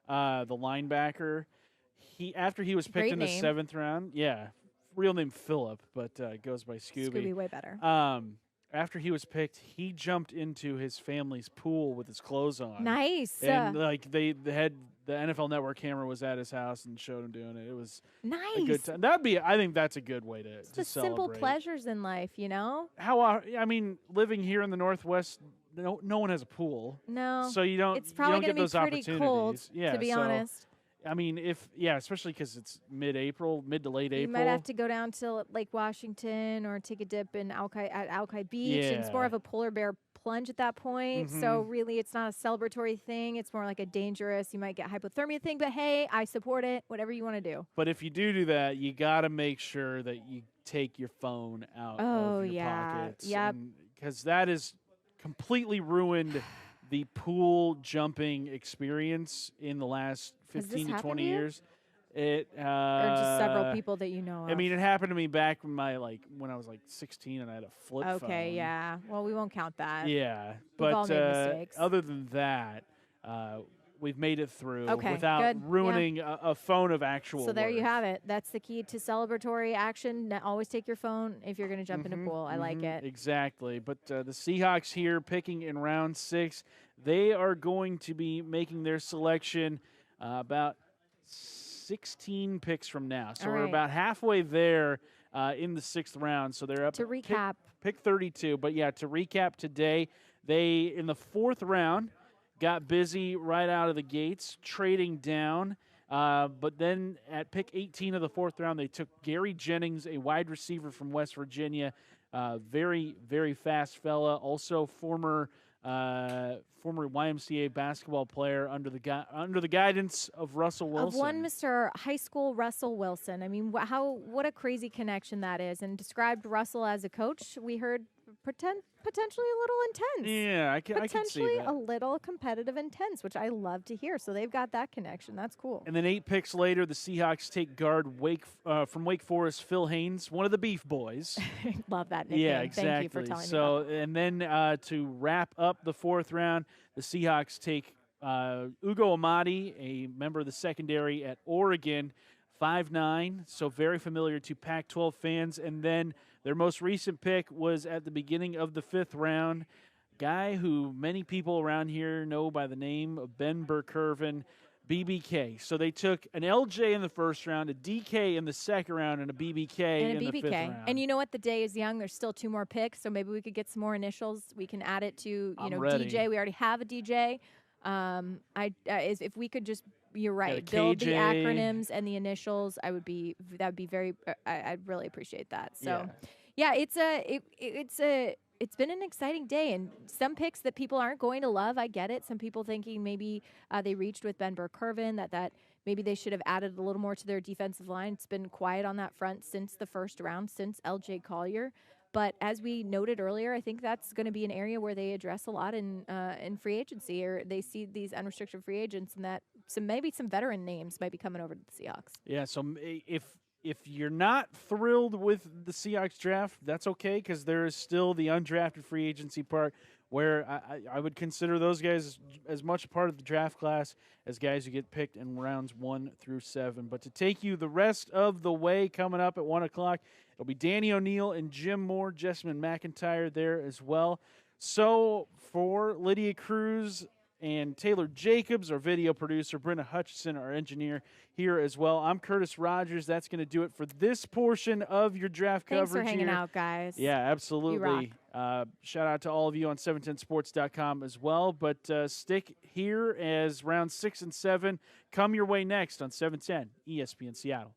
the linebacker, after he was picked Great in the name. 7th round, real name Philip, but goes by Scooby. Scooby, way better. After he was picked, he jumped into his family's pool with his clothes on. Nice. And the NFL Network camera was at his house and showed him doing it. It was nice. a good time. I think that's a good way to The celebrate. simple pleasures in life, you know? Living here in the Northwest, no one has a pool. No. So you don't. It's probably you don't get going to be those pretty opportunities. cold, to be honest. I mean, especially because it's mid to late April. You might have to go down to Lake Washington or take a dip at Alki Beach. And it's more of a polar bear plunge at that point. So really, it's not a celebratory thing. It's more like a dangerous, you might get hypothermia thing. But hey, I support it. Whatever you want to do. But if you do that, you got to make sure that you take your phone out of your pockets. Yep. Because that has completely ruined the pool jumping experience in the last 15 to 20 years. Or just several people that you know of. I mean, it happened to me back when I was 16 and I had a flip phone. Okay, yeah. Well, we won't count that. Yeah, We've all but made mistakes. other than that, we've made it through without good. ruining a phone of actual So there you worth. have it. That's the key to celebratory action. Always take your phone if you're going to jump in a pool. I like it. Exactly. But the Seahawks here picking in round 6, they are going to be making their selection about 16 picks from now. So All we're right. about halfway there in the 6th round. So they're up To recap. pick 32. But yeah, to recap today, they in the 4th round got busy right out of the gates, trading down. But then at pick 18 of the 4th round, they took Gary Jennings, a wide receiver from West Virginia. Very, very fast fella. Also former YMCA basketball player under the guidance of Russell Wilson. Of one Mr. High School Russell Wilson. I mean, what a crazy connection that is. And described Russell as a coach. We heard potentially a little intense. Yeah, I can see potentially that. a little competitive intense, which I love to hear. So they've got that connection. That's cool. And then 8 picks later, the Seahawks take guard from Wake Forest, Phil Haynes, one of the Beef Boys. Love that nickname. Yeah, exactly. Thank you for telling me So, and then to wrap up the 4th round, the Seahawks take Ugo Amadi, a member of the secondary at Oregon, 5'9", so very familiar to Pac-12 fans. And then their most recent pick was at the beginning of the 5th round, guy who many people around here know by the name of Ben Burr-Kirven, BBK. So they took an LJ in the 1st round, a DK in the 2nd round, and a BBK in the 5th round. And you know what? The day is young. There's still 2 more picks, so maybe we could get some more initials. We can add it to ready. DJ. We already have a DJ. If we could just, you're right, Got a build the KJ. acronyms and the initials. That would be very. I'd really appreciate that. So, yeah, it's been an exciting day, and some picks that people aren't going to love. I get it. Some people thinking maybe they reached with Ben Burr-Kirven, that maybe they should have added a little more to their defensive line. It's been quiet on that front since the 1st round, since LJ Collier. But as we noted earlier, I think that's going to be an area where they address a lot in free agency, or they see these unrestricted free agents, and that maybe some veteran names might be coming over to the Seahawks. Yeah, so if you're not thrilled with the Seahawks draft, that's okay, because there is still the undrafted free agency part where I would consider those guys as much a part of the draft class as guys who get picked in rounds 1 through 7. But to take you the rest of the way, coming up at 1 o'clock, it'll be Danny O'Neill and Jim Moore, Jessamine McIntyre there as well. So for Lydia Cruz and Taylor Jacobs, our video producer, Brenna Hutchison, our engineer here as well, I'm Curtis Rogers. That's going to do it for this portion of your draft Thanks coverage for hanging here. out, guys. Yeah, absolutely. Shout out to all of you on 710sports.com as well. But stick here as round 6 and 7 come your way next on 710 ESPN Seattle.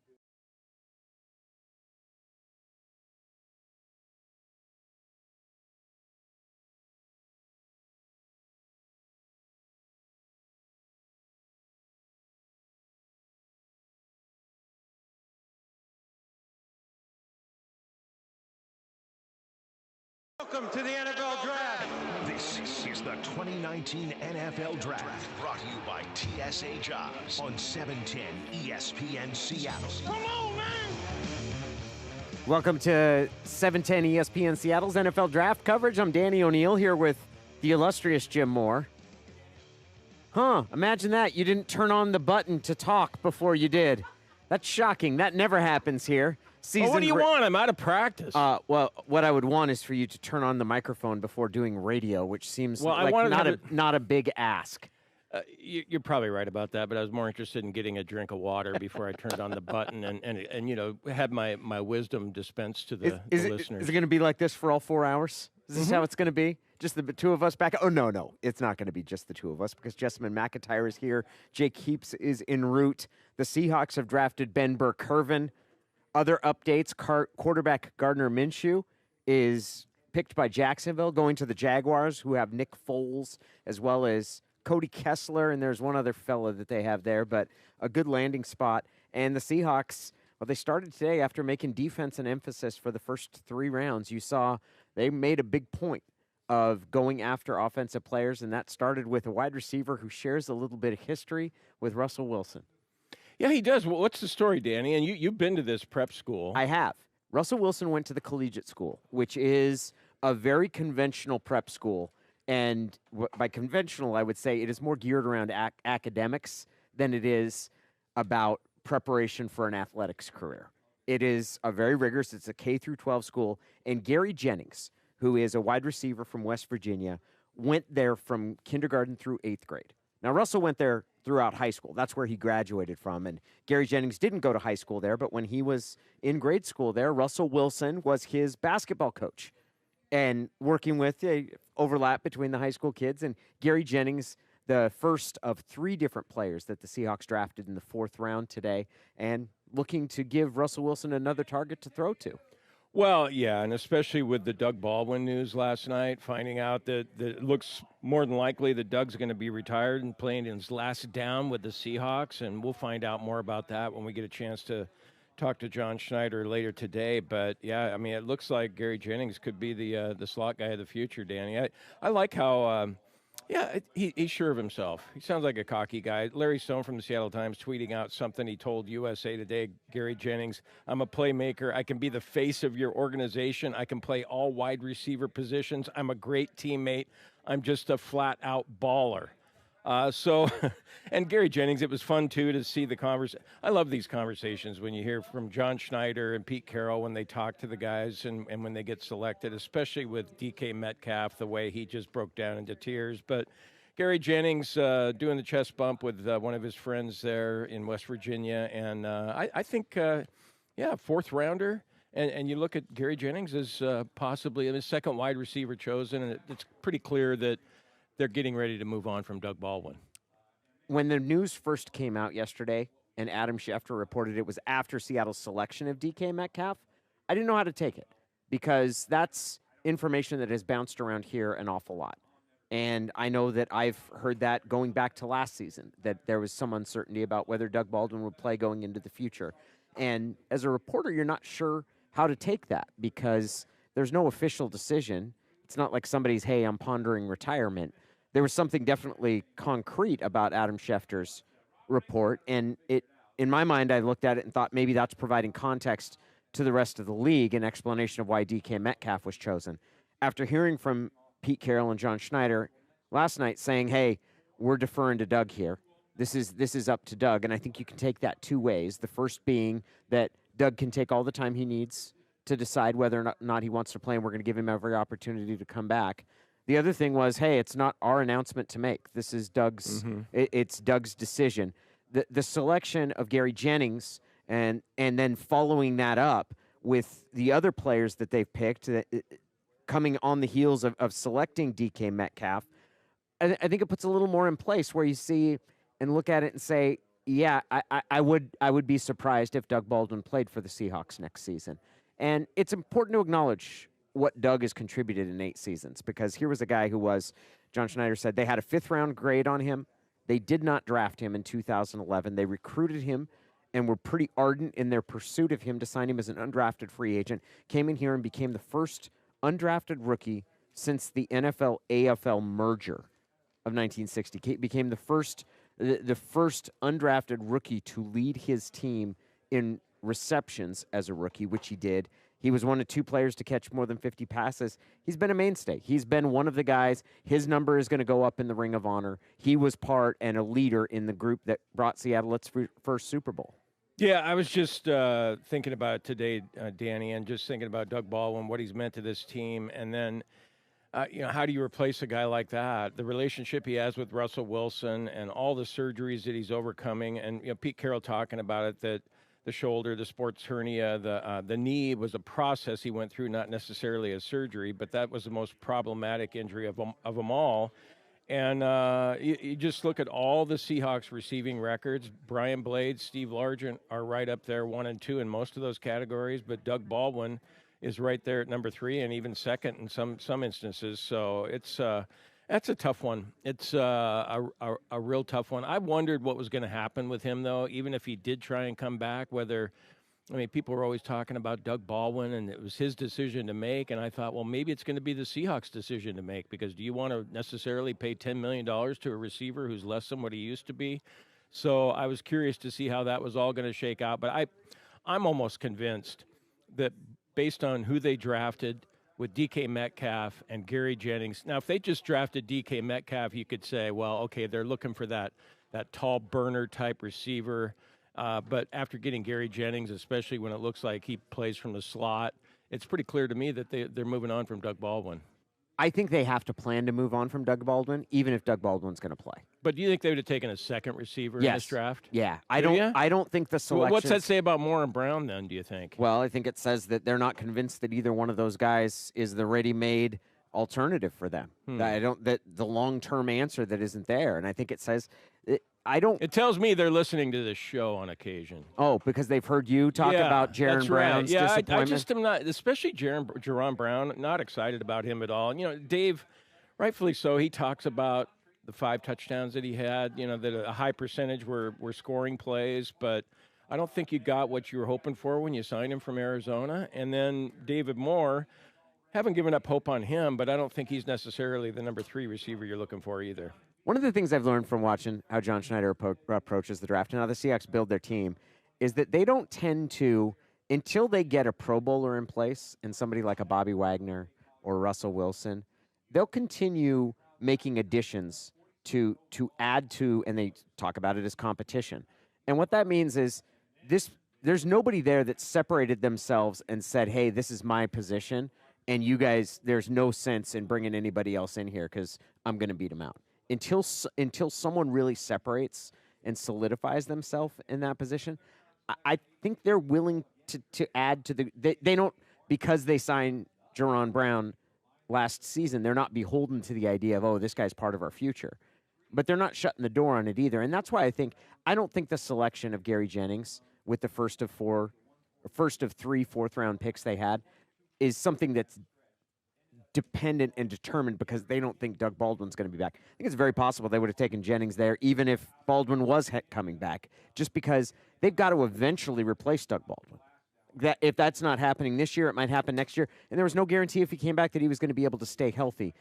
Welcome to the NFL Draft. This is the 2019 NFL Draft, brought to you by TSA Jobs on 710 ESPN Seattle. Come on, man! Welcome to 710 ESPN Seattle's NFL Draft coverage. I'm Danny O'Neill here with the illustrious Jim Moore. Imagine that. You didn't turn on the button to talk before you did. That's shocking. That never happens here. Well, what do you want? I'm out of practice. Well, what I would want is for you to turn on the microphone before doing radio, which seems like not a big ask. You're probably right about that, but I was more interested in getting a drink of water before I turned on the button and you know, had my wisdom dispensed to the listeners. Is it going to be like this for all 4 hours? Is this how it's going to be? Just the 2 of us back? Oh, no. It's not going to be just the 2 of us because Jessamine McIntyre is here. Jake Heaps is en route. The Seahawks have drafted Ben Burr-Kirven. Other updates, quarterback Gardner Minshew is picked by Jacksonville, going to the Jaguars, who have Nick Foles, as well as Cody Kessler, and there's one other fella that they have there, but a good landing spot. And the Seahawks, well, they started today after making defense an emphasis for the first 3 rounds. You saw they made a big point of going after offensive players, and that started with a wide receiver who shares a little bit of history with Russell Wilson. Yeah, he does. Well, what's the story, Danny? And you've been to this prep school. I have. Russell Wilson went to the collegiate school, which is a very conventional prep school. And by conventional, I would say it is more geared around academics than it is about preparation for an athletics career. It is a very rigorous, it's a K through 12 school. And Gary Jennings, who is a wide receiver from West Virginia, went there from kindergarten through 8th grade. Now, Russell went there throughout high school. That's where he graduated from. And Gary Jennings didn't go to high school there, but when he was in grade school there, Russell Wilson was his basketball coach. And working with the overlap between the high school kids and Gary Jennings, the first of 3 different players that the Seahawks drafted in the 4th round today, and looking to give Russell Wilson another target to throw to. Well, yeah, and especially with the Doug Baldwin news last night, finding out that it looks more than likely that Doug's going to be retired and playing his last down with the Seahawks, and we'll find out more about that when we get a chance to talk to John Schneider later today. But, yeah, I mean, it looks like Gary Jennings could be the slot guy of the future, Danny. I like how he's sure of himself. He sounds like a cocky guy. Larry Stone from the Seattle Times tweeting out something he told USA Today, Gary Jennings, I'm a playmaker. I can be the face of your organization. I can play all wide receiver positions. I'm a great teammate. I'm just a flat-out baller. And Gary Jennings, it was fun, too, to see the conversation. I love these conversations when you hear from John Schneider and Pete Carroll when they talk to the guys and when they get selected, especially with DK Metcalf, the way he just broke down into tears. But Gary Jennings doing the chest bump with one of his friends there in West Virginia. And I think, 4th rounder. And you look at Gary Jennings as possibly the 2nd wide receiver chosen, and it's pretty clear that they're getting ready to move on from Doug Baldwin. When the news first came out yesterday and Adam Schefter reported it was after Seattle's selection of DK Metcalf, I didn't know how to take it because that's information that has bounced around here an awful lot. And I know that I've heard that going back to last season, that there was some uncertainty about whether Doug Baldwin would play going into the future. And as a reporter, you're not sure how to take that because there's no official decision. It's not like somebody's, hey, I'm pondering retirement. There was something definitely concrete about Adam Schefter's report, and in my mind, I looked at it and thought maybe that's providing context to the rest of the league, an explanation of why DK Metcalf was chosen. After hearing from Pete Carroll and John Schneider last night saying, hey, we're deferring to Doug here. This is up to Doug, and I think you can take that 2 ways. The first being that Doug can take all the time he needs to decide whether or not he wants to play, and we're going to give him every opportunity to come back. The other thing was, hey, it's not our announcement to make. This is Doug's. It's Doug's decision. The selection of Gary Jennings and then following that up with the other players that they've picked, coming on the heels of selecting DK Metcalf, I think it puts a little more in place where you see and look at it and say, yeah, I would be surprised if Doug Baldwin played for the Seahawks next season. And it's important to acknowledge what Doug has contributed in 8 seasons, because here was a guy who was, John Schneider said, they had a 5th-round grade on him. They did not draft him in 2011. They recruited him and were pretty ardent in their pursuit of him to sign him as an undrafted free agent, came in here and became the first undrafted rookie since the NFL-AFL merger of 1960. Became the first undrafted rookie to lead his team in receptions as a rookie, which he did. He was one of 2 players to catch more than 50 passes. He's been a mainstay. He's been one of the guys. His number is going to go up in the Ring of Honor. He was part and a leader in the group that brought Seattle its first Super Bowl. Yeah, I was just thinking about it today, Danny, and just thinking about Doug Baldwin, what he's meant to this team, and then how do you replace a guy like that? The relationship he has with Russell Wilson and all the surgeries that he's overcoming, and Pete Carroll talking about it, that the shoulder, the sports hernia, the knee was a process he went through, not necessarily a surgery, but that was the most problematic injury of them all. And you just look at all the Seahawks receiving records. Brian Blades, Steve Largent are right up there, 1 and 2 in most of those categories, but Doug Baldwin is right there at number 3 and even 2nd in some instances. So that's a tough one. It's a real tough one. I wondered what was going to happen with him, though, even if he did try and come back, people were always talking about Doug Baldwin, and it was his decision to make, and I thought, well, maybe it's going to be the Seahawks' decision to make, because do you want to necessarily pay $10 million to a receiver who's less than what he used to be? So I was curious to see how that was all going to shake out, but I'm almost convinced that based on who they drafted with DK Metcalf and Gary Jennings. Now, if they just drafted DK Metcalf, you could say, well, okay, they're looking for that tall burner type receiver. But after getting Gary Jennings, especially when it looks like he plays from the slot, it's pretty clear to me that they're moving on from Doug Baldwin. I think they have to plan to move on from Doug Baldwin, even if Doug Baldwin's going to play. But do you think they would have taken a second receiver in this draft? Yeah. Do ya? I don't think the selection. What's that say about Moore and Brown then, do you think? Well, I think it says that they're not convinced that either one of those guys is the ready-made alternative for them. That the long-term answer that isn't there. And I think it says It tells me they're listening to this show on occasion. Oh, because they've heard you talk about Jaron Brown's disappointment? I just am not, especially Jaron Brown, not excited about him at all. You know, Dave, rightfully so, he talks about the 5 touchdowns that he had, you know, that a high percentage were scoring plays, but I don't think you got what you were hoping for when you signed him from Arizona. And then David Moore, haven't given up hope on him, but I don't think he's necessarily the number 3 receiver you're looking for either. One of the things I've learned from watching how John Schneider approaches the draft and how the Seahawks build their team is that they don't tend to, until they get a Pro Bowler in place and somebody like a Bobby Wagner or Russell Wilson, they'll continue making additions to add to, and they talk about it as competition. And what that means is there's nobody there that separated themselves and said, hey, this is my position, and you guys, there's no sense in bringing anybody else in here because I'm going to beat them out. Until someone really separates and solidifies themselves in that position, I think they're willing to add to the. They don't, because they signed Jaron Brown last season, they're not beholden to the idea of, oh, this guy's part of our future. But they're not shutting the door on it either. And that's why I don't think the selection of Gary Jennings with the first of 3 fourth-round picks they had is something that's dependent and determined because they don't think Doug Baldwin's going to be back. I think it's very possible they would have taken Jennings there even if Baldwin was coming back, just because they've got to eventually replace Doug Baldwin. That if that's not happening this year, it might happen next year. And there was no guarantee if he came back that he was going to be able to stay healthy.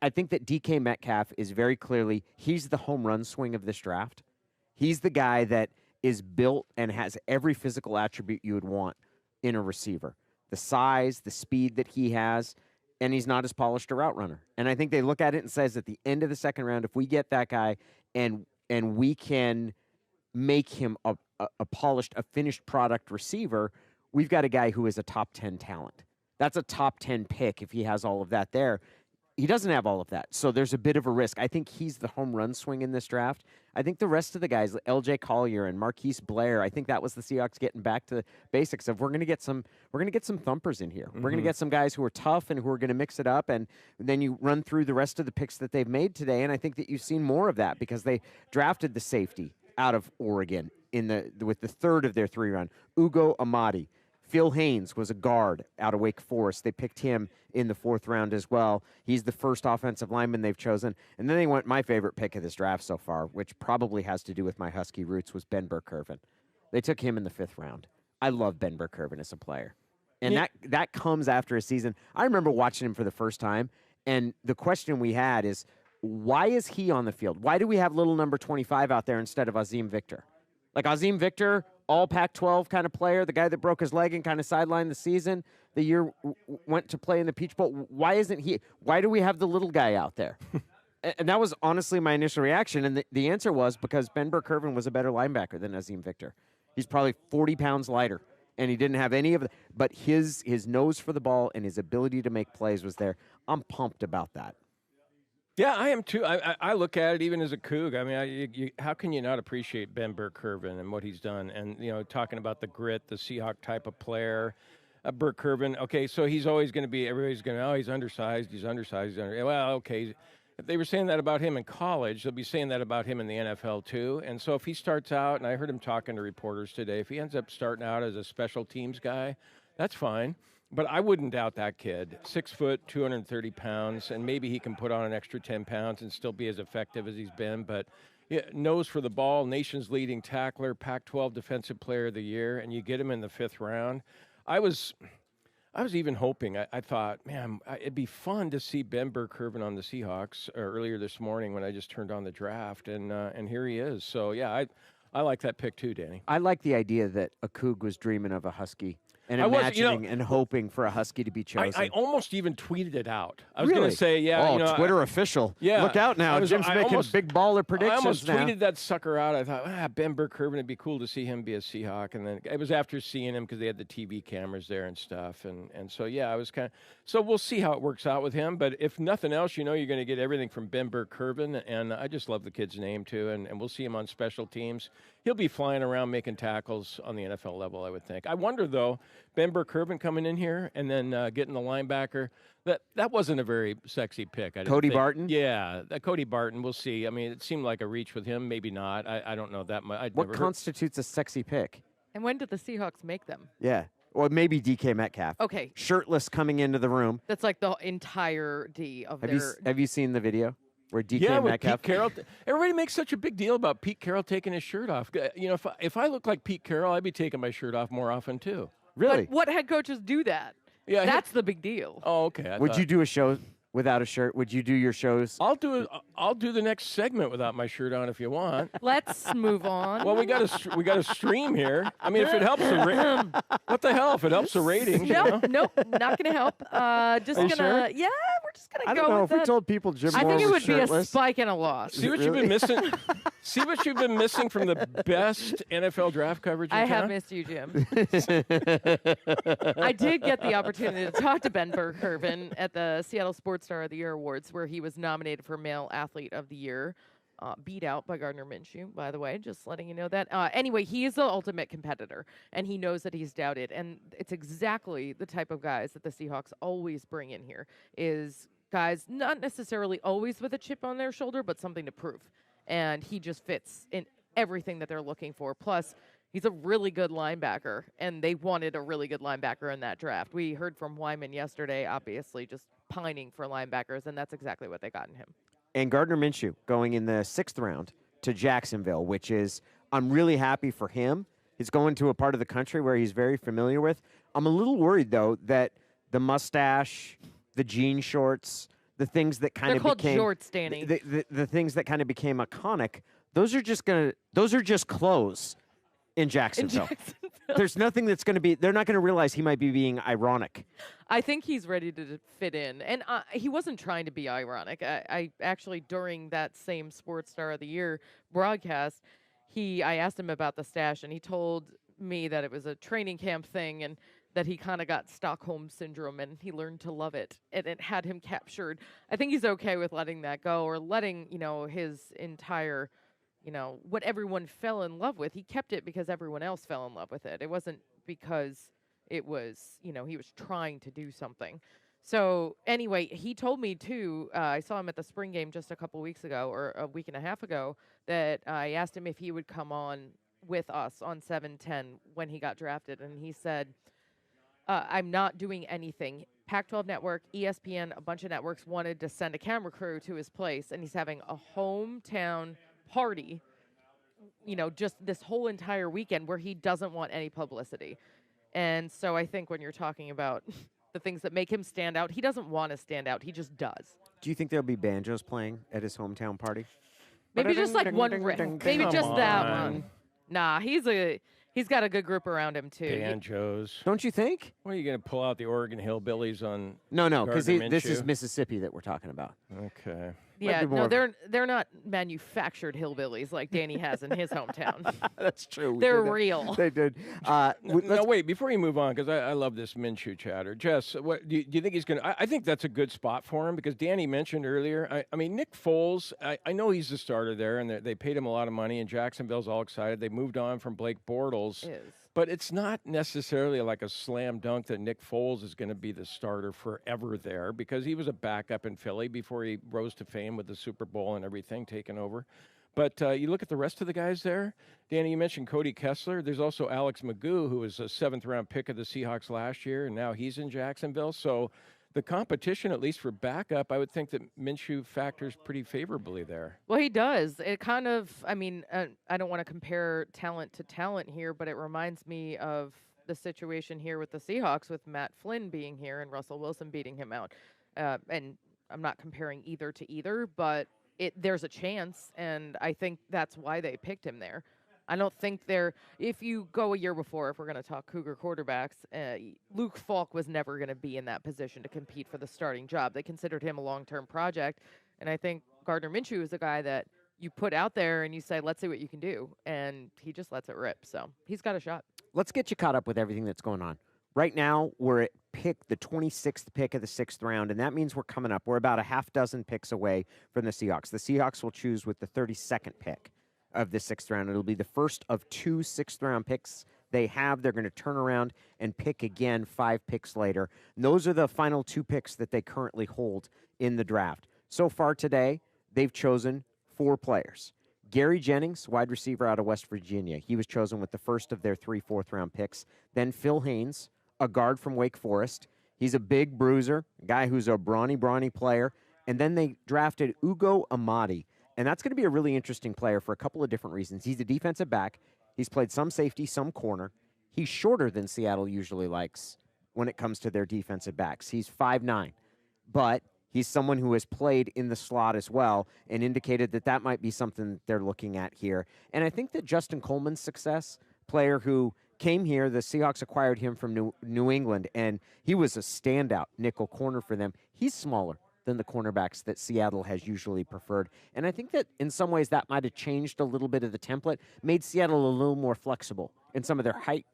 I think that DK Metcalf is very clearly, he's the home run swing of this draft. He's the guy that is built and has every physical attribute you would want in a receiver. The size, the speed that he has, and he's not as polished a route runner. And I think they look at it and says at the end of the second round, if we get that guy and we can make him a polished, a finished product receiver, we've got a guy who is a top 10 talent. That's a top 10 pick if he has all of that there. He doesn't have all of that, so there's a bit of a risk. I think he's the home run swing in this draft. I think the rest of the guys, L.J. Collier and Marquise Blair, I think that was the Seahawks getting back to the basics of we're going to get some thumpers in here. We're going to get some guys who are tough and who are going to mix it up, and then you run through the rest of the picks that they've made today, and I think that you've seen more of that because they drafted the safety out of Oregon with the third of their 3-round, Ugo Amadi. Phil Haynes was a guard out of Wake Forest. They picked him in the 4th round as well. He's the first offensive lineman they've chosen. And then they went my favorite pick of this draft so far, which probably has to do with my Husky roots, was Ben Burr-Kirven. They took him in the 5th round. I love Ben Burr-Kirven as a player. And that comes after a season. I remember watching him for the first time, and the question we had is, why is he on the field? Why do we have little number 25 out there instead of Azeem Victor? Like Azeem Victor, all Pac-12 kind of player, the guy that broke his leg and kind of sidelined the season, the year went to play in the Peach Bowl. Why isn't he? Why do we have the little guy out there? And that was honestly my initial reaction. And the answer was because Ben Burr-Kirven was a better linebacker than Azeem Victor. He's probably 40 pounds lighter, and he didn't have any of it. But his nose for the ball and his ability to make plays was there. I'm pumped about that. Yeah, I am too. I look at it even as a Coug. I mean, how can you not appreciate Ben Burr-Kirven and what he's done? And, you know, talking about the grit, the Seahawk type of player, Burr-Kirven, okay, so he's always going to be, everybody's going to, oh, he's undersized. Well, okay. If they were saying that about him in college, they'll be saying that about him in the NFL too. And so if he starts out, and I heard him talking to reporters today, if he ends up starting out as a special teams guy, that's fine. But I wouldn't doubt that kid. 6 foot, 230 pounds, and maybe he can put on an extra 10 pounds and still be as effective as he's been. But yeah, nose for the ball, nation's leading tackler, Pac-12 Defensive Player of the Year, and you get him in the 5th round. I was even hoping, I thought, man, it'd be fun to see Ben Burr-Kirven on the Seahawks earlier this morning when I just turned on the draft, and here he is. So, yeah, I like that pick too, Danny. I like the idea that a Coug was dreaming of a Husky and I was, imagining and hoping for a Husky to be chosen. I almost even tweeted it out. I was Really? going to say, Twitter official. Yeah, Look out now. Jim's making big baller predictions I almost now. tweeted that sucker out. I thought, Ben Burr-Kirven, it'd be cool to see him be a Seahawk. And then it was after seeing him because they had the TV cameras there and stuff. And so, yeah, I was kind of – so we'll see how it works out with him. But if nothing else, you're going to get everything from Ben Burr-Kirven. And I just love the kid's name, too. And we'll see him on special teams. He'll be flying around making tackles on the NFL level, I would think. I wonder, though, Ben Burr-Kirven coming in here and then getting the linebacker, that wasn't a very sexy pick. I didn't Cody think. Barton? Yeah, Cody Barton. We'll see. I mean, it seemed like a reach with him. Maybe not. I don't know that much. What constitutes a sexy pick? And when did the Seahawks make them? Yeah. Or maybe DK Metcalf. Okay. Shirtless coming into the room. That's like the entirety of their... Have you seen the video? Where DK yeah, Metcalf. Pete Carroll. Everybody makes such a big deal about Pete Carroll taking his shirt off. If I look like Pete Carroll, I'd be taking my shirt off more often too. Really? But what head coaches do that? Yeah, that's the big deal. Oh, okay. Would you do a show without a shirt? Would you do your shows? I'll do the next segment without my shirt on if you want. Let's move on. Well, we got a stream here. I mean, if it helps the what the hell? If it helps the ratings, Nope, not gonna help. Just Are you gonna, sure? yeah, we're just gonna I go don't know with if that. we told people Jim I Moore think it was would be a shirtless. spike and a loss. See what you've been missing. See what you've been missing from the best NFL draft coverage. In I have town? missed you, Jim. I did get the opportunity to talk to Ben Burr-Kirven at the Seattle Sports Star of the Year Awards, where he was nominated for Male Athlete of the Year, beat out by Gardner Minshew, by the way, just letting you know that. Anyway, he is the ultimate competitor, and he knows that he's doubted, and it's exactly the type of guys that the Seahawks always bring in here, is guys not necessarily always with a chip on their shoulder, but something to prove, and he just fits in everything that they're looking for. Plus, he's a really good linebacker, and they wanted a really good linebacker in that draft. We heard from Wyman yesterday, obviously, just pining for linebackers, and that's exactly what they got in him. And Gardner Minshew going in the 6th round to Jacksonville, which is, I'm really happy for him. He's going to a part of the country where he's very familiar with. I'm a little worried, though, that the mustache, the jean shorts, the things that kind of became... They're called jorts, Danny. The things that kind of became iconic, those are just clothes in Jacksonville. There's nothing that's going to be, they're not going to realize he might be being ironic. I think he's ready to fit in. And he wasn't trying to be ironic. I actually, during that same Sports Star of the Year broadcast, I asked him about the stash, and he told me that it was a training camp thing and that he kind of got Stockholm syndrome and he learned to love it. And it had him captured. I think he's okay with letting that go, or letting, his entire... what everyone fell in love with. He kept it because everyone else fell in love with it. It wasn't because it was, he was trying to do something. So anyway, he told me too, I saw him at the spring game just a couple weeks ago, or a week and a half ago, that I asked him if he would come on with us on 710 when he got drafted. And he said, I'm not doing anything. Pac-12 Network, ESPN, a bunch of networks wanted to send a camera crew to his place, and he's having a hometown party, just this whole entire weekend where he doesn't want any publicity. And so I think when you're talking about the things that make him stand out, he doesn't want to stand out. He just does. Do you think there'll be banjos playing at his hometown party? Maybe just like one riff. Maybe just that one. Nah, he's got a good group around him too. Banjos. Don't you think? What, are you going to pull out the Oregon Hillbillies on? No, because this Minshew? is Mississippi that we're talking about. Okay. Yeah, no, they're not manufactured hillbillies like Danny has in his hometown. That's true. They're real. They did. No, wait, before you move on, because I love this Minshew chatter. Jess, what do you think he's going to? I think that's a good spot for him, because Danny mentioned earlier, I mean, Nick Foles, I know he's the starter there, and they paid him a lot of money, and Jacksonville's all excited. They moved on from Blake Bortles. But it's not necessarily like a slam dunk that Nick Foles is going to be the starter forever there, because he was a backup in Philly before he rose to fame with the Super Bowl and everything taken over. But you look at the rest of the guys there. Danny, you mentioned Cody Kessler. There's also Alex Magoo, who was a 7th-round pick of the Seahawks last year, and now he's in Jacksonville. So the competition, at least for backup, I would think that Minshew factors pretty favorably there. Well, he does. It kind of, I don't want to compare talent to talent here, but it reminds me of the situation here with the Seahawks with Matt Flynn being here and Russell Wilson beating him out. And I'm not comparing either to either, but there's a chance, and I think that's why they picked him there. I don't think they're. If you go a year before, if we're going to talk Cougar quarterbacks, Luke Falk was never going to be in that position to compete for the starting job. They considered him a long-term project, and I think Gardner Minshew is a guy that you put out there and you say, let's see what you can do, and he just lets it rip. So he's got a shot. Let's get you caught up with everything that's going on. Right now, we're at the 26th pick of the 6th round, and that means we're coming up. We're about a half dozen picks away from the Seahawks. The Seahawks will choose with the 32nd pick of the 6th round. It'll be the first of 2 6th-round picks they have. They're going to turn around and pick again 5 picks later. And those are the final 2 picks that they currently hold in the draft. So far today, they've chosen 4 players. Gary Jennings, wide receiver out of West Virginia. He was chosen with the first of their 3 4th-round picks. Then Phil Haynes, a guard from Wake Forest. He's a big bruiser, a guy who's a brawny player. And then they drafted Ugo Amadi. And that's going to be a really interesting player for a couple of different reasons. He's a defensive back. He's played some safety, some corner. He's shorter than Seattle usually likes when it comes to their defensive backs. He's 5'9", but he's someone who has played in the slot as well and indicated that that might be something they're looking at here. And I think that Justin Coleman's success, player who came here, the Seahawks acquired him from New England, and he was a standout nickel corner for them. He's smaller than the cornerbacks that Seattle has usually preferred. And I think that in some ways that might have changed a little bit of the template, made Seattle a little more flexible in some of their height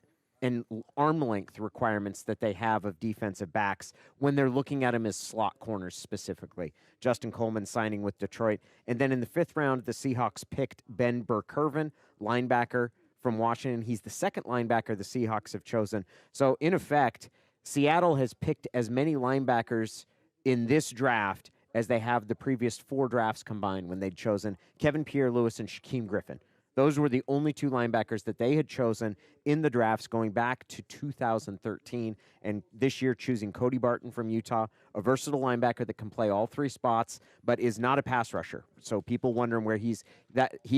and arm length requirements that they have of defensive backs when they're looking at them as slot corners specifically. Justin Coleman signing with Detroit. And then in the 5th round, the Seahawks picked Ben Burr-Kirven, linebacker from Washington. He's the 2nd linebacker the Seahawks have chosen. So in effect, Seattle has picked as many linebackers in this draft as they have the previous 4 drafts combined when they'd chosen Kevin Pierre-Louis and Shaquem Griffin. Those were the only 2 linebackers that they had chosen in the drafts going back to 2013. And this year choosing Cody Barton from Utah, a versatile linebacker that can play all 3 spots, but is not a pass rusher. So people wondering where he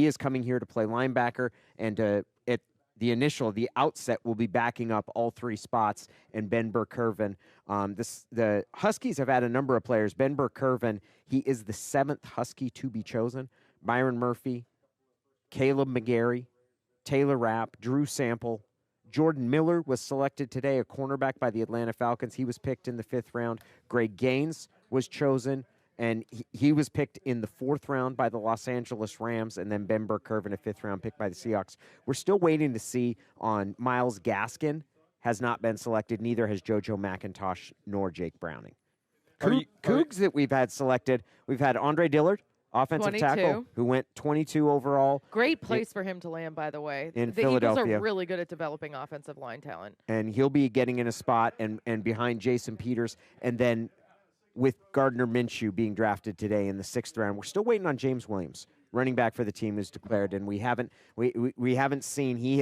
is coming here to play linebacker, and at the outset will be backing up all 3 spots, and Ben Burr-Kirven. The Huskies have had a number of players. Ben Burr-Kirven, he is the 7th Husky to be chosen. Byron Murphy, Caleb McGarry, Taylor Rapp, Drew Sample. Jordan Miller was selected today, a cornerback by the Atlanta Falcons. He was picked in the 5th round. Greg Gaines was chosen, and he was picked in the 4th round by the Los Angeles Rams, and then Ben Burr-Kirven, a 5th-round pick by the Seahawks. We're still waiting to see on Myles Gaskin. Has not been selected. Neither has JoJo McIntosh nor Jake Browning. Cougs that we've had selected, we've had Andre Dillard, offensive 22. tackle, who went 22 overall. Great place for him to land, by the way. In the Philadelphia. Eagles are really good at developing offensive line talent. And he'll be getting in a spot and behind Jason Peters. And then with Gardner Minshew being drafted today in the 6th round, we're still waiting on James Williams, running back for the team, who's declared. And we haven't seen he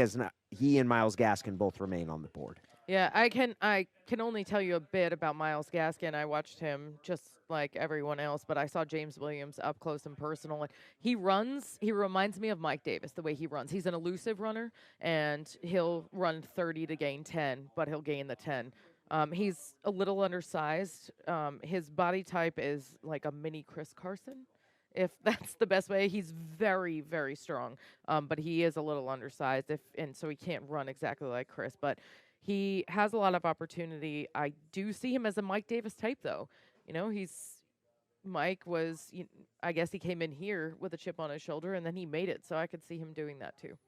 and Myles Gaskin both remain on the board. Yeah, I can only tell you a bit about Myles Gaskin. I watched him just like everyone else, but I saw James Williams up close and personal. Like, he reminds me of Mike Davis, the way he runs. He's an elusive runner, and he'll run 30 to gain 10, but he'll gain the 10. He's a little undersized. His body type is like a mini Chris Carson, if that's the best way. He's very, very strong, but he is a little undersized, and so he can't run exactly like Chris, but he has a lot of opportunity. I do see him as a Mike Davis type, though. You know, Mike was, I guess he came in here with a chip on his shoulder, and then he made it, so I could see him doing that, too.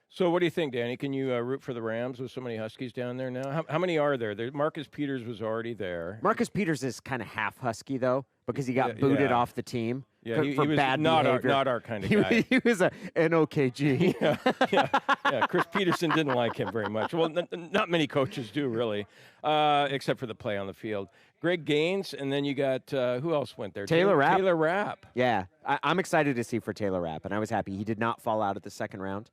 So what do you think, Danny? Can you root for the Rams with so many Huskies down there now? How many are there? Marcus Peters was already there. Marcus Peters is kind of half Husky, though, because he got booted off the team for he was bad behavior. Not our kind of guy. He was an OKG. Yeah, Chris Peterson didn't like him very much. Well, not many coaches do, really, except for the play on the field. Greg Gaines, and then you got, who else went there? Taylor Rapp. Taylor Rapp. Yeah, I'm excited to see for Taylor Rapp, and I was happy. He did not fall out of the 2nd round.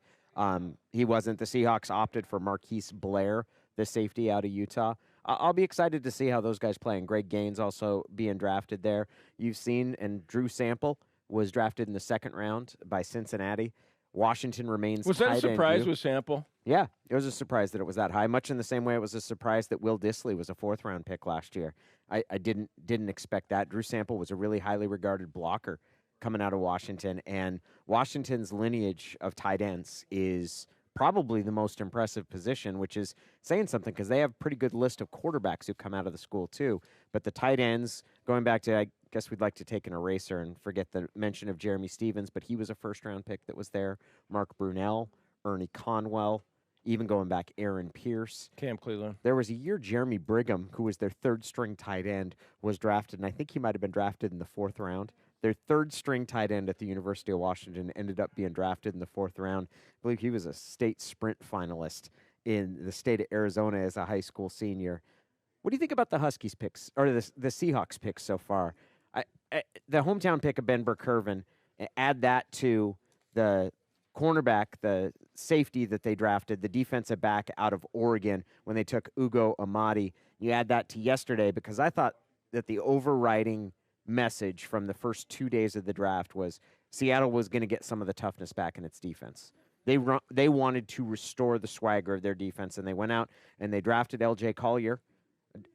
He wasn't. The Seahawks opted for Marquise Blair, the safety out of Utah. I'll be excited to see how those guys play. And Greg Gaines also being drafted there. You've seen, and Drew Sample was drafted in the 2nd round by Cincinnati. Washington remains. Was that a surprise with Sample? Yeah, it was a surprise that it was that high. Much in the same way it was a surprise that Will Dissly was a 4th-round pick last year. I didn't expect that. Drew Sample was a really highly regarded blocker coming out of Washington, and Washington's lineage of tight ends is probably the most impressive position, which is saying something because they have a pretty good list of quarterbacks who come out of the school too. But the tight ends, going back to, I guess we'd like to take an eraser and forget the mention of Jeremy Stevens, but he was a first-round pick that was there. Mark Brunell, Ernie Conwell, even going back, Aaron Pierce. Cam Cleveland. There was a year Jeremy Brigham, who was their third-string tight end, was drafted, and I think he might have been drafted in the 4th round. Their third-string tight end at the University of Washington ended up being drafted in the 4th round. I believe he was a state sprint finalist in the state of Arizona as a high school senior. What do you think about the Huskies picks, or the Seahawks picks so far? The hometown pick of Ben Burr-Kirven, add that to the cornerback, the safety that they drafted, the defensive back out of Oregon when they took Ugo Amadi. You add that to yesterday, because I thought that the overriding message from the first 2 days of the draft was Seattle was going to get some of the toughness back in its defense. They wanted to restore the swagger of their defense, and they went out and they drafted L.J. Collier,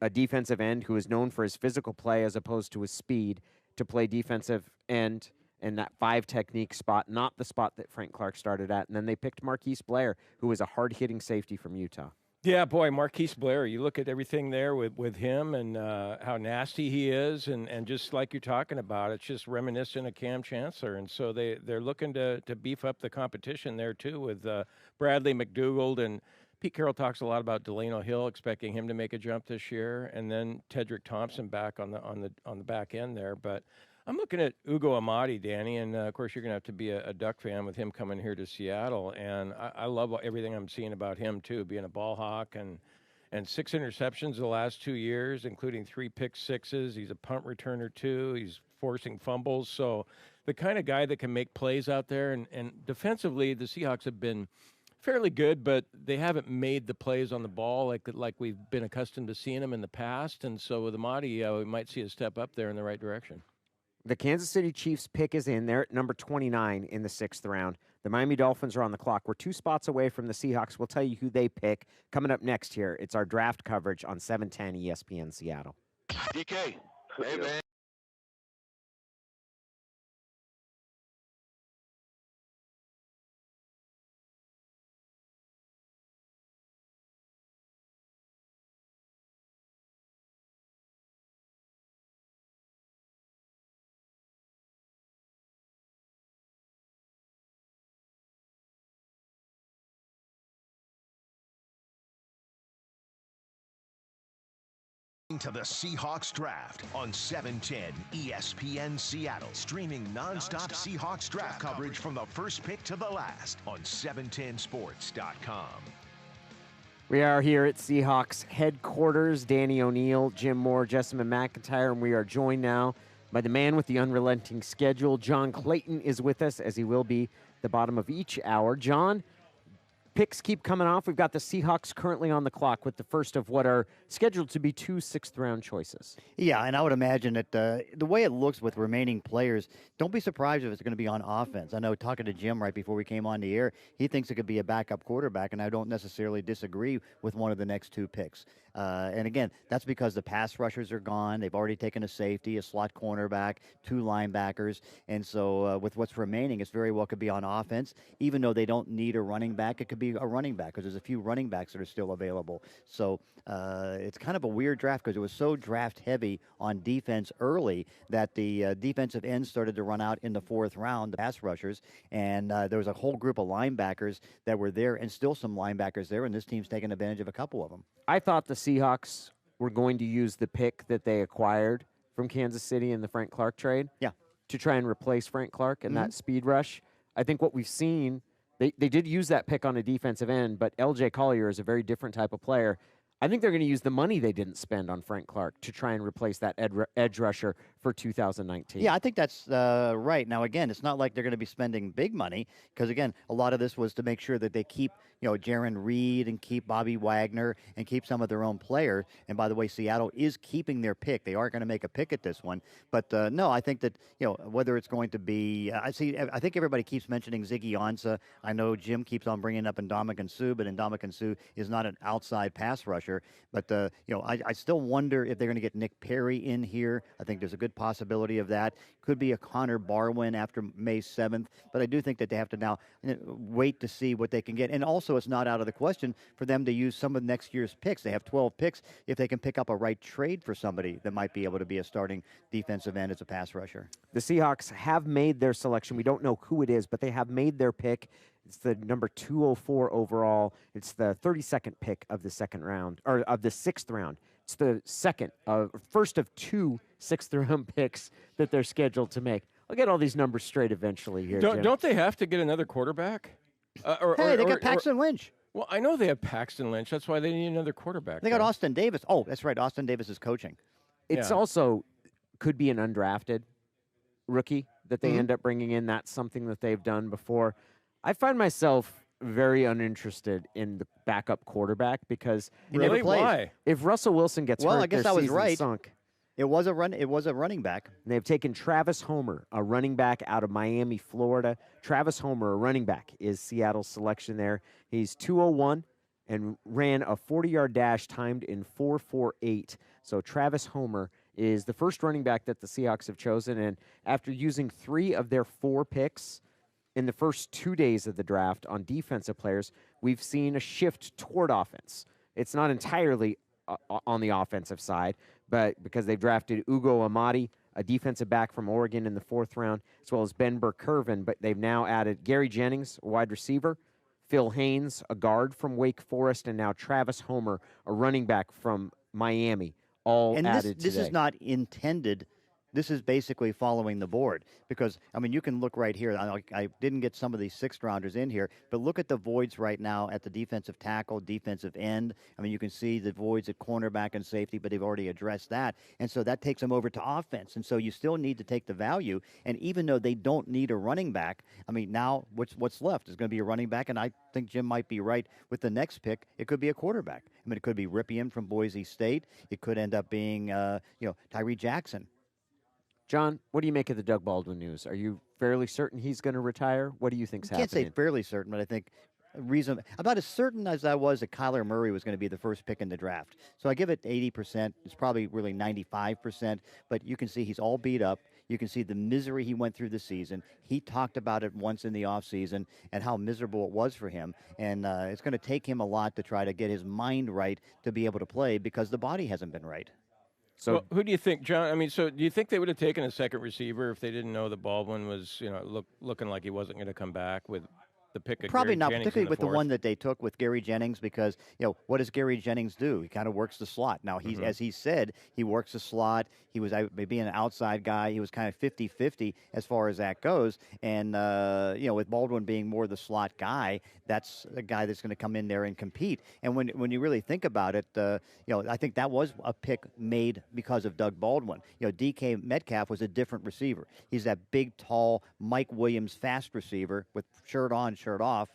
a defensive end who is known for his physical play as opposed to his speed, to play defensive end in that 5 technique spot, not the spot that Frank Clark started at. And then they picked Marquise Blair, who is a hard-hitting safety from Utah. Yeah, boy, Marquise Blair, you look at everything there with him and how nasty he is, and just like you're talking about, it's just reminiscent of Cam Chancellor. And so they're looking to beef up the competition there, too, with Bradley McDougald. And Pete Carroll talks a lot about Delano Hill, expecting him to make a jump this year, and then Tedrick Thompson back on the back end there. But I'm looking at Ugo Amadi, Danny, and of course you're going to have to be a Duck fan with him coming here to Seattle. And I love everything I'm seeing about him too, being a ball hawk and 6 interceptions the last 2 years, including 3 pick sixes. He's a punt returner too. He's forcing fumbles. So the kind of guy that can make plays out there. And defensively, the Seahawks have been fairly good, but they haven't made the plays on the ball like we've been accustomed to seeing them in the past. And so with Amadi, we might see a step up there in the right direction. The Kansas City Chiefs pick is in there at number 29 in the 6th round. The Miami Dolphins are on the clock. We're 2 spots away from the Seahawks. We'll tell you who they pick coming up next here. It's our draft coverage on 710 ESPN Seattle. DK, hey, man. To the Seahawks Draft on 710 ESPN Seattle. Streaming nonstop Seahawks draft coverage from the first pick to the last on 710sports.com. We are here at Seahawks headquarters. Danny O'Neill, Jim Moore, Jessamine McIntyre, and we are joined now by the man with the unrelenting schedule. John Clayton is with us, as he will be the bottom of each hour. John, picks keep coming off. We've got the Seahawks currently on the clock with the first of what are scheduled to be 2 6th-round choices. Yeah, and I would imagine that the way it looks with remaining players, don't be surprised if it's going to be on offense. I know talking to Jim right before we came on the air, he thinks it could be a backup quarterback, and I don't necessarily disagree with one of the next 2 picks. And again, that's because the pass rushers are gone. They've already taken a safety, a slot cornerback, 2 linebackers. And so with what's remaining, it's very well could be on offense. Even though they don't need a running back, it could be a running back because there's a few running backs that are still available. So it's kind of a weird draft because it was so draft heavy on defense early that the defensive ends started to run out in the 4th round, the pass rushers. And there was a whole group of linebackers that were there, and still some linebackers there, and this team's taking advantage of a couple of them. I thought the Seahawks were going to use the pick that they acquired from Kansas City in the Frank Clark trade to try and replace Frank Clark and that speed rush. I think what we've seen, they did use that pick on a defensive end, but L.J. Collier is a very different type of player. I think they're going to use the money they didn't spend on Frank Clark to try and replace that edge rusher for 2019. Yeah, I think that's right. Now, again, it's not like they're going to be spending big money because, again, a lot of this was to make sure that they keep, Jaron Reed and keep Bobby Wagner and keep some of their own players. And by the way, Seattle is keeping their pick. They are going to make a pick at this one. But, no, I think that, whether it's going to be I think everybody keeps mentioning Ziggy Ansah. I know Jim keeps on bringing up Ndamukong Suh, but Ndamukong Suh is not an outside pass rusher. rusher. But, I still wonder if they're going to get Nick Perry in here. I think there's a good possibility of that. Could be a Connor Barwin after May 7th. But I do think that they have to now wait to see what they can get. And also, it's not out of the question for them to use some of next year's picks. They have 12 picks. If they can pick up a right trade for somebody that might be able to be a starting defensive end as a pass rusher. The Seahawks have made their selection. We don't know who it is, but they have made their pick. It's the number 204 overall. It's the 32nd pick of the second round, or of the sixth round. It's the first of two sixth-round picks that they're scheduled to make. I'll get all these numbers straight eventually here, Jim. Don't they have to get another quarterback? They got Paxton Lynch. Well, I know they have Paxton Lynch. That's why they need another quarterback. They got Austin Davis. Oh, that's right. Austin Davis is coaching. It's also could be an undrafted rookie that they end up bringing in. That's something that they've done before. I find myself very uninterested in the backup quarterback because really, why? If Russell Wilson gets hurt, I guess I was right. Sunk. It was a running back. And they've taken Travis Homer, a running back out of Miami, Florida. Travis Homer, a running back, is Seattle's selection there. He's 201 and ran a 40-yard dash timed in 4.48. So Travis Homer is the first running back that the Seahawks have chosen. And after using 3 of their 4 picks in the first 2 days of the draft on defensive players, we've seen a shift toward offense. It's not entirely on the offensive side, but because they've drafted Ugo Amadi, a defensive back from Oregon in the 4th round, as well as Ben Burr-Kirven, but they've now added Gary Jennings, a wide receiver, Phil Haynes, a guard from Wake Forest, and now Travis Homer, a running back from Miami, all added this today. Is not intended. This is basically following the board because, you can look right here. I didn't get some of these sixth-rounders in here, but look at the voids right now at the defensive tackle, defensive end. You can see the voids at cornerback and safety, but they've already addressed that. And so that takes them over to offense. And so you still need to take the value. And even though they don't need a running back, now what's left is going to be a running back. And I think Jim might be right with the next pick. It could be a quarterback. It could be Ripien from Boise State. It could end up being, Tyree Jackson. John, what do you make of the Doug Baldwin news? Are you fairly certain he's going to retire? What do you think's happening? I can't say fairly certain, but I think about as certain as I was that Kyler Murray was going to be the first pick in the draft. So I give it 80%. It's probably really 95%, but you can see he's all beat up. You can see the misery he went through this season. He talked about it once in the offseason and how miserable it was for him. And it's going to take him a lot to try to get his mind right to be able to play because the body hasn't been right. So who do you think, John? So do you think they would have taken a second receiver if they didn't know that Baldwin was, looking like he wasn't going to come back with the pick of Probably Gary not, Jennings particularly with the 4th? one that they took with Gary Jennings because, what does Gary Jennings do? He kind of works the slot. Now, as he said, he works the slot. He was maybe an outside guy. He was kind of 50-50 as far as that goes. And, with Baldwin being more the slot guy, that's a guy that's going to come in there and compete. And when you really think about it, I think that was a pick made because of Doug Baldwin. DK Metcalf was a different receiver. He's that big, tall, Mike Williams fast receiver with shirt on, shirt off,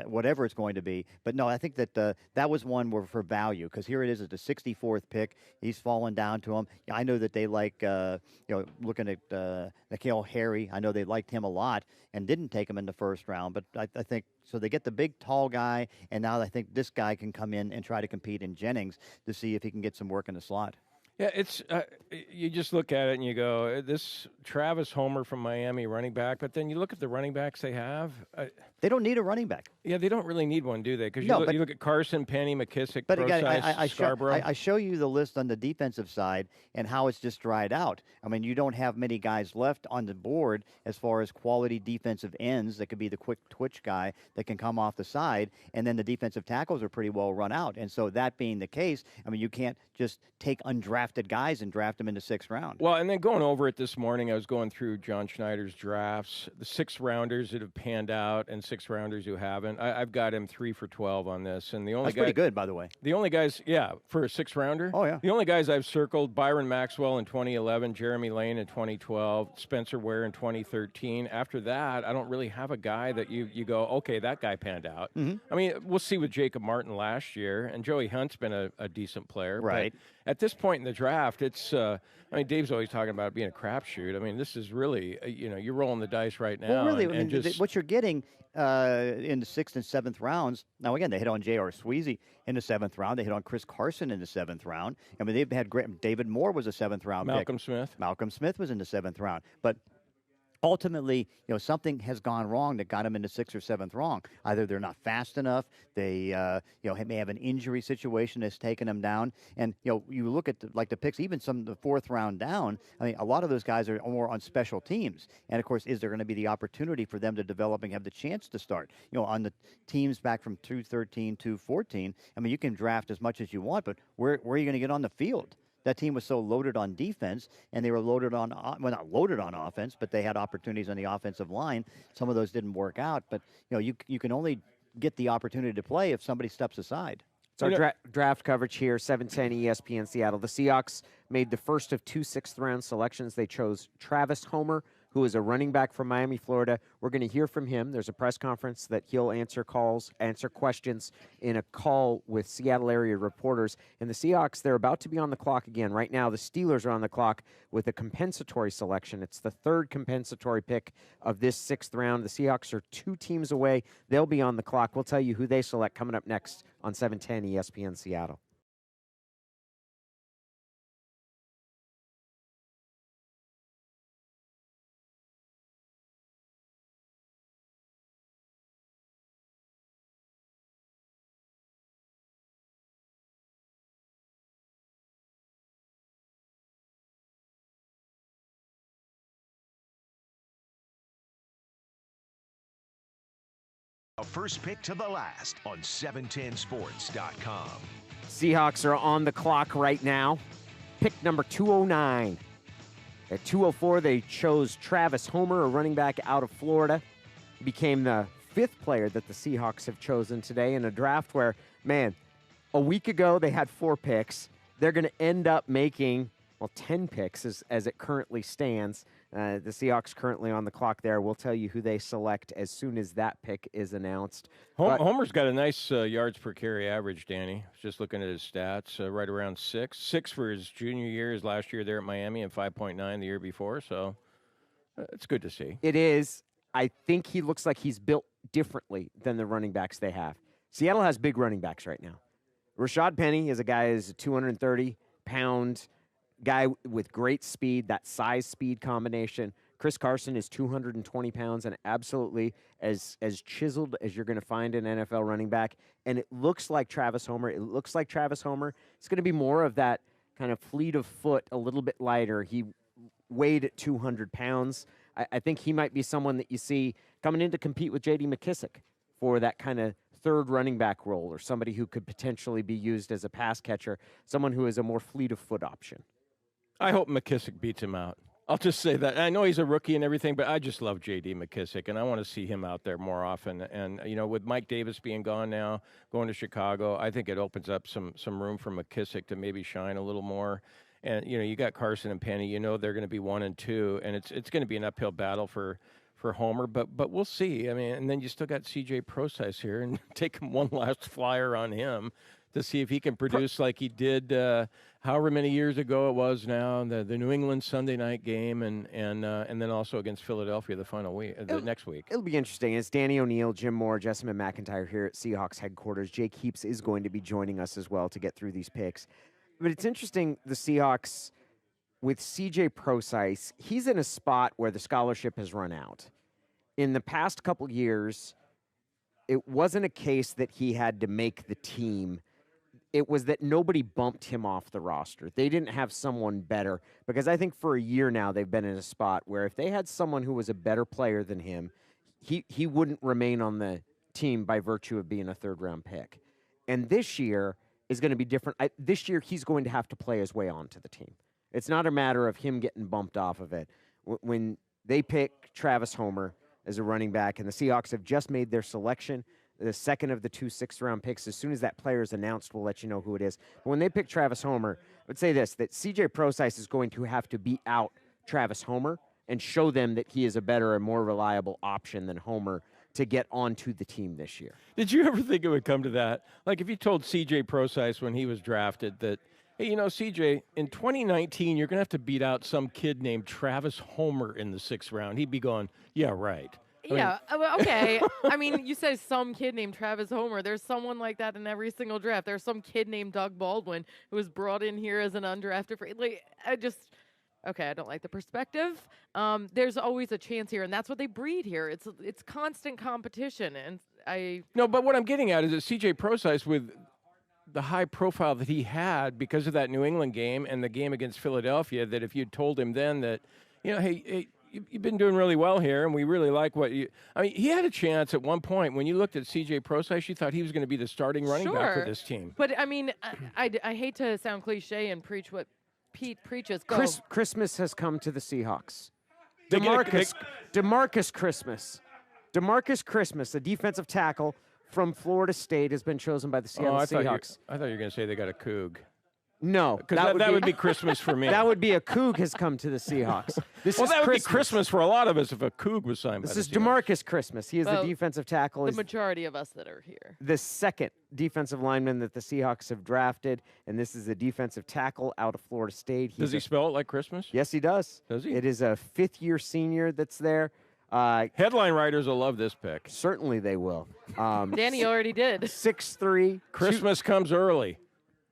whatever it's going to be. But no, I think that that was one for value because here it is at the 64th pick. He's fallen down to him. I know that they like, looking at N'Keal Harry. I know they liked him a lot and didn't take him in the first round. But I think so they get the big, tall guy, and now I think this guy can come in and try to compete in Jennings to see if he can get some work in the slot. Yeah, it's you just look at it and you go, this Travis Homer from Miami running back, but then you look at the running backs they have. They don't need a running back. Yeah, they don't really need one, do they? Because No, you look at Carson, Penny, McKissick, But again, Scarborough. I show you the list on the defensive side and how it's just dried out. You don't have many guys left on the board as far as quality defensive ends that could be the quick twitch guy that can come off the side, and then the defensive tackles are pretty well run out. And so that being the case, you can't just take undrafted guys and draft them in the 6th round. Well, and then going over it this morning, I was going through John Schneider's drafts, the 6-rounders that have panned out and 6-rounders who haven't. I've got him 3 for 12 on this, and the only That's pretty good, by the way. The only guys, for a 6-rounder. Oh yeah. The only guys I've circled: Byron Maxwell in 2011, Jeremy Lane in 2012, Spencer Ware in 2013. After that, I don't really have a guy that you go, okay, that guy panned out. We'll see with Jacob Martin last year, and Joey Hunt's been a decent player, right? But at this point in the draft, it's Dave's always talking about it being a crapshoot. This is really you're rolling the dice right now. Well, really, and just what you're getting in the 6th and 7th rounds. Now, again, they hit on J.R. Sweezy in the 7th round. They hit on Chris Carson in the 7th round. I mean, they've had great. David Moore was a 7th round pick. Malcolm Smith was in the 7th round. But ultimately, something has gone wrong that got them into 6th or 7th wrong. Either they're not fast enough, they may have an injury situation that's taken them down. And you look at the picks, even some of the 4th round down. I mean, a lot of those guys are more on special teams. And of course, is there going to be the opportunity for them to develop and have the chance to start? On the teams back from 213 to 14. I mean, you can draft as much as you want, but where are you going to get on the field? That team was so loaded on defense, and they were loaded on, not loaded on offense, but they had opportunities on the offensive line. Some of those didn't work out, but you can only get the opportunity to play if somebody steps aside. So our draft coverage here, 710 ESPN Seattle. The Seahawks made the first of 2 6th-round selections. They chose Travis Homer, who is a running back from Miami, Florida. We're going to hear from him. There's a press conference that he'll answer questions in a call with Seattle area reporters. And the Seahawks, they're about to be on the clock again. Right now, the Steelers are on the clock with a compensatory selection. It's the 3rd compensatory pick of this 6th round. The Seahawks are 2 teams away. They'll be on the clock. We'll tell you who they select coming up next on 710 ESPN Seattle. A first pick to the last on 710sports.com. Seahawks are on the clock right now. Pick number 209. At 204, they chose Travis Homer, a running back out of Florida. He became the 5th player that the Seahawks have chosen today in a draft where, man, a week ago they had 4 picks. They're going to end up making, 10 picks as it currently stands. The Seahawks currently on the clock there. We'll tell you who they select as soon as that pick is announced. Homer's got a nice yards per carry average, Danny. Just looking at his stats, right around 6. 6 for his junior year, his last year there at Miami, and 5.9 the year before. So it's good to see. It is. I think he looks like he's built differently than the running backs they have. Seattle has big running backs right now. Rashad Penny is a guy who's a 230-pound guy with great speed, that size-speed combination. Chris Carson is 220 pounds and absolutely as chiseled as you're going to find an NFL running back. And it looks like Travis Homer. It's going to be more of that kind of fleet of foot, a little bit lighter. He weighed at 200 pounds. I think he might be someone that you see coming in to compete with J.D. McKissick for that kind of 3rd running back role, or somebody who could potentially be used as a pass catcher, someone who is a more fleet of foot option. I hope McKissick beats him out. I'll just say that. I know he's a rookie and everything, but I just love J.D. McKissick, and I want to see him out there more often. And, with Mike Davis being gone now, going to Chicago, I think it opens up some room for McKissick to maybe shine a little more. And, you got Carson and Penny. They're going to be 1 and 2, and it's going to be an uphill battle for Homer, but we'll see. I mean, and then you still got C.J. Procise here, and take one last flyer on him to see if he can produce like he did however many years ago it was now, the New England Sunday night game, and then also against Philadelphia the final week, the next week. It'll be interesting. It's Danny O'Neill, Jim Moore, Jessamine McIntyre here at Seahawks headquarters. Jake Heaps is going to be joining us as well to get through these picks. But it's interesting, the Seahawks, with C.J. Procise, he's in a spot where the scholarship has run out. In the past couple years, it wasn't a case that he had to make the team. It was that nobody bumped him off the roster. They didn't have someone better, because I think for a year now they've been in a spot where if they had someone who was a better player than him, he wouldn't remain on the team by virtue of being a 3rd-round pick. And this year is going to be different. This year he's going to have to play his way onto the team. It's not a matter of him getting bumped off of it. When they pick Travis Homer as a running back, and the Seahawks have just made their selection, the 2nd of the 2 6th-round picks. As soon as that player is announced, we'll let you know who it is. But when they pick Travis Homer, I would say this, that C.J. Procise is going to have to beat out Travis Homer and show them that he is a better and more reliable option than Homer to get onto the team this year. Did you ever think it would come to that? Like if you told C.J. Procise when he was drafted that, hey, C.J., in 2019, you're going to have to beat out some kid named Travis Homer in the 6th round. He'd be going, yeah, right. Yeah, well, okay. I mean, you say some kid named Travis Homer. There's someone like that in every single draft. There's some kid named Doug Baldwin who was brought in here as an undrafted free. Like, I don't like the perspective. There's always a chance here, and that's what they breed here. It's constant competition, and No, but what I'm getting at is that C.J. Prosise, with the high profile that he had because of that New England game and the game against Philadelphia, that if you'd told him then that, hey, you've been doing really well here, and we really like what you. I mean, he had a chance at one point when you looked at C.J. Prosise, you thought he was going to be the starting running back for this team. But I mean, I hate to sound cliche and preach what Pete preaches. Christmas has come to the Seahawks. Demarcus Christmas, a defensive tackle from Florida State, has been chosen by the Seattle Seahawks. I thought you were going to say they got a Coug. No, because that would be Christmas for me. That would be a Coug has come to the Seahawks. That would be Christmas for a lot of us if a Coug was signed by the Seahawks. This is Demarcus Christmas. He is the defensive tackle. The majority of us that are here. The second defensive lineman that the Seahawks have drafted, and this is a defensive tackle out of Florida State. Does he spell it like Christmas? Yes, he does. Does he? It is a fifth-year senior that's there. Headline writers will love this pick. Certainly they will. Danny already did. 6'3". Christmas comes early.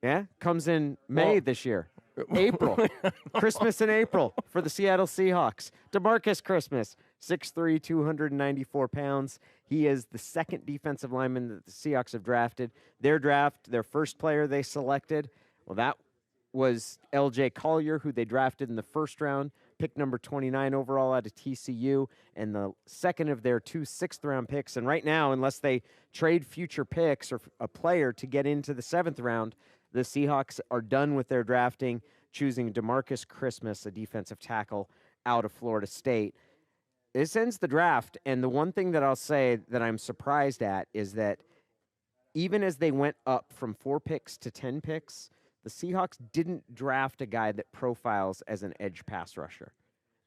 Yeah, comes in May this year. April. Christmas in April for the Seattle Seahawks. Demarcus Christmas, 6'3", 294 pounds. He is the second defensive lineman that the Seahawks have drafted. Their first player they selected, well, that was L.J. Collier, who they drafted in the first round, pick number 29 overall out of TCU, and the second of their 2 sixth-round picks. And right now, unless they trade future picks or a player to get into the 7th round, the Seahawks are done with their drafting, choosing Demarcus Christmas, a defensive tackle out of Florida State. This ends the draft, and the one thing that I'll say that I'm surprised at is that even as they went up from 4 picks to 10 picks, the Seahawks didn't draft a guy that profiles as an edge pass rusher.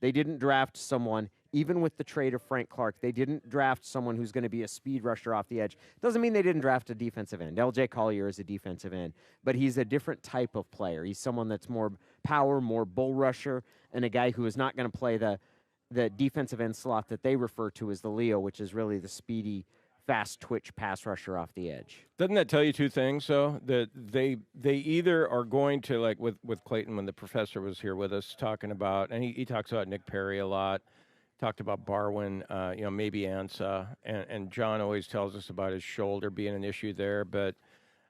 They didn't draft someone, even with the trade of Frank Clark, they didn't draft someone who's going to be a speed rusher off the edge. Doesn't mean they didn't draft a defensive end. L.J. Collier is a defensive end, but he's a different type of player. He's someone that's more power, more bull rusher, and a guy who is not going to play the defensive end slot that they refer to as the Leo, which is really the speedy, fast twitch pass rusher off the edge. Doesn't that tell you two things, though? That they either are going to, like with Clayton when the professor was here with us talking about, and he talks about Nick Perry a lot, talked about Baldwin, maybe Ansa, and John always tells us about his shoulder being an issue there, but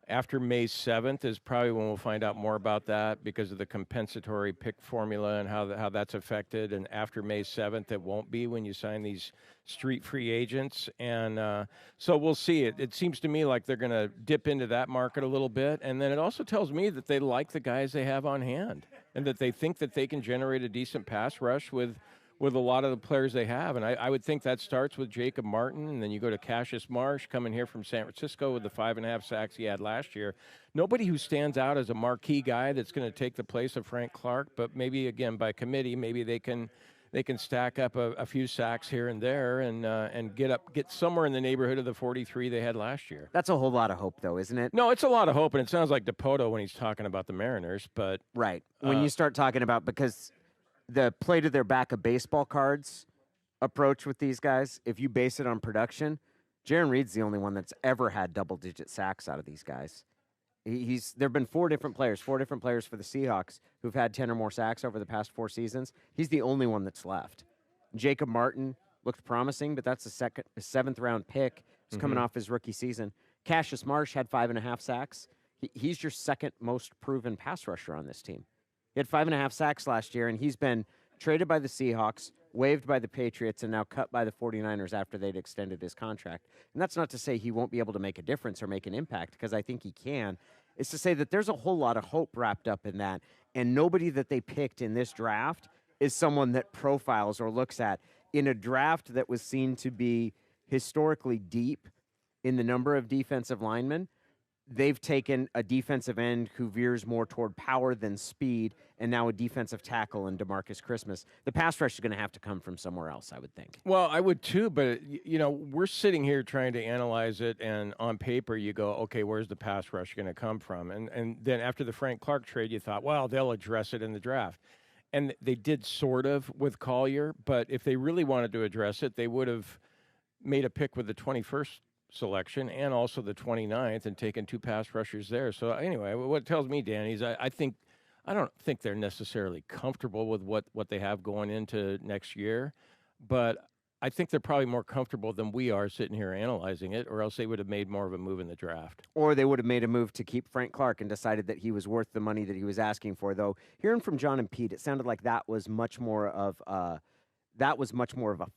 after May 7th is probably when we'll find out more about that because of the compensatory pick formula and how that's affected. And after May 7th, it won't be when you sign these street free agents. And so we'll see. It seems to me like they're going to dip into that market a little bit. And then it also tells me that they like the guys they have on hand and that they think that they can generate a decent pass rush with a lot of the players they have. And I would think that starts with Jacob Martin, and then you go to Cassius Marsh coming here from San Francisco with the 5.5 sacks he had last year. Nobody who stands out as a marquee guy that's going to take the place of Frank Clark, but maybe, again, by committee, maybe they can stack up a few sacks here and there and get somewhere in the neighborhood of the 43 they had last year. That's a whole lot of hope, though, isn't it? No, it's a lot of hope, and it sounds like DePoto when he's talking about the Mariners. But right. When you start talking about, because the play to their back of baseball cards approach with these guys, if you base it on production, Jaron Reed's the only one that's ever had double-digit sacks out of these guys. There have been four different players for the Seahawks who've had 10 or more sacks over the past 4 seasons. He's the only one that's left. Jacob Martin looked promising, but that's a 7th-round pick. He's coming off his rookie season. Cassius Marsh had 5.5 sacks. He's your second most proven pass rusher on this team. He had 5.5 sacks last year, and he's been traded by the Seahawks, waived by the Patriots, and now cut by the 49ers after they'd extended his contract. And that's not to say he won't be able to make a difference or make an impact, because I think he can. It's to say that there's a whole lot of hope wrapped up in that, and nobody that they picked in this draft is someone that profiles or looks at. In a draft that was seen to be historically deep in the number of defensive linemen, they've taken a defensive end who veers more toward power than speed, and now a defensive tackle in Demarcus Christmas. The pass rush is going to have to come from somewhere else, I would think. Well, I would too, but, we're sitting here trying to analyze it, and on paper you go, okay, where's the pass rush going to come from? And then after the Frank Clark trade, you thought, well, they'll address it in the draft. And they did sort of with Collier, but if they really wanted to address it, they would have made a pick with the 21st selection and also the 29th and taken 2 pass rushers there. So anyway, what it tells me, Danny, is I don't think they're necessarily comfortable with what they have going into next year, but I think they're probably more comfortable than we are sitting here analyzing it, or else they would have made more of a move in the draft. Or they would have made a move to keep Frank Clark and decided that he was worth the money that he was asking for. Though hearing from John and Pete, it sounded like that was much more of a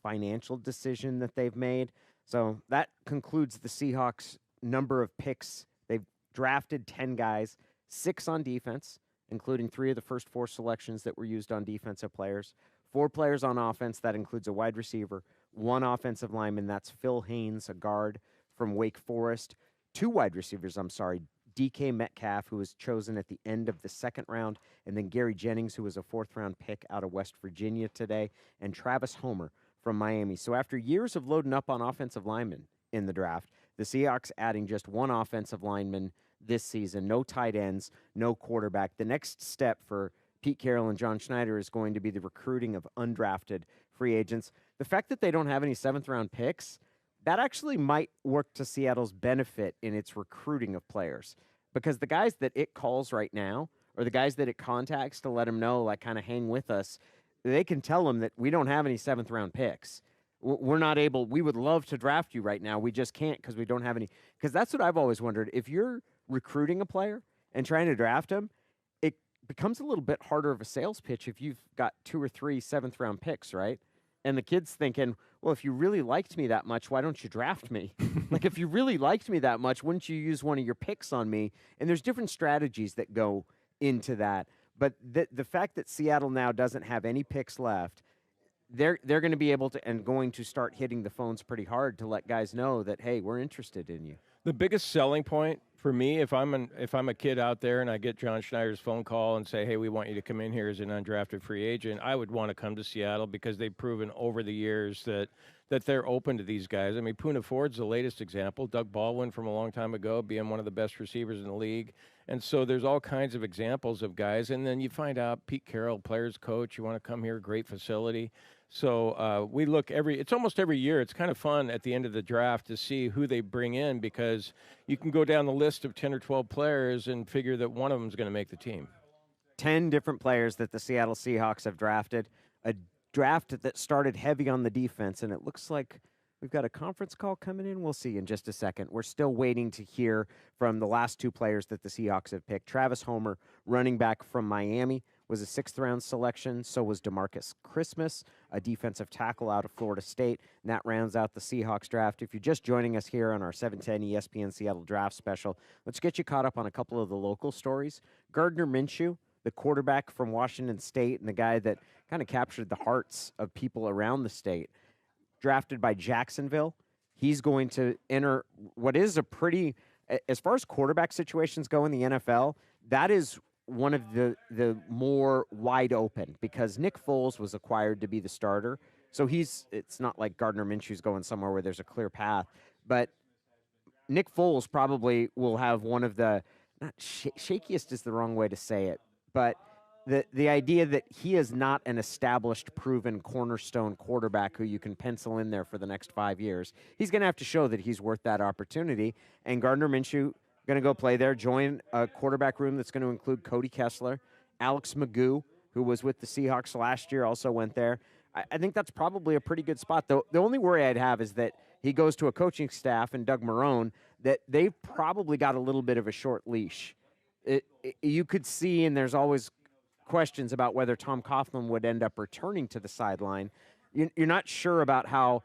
financial decision that they've made. So that concludes the Seahawks' number of picks. They've drafted 10 guys, 6 on defense, including 3 of the first 4 selections that were used on defensive players, 4 players on offense. That includes a wide receiver, 1 offensive lineman. That's Phil Haynes, a guard from Wake Forest. 2 wide receivers, DK Metcalf, who was chosen at the end of the 2nd round, and then Gary Jennings, who was a 4th-round pick out of West Virginia today, and Travis Homer from Miami. So after years of loading up on offensive linemen in the draft, the Seahawks adding just 1 offensive lineman this season, no tight ends, no quarterback. The next step for Pete Carroll and John Schneider is going to be the recruiting of undrafted free agents. The fact that they don't have any 7th-round picks, that actually might work to Seattle's benefit in its recruiting of players, because the guys that it calls right now, or the guys that it contacts to let them know, like, kind of hang with us, they can tell them that we don't have any 7th-round picks. We're not able. We would love to draft you right now. We just can't because we don't have any. Because that's what I've always wondered. If you're recruiting a player and trying to draft him, it becomes a little bit harder of a sales pitch if you've got 2 or 3 7th-round picks, right? And the kid's thinking, well, if you really liked me that much, why don't you draft me? Like, if you really liked me that much, wouldn't you use one of your picks on me? And there's different strategies that go into that. But the fact that Seattle now doesn't have any picks left, they're going to be able to and going to start hitting the phones pretty hard to let guys know that, hey, we're interested in you. The biggest selling point for me, if I'm a kid out there and I get John Schneider's phone call and say, hey, we want you to come in here as an undrafted free agent, I would want to come to Seattle because they've proven over the years that they're open to these guys. I mean, Poona Ford's the latest example. Doug Baldwin from a long time ago being one of the best receivers in the league. And so there's all kinds of examples of guys. And then you find out Pete Carroll, players coach, you want to come here, great facility. So we look it's almost every year. It's kind of fun at the end of the draft to see who they bring in, because you can go down the list of 10 or 12 players and figure that one of them is going to make the team. 10 different players that the Seattle Seahawks have drafted, a draft that started heavy on the defense, and it looks like we've got a conference call coming in. We'll see in just a second. We're still waiting to hear from the last 2 players that the Seahawks have picked. Travis Homer, running back from Miami, was a 6th-round selection. So was Demarcus Christmas, a defensive tackle out of Florida State. And that rounds out the Seahawks draft. If you're just joining us here on our 710 ESPN Seattle Draft Special, let's get you caught up on a couple of the local stories. Gardner Minshew, the quarterback from Washington State and the guy that kind of captured the hearts of people around the state, drafted by Jacksonville. He's going to enter what is a pretty, as far as quarterback situations go in the NFL, that is one of the more wide open, because Nick Foles was acquired to be the starter. So it's not like Gardner Minshew's going somewhere where there's a clear path. But Nick Foles probably will have one of the, not shakiest is the wrong way to say it, but the idea that he is not an established, proven cornerstone quarterback who you can pencil in there for the next 5 years. He's going to have to show that he's worth that opportunity. And Gardner Minshew going to go play there, join a quarterback room that's going to include Cody Kessler, Alex Magoo, who was with the Seahawks last year, also went there. I think that's probably a pretty good spot. The only worry I'd have is that he goes to a coaching staff and Doug Marrone that they've probably got a little bit of a short leash. You could see, and there's always questions about whether Tom Coughlin would end up returning to the sideline. You're not sure about how,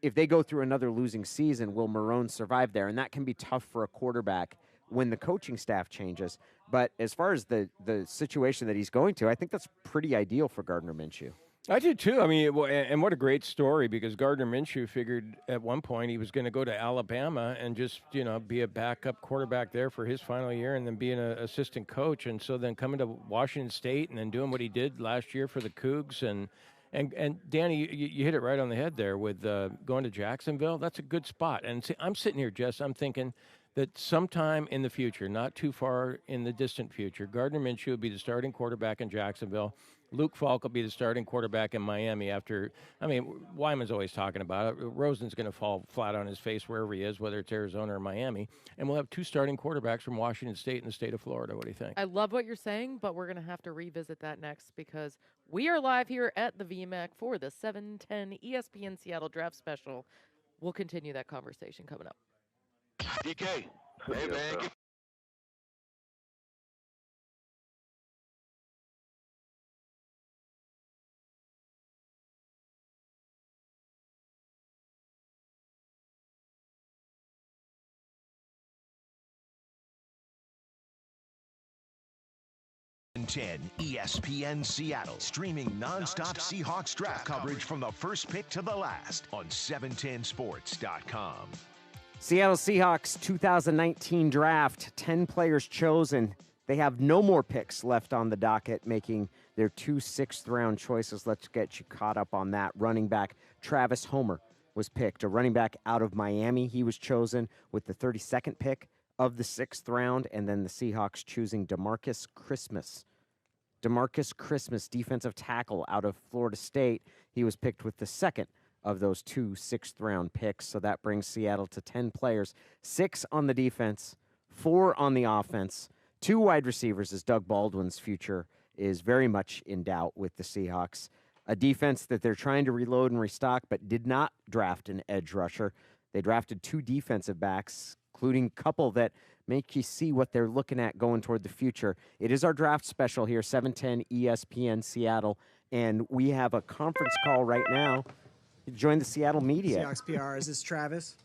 if they go through another losing season, will Marrone survive there? And that can be tough for a quarterback when the coaching staff changes. But as far as the situation that he's going to, I think that's pretty ideal for Gardner Minshew. I did too. I mean, and what a great story, because Gardner Minshew figured at one point he was going to go to Alabama and just, be a backup quarterback there for his final year and then be an assistant coach. And so then coming to Washington State and then doing what he did last year for the Cougs. And Danny, you hit it right on the head there with going to Jacksonville. That's a good spot. And see, I'm sitting here, Jess, I'm thinking that sometime in the future, not too far in the distant future, Gardner Minshew will be the starting quarterback in Jacksonville. Luke Falk will be the starting quarterback in Miami after, Wyman's always talking about it. Rosen's going to fall flat on his face wherever he is, whether it's Arizona or Miami. And we'll have 2 starting quarterbacks from Washington State and the state of Florida. What do you think? I love what you're saying, but we're going to have to revisit that next because we are live here at the VMAC for the 710 ESPN Seattle Draft Special. We'll continue that conversation coming up. DK, hey man, ESPN Seattle, streaming nonstop Seahawks draft coverage from the first pick to the last on 710sports.com. Seattle Seahawks 2019 draft, 10 players chosen. They have no more picks left on the docket, making their 2 6th-round choices. Let's get you caught up on that. Running back Travis Homer was picked, a running back out of Miami. He was chosen with the 32nd pick of the 6th round, and then the Seahawks choosing Demarcus Christmas. Demarcus Christmas, defensive tackle out of Florida State. He was picked with the 2nd of those 2 6th-round picks, so that brings Seattle to 10 players, 6 on the defense, 4 on the offense, 2 wide receivers, as Doug Baldwin's future is very much in doubt with the Seahawks. A defense that they're trying to reload and restock, but did not draft an edge rusher. They drafted 2 defensive backs, including a couple that make you see what they're looking at going toward the future. It is our draft special here, 710 ESPN Seattle, and we have a conference call right now. Join the Seattle media. Seahawks PR, is this Travis?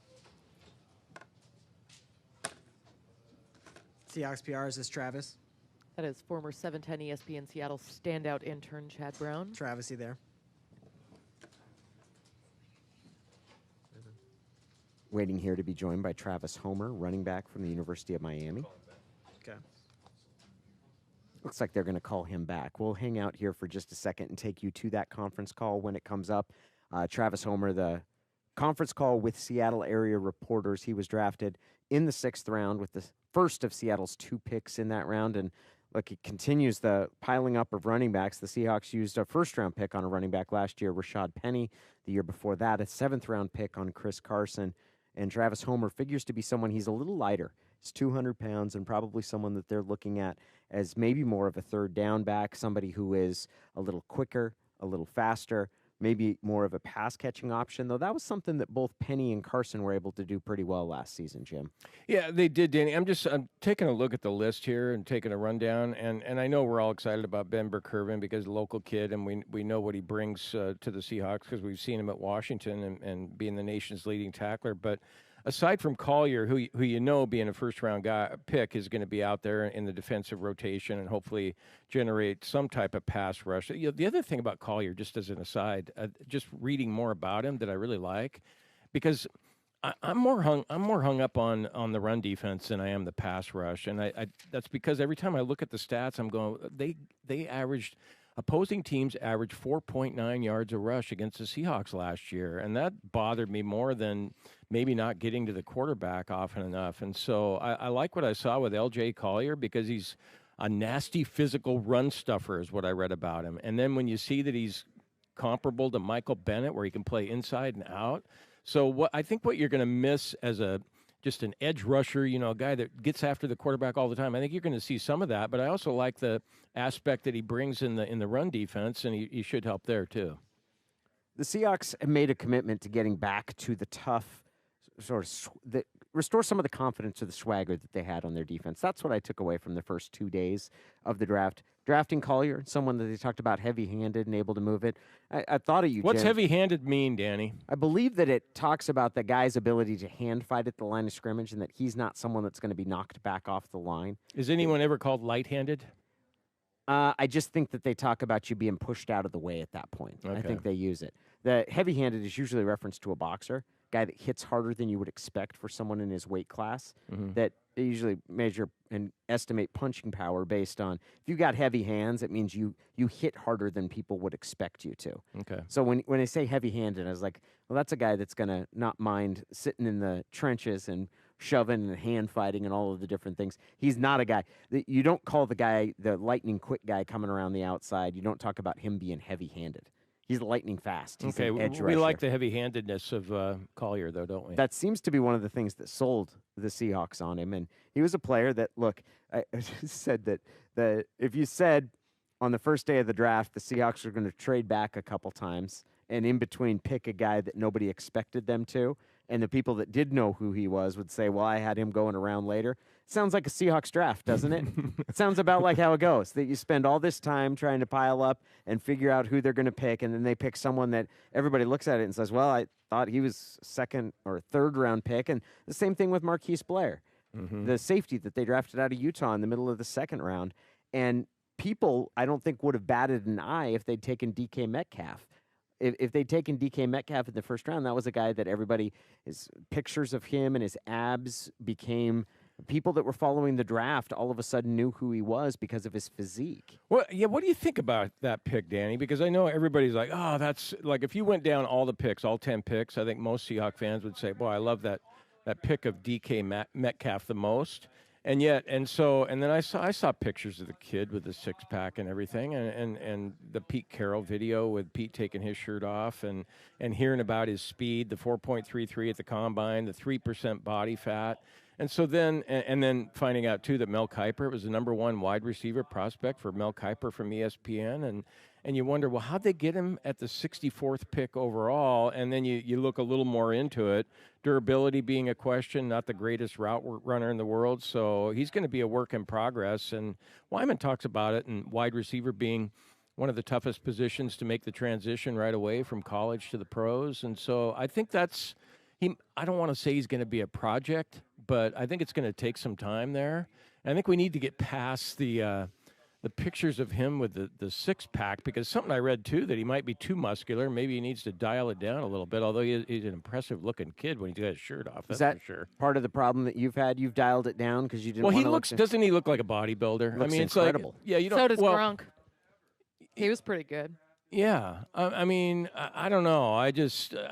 Seahawks PR, is this Travis? That is former 710 ESPN Seattle standout intern Chad Brown. Travis, you there? Waiting here to be joined by Travis Homer, running back from the University of Miami. Okay. Looks like they're going to call him back. We'll hang out here for just a second and take you to that conference call when it comes up. Travis Homer, the conference call with Seattle area reporters. He was drafted in the 6th round with the first of Seattle's 2 picks in that round. And look, it continues the piling up of running backs. The Seahawks used a 1st-round pick on a running back last year, Rashad Penny. The year before that, a 7th-round pick on Chris Carson. And Travis Homer figures to be someone, he's a little lighter. He's 200 pounds and probably someone that they're looking at as maybe more of a 3rd down back, somebody who is a little quicker, a little faster, maybe more of a pass-catching option, though that was something that both Penny and Carson were able to do pretty well last season, Jim. Yeah, they did, Danny. I'm taking a look at the list here and taking a rundown, and I know we're all excited about Ben Burr-Kirven because a local kid, and we know what he brings to the Seahawks because we've seen him at Washington and being the nation's leading tackler. But aside from Collier, who you know being a first-round pick is going to be out there in the defensive rotation and hopefully generate some type of pass rush. The other thing about Collier, just as an aside, just reading more about him that I really like, because I'm more hung up on the run defense than I am the pass rush, and I that's because every time I look at the stats, I'm going they averaged. Opposing teams averaged 4.9 yards a rush against the Seahawks last year, and that bothered me more than maybe not getting to the quarterback often enough. And so I like what I saw with L.J. Collier because he's a nasty physical run stuffer is what I read about him. And then when you see that he's comparable to Michael Bennett where he can play inside and out. So I think what you're going to miss as just an edge rusher, a guy that gets after the quarterback all the time. I think you're going to see some of that, but I also like the aspect that he brings in the run defense, and he should help there too. The Seahawks have made a commitment to getting back to the tough, restore some of the confidence or the swagger that they had on their defense. That's what I took away from the first 2 days of the draft. Drafting Collier, someone that they talked about heavy-handed and able to move it. I thought of you, What's Jim. heavy-handed mean, Danny? I believe that it talks about the guy's ability to hand fight at the line of scrimmage and that he's not someone that's going to be knocked back off the line. Is anyone ever called light-handed? I just think that they talk about you being pushed out of the way at that point. Okay. I think they use it. The heavy-handed is usually a reference to a boxer, guy that hits harder than you would expect for someone in his weight class, that they usually measure and estimate punching power based on, if you got heavy hands, it means you hit harder than people would expect you to. Okay. So when I say heavy-handed, I was like, well, that's a guy that's going to not mind sitting in the trenches and shoving and hand fighting and all of the different things. He's not a guy that you don't call the guy the lightning quick guy coming around the outside. You don't talk about him being heavy-handed. He's lightning fast. He's Okay, an edge we rusher. like the heavy-handedness of Collier, though, don't we? That seems to be one of the things that sold the Seahawks on him. And he was a player that, look, I said that if you said on the first day of the draft the Seahawks are going to trade back a couple times and in between pick a guy that nobody expected them to, and the people that did know who he was would say, well, I had him going around later. It sounds like a Seahawks draft, doesn't it? It sounds about like how it goes, that you spend all this time trying to pile up and figure out who they're going to pick, and then they pick someone that everybody looks at it and says, well, I thought he was second or third round pick. And the same thing with Marquise Blair, the safety that they drafted out of Utah in the middle of the second round. And people, I don't think, would have batted an eye if they'd taken DK Metcalf. If they'd taken DK Metcalf in the first round, that was a guy that his pictures of him and his abs became people that were following the draft all of a sudden knew who he was because of his physique. Well, yeah, what do you think about that pick, Danny? Because I know everybody's like, oh, that's like if you went down all the picks, all 10 picks, I think most Seahawk fans would say, boy, I love that pick of DK Metcalf the most. And yet, and then I saw pictures of the kid with the six-pack and everything, and the Pete Carroll video with Pete taking his shirt off, and hearing about his speed, the 4.33 at the combine, the 3% body fat, and so then finding out too that Mel Kiper was the #1 wide receiver prospect for Mel Kiper from ESPN, and you wonder, well, how'd they get him at the 64th pick overall? And then you look a little more into it. Durability being a question, not the greatest route runner in the world. So he's going to be a work in progress. And Wyman talks about it, and wide receiver being one of the toughest positions to make the transition right away from college to the pros. And so I think that's I don't want to say he's going to be a project, but I think it's going to take some time there. And I think we need to get past the pictures of him with the six-pack, because something I read, too, that he might be too muscular. Maybe he needs to dial it down a little bit, although he's an impressive-looking kid when he's got his shirt off, that's Is that for sure. part of the problem that you've had? You've dialed it down because you didn't Well, want to doesn't he look like a bodybuilder? Looks I mean, it's incredible. like, yeah, you don't. So does well, Gronk. He was pretty good. Yeah, I mean, I don't know. I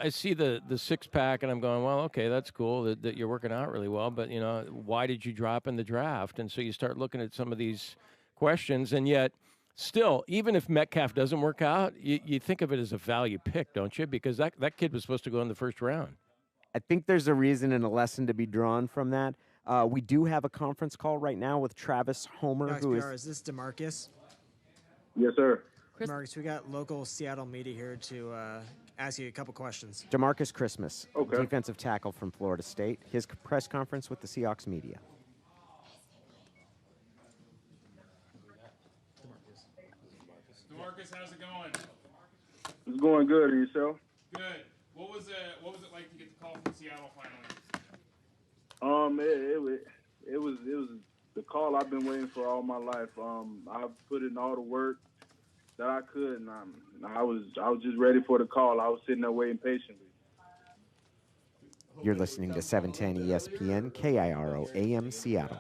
see the six-pack, and I'm going, well, okay, that's cool that you're working out really well, but, why did you drop in the draft? And so you start looking at some of these questions, and yet still, even if Metcalf doesn't work out, you think of it as a value pick, don't you? Because that kid was supposed to go in the first round. I think there's a reason and a lesson to be drawn from that. We do have a conference call right now with Travis Homer, who is this Demarcus? Yes, sir. Demarcus, we got local Seattle media here to ask you a couple questions. Demarcus Christmas, Okay. defensive tackle from Florida State. His press conference with the Seahawks media. Demarcus, how's it going? It's going good. And yourself? Good. What was it like to get the call from Seattle finally? It was the call I've been waiting for all my life. I've put in all the work that I could, and I was just ready for the call. I was sitting there waiting patiently. You're listening to 710 ESPN, KIRO, AM Seattle.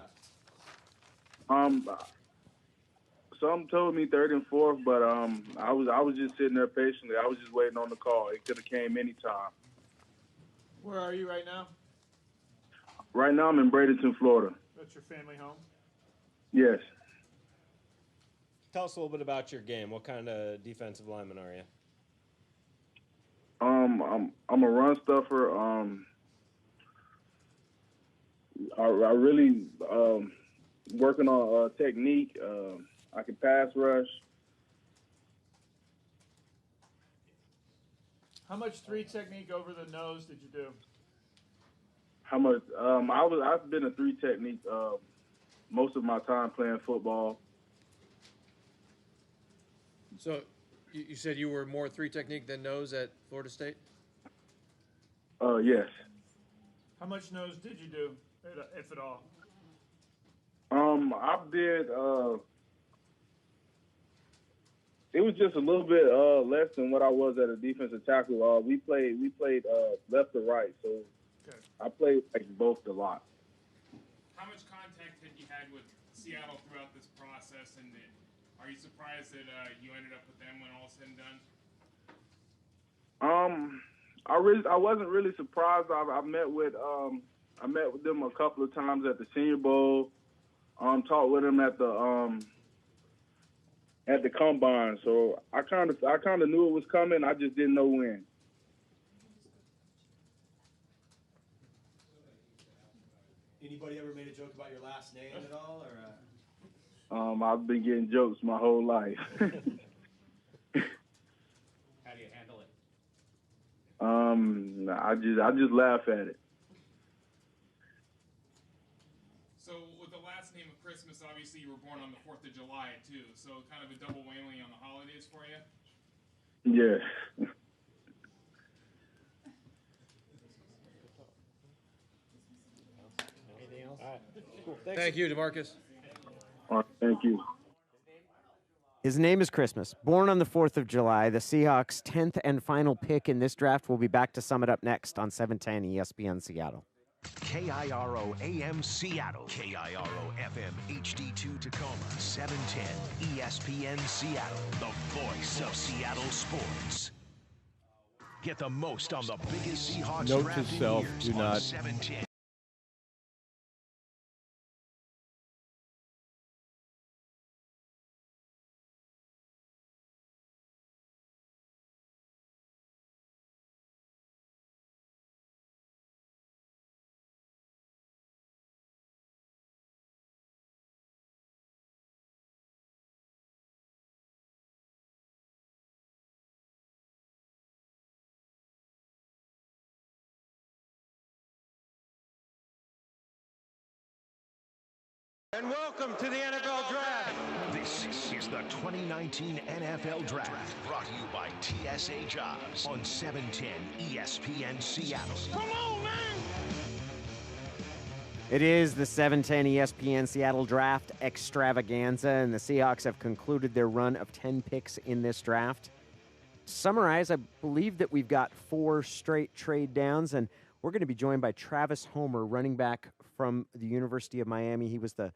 Some told me third and fourth, but I was just sitting there patiently. I was just waiting on the call. It could have came anytime. Where are you right now? Right now, I'm in Bradenton, Florida. That's your family home? Yes. Tell us a little bit about your game. What kind of defensive lineman are you? I'm a run stuffer. I really working on technique. I can pass rush. How much three technique over the nose did you do? How much? I've been a three technique most of my time playing football. So you said you were more three technique than nose at Florida State? Yes. How much nose did you do, if at all? I did. It was just a little bit less than what I was at a defensive tackle. We played left to right, so okay. I played like both a lot. How much contact had you had with Seattle throughout this process, and are you surprised that you ended up with them when all said and done? I wasn't really surprised. I met with I met with them a couple of times at the Senior Bowl. Talked with them at the combine. So I kind of knew it was coming. I just didn't know when. Anybody ever made a joke about your last name at all, or? I've been getting jokes my whole life. How do you handle it? I just laugh at it. So with the last name of Christmas, obviously you were born on the 4th of July too, so kind of a double whammy on the holidays for you? Yeah. Anything else? All right. Cool. Thank you, Demarcus. All right, thank you. His name is Christmas. Born on the 4th of July, the Seahawks' 10th and final pick in this draft. We'll be back to sum it up next on 710 ESPN Seattle. KIRO AM Seattle, KIRO FM HD2 Tacoma, 710 ESPN Seattle, the voice of Seattle sports. Get the most on the biggest Seahawks Note draft to in self, years do on not 710. And welcome to the NFL Draft. This is the 2019 NFL Draft, brought to you by TSA Jobs on 710 ESPN Seattle. Come on, man! It is the 710 ESPN Seattle Draft Extravaganza, and the Seahawks have concluded their run of 10 picks in this draft. To summarize, I believe that we've got 4 straight trade downs, and we're going to be joined by Travis Homer, running back from the University of Miami. He was the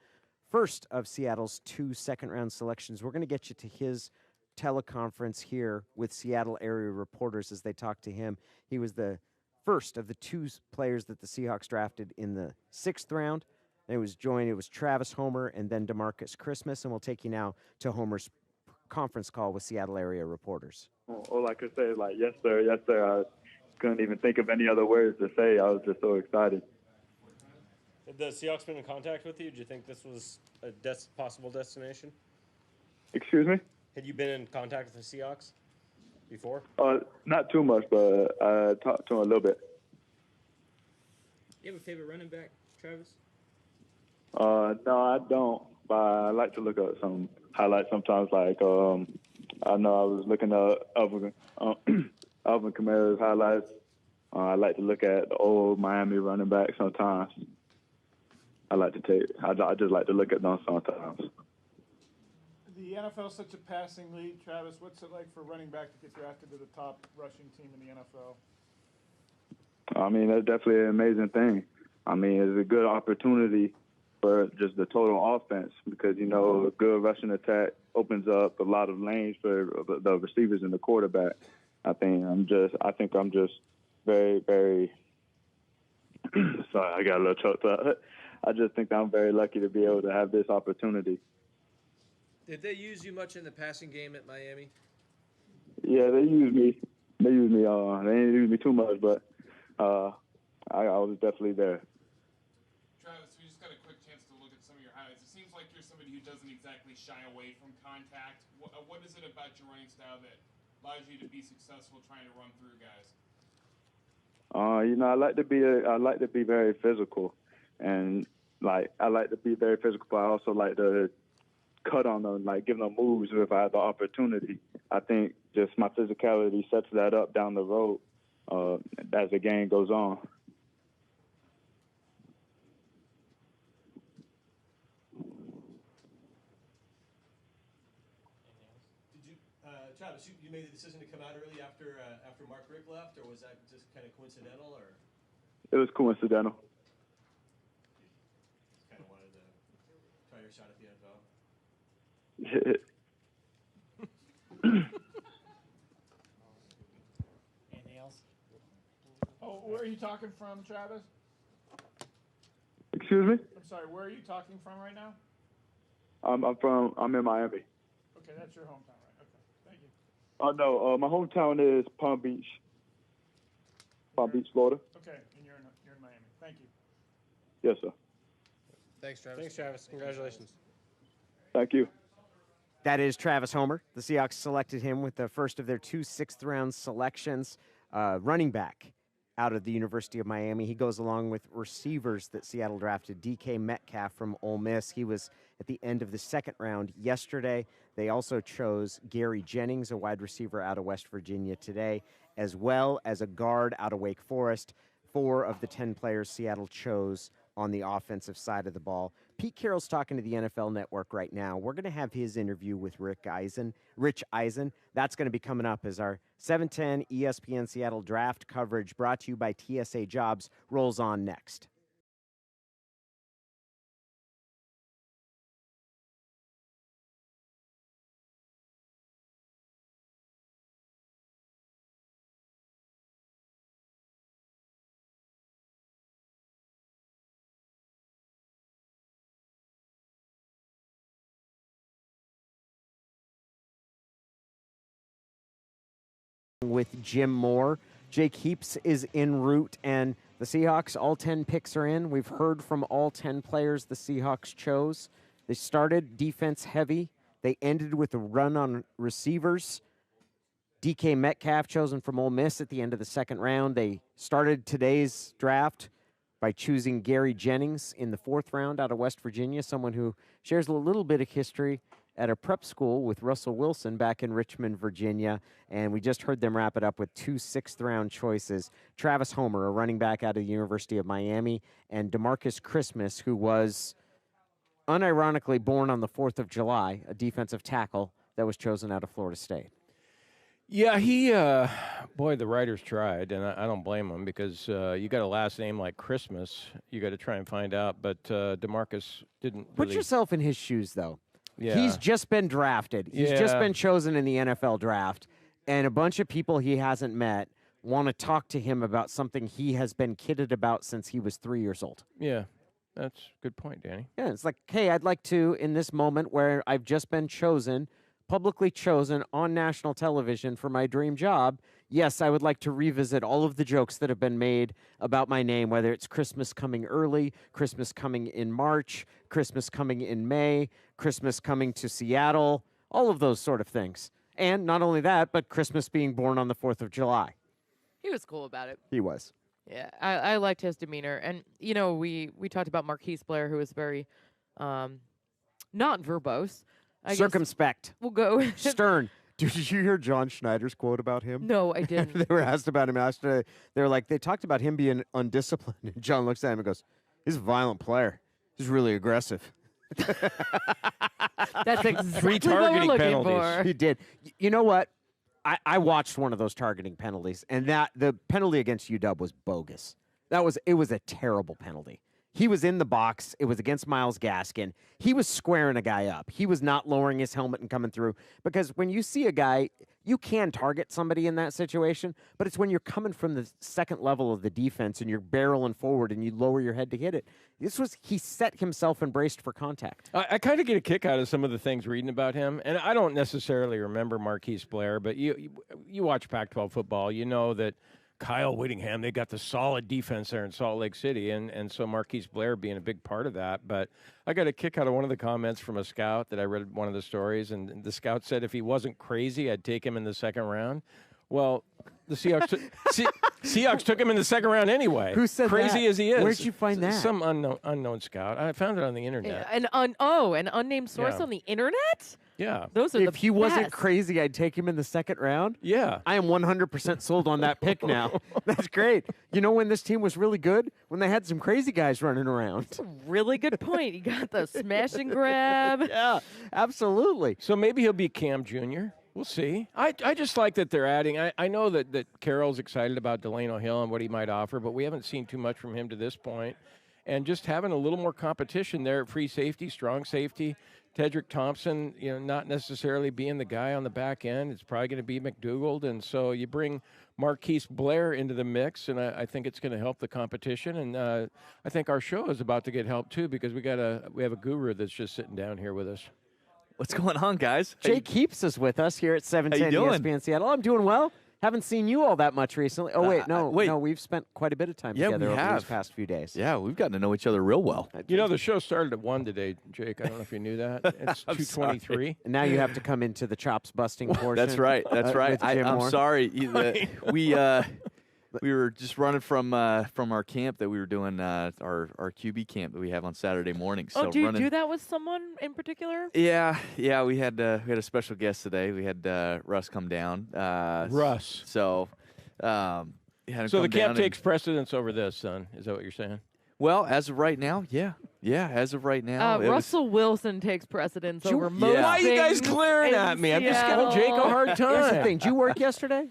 first of Seattle's 2 second-round selections. We're going to get you to his teleconference here with Seattle area reporters as they talk to him. He was the first of the 2 players that the Seahawks drafted in the 6th round. And it was Travis Homer and then Demarcus Christmas, and we'll take you now to Homer's conference call with Seattle area reporters. All I could say is yes sir, yes sir. I couldn't even think of any other words to say. I was just so excited. Had the Seahawks been in contact with you? Do you think this was a possible destination? Excuse me? Had you been in contact with the Seahawks before? Not too much, but I talked to him a little bit. You have a favorite running back, Travis? No, I don't. But I like to look at some highlights sometimes. I know I was looking at Alvin Kamara's highlights. I like to look at the old Miami running back sometimes. I just like to look at them sometimes. The NFL is such a passing league, Travis. What's it like for a running back to get drafted to the top rushing team in the NFL? I mean, that's definitely an amazing thing. I mean, it's a good opportunity for just the total offense because, a good rushing attack opens up a lot of lanes for the receivers and the quarterback. I think I'm just very, very sorry, I got a little choked up. I just think that I'm very lucky to be able to have this opportunity. Did they use you much in the passing game at Miami? Yeah, they used me. They didn't use me too much, but I was definitely there. Travis, we just got a quick chance to look at some of your highlights. It seems like you're somebody who doesn't exactly shy away from contact. What is it about your running style that allows you to be successful trying to run through guys? I like to be very physical, and I like to be very physical, but I also like to cut on them, give them moves if I have the opportunity. I think just my physicality sets that up down the road as the game goes on. Travis, you made the decision to come out early after Mark Rick left, or was that just kind of coincidental? Or It was coincidental. just kind of wanted to try your shot at the NFL? Anything else? Oh, where are you talking from, Travis? Excuse me? I'm sorry, where are you talking from right now? I'm in Miami. Okay, that's your hometown, right? Okay, thank you. Oh no, my hometown is Palm Beach, Florida. Okay, and you're in Miami. Thank you. Yes, sir. Thanks, Travis. Thanks, Travis. Congratulations. Thank you. That is Travis Homer. The Seahawks selected him with the first of their 2 sixth-round selections, running back out of the University of Miami. He goes along with receivers that Seattle drafted, DK Metcalf from Ole Miss. He was at the end of the second round yesterday. They also chose Gary Jennings, a wide receiver out of West Virginia today, as well as a guard out of Wake Forest. 4 of the 10 players Seattle chose on the offensive side of the ball. Pete Carroll's talking to the NFL Network right now. We're going to have his interview with Rich Eisen. That's going to be coming up as our 710 ESPN Seattle draft coverage brought to you by TSA Jobs rolls on next. With Jim Moore. Jake Heaps is en route, and the Seahawks, all 10 picks are in. We've heard from all 10 players the Seahawks chose. They started defense heavy. They ended with a run on receivers. DK Metcalf chosen from Ole Miss at the end of the second round. They started today's draft by choosing Gary Jennings in the 4th round out of West Virginia, someone who shares a little bit of history at a prep school with Russell Wilson back in Richmond, Virginia. And we just heard them wrap it up with 2 sixth-round choices. Travis Homer, a running back out of the University of Miami, and Demarcus Christmas, who was unironically born on the 4th of July, a defensive tackle that was chosen out of Florida State. Yeah, boy, the writers tried, and I don't blame them because you got a last name like Christmas. You got to try and find out, but Demarcus didn't Put yourself in his shoes, though. Yeah. He's just been drafted. He's just been chosen in the NFL draft, and a bunch of people he hasn't met want to talk to him about something he has been kidded about since he was 3 years old. Yeah, that's a good point, Danny. Yeah, it's like, hey, I'd like to, in this moment where I've just been chosen, publicly chosen on national television for my dream job, yes, I would like to revisit all of the jokes that have been made about my name, whether it's Christmas coming early, Christmas coming in March, Christmas coming in May, Christmas coming to Seattle, all of those sort of things. And not only that, but Christmas being born on the 4th of July. He was cool about it. He was. Yeah, I liked his demeanor. And, you know, we talked about Marquise Blair, who was very not verbose. Circumspect. We'll go. Stern. Did you hear John Schneider's quote about him? No, I didn't. They were asked about him yesterday. They were like, they talked about him being undisciplined. And John looks at him and goes, he's a violent player. He's really aggressive. That's exactly 3 targeting what we're looking penalties. for. He did. You know what? I watched one of those targeting penalties, and the penalty against UW was bogus. It was a terrible penalty. He was in the box. It was against Myles Gaskin. He was squaring a guy up. He was not lowering his helmet and coming through. Because when you see a guy, you can target somebody in that situation, but it's when you're coming from the second level of the defense and you're barreling forward and you lower your head to hit it. He set himself and braced for contact. I kind of get a kick out of some of the things reading about him, and I don't necessarily remember Marquise Blair, but you watch Pac-12 football, you know that Kyle Whittingham, they got the solid defense there in Salt Lake City, and so Marquise Blair being a big part of that. But I got a kick out of one of the comments from a scout that I read one of the stories, and the scout said if he wasn't crazy, I'd take him in the second round. Well, the Seahawks took him in the second round anyway. Who said crazy that? as he is? Where'd you find that? Some unknown scout. I found it on the internet. An unnamed source Yeah. on the internet? Yeah. Those are If he wasn't best. crazy, I'd take him in the second round. Yeah. I am 100% sold on that pick now. That's great. You know when this team was really good? When they had some crazy guys running around. That's a really good point. You got the smash and grab. Yeah, absolutely. So maybe he'll be Cam Jr. We'll see. I just like that they're adding. I know that Carroll's excited about Delano Hill and what he might offer, but we haven't seen too much from him to this point. And just having a little more competition there at free safety, strong safety, Tedrick Thompson, not necessarily being the guy on the back end. It's probably going to be McDougald. And so you bring Marquise Blair into the mix, and I think it's going to help the competition. And I think our show is about to get help, too, because we have a guru that's just sitting down here with us. What's going on, guys? Jake Heaps is with us here at 710 ESPN Seattle. I'm doing well. Haven't seen you all that much recently. Oh, wait, no, we've spent quite a bit of time together over these past few days. Yeah, we've gotten to know each other real well. The show started at 1 today, Jake. I don't know if you knew that. It's 2:23. And now you have to come into the chops busting portion. That's right. That's right. I'm sorry. We were just running from our camp that we were doing, our QB camp that we have on Saturday mornings. So do you do that with someone in particular? Yeah. We had a special guest today. We had Russ come down. Russ. So, so the camp takes precedence over this, son. Is that what you're saying? Well, as of right now, yeah. As of right now, Russell Wilson takes precedence over most. Why are you guys glaring at me? I'm just giving Jake a hard time. Here's the thing. Did you work yesterday?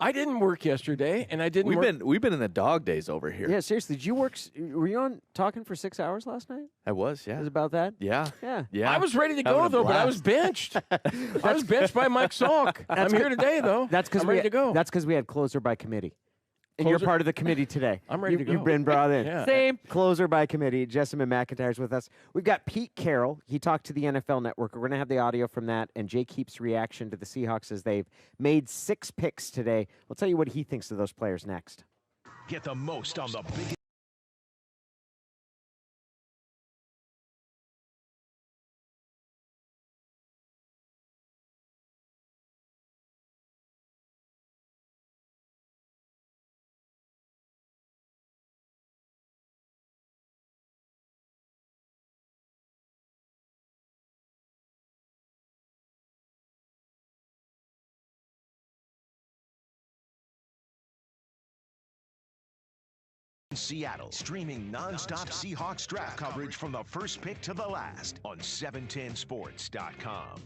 I didn't work yesterday, and I didn't. We've been in the dog days over here. Yeah, seriously. Did you work? Were you on talking for 6 hours last night? I was. Yeah. It was about that. Yeah. Yeah. I was ready to go though, but I was benched. I was benched by Mike Salk. I'm here today though. That's because I'm ready to go. That's because we had closer by committee. And you're part of the committee today. I'm ready to go. You've been brought in. Yeah. Same. Closer by committee. Jessamine McIntyre's with us. We've got Pete Carroll. He talked to the NFL Network. We're going to have the audio from that and Jake Heap's reaction to the Seahawks as they've made 6 picks today. We'll tell you what he thinks of those players next. Get the most on the biggest. Seattle, streaming non-stop Seahawks draft coverage from the first pick to the last on 710sports.com.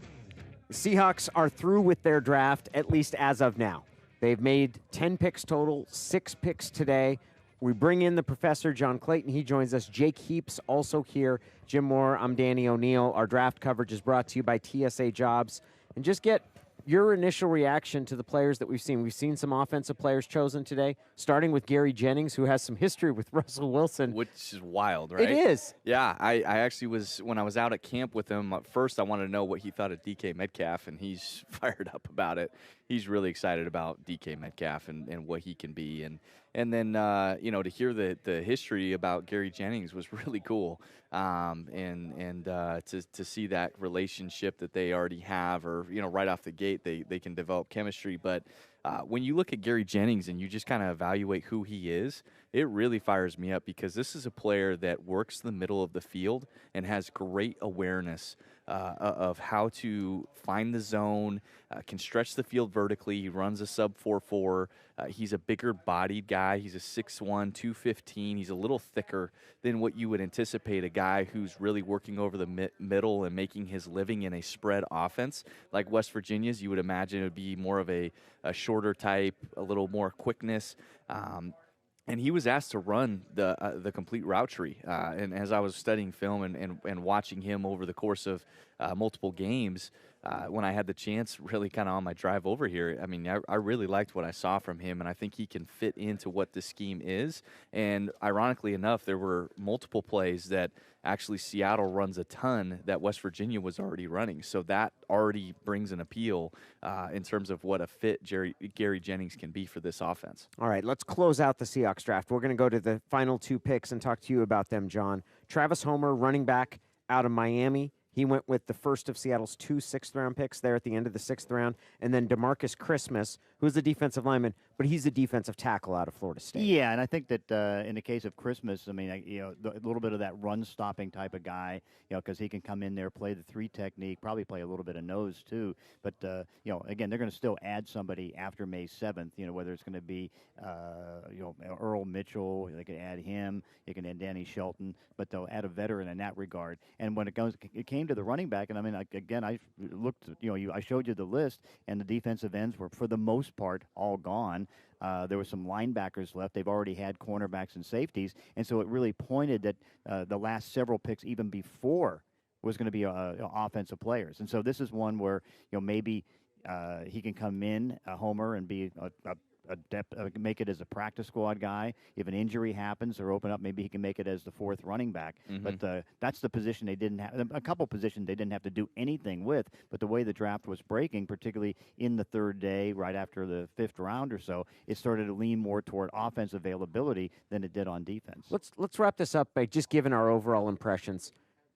The Seahawks are through with their draft, at least as of now. They've made 10 picks total, 6 picks today. We bring in the professor, John Clayton. He joins us. Jake Heaps also here. Jim Moore, I'm Danny O'Neill. Our draft coverage is brought to you by TSA Jobs. And just get your initial reaction to the players that we've seen. We've seen some offensive players chosen today, starting with Gary Jennings, who has some history with Russell Wilson. Which is wild, right? It is. Yeah, I actually was, when I was out at camp with him, at first I wanted to know what he thought of DK Metcalf, and he's fired up about it. He's really excited about DK Metcalf and what he can be. And then, to hear the history about Gary Jennings was really cool. To see that relationship that they already have, or, right off the gate, they can develop chemistry. But when you look at Gary Jennings and you just kind of evaluate who he is, it really fires me up because this is a player that works the middle of the field and has great awareness of how to find the zone, can stretch the field vertically. He runs a sub 4.4. He's a bigger bodied guy. He's a 6'1", 215. He's a little thicker than what you would anticipate a guy who's really working over the middle and making his living in a spread offense like West Virginia's. You would imagine it would be more of a shorter type, a little more quickness. And he was asked to run the complete route tree. And as I was studying film and watching him over the course of multiple games, when I had the chance really kind of on my drive over here, I really liked what I saw from him, and I think he can fit into what this scheme is. And ironically enough, there were multiple plays that actually Seattle runs a ton that West Virginia was already running. So that already brings an appeal in terms of what a fit Gary Jennings can be for this offense. All right, let's close out the Seahawks draft. We're going to go to the final 2 picks and talk to you about them, John. Travis Homer, running back out of Miami. He went with the first of Seattle's 2 6th-round picks there at the end of the 6th round. And then Demarcus Christmas, who's a defensive lineman, but he's a defensive tackle out of Florida State. Yeah, and I think that in the case of Christmas, a little bit of that run-stopping type of guy, because he can come in there, play the 3 technique, probably play a little bit of nose too. But, again, they're going to still add somebody after May 7th, whether it's going to be, Earl Mitchell, they can add him, you can add Danny Shelton, but they'll add a veteran in that regard. And when it came to the running back, and I looked, I showed you the list, and the defensive ends were, for the most part, all gone. There were some linebackers left. They've already had cornerbacks and safeties, and so it really pointed that the last several picks, even before was going to be offensive players. And so this is one where, maybe he can come in a homer and be make it as a practice squad guy. If an injury happens or open up, maybe he can make it as the fourth running back. But that's the position they didn't have. A couple positions they didn't have to do anything with. But the way the draft was breaking, particularly in the third day, right after the 5th round or so, it started to lean more toward offensive availability than it did on defense. Let's wrap this up by just giving our overall impressions.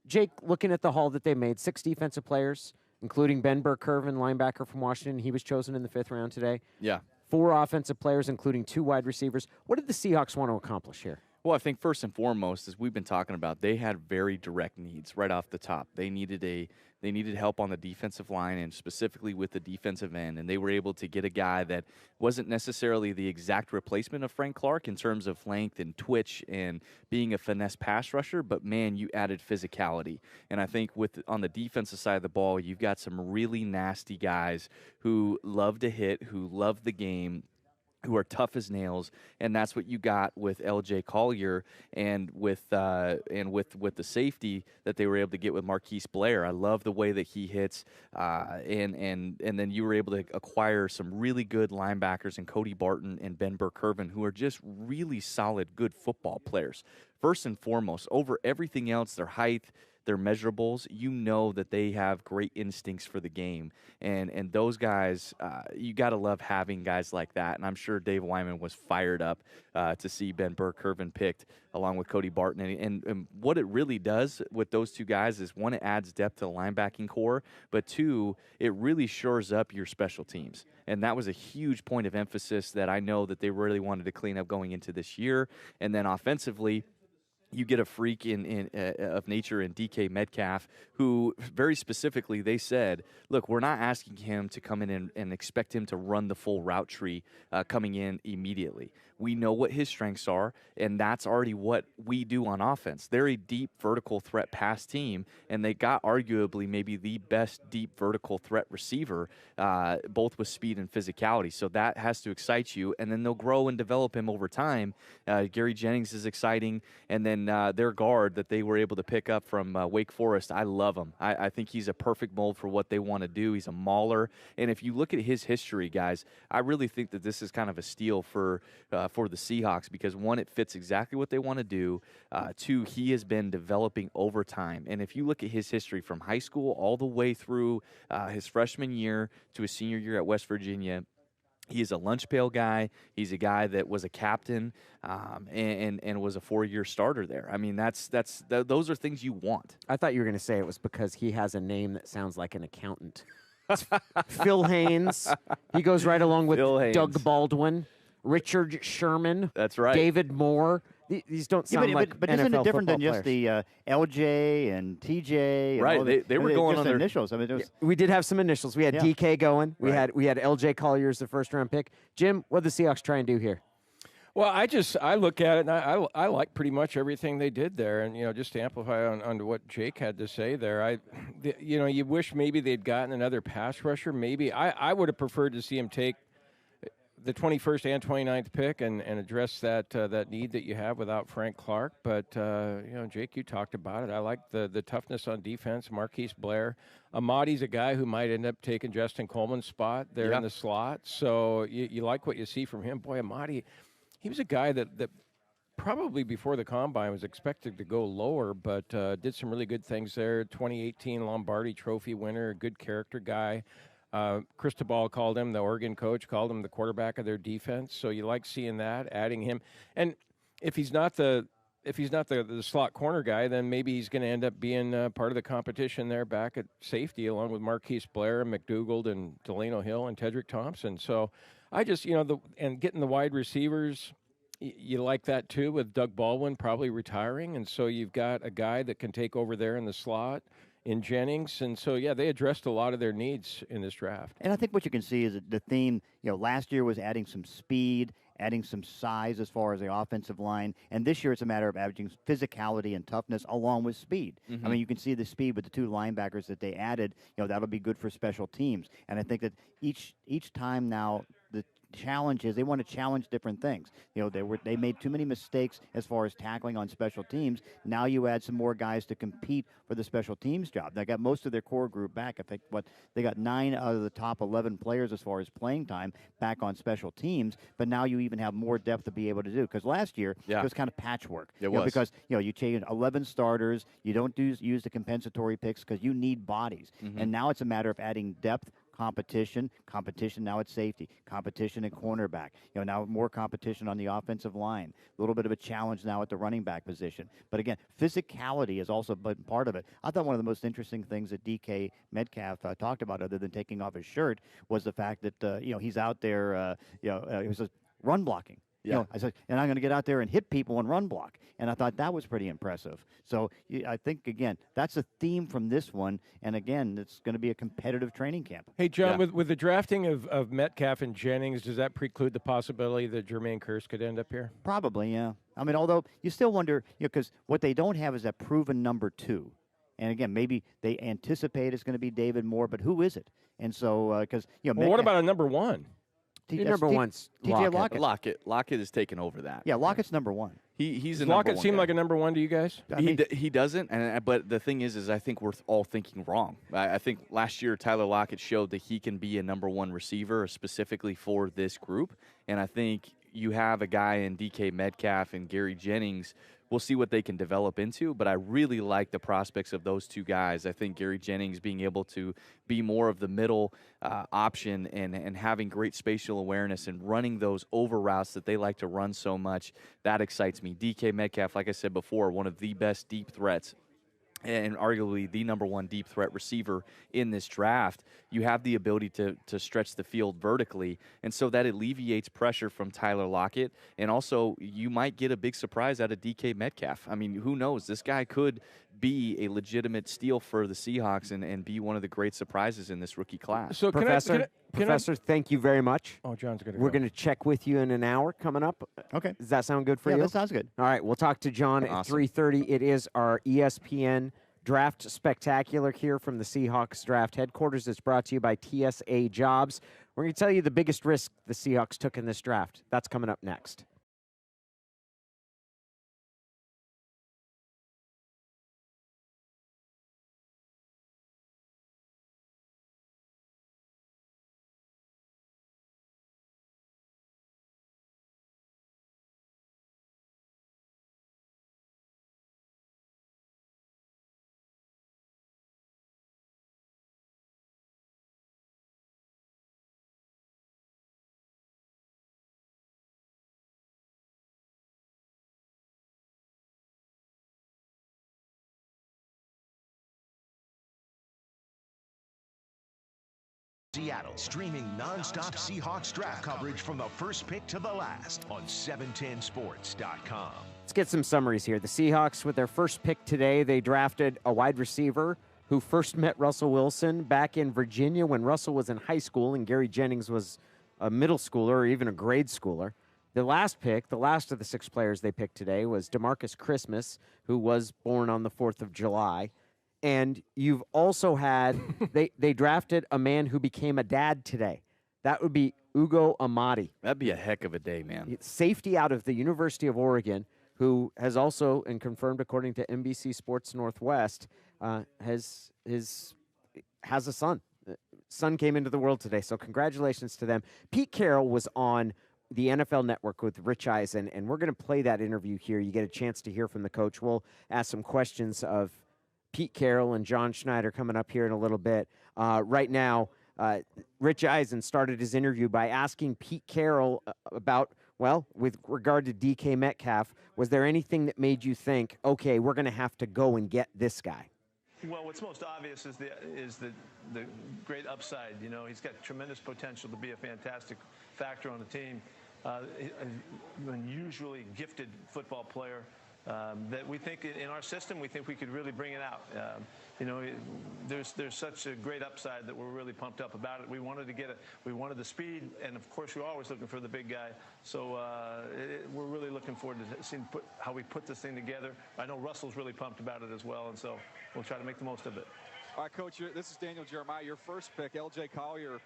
Jake, looking at the haul that they made, 6 defensive players, including Ben Burr-Kirven, linebacker from Washington. He was chosen in the 5th round today. Yeah. 4 offensive players, including 2 wide receivers. What did the Seahawks want to accomplish here? Well, I think first and foremost, as we've been talking about, they had very direct needs right off the top. They needed help on the defensive line and specifically with the defensive end, and they were able to get a guy that wasn't necessarily the exact replacement of Frank Clark in terms of length and twitch and being a finesse pass rusher, but man, you added physicality. And I think on the defensive side of the ball, you've got some really nasty guys who love to hit, who love the game, who are tough as nails, and that's what you got with L.J. Collier and with the safety that they were able to get with Marquise Blair. I love the way that he hits, and then you were able to acquire some really good linebackers in Cody Barton and Ben Burr-Kirven, who are just really solid, good football players. First and foremost, over everything else, their height, their measurables, you know that they have great instincts for the game. And those guys, you got to love having guys like that. And I'm sure Dave Wyman was fired up to see Ben Burr-Kirven picked along with Cody Barton. And what it really does with those 2 guys is, 1, it adds depth to the linebacking core, but 2, it really shores up your special teams. And that was a huge point of emphasis that I know that they really wanted to clean up going into this year. And then offensively, you get a freak of nature in DK Metcalf, who very specifically they said, look, we're not asking him to come in and expect him to run the full route tree coming in immediately. We know what his strengths are, and that's already what we do on offense. They're a deep vertical threat pass team, and they got arguably maybe the best deep vertical threat receiver, both with speed and physicality. So that has to excite you, and then they'll grow and develop him over time. Gary Jennings is exciting, and then their guard that they were able to pick up from Wake Forest, I love him. I think he's a perfect mold for what they want to do. He's a mauler, and if you look at his history, guys, I really think that this is kind of a steal for the Seahawks because, 1, it fits exactly what they want to do. 2, he has been developing over time, and if you look at his history from high school all the way through his freshman year to his senior year at West Virginia, he is a lunch pail guy. He's a guy that was a captain and was a 4-year starter there. I mean, those are things you want. I thought you were going to say it was because he has a name that sounds like an accountant. Phil Haynes. He goes right along with Doug Baldwin, Richard Sherman. That's right. David Moore. These don't sound like but NFL isn't it different than players. just the LJ and TJ? And right, all they were going on their initials. I mean, we did have some initials. We had DK going. We had LJ Collier as the 1st round pick. Jim, what did the Seahawks try and do here? Well, I look at it, and I like pretty much everything they did there. And, just to amplify on what Jake had to say there, you wish maybe they'd gotten another pass rusher. Maybe I would have preferred to see him take the 21st and 29th pick and address that need that you have without Frank Clark. But, Jake, you talked about it. I like the toughness on defense. Marquise Blair. Amadi's a guy who might end up taking Justin Coleman's spot there in the slot. So you like what you see from him. Boy, Amadi, he was a guy that probably before the Combine was expected to go lower, but did some really good things there. 2018 Lombardi Trophy winner, good character guy. Cristobal called him, the Oregon coach, called him the quarterback of their defense. So you like seeing that, adding him. And if he's not the slot corner guy, then maybe he's going to end up being part of the competition there back at safety, along with Marquise Blair, McDougald, and Delano Hill, and Tedrick Thompson. So I just, and getting the wide receivers, you like that too, with Doug Baldwin probably retiring. And so you've got a guy that can take over there in the slot in Jennings. And so, they addressed a lot of their needs in this draft. And I think what you can see is that the theme, last year was adding some speed, adding some size as far as the offensive line. And this year it's a matter of adding physicality and toughness along with speed. Mm-hmm. I mean, you can see the speed with the 2 linebackers that they added. That'll be good for special teams. And I think that each time now challenges. They want to challenge different things. You know, they made too many mistakes as far as tackling on special teams. Now you add some more guys to compete for the special teams job. They got most of their core group back. I think they got 9 out of the top 11 players as far as playing time back on special teams. But now you even have more depth to be able to do. Because last year it was kind of patchwork. It was because you change 11 starters. You don't use the compensatory picks because you need bodies. And now it's a matter of adding depth. Competition now at safety, competition at cornerback. Now more competition on the offensive line. A little bit of a challenge now at the running back position. But again, physicality has also been part of it. I thought one of the most interesting things that DK Metcalf talked about, other than taking off his shirt, was the fact that he's out there. He was run blocking. Yeah. I said, and I'm going to get out there and hit people and run block. And I thought that was pretty impressive. So I think, again, that's a theme from this one. And, again, it's going to be a competitive training camp. Hey, John, with the drafting of Metcalf and Jennings, does that preclude the possibility that Jermaine Kearse could end up here? Probably, yeah. I mean, although you still wonder, because what they don't have is that proven number 2. And, again, maybe they anticipate it's going to be David Moore, but who is it? And so, because, well, what about a number 1? Number one's TJ Lockett. Lockett has taken over that. Yeah, Lockett's number 1. He's a Lockett number seem one like a number 1 to you guys? He doesn't, but the thing is I think we're all thinking wrong. I think last year Tyler Lockett showed that he can be a number 1 receiver specifically for this group, and I think you have a guy in DK Metcalf and Gary Jennings. We'll see what they can develop into, but I really like the prospects of those 2 guys. I think Gary Jennings being able to be more of the middle option and having great spatial awareness and running those over routes that they like to run so much, that excites me. DK Metcalf, like I said before, one of the best deep threats and arguably the number 1 deep threat receiver in this draft. You have the ability to stretch the field vertically, and so that alleviates pressure from Tyler Lockett, and also you might get a big surprise out of DK Metcalf. I mean, who knows? This guy could be a legitimate steal for the Seahawks and be one of the great surprises in this rookie class. So Professor, thank you very much. Oh, John's going to We're going to check with you in an hour coming up. Okay. Does that sound good for you? Yeah, that sounds good. All right, we'll talk to John at 3:30. It is our ESPN Draft Spectacular here from the Seahawks Draft Headquarters. It's brought to you by TSA Jobs. We're going to tell you the biggest risk the Seahawks took in this draft. That's coming up next. Seattle, streaming nonstop Seahawks draft coverage from the first pick to the last on 710sports.com. Let's get some summaries here. The Seahawks, with their first pick today, they drafted a wide receiver who first met Russell Wilson back in Virginia when Russell was in high school and Gary Jennings was a middle schooler or even a grade schooler. The last pick, the last of the 6 players they picked today, was Demarcus Christmas, who was born on the 4th of July. And you've also had, they drafted a man who became a dad today. That would be Ugo Amadi. That'd be a heck of a day, man. Safety out of the University of Oregon, who has also, and confirmed according to NBC Sports Northwest, has a son. Son came into the world today, so congratulations to them. Pete Carroll was on the NFL Network with Rich Eisen, and we're going to play that interview here. You get a chance to hear from the coach. We'll ask some questions of Pete Carroll and John Schneider coming up here in a little bit. Right now, Rich Eisen started his interview by asking Pete Carroll about, well, with regard to DK Metcalf, was there anything that made you think, okay, we're going to have to go and get this guy? Well, what's most obvious is the great upside. You know, he's got tremendous potential to be a fantastic factor on the team. An unusually gifted football player. That we think in our system, we think we could really bring it out. You know, there's such a great upside that we're really pumped up about it. We wanted to we wanted the speed, and of course we're always looking for the big guy. So we're really looking forward to seeing how we put this thing together. I know Russell's really pumped about it as well, and so we'll try to make the most of it. All right, Coach, this is Daniel Jeremiah. Your first pick, L.J. Collier,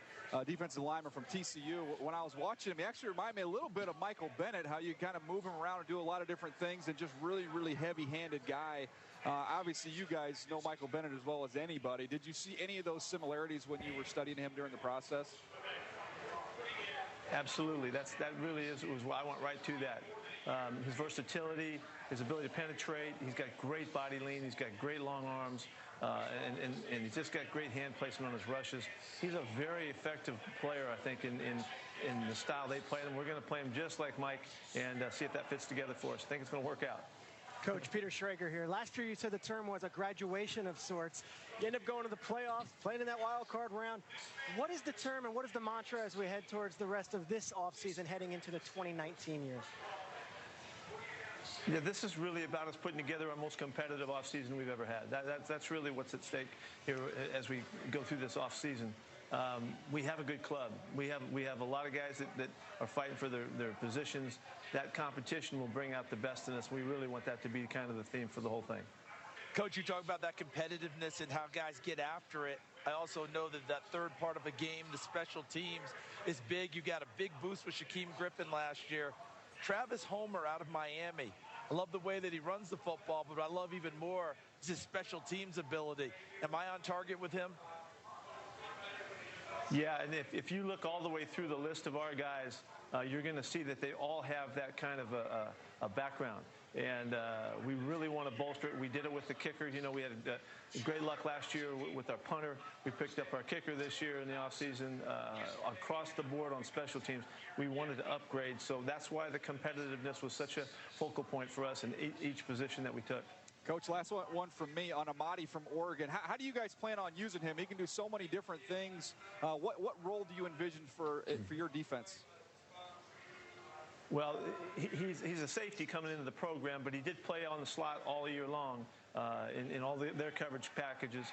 defensive lineman from TCU. When I was watching him, he actually reminded me a little bit of Michael Bennett, how you kind of move him around and do a lot of different things, and just really, really heavy-handed guy. Obviously, you guys know Michael Bennett as well as anybody. Did you see any of those similarities when you were studying him during the process? Absolutely. That really was why I went right to that. His versatility, his ability to penetrate. He's got great body lean. He's got great long arms. And he's just got great hand placement on his rushes. He's a very effective player, I think, in the style they play. And we're going to play him just like Mike and see if that fits together for us. I think it's going to work out. Coach Peter Schrager here. Last year you said the term was a graduation of sorts. You end up going to the playoffs, playing in that wild card round. What is the term and what is the mantra as we head towards the rest of this offseason heading into the 2019 year? Yeah, this is really about us putting together our most competitive offseason we've ever had. That's really what's at stake here as we go through this offseason. We have a good club. We have a lot of guys that are fighting for their positions. That competition will bring out the best in us. We really want that to be kind of the theme for the whole thing. Coach, you talk about that competitiveness and how guys get after it. I also know that third part of a game, the special teams, is big. You got a big boost with Shaquem Griffin last year. Travis Homer out of Miami. I love the way that he runs the football, but I love even more his special teams ability. Am I on target with him? Yeah, and if you look all the way through the list of our guys, you're going to see that they all have that kind of a background. And we really want to bolster it. We did it with the kicker. You know, we had great luck last year with our punter. We picked up our kicker this year in the offseason. Across the board on special teams, we wanted to upgrade. So that's why the competitiveness was such a focal point for us in each position that we took. Coach, last one from me on Amadi from Oregon. How do you guys plan on using him? He can do so many different things. What role do you envision for your defense? Well, he's a safety coming into the program, but he did play on the slot all year long in all their coverage packages.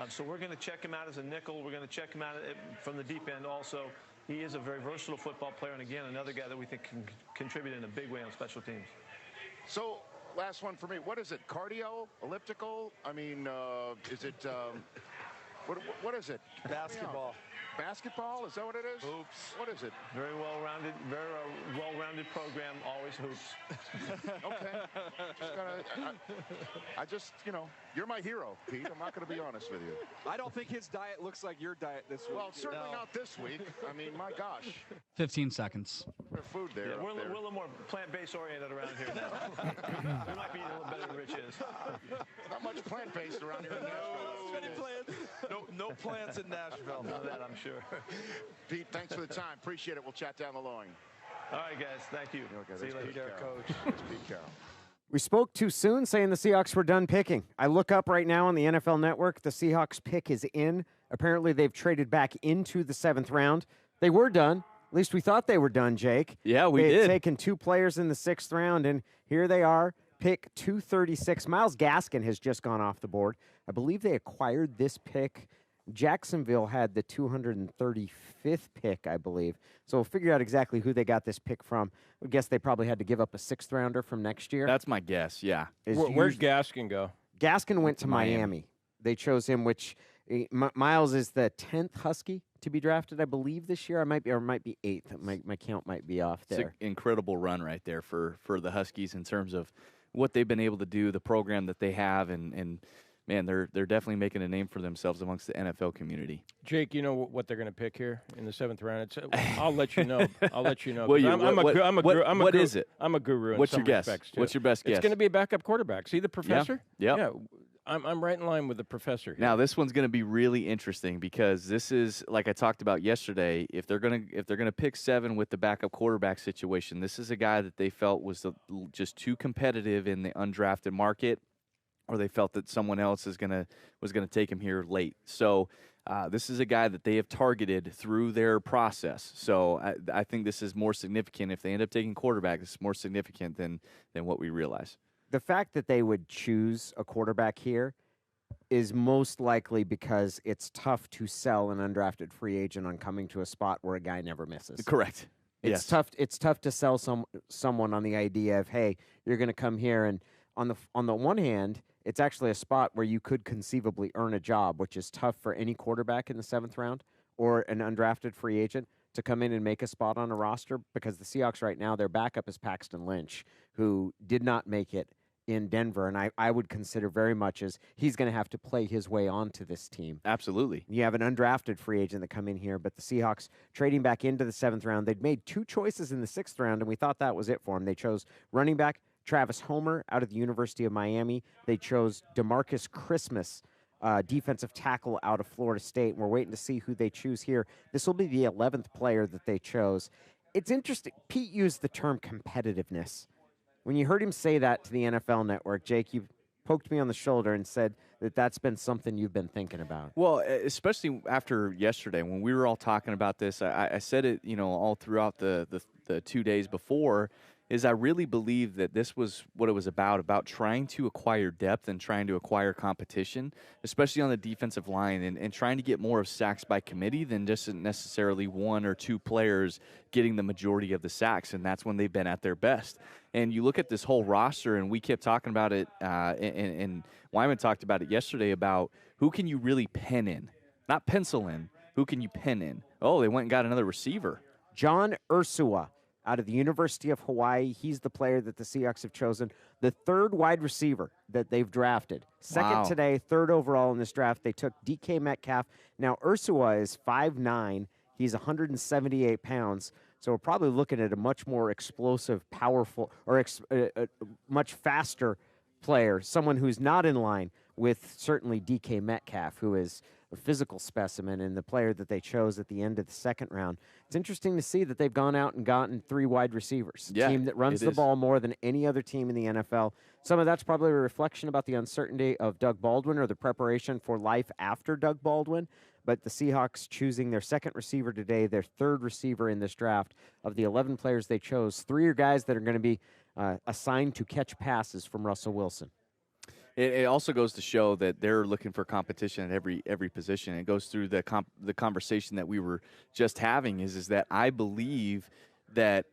So we're going to check him out as a nickel. We're going to check him out from the deep end also. He is a very versatile football player, and again, another guy that we think can contribute in a big way on special teams. So, last one for me. What is it? Cardio? Elliptical? I mean, is it, what is it? Basketball. Basketball? Is that what it is? Hoops. What is it? Very well-rounded program, always hoops. Okay. I just, you know, you're my hero, Pete. I'm not going to be honest with you. I don't think his diet looks like your diet this week. Well, certainly not this week. I mean, my gosh. 15 seconds. There's food there. Yeah, we're a little more plant-based oriented around here now. We might be a little better than Rich is. Not much plant-based around here in Nashville. No plants in Nashville. None of that, I'm sure. Pete, thanks for the time. Appreciate it. We'll chat down the line. All right, guys. Thank you. Okay, see you later, Coach. That's Pete Carroll. We spoke too soon saying the Seahawks were done picking. I look up right now on the NFL Network. The Seahawks pick is in. Apparently, they've traded back into the 7th round. They were done. At least we thought they were done, Jake. Yeah, we did. They had taken 2 players in the 6th round, and here they are, pick 236. Myles Gaskin has just gone off the board. I believe they acquired this pick. Jacksonville had the 235th pick, I believe. So we'll figure out exactly who they got this pick from. I guess they probably had to give up a 6th rounder from next year. That's my guess, yeah. Where's Gaskin go? Gaskin went to Miami. They chose him, which Myles is the 10th Husky to be drafted, I believe, this year. I might be 8th. My count might be off there. It's an incredible run right there for the Huskies in terms of what they've been able to do, the program that they have, and man, they're definitely making a name for themselves amongst the NFL community. Jake, you know what they're going to pick here in the 7th round? I'll let you know. I'll let you know. What is it? I'm a guru. What's your guess? Too. What's your best guess? It's going to be a backup quarterback. See the professor? Yeah. Yeah. I'm right in line with the professor here. Now this one's going to be really interesting because this is, like I talked about yesterday, if they're gonna pick 7 with the backup quarterback situation, this is a guy that they felt was just too competitive in the undrafted market, or they felt that someone else was gonna take him here late. So this is a guy that they have targeted through their process. So I think this is more significant. If they end up taking quarterback, it's more significant than what we realize. The fact that they would choose a quarterback here is most likely because it's tough to sell an undrafted free agent on coming to a spot where a guy never misses. Correct. It's tough. It's tough to sell someone on the idea of, hey, you're going to come here, and on the one hand, it's actually a spot where you could conceivably earn a job, which is tough for any quarterback in the 7th round or an undrafted free agent to come in and make a spot on a roster, because the Seahawks right now, their backup is Paxton Lynch, who did not make it in Denver, and I would consider very much as he's going to have to play his way onto this team. Absolutely. You have an undrafted free agent that come in here, but the Seahawks trading back into the 7th round, they'd made 2 choices in the 6th round, and we thought that was it for them. They chose running back Travis Homer out of the University of Miami. They chose Demarcus Christmas, defensive tackle out of Florida State, and we're waiting to see who they choose here. This will be the 11th player that they chose. It's interesting. Pete used the term competitiveness. When you heard him say that to the NFL Network, Jake, you poked me on the shoulder and said that that's been something you've been thinking about. Well, especially after yesterday when we were all talking about this, I said it, all throughout the 2 days before, is I really believe that this was what it was about trying to acquire depth and trying to acquire competition, especially on the defensive line, and trying to get more of sacks by committee than just necessarily 1 or 2 players getting the majority of the sacks, and that's when they've been at their best. And you look at this whole roster, and we kept talking about it, and Wyman talked about it yesterday, about who can you really pen in, not pencil in, who can you pen in? Oh, they went and got another receiver. John Ursua out of the University of Hawaii. He's the player that the Seahawks have chosen, the 3rd wide receiver that they've drafted. Second today, 3rd overall in this draft. They took DK Metcalf. Now, Ursua is 5'9". He's 178 pounds. So we're probably looking at a much more explosive, powerful, or much faster player, someone who's not in line with certainly DK Metcalf, who is a physical specimen and the player that they chose at the end of the 2nd round. It's interesting to see that they've gone out and gotten 3 wide receivers, a team that runs the ball more than any other team in the NFL. Some of that's probably a reflection about the uncertainty of Doug Baldwin or the preparation for life after Doug Baldwin. But the Seahawks choosing their 2nd receiver today, their 3rd receiver in this draft. Of the 11 players they chose, 3 are guys that are going to be assigned to catch passes from Russell Wilson. It also goes to show that they're looking for competition at every position. It goes through the conversation that we were just having is that I believe that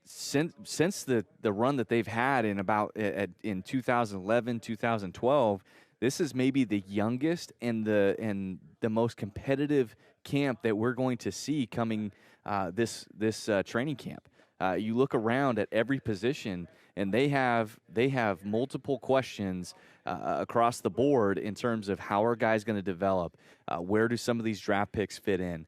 since the run that they've had in 2011, 2012, this is maybe the youngest and the most competitive camp that we're going to see coming this training camp. You look around at every position, and they have multiple questions across the board in terms of how are guys going to develop, where do some of these draft picks fit in,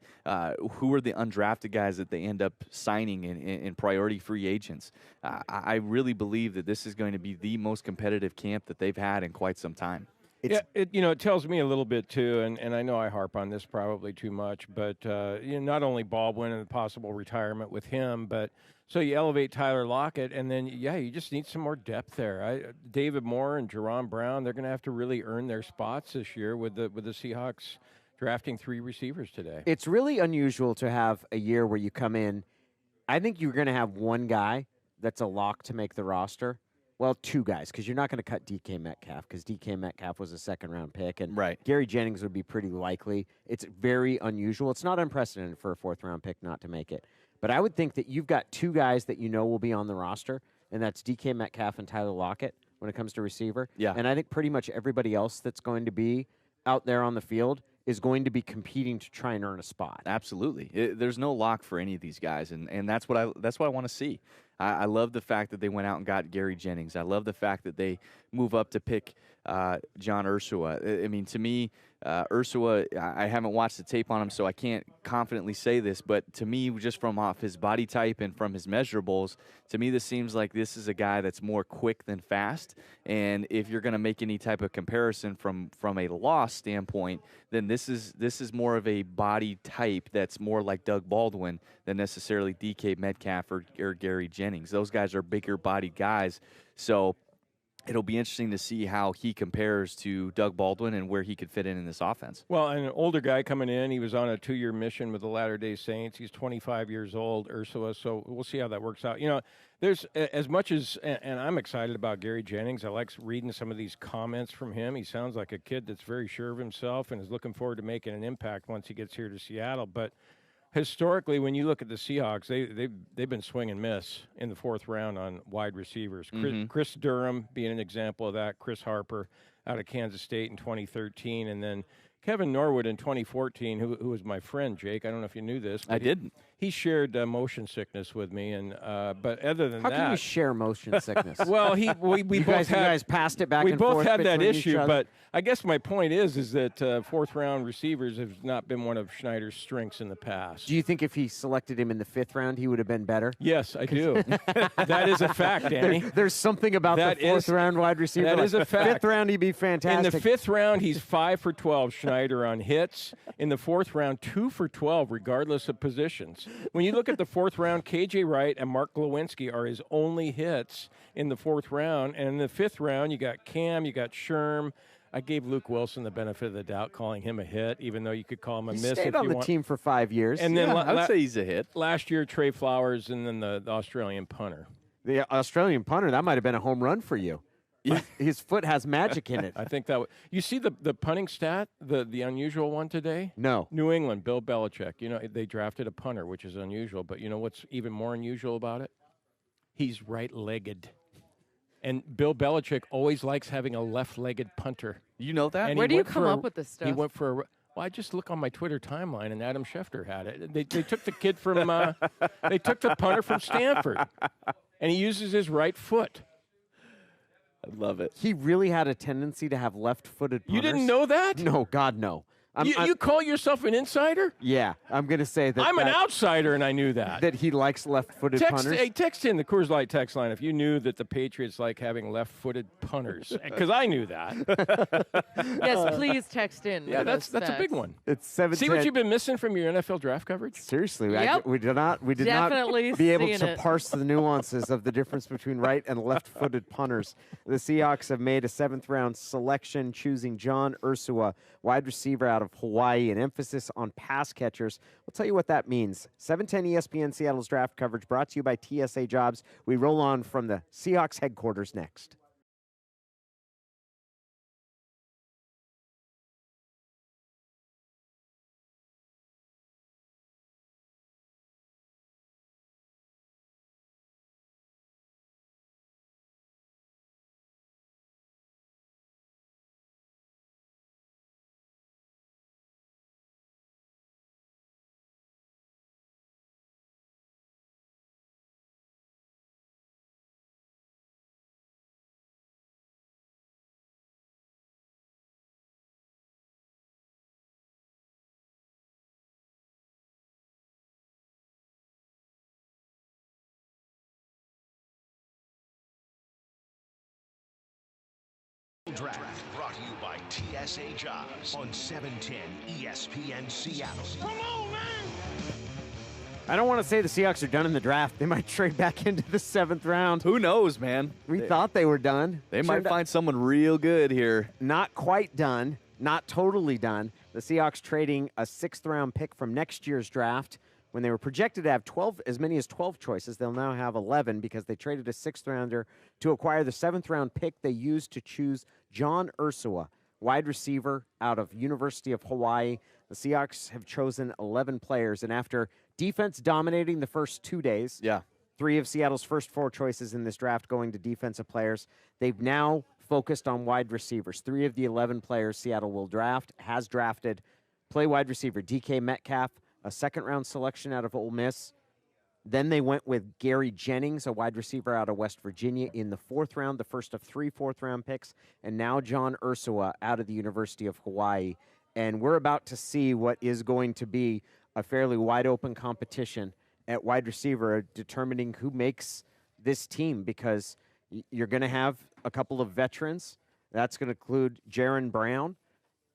who are the undrafted guys that they end up signing in priority free agents. I really believe that this is going to be the most competitive camp that they've had in quite some time. It tells me a little bit too, and I know I harp on this probably too much, but not only Baldwin and the possible retirement with him, but so you elevate Tyler Lockett, and then you just need some more depth there. David Moore and Jerron Brown, they're going to have to really earn their spots this year with the Seahawks drafting 3 receivers today. It's really unusual to have a year where you come in. I think you're going to have 1 guy that's a lock to make the roster. Well, 2 guys, because you're not going to cut DK Metcalf, because DK Metcalf was a 2nd-round pick, and Gary Jennings would be pretty likely. It's very unusual. It's not unprecedented for a 4th-round pick not to make it. But I would think that you've got 2 guys that you know will be on the roster, and that's DK Metcalf and Tyler Lockett when it comes to receiver. Yeah. And I think pretty much everybody else that's going to be out there on the field is going to be competing to try and earn a spot. Absolutely. There's no lock for any of these guys, and that's what I want to see. I love the fact that they went out and got Gary Jennings. I love the fact that they move up to pick John Ursua. I mean, to me, Ursua, I haven't watched the tape on him, so I can't confidently say this, but to me, just from off his body type and from his measurables, to me, this seems like this is a guy that's more quick than fast. And if you're going to make any type of comparison from a loss standpoint, then this is more of a body type that's more like Doug Baldwin than necessarily DK Metcalf or Gary Jennings. Those guys are bigger bodied guys. So it'll be interesting to see how he compares to Doug Baldwin and where he could fit in this offense. Well, and an older guy coming in, he was on a 2-year mission with the Latter-day Saints. He's 25 years old, Ursula, so we'll see how that works out. There's as much as, and I'm excited about Gary Jennings. I like reading some of these comments from him. He sounds like a kid that's very sure of himself and is looking forward to making an impact once he gets here to Seattle. But historically, when you look at the Seahawks, they've been swing and miss in the 4th round on wide receivers. Chris Durham being an example of that, Chris Harper. out of Kansas State in 2013, and then Kevin Norwood in 2014, who was my friend, Jake. I don't know if you knew this. I didn't. He shared motion sickness with me, and but other than How that, can you share motion sickness? well, we both you guys passed it back we and both forth had that between each issue, other? but I guess my point is that fourth round receivers have not been one of Schneider's strengths in the past. Do you think if he selected him in the 5th round, he would have been better? Yes, I do. That is a fact, Danny. There's something about That the 4th is- round wide receiver. that like, is a fact. 5th round, he'd be fantastic. In the 5th round, he's 5 for 12, Schneider, on hits. In the 4th round, 2 for 12, regardless of positions. When you look at the 4th round, KJ Wright and Mark Glowinski are his only hits in the 4th round. And in the 5th round, you got Cam, you got Sherm. I gave Luke Wilson the benefit of the doubt, calling him a hit, even though you could call him a He miss. stayed if on you the want. team for 5 years. And then I would say he's a hit. Last year, Trey Flowers, and then the Australian punter. The Australian punter, that might have been a home run for you. Yeah. His foot has magic in it. I think that you see the punting stat, the unusual one today? No. New England, Bill Belichick. You know, they drafted a punter, which is unusual. But you know what's even more unusual about it? He's right-legged. And Bill Belichick always likes having a left-legged punter. You know that? And Where he do you went come for up with this stuff? He went for a. Well, I just look on my Twitter timeline, and Adam Schefter had it. They took the kid from. They took the punter from Stanford, and he uses his right foot. I love it. He really had a tendency to have left-footed punters. You didn't know that? No, God, no. You call yourself an insider? Yeah, I'm going to say that. I'm an outsider, and I knew that. That he likes left-footed punters. Text in the Coors Light text line if you knew that the Patriots like having left-footed punters, because I knew that. Yes, please text in. Yeah, with that's those a big stats. one. It's 7. See what you've been missing from your NFL draft coverage? Seriously, Yep. we did not Definitely be able seeing to it. parse the nuances of the difference between right and left-footed punters. The Seahawks have made a 7th-round selection, choosing John Ursua, wide receiver out of Hawaii, an emphasis on pass catchers. We'll tell you what that means. 710 ESPN Seattle's draft coverage brought to you by TSA Jobs. We roll on from the Seahawks headquarters next. Draft brought to you by TSA Jobs on 710 ESPN Seattle. Come on, man! I don't want to say the Seahawks are done in the draft. They might trade back into the 7th round. Who knows, man? We thought they were done. They might Turned out- find someone real good here. Not quite done. Not totally done. The Seahawks trading a 6th-round pick from next year's draft. When they were projected to have as many as 12 choices, they'll now have 11 because they traded a 6th-rounder to acquire the 7th-round pick they used to choose John Ursua, wide receiver out of University of Hawaii. The Seahawks have chosen 11 players, and after defense dominating the first 2 days, 3 of Seattle's first 4 choices in this draft going to defensive players, they've now focused on wide receivers. 3 of the 11 players Seattle will has drafted play wide receiver. DK Metcalf, a 2nd-round selection out of Ole Miss. Then they went with Gary Jennings, a wide receiver out of West Virginia, in the 4th round, the first of 3 4th-round picks. And now John Ursua out of the University of Hawaii. And we're about to see what is going to be a fairly wide-open competition at wide receiver, determining who makes this team, because you're going to have a couple of veterans. That's going to include Jaron Brown.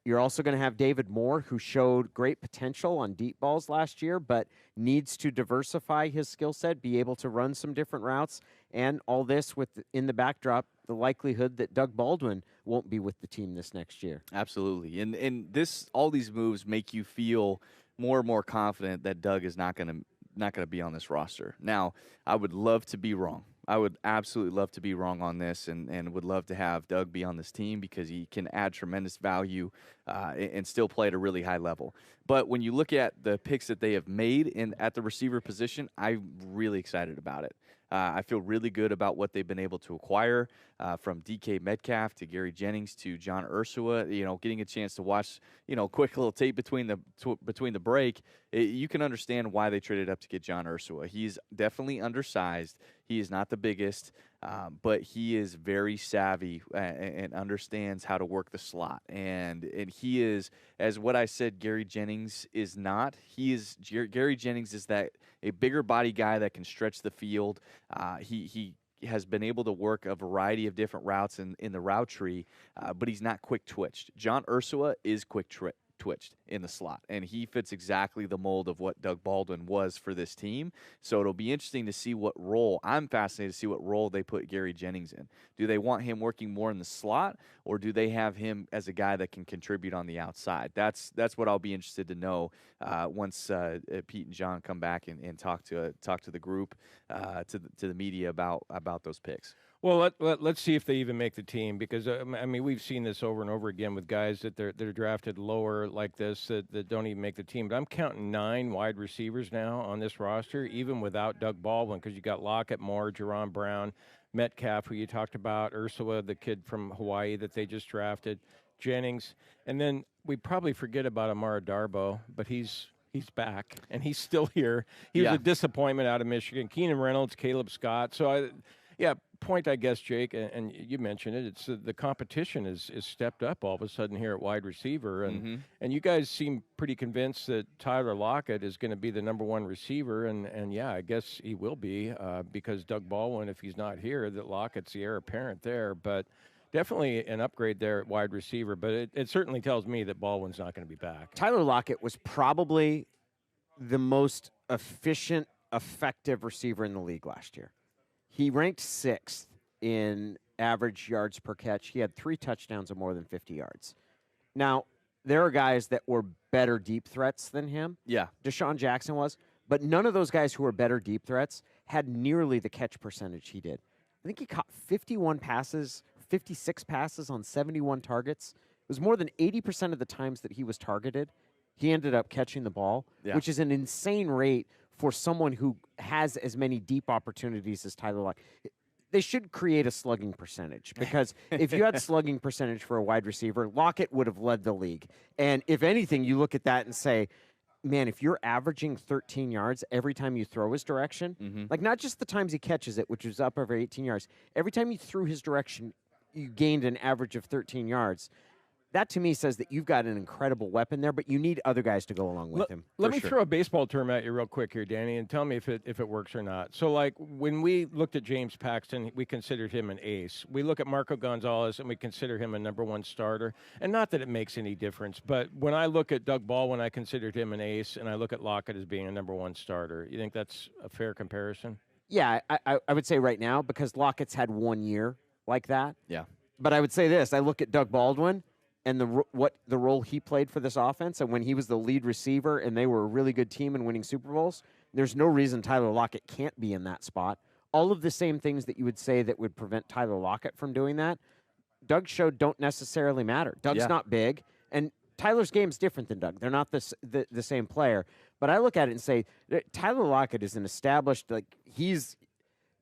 You're also going to have David Moore, who showed great potential on deep balls last year, but needs to diversify his skill set, be able to run some different routes, and all this with, in the backdrop, the likelihood that Doug Baldwin won't be with the team this next year. Absolutely. And all these moves make you feel more and more confident that Doug is not going to be on this roster. Now, I would love to be wrong. I would absolutely love to be wrong on this, and would love to have Doug be on this team because he can add tremendous value and still play at a really high level. But when you look at the picks that they have made at the receiver position, I'm really excited about it. I feel really good about what they've been able to acquire. from DK Metcalf to Gary Jennings to John Ursua. Getting a chance to watch, quick little tape between the break, you can understand why they traded up to get John Ursua. He's definitely undersized. He is not the biggest, but he is very savvy and understands how to work the slot. And he is, as what I said, Gary Jennings is not. Gary Jennings is a bigger body guy that can stretch the field. He has been able to work a variety of different routes in the route tree, but he's not quick twitched. John Ursua is quick twitched in the slot, and he fits exactly the mold of what Doug Baldwin was for this team. So it'll be interesting to see what role. I'm fascinated to see what role they put Gary Jennings in. Do they want him working more in the slot, or do they have him as a guy that can contribute on the outside? That's what I'll be interested to know once Pete and John come back and talk to the group, to the media about those picks. Well, let's see if they even make the team, because we've seen this over and over again with guys that they're drafted lower like this that don't even make the team. But I'm counting 9 wide receivers now on this roster, even without Doug Baldwin, because you got Lockett, Moore, Jerron Brown, Metcalf, who you talked about, Ursua, the kid from Hawaii that they just drafted, Jennings, and then we probably forget about Amara Darboh, but he's back and he's still here. He was a disappointment out of Michigan. Keenan Reynolds, Caleb Scott. So point, I guess, Jake, and you mentioned it. It's the competition is stepped up all of a sudden here at wide receiver, and you guys seem pretty convinced that Tyler Lockett is going to be the number 1 receiver, and I guess he will be because Doug Baldwin, if he's not here, that Lockett's the heir apparent there, but definitely an upgrade there at wide receiver. But it certainly tells me that Baldwin's not going to be back. Tyler Lockett was probably the most efficient, effective receiver in the league last year. He ranked 6th in average yards per catch. He had 3 touchdowns of more than 50 yards. Now, there are guys that were better deep threats than him. Yeah. Deshaun Jackson was. But none of those guys who were better deep threats had nearly the catch percentage he did. I think he caught 51 passes, 56 passes on 71 targets. It was more than 80% of the times that he was targeted, he ended up catching the ball, which is an insane rate for someone who has as many deep opportunities as Tyler Lockett. They should create a slugging percentage, because if you had slugging percentage for a wide receiver, Lockett would have led the league. And if anything, you look at that and say, man, if you're averaging 13 yards every time you throw his direction, like not just the times he catches it, which was up over 18 yards, every time you threw his direction, you gained an average of 13 yards. That, to me, says that you've got an incredible weapon there, but you need other guys to go along with him. Let me throw a baseball term at you real quick here, Danny, and tell me if it works or not. So, like, when we looked at James Paxton, we considered him an ace. We look at Marco Gonzalez, and we consider him a number 1 starter. And not that it makes any difference, but when I look at Doug Baldwin, I considered him an ace, and I look at Lockett as being a number 1 starter. You think that's a fair comparison? Yeah, I would say right now, because Lockett's had 1 year like that. Yeah. But I would say this. I look at Doug Baldwin and the role he played for this offense, and when he was the lead receiver and they were a really good team and winning Super Bowls, there's no reason Tyler Lockett can't be in that spot. All of the same things that you would say that would prevent Tyler Lockett from doing that, Doug showed don't necessarily matter. Doug's not big, and Tyler's game's different than Doug. They're not the same player. But I look at it and say, Tyler Lockett is an established,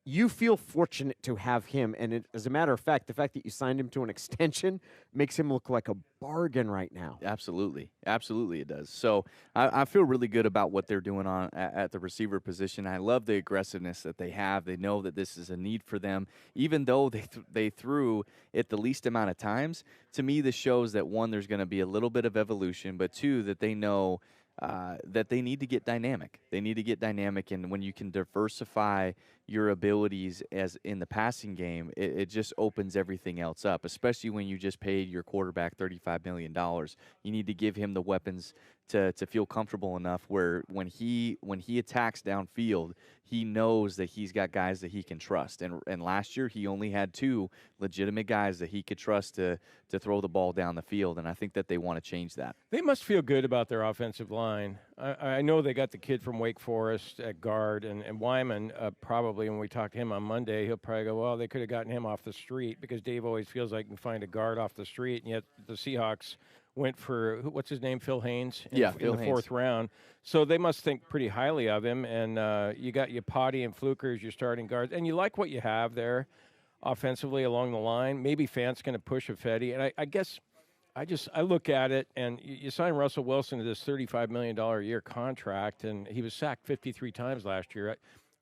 you feel fortunate to have him, and as a matter of fact, the fact that you signed him to an extension makes him look like a bargain right now. Absolutely it does. So I feel really good about what they're doing at the receiver position. I love the aggressiveness that they have. They know that this is a need for them, even though they threw it the least amount of times. To me, this shows that, 1, there's going to be a little bit of evolution, but 2, that they know that they need to get dynamic. They need to get dynamic, and when you can diversify your abilities as in the passing game, it just opens everything else up, especially when you just paid your quarterback $35 million. You need to give him the weapons to feel comfortable enough where when he attacks downfield, he knows that he's got guys that he can trust. And last year, he only had 2 legitimate guys that he could trust to throw the ball down the field, and I think that they want to change that. They must feel good about their offensive line. I know they got the kid from Wake Forest at guard, and Wyman probably, when we talk to him on Monday, he'll probably go, well, they could have gotten him off the street, because Dave always feels like you can find a guard off the street, and yet the Seahawks went for, what's his name, Phil Haynes? In the 4th round. So they must think pretty highly of him, and you got Yapati and Fluker as your starting guards, and you like what you have there. offensively along the line. Maybe Fant's going to push Ifedi. And I guess I look at it, and you sign Russell Wilson to this $35 million a year contract, and he was sacked 53 times last year.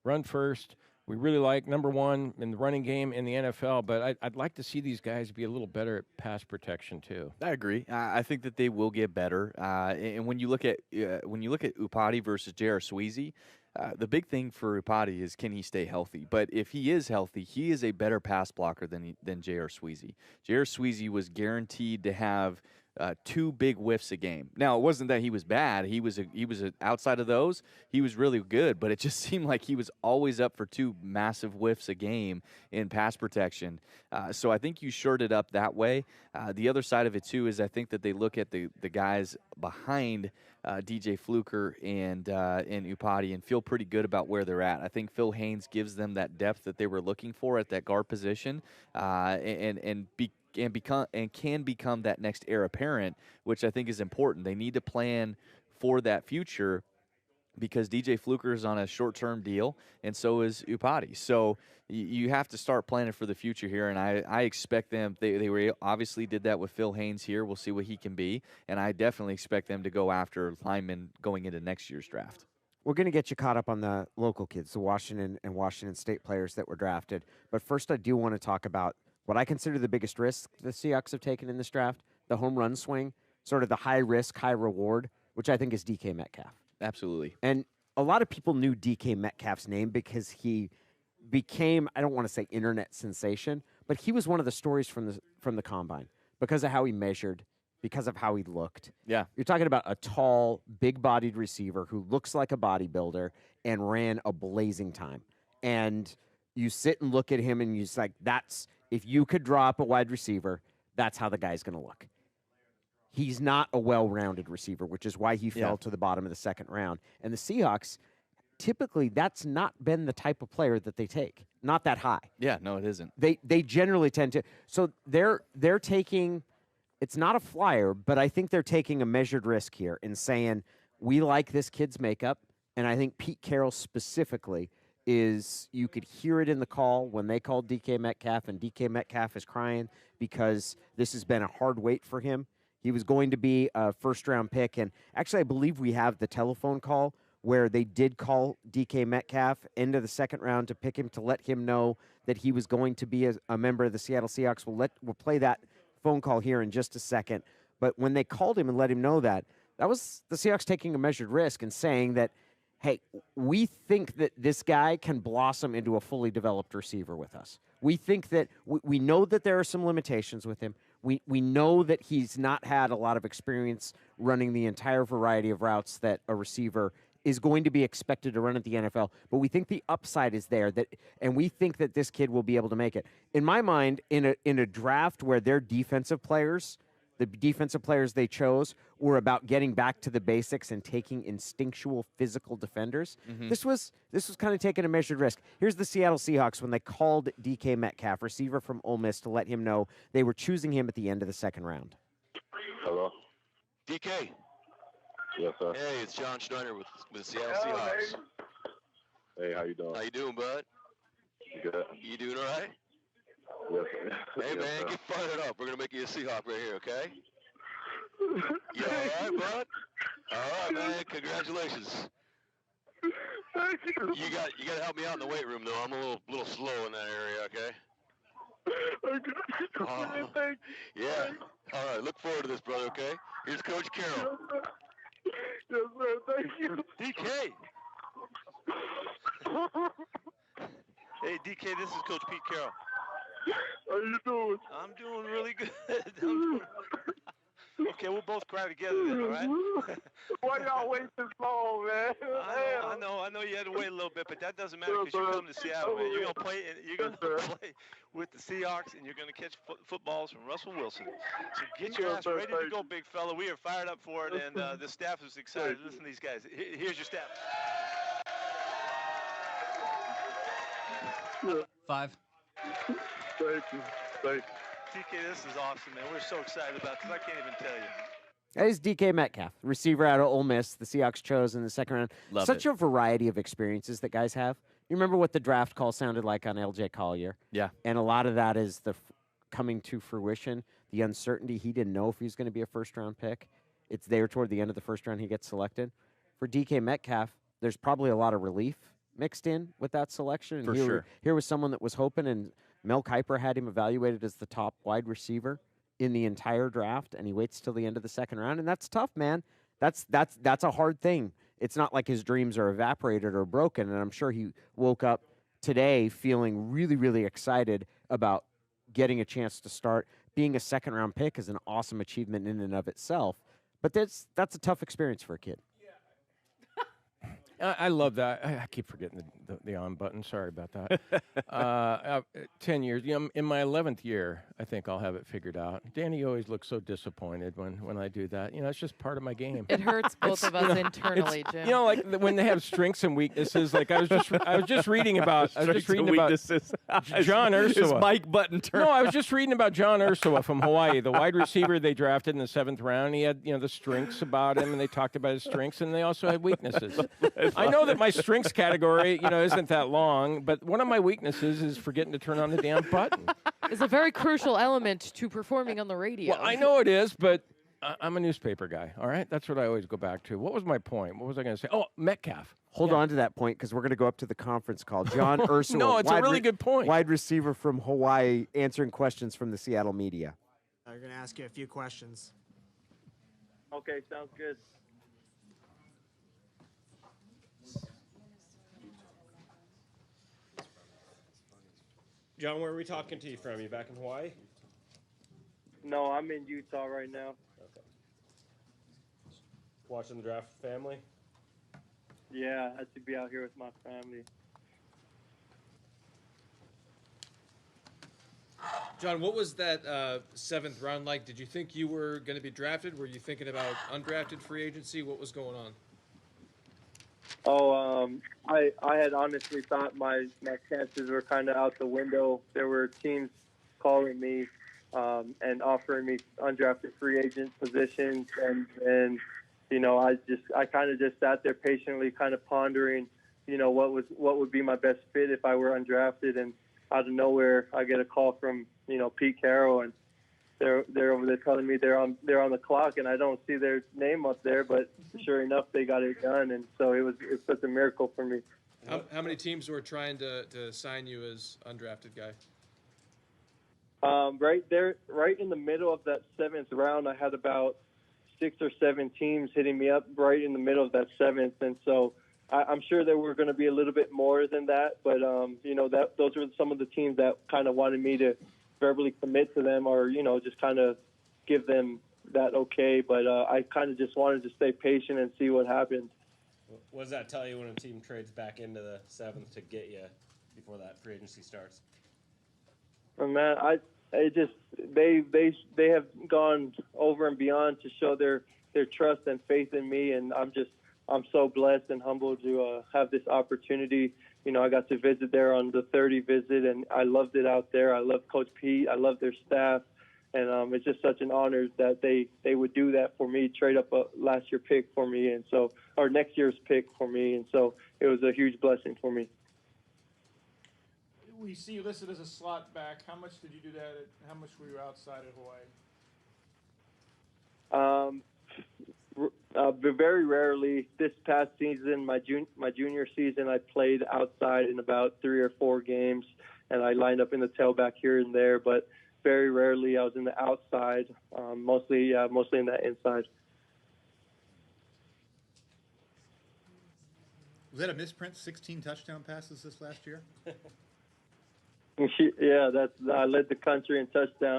Run first. We really like number one in the running game in the NFL, but I'd like to see these guys be a little better at pass protection too. I agree. I think that they will get better. And when you look at Upati versus J.R. Sweezy, the big thing for Upati is, can he stay healthy? But if he is healthy, he is a better pass blocker than J.R. Sweezy. J.R. Sweezy was guaranteed to have 2 big whiffs a game. Now, it wasn't that he was bad. He was outside of those, he was really good, but it just seemed like he was always up for 2 massive whiffs a game in pass protection. So I think you shored it up that way. The other side of it, too, is I think that they look at the guys behind DJ Fluker and Upati and feel pretty good about where they're at. I think Phil Haynes gives them that depth that they were looking for at that guard position, and can become that next heir apparent, which I think is important. They need to plan for that future because DJ Fluker is on a short-term deal, and so is Upati. So you have to start planning for the future here, and I expect them. They were obviously did that with Phil Haynes here. We'll see what he can be, and I definitely expect them to go after linemen going into next year's draft. We're going to get you caught up on the local kids, the Washington and Washington State players that were drafted. But first, I do want to talk about what I consider the biggest risk the Seahawks have taken in this draft, the home run swing, sort of the high risk, high reward, which I think is DK Metcalf. Absolutely. And a lot of people knew DK Metcalf's name because he became, I don't want to say internet sensation, but he was one of the stories from the combine because of how he measured, because of how he looked. Yeah. You're talking about a tall, big-bodied receiver who looks like a bodybuilder and ran a blazing time. And you sit and look at him and you're like, if you could draw up a wide receiver, that's how the guy's going to look. He's not a well-rounded receiver, which is why he fell to the bottom of the second round. And the Seahawks, typically, that's not been the type of player that they take. Not that high. Yeah, no, it isn't. They generally tend to. So they're taking, it's not a flyer, but I think they're taking a measured risk here in saying, we like this kid's makeup, and I think Pete Carroll specifically is, you could hear it in the call when they called DK Metcalf, and DK Metcalf is crying because this has been a hard wait for him. He was going to be a first-round pick, and actually I believe we have the telephone call where they did call DK Metcalf into the second round to pick him, to let him know that he was going to be a member of the Seattle Seahawks. We'll play that phone call here in just a second. But when they called him and let him know that was the Seahawks taking a measured risk and saying that, hey, we think that this guy can blossom into a fully developed receiver with us. We think that we know that there are some limitations with him. We know that he's not had a lot of experience running the entire variety of routes that a receiver is going to be expected to run at the NFL, but we think the upside is there, and we think that this kid will be able to make it. In my mind, in a draft where their defensive players, the defensive players they chose, were about getting back to the basics and taking instinctual physical defenders. Mm-hmm. This was kind of taking a measured risk. Here's the Seattle Seahawks when they called DK Metcalf, receiver from Ole Miss, to let him know they were choosing him at the end of the second round. Hello. DK. Yes, sir. Hey, it's John Schneider with the Seattle Seahawks. Hey, how you doing? How you doing, bud? Good. You doing all right? Yes, sir. Hey, Yes, man, sir. get fired up. We're going to make you a Seahawk right here, okay? You all right, bud? All right, man. Congratulations. Thank you. You got to help me out in the weight room, though. I'm a little slow in that area, okay? Thank you. Yeah. All right. Look forward to this, brother, okay? Here's Coach Carroll. Yes, sir. Thank you. DK. Hey, DK, this is Coach Pete Carroll. How you doing? I'm doing really good. Okay, we'll both cry together then, all right? Why y'all wait this long, man? I know you had to wait a little bit, but that doesn't matter because you come to Seattle, man. You're gonna play with the Seahawks, and you're gonna catch footballs from Russell Wilson. So get your ass ready to go, big fella. We are fired up for it, and the staff is excited. Listen to these guys. Here's your staff. 5. Thank you. Thank you. TK, this is awesome, man. We're so excited about this. I can't even tell you. That is DK Metcalf, receiver out of Ole Miss. The Seahawks chose in the second round. Love Such it. a variety of experiences that guys have. You remember what the draft call sounded like on LJ Collier? Yeah. And a lot of that is the coming to fruition, the uncertainty. He didn't know if he was going to be a first-round pick. It's there toward the end of the first round he gets selected. For DK Metcalf, there's probably a lot of relief mixed in with that selection. And For here, sure. Here was someone that was hoping, and Mel Kiper had him evaluated as the top wide receiver in the entire draft, and he waits till the end of the second round, and that's tough, man. That's a hard thing. It's not like his dreams are evaporated or broken, and I'm sure he woke up today feeling really, really excited about getting a chance to start. Being a second-round pick is an awesome achievement in and of itself, but that's a tough experience for a kid. I love that. I keep forgetting the on button. Sorry about that. 10 years. You know, in my 11th year, I think I'll have it figured out. Danny always looks so disappointed when I do that. You know, it's just part of my game. It hurts both of us internally, Jim. You know, like when they have strengths and weaknesses. Like I was just reading about John Ursua. His mic button turned. No, I was just reading about John Ursua from Hawaii, the wide receiver they drafted in the 7th round. He had, you know, the strengths about him, and they talked about his strengths, and they also had weaknesses. I know that my strengths category, you know, isn't that long, but one of my weaknesses is forgetting to turn on the damn button. It's a very crucial element to performing on the radio. Well, I know it is, but I'm a newspaper guy, all right? That's what I always go back to. What was my point? What was I going to say? Oh, Metcalf. Hold on to that point because we're going to go up to the conference call. John Ursua. No, it's a really good point. Wide receiver from Hawaii answering questions from the Seattle media. I'm going to ask you a few questions. Okay, sounds good. John, where are we talking to you from? You back in Hawaii? No, I'm in Utah right now. Okay. Watching the draft with family? Yeah, I should be out here with my family. John, what was that 7th round like? Did you think you were going to be drafted? Were you thinking about undrafted free agency? What was going on? Oh, I had honestly thought my chances were kind of out the window. There were teams calling me and offering me undrafted free agent positions, and you know, I kind of just sat there patiently, kind of pondering, you know, what would be my best fit if I were undrafted. And out of nowhere, I get a call from, you know, Pete Carroll, and they're over there telling me they're on the clock, and I don't see their name up there, but sure enough, they got it done, and so it's such a miracle for me. How many teams were trying to sign you as undrafted guy? Right in the middle of that 7th round, I had about 6 or 7 teams hitting me up right in the middle of that 7th, and so I'm sure there were going to be a little bit more than that, but you know, those were some of the teams that kind of wanted me to verbally commit to them, or, you know, just kind of give them that okay. But I kind of just wanted to stay patient and see what happens. What does that tell you when a team trades back into the 7th to get you before that free agency starts? Oh, man, they have gone over and beyond to show their trust and faith in me, and I'm so blessed and humbled to have this opportunity. You know, I got to visit there on the 30 visit, and I loved it out there. I love Coach Pete. I love their staff, and it's just such an honor that they would do that for me, trade up a last year pick for me, and so, or next year's pick for me, and so it was a huge blessing for me. We see you listed as a slot back. How much did you do that? How much were you outside of Hawaii? Very rarely. This past season, my junior season, I played outside in about 3 or 4 games, and I lined up in the tailback here and there. But very rarely, I was in the outside. Mostly in the inside. Was that a misprint? 16 touchdown passes this last year. Yeah, I led the country in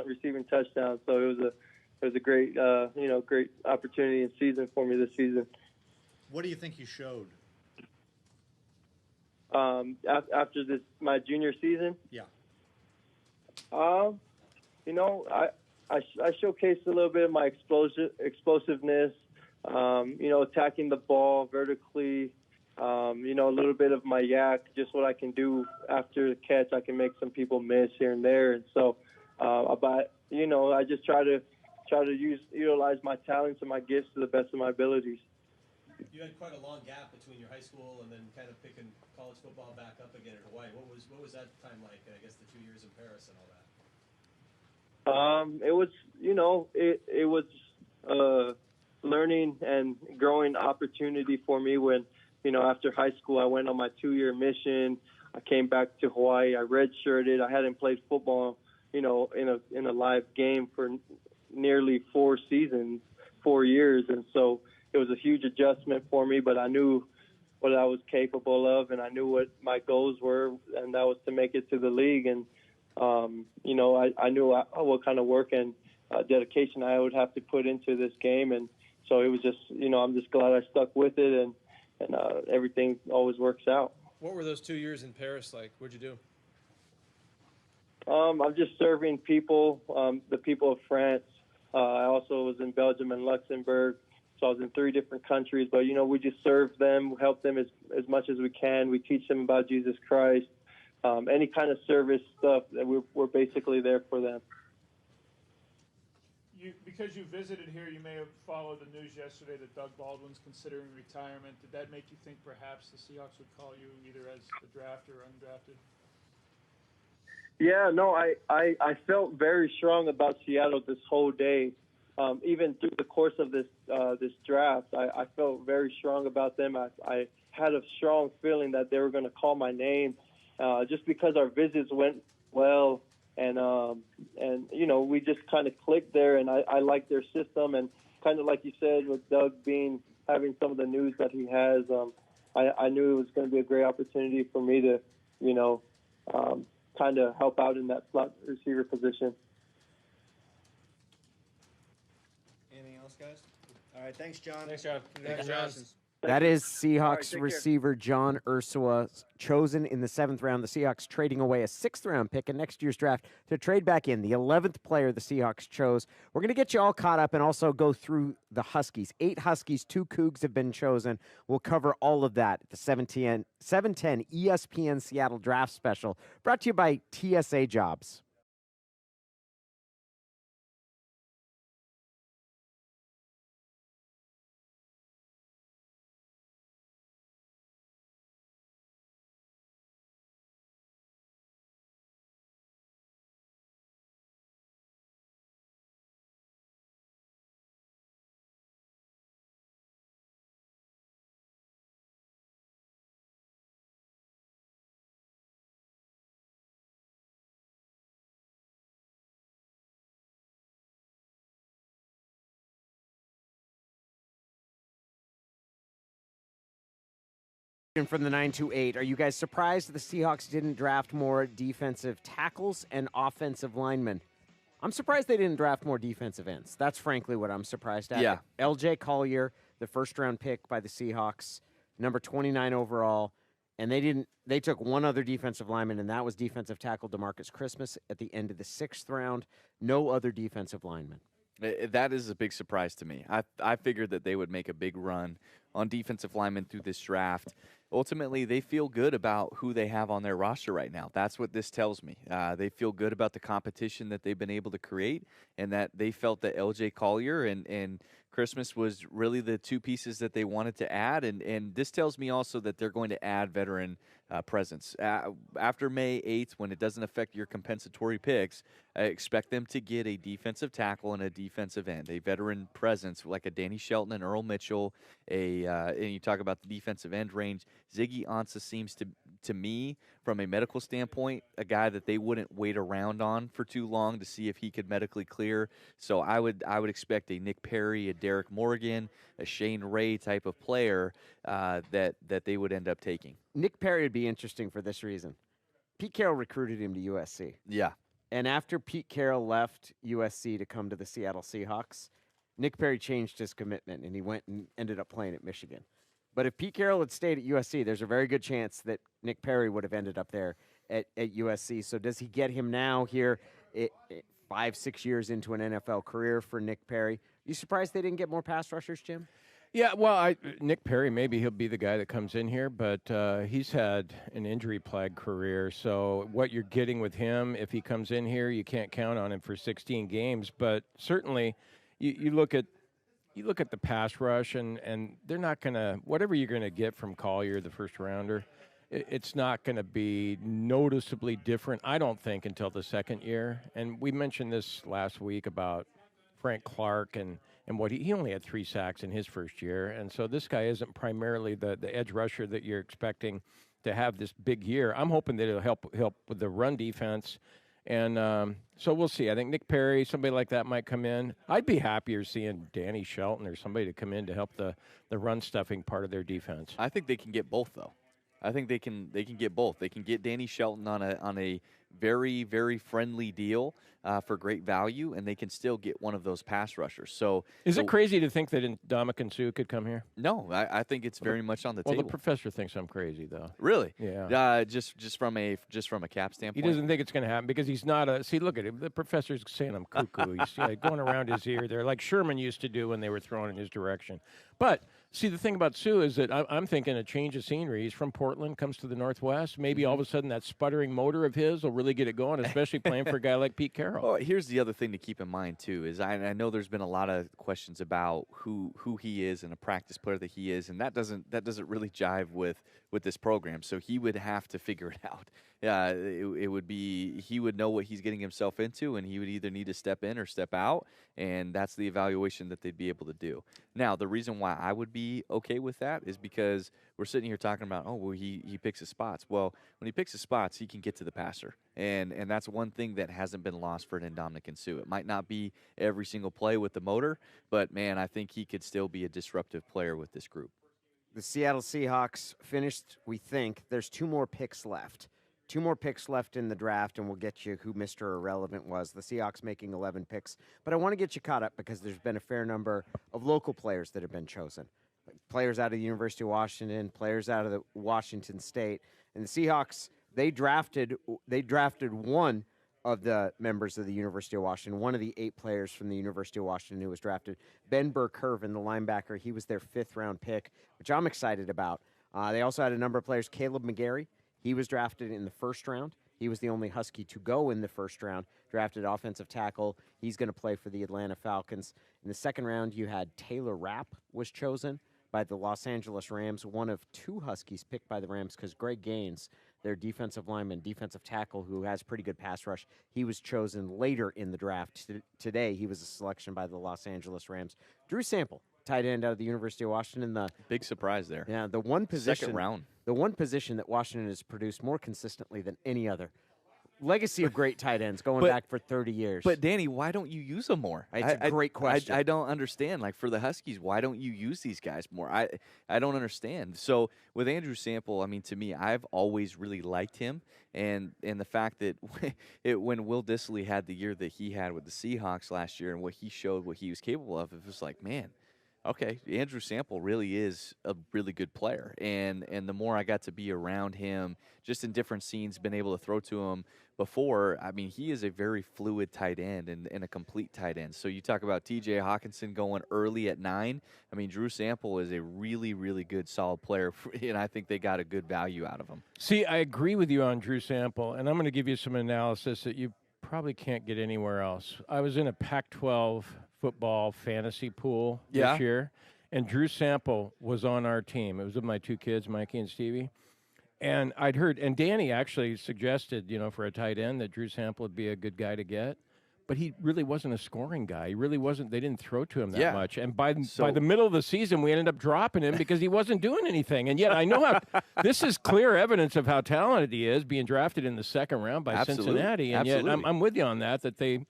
receiving touchdowns. So it was a great, great opportunity and season for me this season. What do you think you showed? After my junior season? Yeah. You know, I showcased a little bit of my explosiveness, you know, attacking the ball vertically, you know, a little bit of my yak, just what I can do after the catch. I can make some people miss here and there. And so, but, you know, I just try to try to utilize my talents and my gifts to the best of my abilities. You had quite a long gap between your high school and then kind of picking college football back up again in Hawaii. What was that time like? I guess the 2 years in Paris and all that. It was, it was learning and growing opportunity for me when, after high school, I went on my 2-year mission. I came back to Hawaii. I redshirted. I hadn't played football, in a live game for nearly 4 seasons, 4 years. And so it was a huge adjustment for me, but I knew what I was capable of, and I knew what my goals were, and that was to make it to the league. And, I knew what kind of work and dedication I would have to put into this game. And so it was just, I'm just glad I stuck with it, and everything always works out. What were those 2 years in Paris like? What'd you do? I'm just serving people, the people of France. I also was in Belgium and Luxembourg. So I was in 3 different countries, but, we just serve them, help them as much as we can. We teach them about Jesus Christ, any kind of service stuff that we're basically there for them. Because you visited here, you may have followed the news yesterday that Doug Baldwin's considering retirement. Did that make you think perhaps the Seahawks would call you either as a draft or undrafted? Yeah, no, I felt very strong about Seattle this whole day. Even through the course of this draft, I felt very strong about them. I had a strong feeling that they were going to call my name, just because our visits went well, and we just kind of clicked there, and I liked their system, and kind of like you said, with Doug having some of the news that he has, I knew it was going to be a great opportunity for me to, kind of help out in that slot receiver position. Anything else, guys? All right, thanks, John. Thanks, John. Congratulations. That is Seahawks All right, take care. receiver John Ursua, chosen in the 7th round. The Seahawks trading away a 6th-round pick in next year's draft to trade back in, the 11th player the Seahawks chose. We're going to get you all caught up and also go through the Huskies. 8 Huskies, 2 Cougs have been chosen. We'll cover all of that at the 710 ESPN Seattle Draft Special, brought to you by TSA Jobs. From the 928, are you guys surprised the Seahawks didn't draft more defensive tackles and offensive linemen? I'm surprised they didn't draft more defensive ends. That's frankly what I'm surprised at. Yeah. LJ Collier, the 1st-round pick by the Seahawks, number 29 overall, and they took one other defensive lineman, and that was defensive tackle Demarcus Christmas at the end of the 6th round. No other defensive lineman. That is a big surprise to me. I figured that they would make a big run on defensive linemen through this draft. Ultimately, they feel good about who they have on their roster right now. That's what this tells me. They feel good about the competition that they've been able to create, and that they felt that LJ Collier and Christmas was really the 2 pieces that they wanted to add. And this tells me also that they're going to add veteran presence. After May 8th, when it doesn't affect your compensatory picks, I expect them to get a defensive tackle and a defensive end, a veteran presence like a Danny Shelton and Earl Mitchell. And you talk about the defensive end range. Ziggy Ansah seems to me, from a medical standpoint, a guy that they wouldn't wait around on for too long to see if he could medically clear. So I would expect a Nick Perry, a Derek Morgan, a Shane Ray type of player that they would end up taking. Nick Perry would be interesting for this reason. Pete Carroll recruited him to USC. Yeah. And after Pete Carroll left USC to come to the Seattle Seahawks, Nick Perry changed his commitment, and he went and ended up playing at Michigan. But if Pete Carroll had stayed at USC, there's a very good chance that Nick Perry would have ended up there at USC. So does he get him now here 5-6 years into an NFL career for Nick Perry? You surprised they didn't get more pass rushers, Jim? Yeah, well, Nick Perry, maybe he'll be the guy that comes in here, but he's had an injury-plagued career. So what you're getting with him, if he comes in here, you can't count on him for 16 games. But certainly you look at the pass rush, and they're not going to, whatever you're going to get from Collier, the first rounder, it's not going to be noticeably different, I don't think, until the second year. And we mentioned this last week about Frank Clark and what he only had 3 sacks in his first year. And so this guy isn't primarily the edge rusher that you're expecting to have this big year. I'm hoping that it'll help with the run defense. And so we'll see. I think Nick Perry, somebody like that might come in. I'd be happier seeing Danny Shelton or somebody to come in to help the run stuffing part of their defense. I think they can get both, though. I think they can get both. They can get Danny Shelton on a very, very friendly deal for great value, and they can still get one of those pass rushers. So is it crazy to think that Ndamukong Suh could come here? No, I think it's very much on the table. Well, the professor thinks I'm crazy, though. Really? Yeah. Just from a cap standpoint. He doesn't think it's going to happen because he's not a. See, look at him. The professor's saying I'm cuckoo. You see, like, going around his ear there, like Sherman used to do when they were throwing in his direction. But see, the thing about Suh is that I'm thinking a change of scenery. He's from Portland, comes to the Northwest. Maybe all of a sudden that sputtering motor of his will really get it going, especially playing for a guy like Pete Carroll. Well, here's the other thing to keep in mind, too, is I know there's been a lot of questions about who he is and a practice player that he is, and that doesn't really jive with this program. So he would have to figure it out. It would be, he would know what he's getting himself into, and he would either need to step in or step out, and that's the evaluation that they'd be able to do. Now, the reason why I would be okay with that is because we're sitting here talking about, oh, well, he picks his spots. Well, when he picks his spots, he can get to the passer, and that's one thing that hasn't been lost for Ndamukong Suh. It might not be every single play with the motor, but, man, I think he could still be a disruptive player with this group. The Seattle Seahawks finished, we think. There's 2 more picks left. 2 more picks left in the draft, and we'll get you who Mr. Irrelevant was. The Seahawks making 11 picks. But I want to get you caught up because there's been a fair number of local players that have been chosen. Players out of the University of Washington, players out of the Washington State. And the Seahawks, they drafted one of the members of the University of Washington, one of the 8 players from the University of Washington who was drafted. Ben Burr-Kirven, the linebacker, he was their 5th-round pick, which I'm excited about. They also had a number of players. Caleb McGarry, he was drafted in the 1st round. He was the only Husky to go in the 1st round, drafted offensive tackle. He's going to play for the Atlanta Falcons. In the 2nd round, you had Taylor Rapp was chosen by the Los Angeles Rams, one of 2 Huskies picked by the Rams because Greg Gaines, their defensive lineman, defensive tackle, who has pretty good pass rush, he was chosen later in the draft. Today, he was a selection by the Los Angeles Rams. Drew Sample, tight end out of the University of Washington. The big surprise there. Yeah, the one position. 2nd round. The one position that Washington has produced more consistently than any other. Legacy of great tight ends going back for 30 years. But, Danny, why don't you use them more? It's a great question. I don't understand. Like, for the Huskies, why don't you use these guys more? I don't understand. So, with Andrew Sample, I mean, to me, I've always really liked him. And the fact that when Will Dissly had the year that he had with the Seahawks last year and what he showed what he was capable of, it was like, man, okay, Andrew Sample really is a really good player. And the more I got to be around him, just in different scenes, been able to throw to him before, I mean, he is a very fluid tight end and a complete tight end. So you talk about T.J. Hawkinson going early at 9. I mean, Drew Sample is a really, really good, solid player, and I think they got a good value out of him. See, I agree with you on Drew Sample, and I'm going to give you some analysis that you probably can't get anywhere else. I was in a Pac-12 football fantasy pool this year, and Drew Sample was on our team. It was with my 2 kids, Mikey and Stevie. And I'd heard, and Danny actually suggested, for a tight end that Drew Sample would be a good guy to get. But he really wasn't a scoring guy. He really wasn't. They didn't throw to him that much. And by the middle of the season, we ended up dropping him because he wasn't doing anything. And yet I know how this is clear evidence of how talented he is, being drafted in the 2nd round by Cincinnati. And yet I'm with you on that they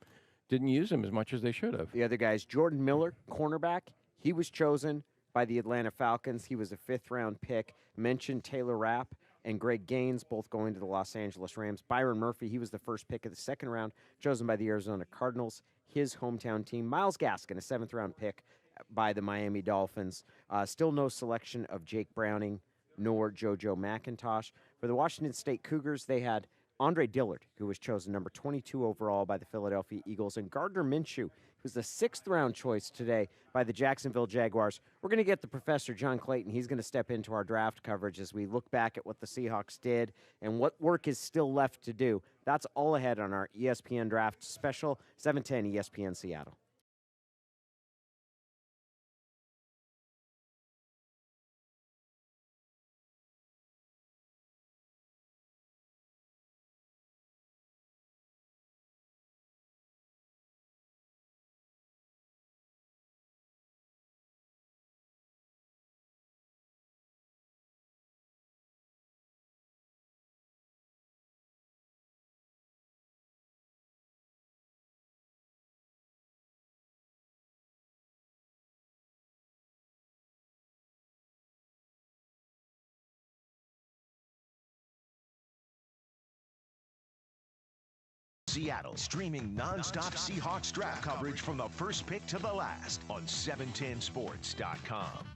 didn't use him as much as they should have. The other guys, Jordan Miller, cornerback, he was chosen by the Atlanta Falcons. He was a 5th-round pick. Mentioned Taylor Rapp and Greg Gaines, both going to the Los Angeles Rams. Byron Murphy, he was the 1st pick of the 2nd round, chosen by the Arizona Cardinals, his hometown team. Myles Gaskin, a 7th-round pick by the Miami Dolphins. Still no selection of Jake Browning nor JoJo McIntosh. For the Washington State Cougars, they had Andre Dillard, who was chosen number 22 overall by the Philadelphia Eagles, and Gardner Minshew, who's the 6th-round choice today by the Jacksonville Jaguars. We're going to get the professor, John Clayton. He's going to step into our draft coverage as we look back at what the Seahawks did and what work is still left to do. That's all ahead on our ESPN Draft Special, 710 ESPN Seattle. Seattle. Streaming nonstop Seahawks draft coverage from the first pick to the last on 710sports.com.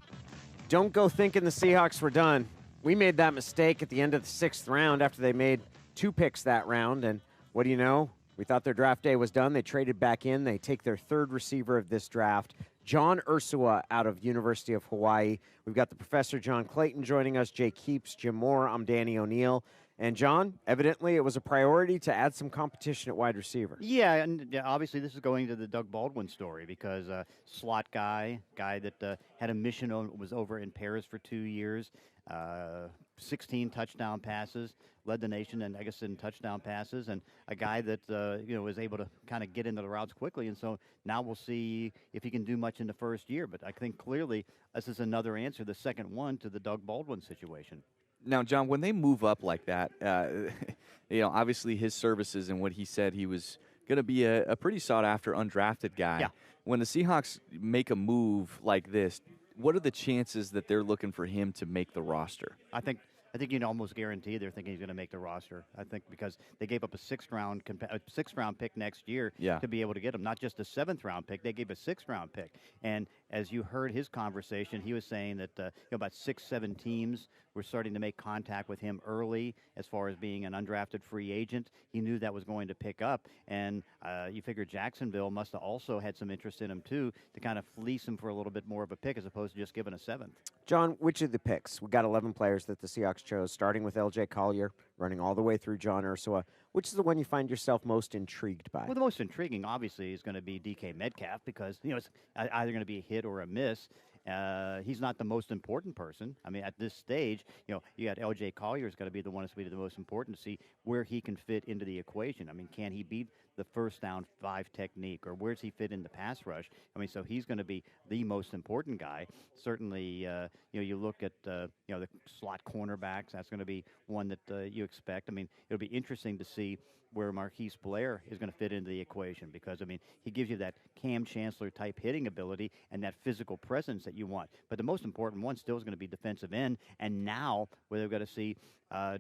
Don't go thinking the Seahawks were done. We made that mistake at the end of the 6th round after they made 2 picks that round. And what do you know? We thought their draft day was done. They traded back in. They take their 3rd receiver of this draft, John Ursua out of University of Hawaii. We've got the professor, John Clayton, joining us, Jay Keeps, Jim Moore. I'm Danny O'Neill. And, John, evidently it was a priority to add some competition at wide receiver. Yeah, and obviously this is going to the Doug Baldwin story because slot guy that had a mission, was over in Paris for 2 years, 16 touchdown passes, led the nation, and I guess in touchdown passes, and a guy that was able to kind of get into the routes quickly. And so now we'll see if he can do much in the first year. But I think clearly this is another answer, the second one, to the Doug Baldwin situation. Now, John, when they move up like that, obviously his services and what he said, he was going to be a pretty sought-after undrafted guy. Yeah. When the Seahawks make a move like this, what are the chances that they're looking for him to make the roster? I think you can almost guarantee they're thinking he's going to make the roster. I think because they gave up a 6th-round pick next year to be able to get him. Not just a 7th-round pick, they gave a 6th-round pick. And as you heard his conversation, he was saying that about 6-7 teams were starting to make contact with him early as far as being an undrafted free agent. He knew that was going to pick up. And you figure Jacksonville must have also had some interest in him, too, to kind of fleece him for a little bit more of a pick as opposed to just giving a 7th. John, which of the picks? We got 11 players that the Seahawks chose, starting with L.J. Collier, running all the way through John Ursua. Which is the one you find yourself most intrigued by? Well, the most intriguing, obviously, is going to be DK Metcalf because, it's either going to be a hit or a miss. He's not the most important person. I mean, at this stage, you got L.J. Collier is going to be the one that's going to be the most important to see where he can fit into the equation. I mean, can he beat the first down 5 technique, or where does he fit in the pass rush? I mean, so he's going to be the most important guy. Certainly, you look at the slot cornerbacks. That's going to be one that you expect. I mean, it'll be interesting to see where Marquise Blair is going to fit into the equation because, I mean, he gives you that Cam Chancellor-type hitting ability and that physical presence that you want. But the most important one still is going to be defensive end, and now where they've got to see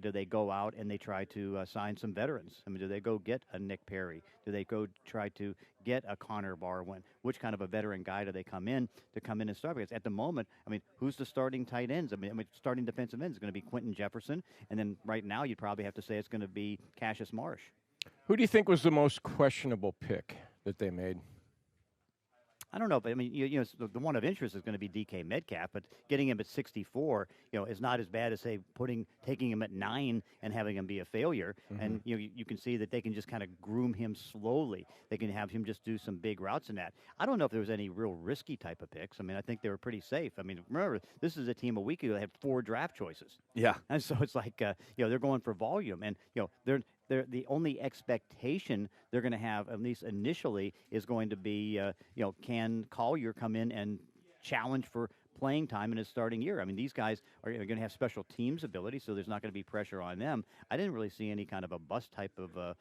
do they go out and they try to sign some veterans? I mean, do they go get a Nick Perry? Do they go try to get a Connor Barwin? Which kind of a veteran guy do they come in and start? Because at the moment, I mean, who's the starting tight ends? I mean, starting defensive ends is going to be Quentin Jefferson, and then right now you'd probably have to say it's going to be Cassius Marsh. Who do you think was the most questionable pick that they made? I don't know, but I mean, the one of interest is going to be DK Metcalf, but getting him at 64, is not as bad as say taking him at 9 and having him be a failure. Mm-hmm. And you can see that they can just kind of groom him slowly. They can have him just do some big routes in that. I don't know if there was any real risky type of picks. I mean, I think they were pretty safe. I mean, remember, this is a team a week ago that had 4 draft choices. Yeah, and so it's like they're going for volume, and they're the only expectation they're going to have, at least initially, is going to be, can Collier come in and challenge for playing time in his starting year? I mean, these guys are going to have special teams ability, so there's not going to be pressure on them. I didn't really see any kind of a bust type of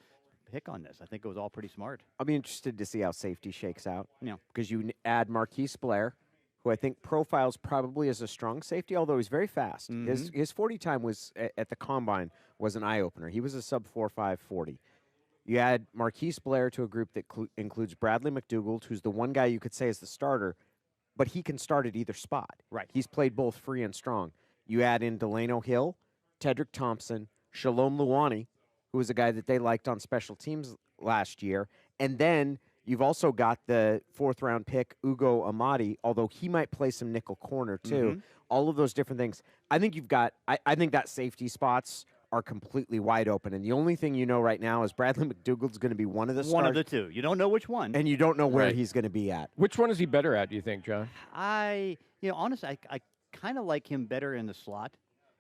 pick on this. I think it was all pretty smart. I'll be interested to see how safety shakes out. Yeah, because you add Marquise Blair, who I think profiles probably as a strong safety, although he's very fast. Mm-hmm. His 40 time was at the combine was an eye opener. He was a sub 4.5 40. You add Marquise Blair to a group that includes Bradley McDougald, who's the one guy you could say is the starter, but he can start at either spot. Right. He's played both free and strong. You add in Delano Hill, Tedrick Thompson, Shalom Luani, who was a guy that they liked on special teams last year, and then you've also got the 4th-round pick, Ugo Amadi, although he might play some nickel corner too. Mm-hmm. All of those different things. I think you've got – I think that safety spots are completely wide open. And the only thing you know right now is Bradley McDougald's going to be one of the One of the two. You don't know which one. And you don't know where Right. he's going to be at. Which one is he better at, do you think, John? Honestly, I kind of like him better in the slot.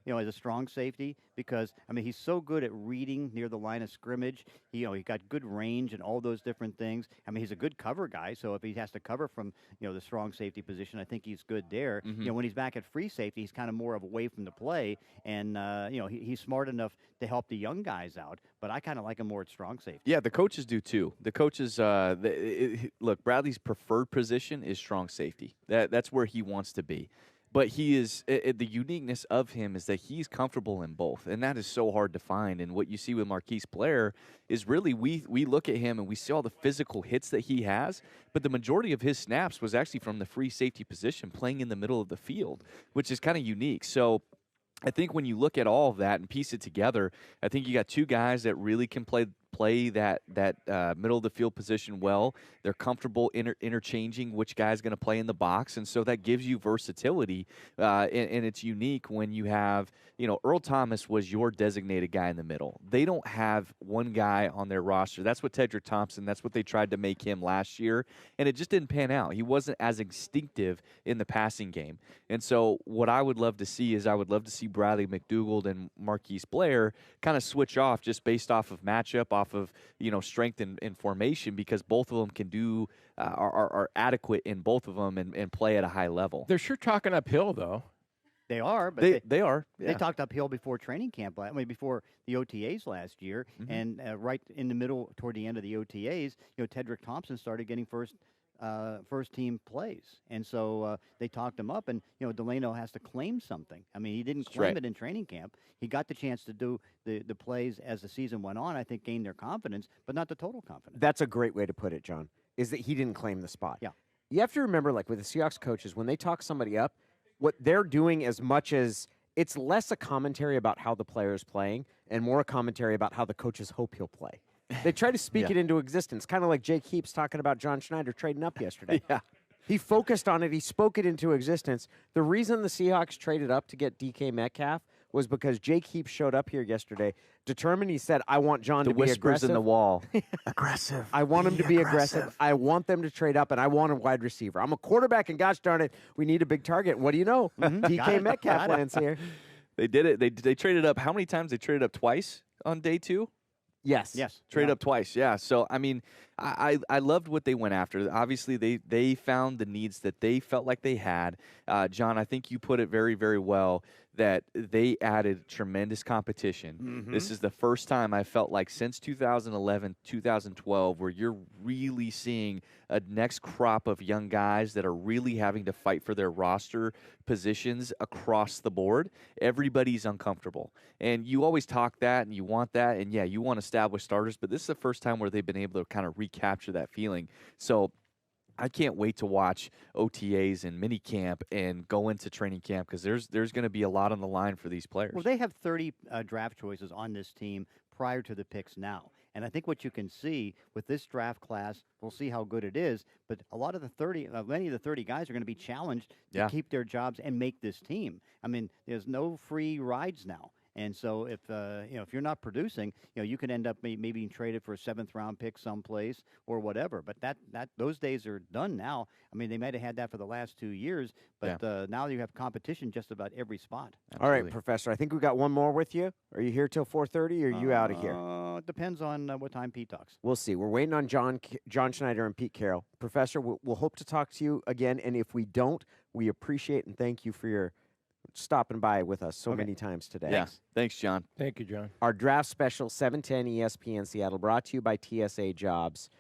As a strong safety, because I mean he's so good at reading near the line of scrimmage. He got good range and all those different things. I mean he's a good cover guy, so if he has to cover from the strong safety position, I think he's good there. Mm-hmm. When he's back at free safety, he's kind of more of away from the play, and he's smart enough to help the young guys out. But I kind of like him more at strong safety. Yeah, the coaches do too. The coaches look. Bradley's preferred position is strong safety. That's where he wants to be. But he is the uniqueness of him is that he's comfortable in both, and that is so hard to find. And what you see with Marquise Blair is really we look at him and we see all the physical hits that he has, but the majority of his snaps was actually from the free safety position, playing in the middle of the field, which is kind of unique. So I think when you look at all of that and piece it together, I think you got two guys that really can play that middle of the field position well. They're comfortable interchanging which guy's going to play in the box, and so that gives you versatility, and it's unique when you have, Earl Thomas was your designated guy in the middle. They don't have one guy on their roster. That's what Tedrick Thompson, that's what they tried to make him last year, and it just didn't pan out. He wasn't as instinctive in the passing game. And so what I would love to see is I would love to see Bradley McDougald and Marquise Blair kind of switch off just based off of matchup, off of strength and formation, because both of them can do are adequate in both of them and play at a high level. They're sure talking uphill, though. They are, but they are. They talked uphill before training camp. Before the OTAs last year, and right in the middle, toward the end of the OTAs, Tedrick Thompson started getting first team plays, and so they talked him up. And Delano has to claim something. He didn't claim it in training camp. He got the chance to do the plays as the season went on. I think gained their confidence, but not the total confidence. That's a great way to put it, John. Is that he didn't claim the spot? Yeah. You have to remember, like with the Seahawks coaches, when they talk somebody up, what they're doing as much as it's less a commentary about how the player is playing and more a commentary about how the coaches hope he'll play. They try to speak it into existence, kind of like Jake Heaps talking about John Schneider trading up yesterday. He focused on it. He spoke it into existence. The reason the Seahawks traded up to get DK Metcalf was because Jake Heaps showed up here yesterday, determined. He said, I want John to be aggressive. The whispers in the wall. Aggressive. I want him to be aggressive. I want them to trade up, and I want a wide receiver. I'm a quarterback, and gosh darn it, we need a big target. What do you know? DK Metcalf lands here. They did it. They traded up. How many times? They traded up twice on day 2? Yes. Trade up twice. Yeah. So, I loved what they went after. Obviously, they found the needs that they felt like they had. John, I think you put it very, very well that they added tremendous competition. This is the first time I felt like since 2011, 2012, where you're really seeing a next crop of young guys that are really having to fight for their roster positions across the board. Everybody's uncomfortable. And you always talk that and you want that. And yeah, you want established starters, but this is the first time where they've been able to kind of recapture that feeling. So I can't wait to watch OTAs and mini camp and go into training camp, because there's going to be a lot on the line for these players. Well, they have 30 draft choices on this team prior to the picks now. And I think what you can see with this draft class, we'll see how good it is, but a lot of many of the 30 guys are going to be challenged to keep their jobs and make this team. There's no free rides now. And so if you're not producing, you can end up maybe being traded for a 7th round pick someplace or whatever. But those days are done now. They might have had that for the last 2 years, but now you have competition just about every spot. Absolutely. All right, Professor. I think we got one more with you. Are you here till 4:30, or are you out of here? It depends on what time Pete talks. We'll see. We're waiting on John Schneider and Pete Carroll. Professor, we'll hope to talk to you again. And if we don't, we appreciate and thank you for your stopping by with us so many times today. Yeah. Thanks, John. Thank you, John. Our draft special, 710 ESPN Seattle, brought to you by TSA Jobs.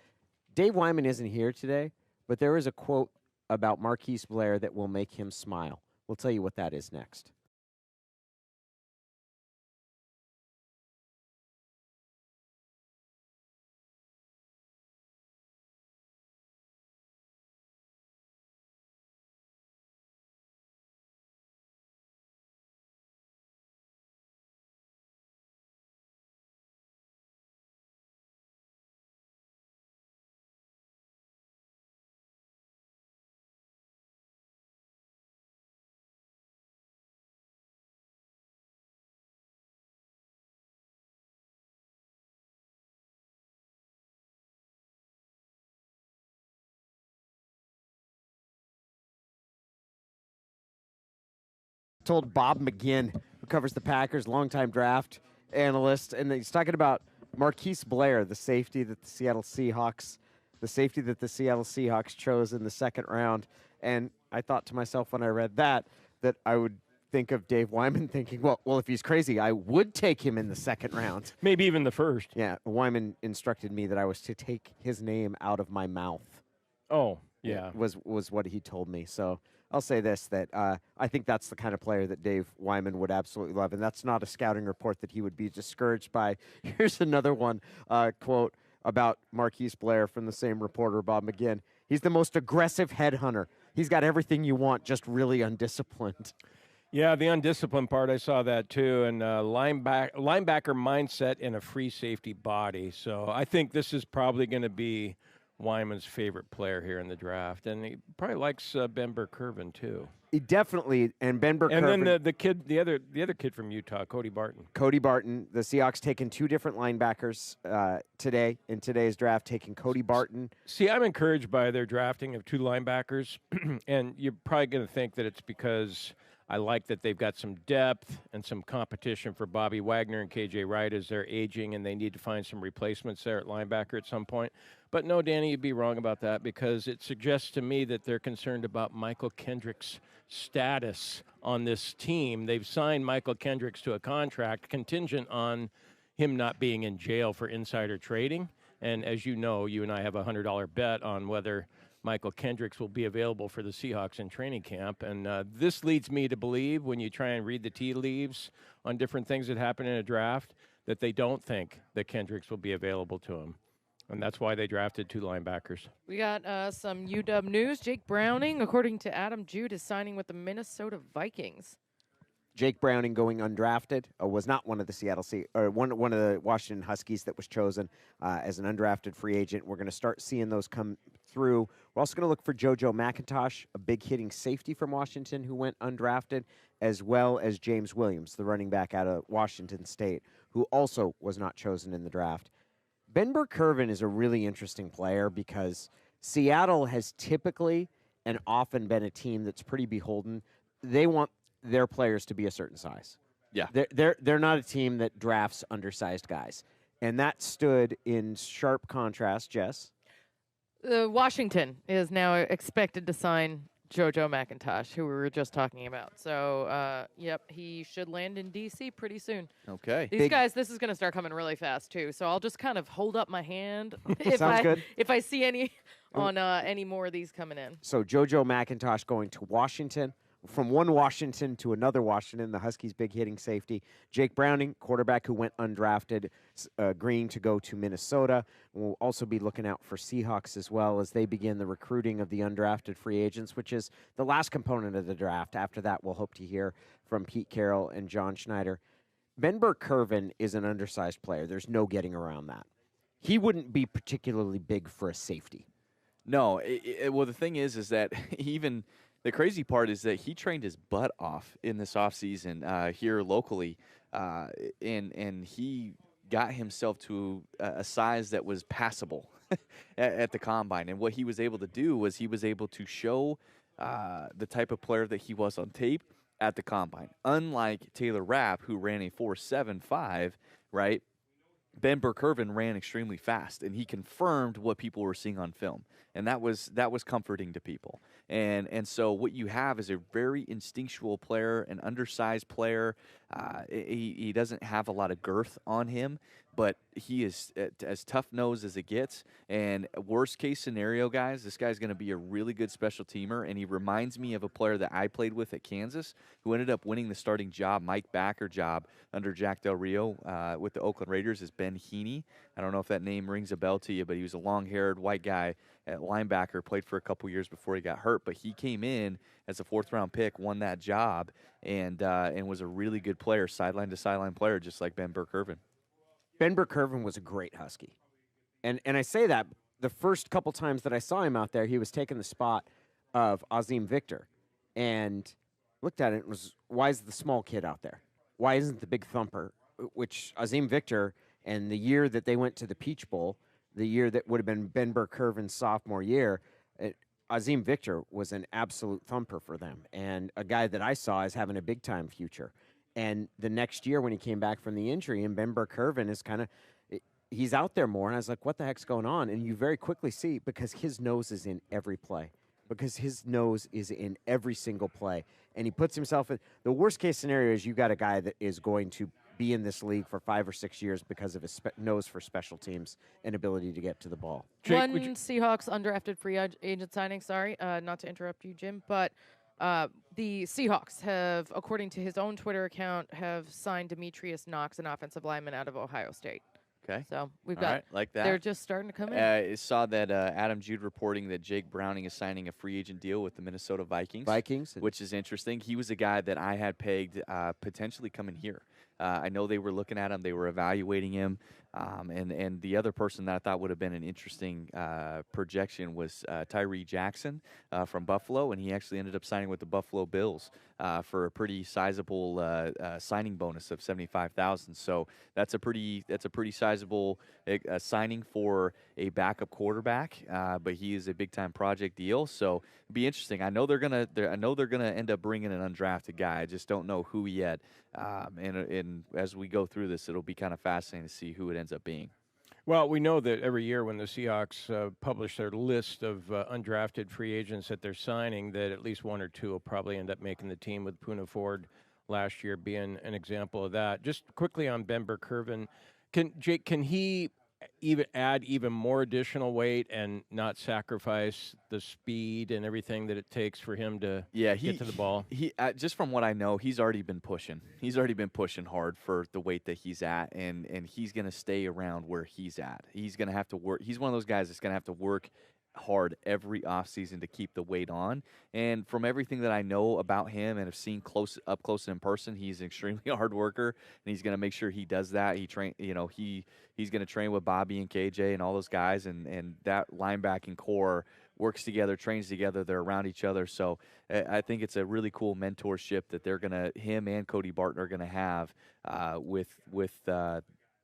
Dave Wyman isn't here today, but there is a quote about Marquise Blair that will make him smile. We'll tell you what that is next. Told Bob McGinn, who covers the Packers, longtime draft analyst, and he's talking about Marquise Blair, the safety that the Seattle Seahawks chose in the 2nd round. And I thought to myself when I read that I would think of Dave Wyman thinking, well, if he's crazy, I would take him in the 2nd round. Maybe even the 1st. Yeah, Wyman instructed me that I was to take his name out of my mouth. Oh, yeah. Was what he told me. So I'll say this, that I think that's the kind of player that Dave Wyman would absolutely love, and that's not a scouting report that he would be discouraged by. Here's another one, quote about Marquise Blair from the same reporter, Bob McGinn. He's the most aggressive headhunter. He's got everything you want, just really undisciplined. Yeah, the undisciplined part, I saw that too, and linebacker mindset in a free safety body. So I think this is probably going to be Wyman's favorite player here in the draft, and he probably likes Ben Burr-Kirven too. He definitely, and Ben Burr-Kirven. And then the other kid from Utah, Cody Barton. Cody Barton. The Seahawks taking 2 different linebackers today in today's draft, taking Cody Barton. See, I'm encouraged by their drafting of 2 linebackers, and you're probably going to think that it's because I like that they've got some depth and some competition for Bobby Wagner and KJ Wright as they're aging, and they need to find some replacements there at linebacker at some point. But no, Danny, you'd be wrong about that, because it suggests to me that they're concerned about Michael Kendrick's status on this team. They've signed Michael Kendricks to a contract contingent on him not being in jail for insider trading. And as you know, you and I have a $100 bet on whether Michael Kendricks will be available for the Seahawks in training camp. And this leads me to believe, when you try and read the tea leaves on different things that happen in a draft, that they don't think that Kendricks will be available to him. And that's why they drafted 2 linebackers. We got some UW news. Jake Browning, according to Adam Jude, is signing with the Minnesota Vikings. Jake Browning, going undrafted, was not one of the one of the Washington Huskies that was chosen as an undrafted free agent. We're going to start seeing those come through. We're also going to look for JoJo McIntosh, a big hitting safety from Washington who went undrafted, as well as James Williams, the running back out of Washington State, who also was not chosen in the draft. Ben Burr-Kirven is a really interesting player because Seattle has typically and often been a team that's pretty beholden. They want their players to be a certain size. Yeah. They're not a team that drafts undersized guys. And that stood in sharp contrast, Jess. Washington is now expected to sign JoJo McIntosh, who we were just talking about. So, yep, he should land in D.C. pretty soon. Okay. These guys, this is going to start coming really fast, too. So I'll just kind of hold up my hand if I see any on any more of these coming in. So JoJo McIntosh going to Washington. From one Washington to another Washington, the Huskies' big hitting safety. Jake Browning, quarterback who went undrafted, agreeing to go to Minnesota. We'll also be looking out for Seahawks as well as they begin the recruiting of the undrafted free agents, which is the last component of the draft. After that, we'll hope to hear from Pete Carroll and John Schneider. Ben Burr-Kirven is an undersized player. There's no getting around that. He wouldn't be particularly big for a safety. No. Well, the thing is that even – the crazy part is that he trained his butt off in this offseason here locally, and he got himself to a size that was passable at the combine. And what he was able to do was he was able to show the type of player that he was on tape at the combine. Unlike Taylor Rapp, who ran a 4.75, right? Ben Burr-Kirven ran extremely fast, and he confirmed what people were seeing on film, and that was comforting to people. And so what you have is a very instinctual player, an undersized player. He doesn't have a lot of girth on him, but he is as tough-nosed as it gets. And worst case scenario, guys, this guy's going to be a really good special teamer, and he reminds me of a player that I played with at Kansas who ended up winning the starting job, Mike Backer job, under Jack Del Rio with the Oakland Raiders, is Ben Heaney. I don't know if that name rings a bell to you, but he was a long-haired white guy at linebacker, played for a couple years before he got hurt, but he came in as a 4th-round pick, won that job, and was a really good player, sideline-to-sideline player, just like Ben Burr-Kirven. Ben Burr-Kirven was a great Husky. And I say that the first couple times that I saw him out there, he was taking the spot of Azim Victor. And looked at it and was, why is the small kid out there? Why isn't the big thumper? Which Azim Victor, and the year that they went to the Peach Bowl, the year that would have been Ben Burr-Kirven's sophomore year, Azim Victor was an absolute thumper for them, and a guy that I saw as having a big-time future. And the next year when he came back from the injury, and Ben Burr-Kirven is kind of, he's out there more, and I was like, what the heck's going on? And you very quickly see, because his nose is in every play. Because his nose is in every single play. And he puts himself in, the worst-case scenario is you got a guy that is going to be in this league for 5 or 6 years because of his nose for special teams and ability to get to the ball. Jake, Seahawks undrafted free agent signing, sorry, not to interrupt you, Jim, but The Seahawks have, according to his own Twitter account, have signed Demetrius Knox, an offensive lineman out of Ohio State. Okay. So we've All got, right, like that. they're just starting to come in. I saw that Adam Jude reporting that Jake Browning is signing a free agent deal with the Minnesota Vikings. Which is interesting. He was a guy that I had pegged potentially coming here. I know they were looking at him. They were evaluating him. And the other person that I thought would have been an interesting projection was Tyree Jackson from Buffalo, and he actually ended up signing with the Buffalo Bills for a pretty sizable signing bonus of $75,000. So that's a pretty sizable signing for a backup quarterback. But he is a big time project deal, so it'd be interesting. I know they're gonna end up bringing an undrafted guy. I just don't know who yet. And as we go through this, it'll be kind of fascinating to see who it ends up being. Well, we know that every year when the Seahawks publish their list of undrafted free agents that they're signing, that at least one or two will probably end up making the team, with Poona Ford last year being an example of that. Just quickly on Ben Burr-Kirven, can he even add even more additional weight and not sacrifice the speed and everything that it takes for him to get to the ball? He just from what I know, he's already been pushing. He's already been pushing hard for the weight that he's at, and he's going to stay around where he's at. He's going to have to work. He's one of those guys that's going to have to work hard every offseason to keep the weight on. And from everything that I know about him and have seen up close in person, he's an extremely hard worker, and he's going to make sure he does that. He's going to train with Bobby and KJ and all those guys, and that linebacking core works together, trains together. They're around each other. So I think it's a really cool mentorship that him and Cody Barton are going to have with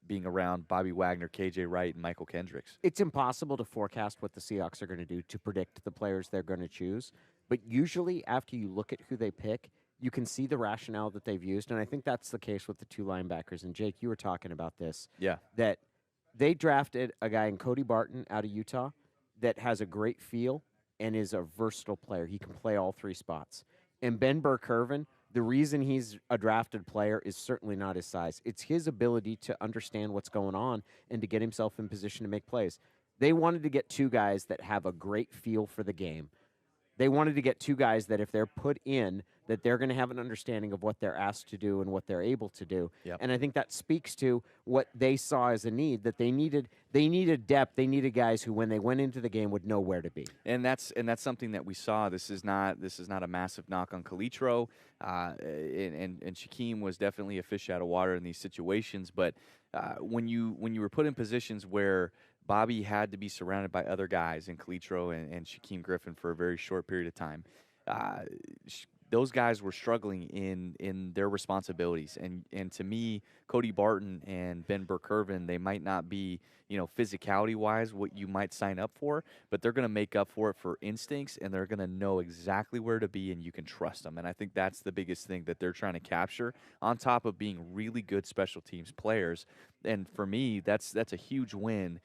being around Bobby Wagner, KJ Wright, and Michael Kendricks. It's impossible to forecast what the Seahawks are going to do to predict the players they're going to choose. But usually after you look at who they pick, you can see the rationale that they've used. And I think that's the case with the two linebackers. And, Jake, you were talking about this. Yeah. That they drafted a guy in Cody Barton out of Utah that has a great feel and is a versatile player. He can play all three spots. And Ben Burr-Kirven, the reason he's a drafted player is certainly not his size. It's his ability to understand what's going on and to get himself in position to make plays. They wanted to get two guys that have a great feel for the game. They wanted to get two guys that if they're put in, that they're going to have an understanding of what they're asked to do and what they're able to do. Yep. And I think that speaks to what they saw as a need, that they needed depth. They needed guys who, when they went into the game, would know where to be. And that's something that we saw. This is not a massive knock on Calitro, and Shaquem was definitely a fish out of water in these situations. But when you were put in positions where Bobby had to be surrounded by other guys in Calitro and Shaquem Griffin for a very short period of time, those guys were struggling in their responsibilities. And to me, Cody Barton and Ben Burr-Kirven, they might not be, physicality-wise what you might sign up for, but they're going to make up for it for instincts, and they're going to know exactly where to be, and you can trust them. And I think that's the biggest thing that they're trying to capture, on top of being really good special teams players. And for me, that's a huge win,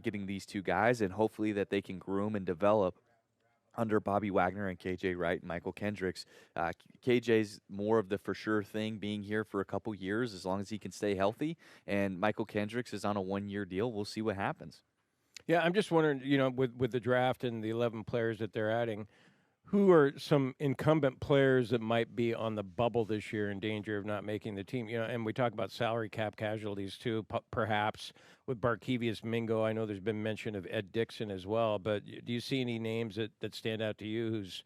getting these two guys, and hopefully that they can groom and develop under Bobby Wagner and KJ Wright and Michael Kendricks. KJ's more of the for sure thing, being here for a couple years as long as he can stay healthy. And Michael Kendricks is on a 1-year deal. We'll see what happens. Yeah, I'm just wondering, with the draft and the 11 players that they're adding, who are some incumbent players that might be on the bubble this year in danger of not making the team? And we talk about salary cap casualties too, perhaps with Barkevius Mingo. I know there's been mention of Ed Dixon as well, but do you see any names that stand out to you whose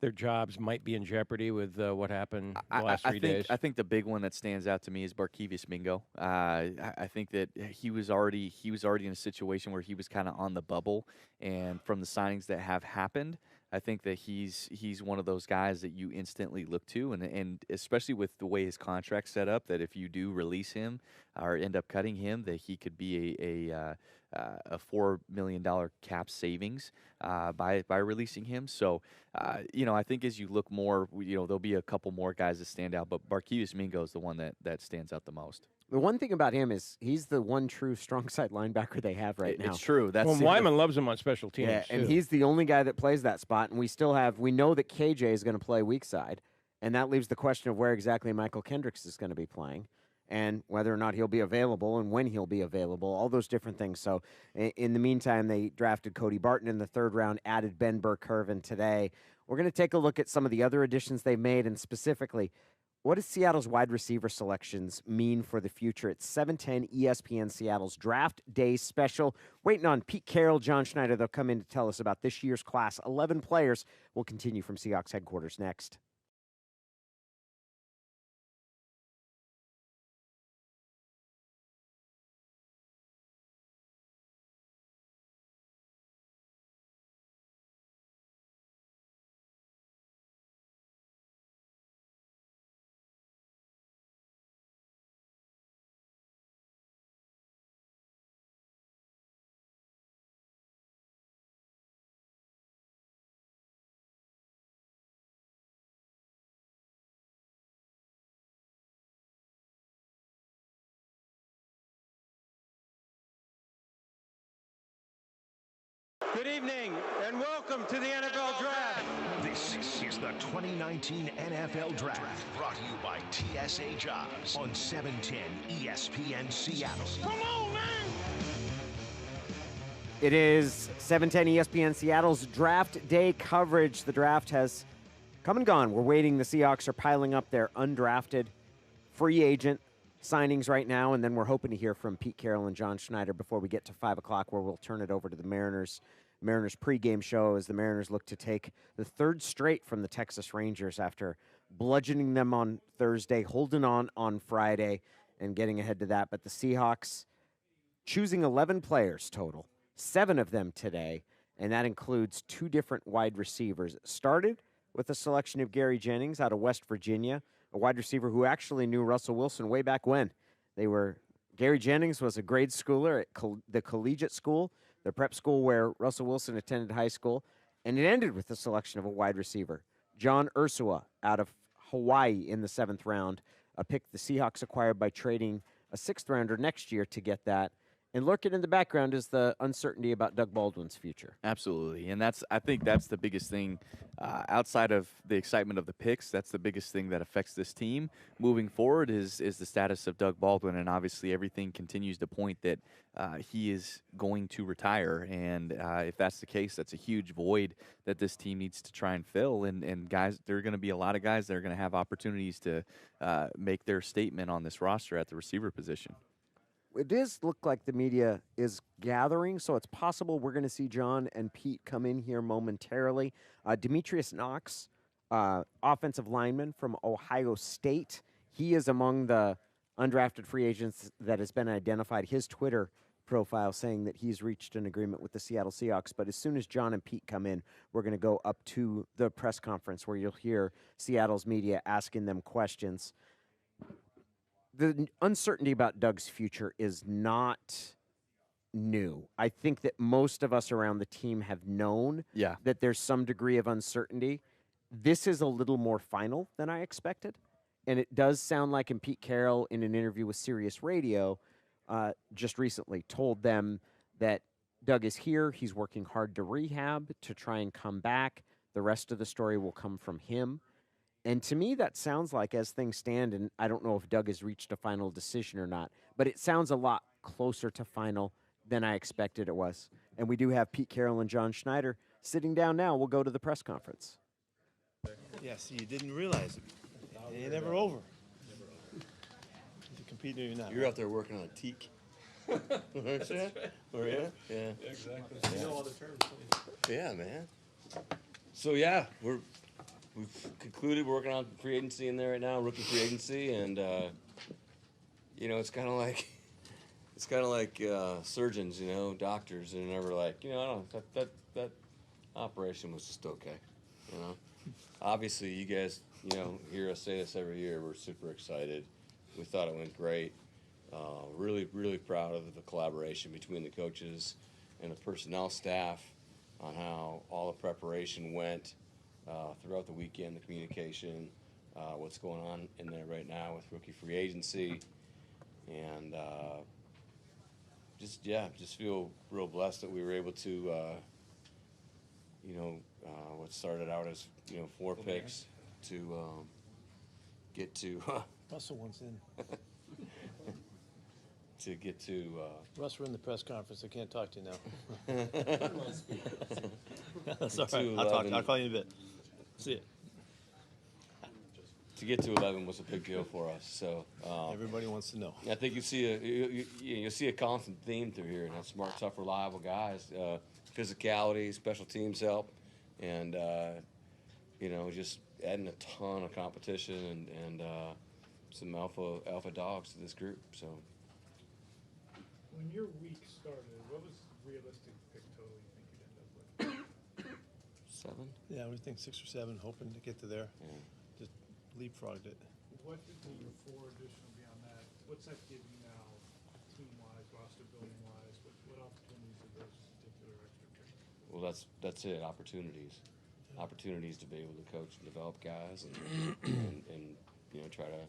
their jobs might be in jeopardy with what happened the last 3 days? I think the big one that stands out to me is Barkevius Mingo. I think that he was already in a situation where he was kind of on the bubble, and from the signings that have happened, I think that he's one of those guys that you instantly look to, and especially with the way his contract's set up, that if you do release him or end up cutting him, that he could be a $4 million cap savings by releasing him. So, I think as you look more, there'll be a couple more guys that stand out, but Barkevius Mingo is the one that stands out the most. The one thing about him is he's the one true strong side linebacker they have right now. It's true. Wyman loves him on special teams. Yeah, and too. he's the only guy that plays that spot. And we know that KJ is going to play weak side, and that leaves the question of where exactly Michael Kendricks is going to be playing, and whether or not he'll be available and when he'll be available, all those different things. So in the meantime, they drafted Cody Barton in the 3rd round, added Ben Burr-Kirven today. We're going to take a look at some of the other additions they made, and specifically, what does Seattle's wide receiver selections mean for the future? It's 710 ESPN Seattle's Draft Day Special. Waiting on Pete Carroll, John Schneider. They'll come in to tell us about this year's class. 11 players. We'll continue from Seahawks headquarters next. Good evening and welcome to the NFL Draft. This is the 2019 NFL Draft, brought to you by TSA Jobs on 710 ESPN Seattle. Come on, man! It is 710 ESPN Seattle's Draft Day coverage. The draft has come and gone. We're waiting. The Seahawks are piling up their undrafted free agent signings right now, and then we're hoping to hear from Pete Carroll and John Schneider before we get to 5 o'clock, where we'll turn it over to the Mariners pregame show as the Mariners look to take the third straight from the Texas Rangers after bludgeoning them on Thursday, holding on Friday, and getting ahead to that. But the Seahawks choosing 11 players total, 7 of them today, and that includes 2 different wide receivers. It started with a selection of Gary Jennings out of West Virginia, a wide receiver who actually knew Russell Wilson way back when. Gary Jennings was a grade schooler at the collegiate school, the prep school where Russell Wilson attended high school, and it ended with the selection of a wide receiver, John Ursua out of Hawaii in the 7th round, a pick the Seahawks acquired by trading a 6th rounder next year to get that. And lurking in the background is the uncertainty about Doug Baldwin's future. Absolutely, and I think that's the biggest thing outside of the excitement of the picks. That's the biggest thing that affects this team moving forward is the status of Doug Baldwin, and obviously everything continues to point that he is going to retire. And if that's the case, that's a huge void that this team needs to try and fill. And guys, there are going to be a lot of guys that are going to have opportunities to make their statement on this roster at the receiver position. It does look like the media is gathering, so it's possible we're going to see John and Pete come in here momentarily. Demetrius Knox, offensive lineman from Ohio State. He is among the undrafted free agents that has been identified. His Twitter profile saying that he's reached an agreement with the Seattle Seahawks. But as soon as John and Pete come in, we're going to go up to the press conference where you'll hear Seattle's media asking them questions. The uncertainty about Doug's future is not new. I think that most of us around the team have known that there's some degree of uncertainty. This is a little more final than I expected. And it does sound like, and Pete Carroll, in an interview with Sirius Radio just recently, told them that Doug is here. He's working hard to rehab, to try and come back. The rest of the story will come from him. And to me, that sounds like, as things stand, and I don't know if Doug has reached a final decision or not, but it sounds a lot closer to final than I expected it was. And we do have Pete Carroll and John Schneider sitting down now. We'll go to the press conference. Yes, you didn't realize it. It ain't never over. You compete or you're not. You're out there working on a teak. That's right. Oh, yeah? Yeah. Exactly. Yeah. You know all the terms. Yeah, man. So, yeah, we've concluded. We're working on free agency in there right now, rookie free agency, and it's kind of like surgeons, doctors, and they're never like, I don't know, that operation was just okay, Obviously, you guys, hear us say this every year. We're super excited. We thought it went great. Really, really proud of the collaboration between the coaches and the personnel staff on how all the preparation went. Throughout the weekend, the communication, what's going on in there right now with rookie free agency, and just feel real blessed that we were able to, what started out as 4 picks to get to Russell wants in. to get to Russ, we're in the press conference. I can't talk to you now. That's all right. I'll call you in a bit. That's it. To get to 11 was a big deal for us. So everybody wants to know. I think you see a constant theme through here, and that's smart, tough, reliable guys. Physicality, special teams help, and just adding a ton of competition and some alpha dogs to this group. So when your week started, what was the realistic pick total you think you'd end up with? 7. Yeah, we think 6 or 7, hoping to get to there. Yeah. Just leapfrogged it. What did your 4 additional beyond that? What's that give you now, team-wise, roster building-wise? What opportunities are those particular extra picks? Well, that's it. Opportunities to be able to coach and develop guys, and try to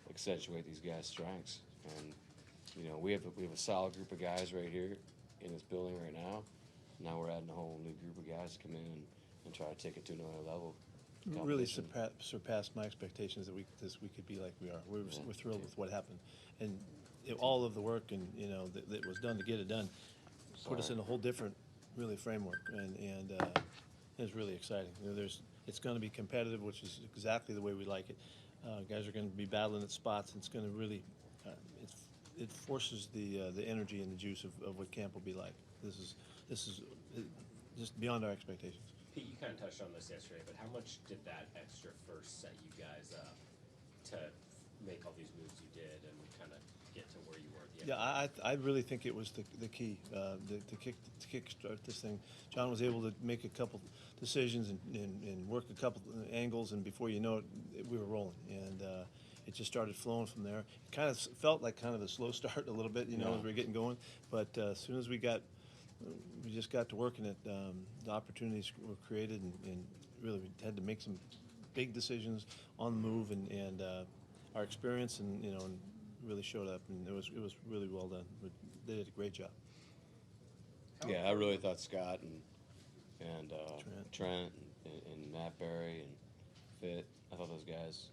accentuate these guys' strengths. And we have a solid group of guys right here in this building right now. Now we're adding a whole new group of guys to come in and try to take it to another level. Really surpassed my expectations that we could be like we are. We're thrilled with what happened, and all of the work and that was done to get it done put us in a whole different really framework, and it's really exciting. It's going to be competitive, which is exactly the way we like it. Guys are going to be battling at spots, and it's going to really it forces the energy and the juice of what camp will be like. This is just beyond our expectations. Pete, you kind of touched on this yesterday, but how much did that extra first set you guys up to make all these moves you did and kind of get to where you were at the end? Yeah, I really think it was the key to kickstart this thing. John was able to make a couple decisions and work a couple angles, and before you know it, we were rolling, and it just started flowing from there. It kind of felt like kind of a slow start a little bit, as we were getting going, but as soon as we just got to working it, the opportunities were created, and really we had to make some big decisions on the move, and our experience and really showed up, and it was really well done. They did a great job. Yeah, I really thought Scott and Trent and Matt Berry and Fit. I thought those guys,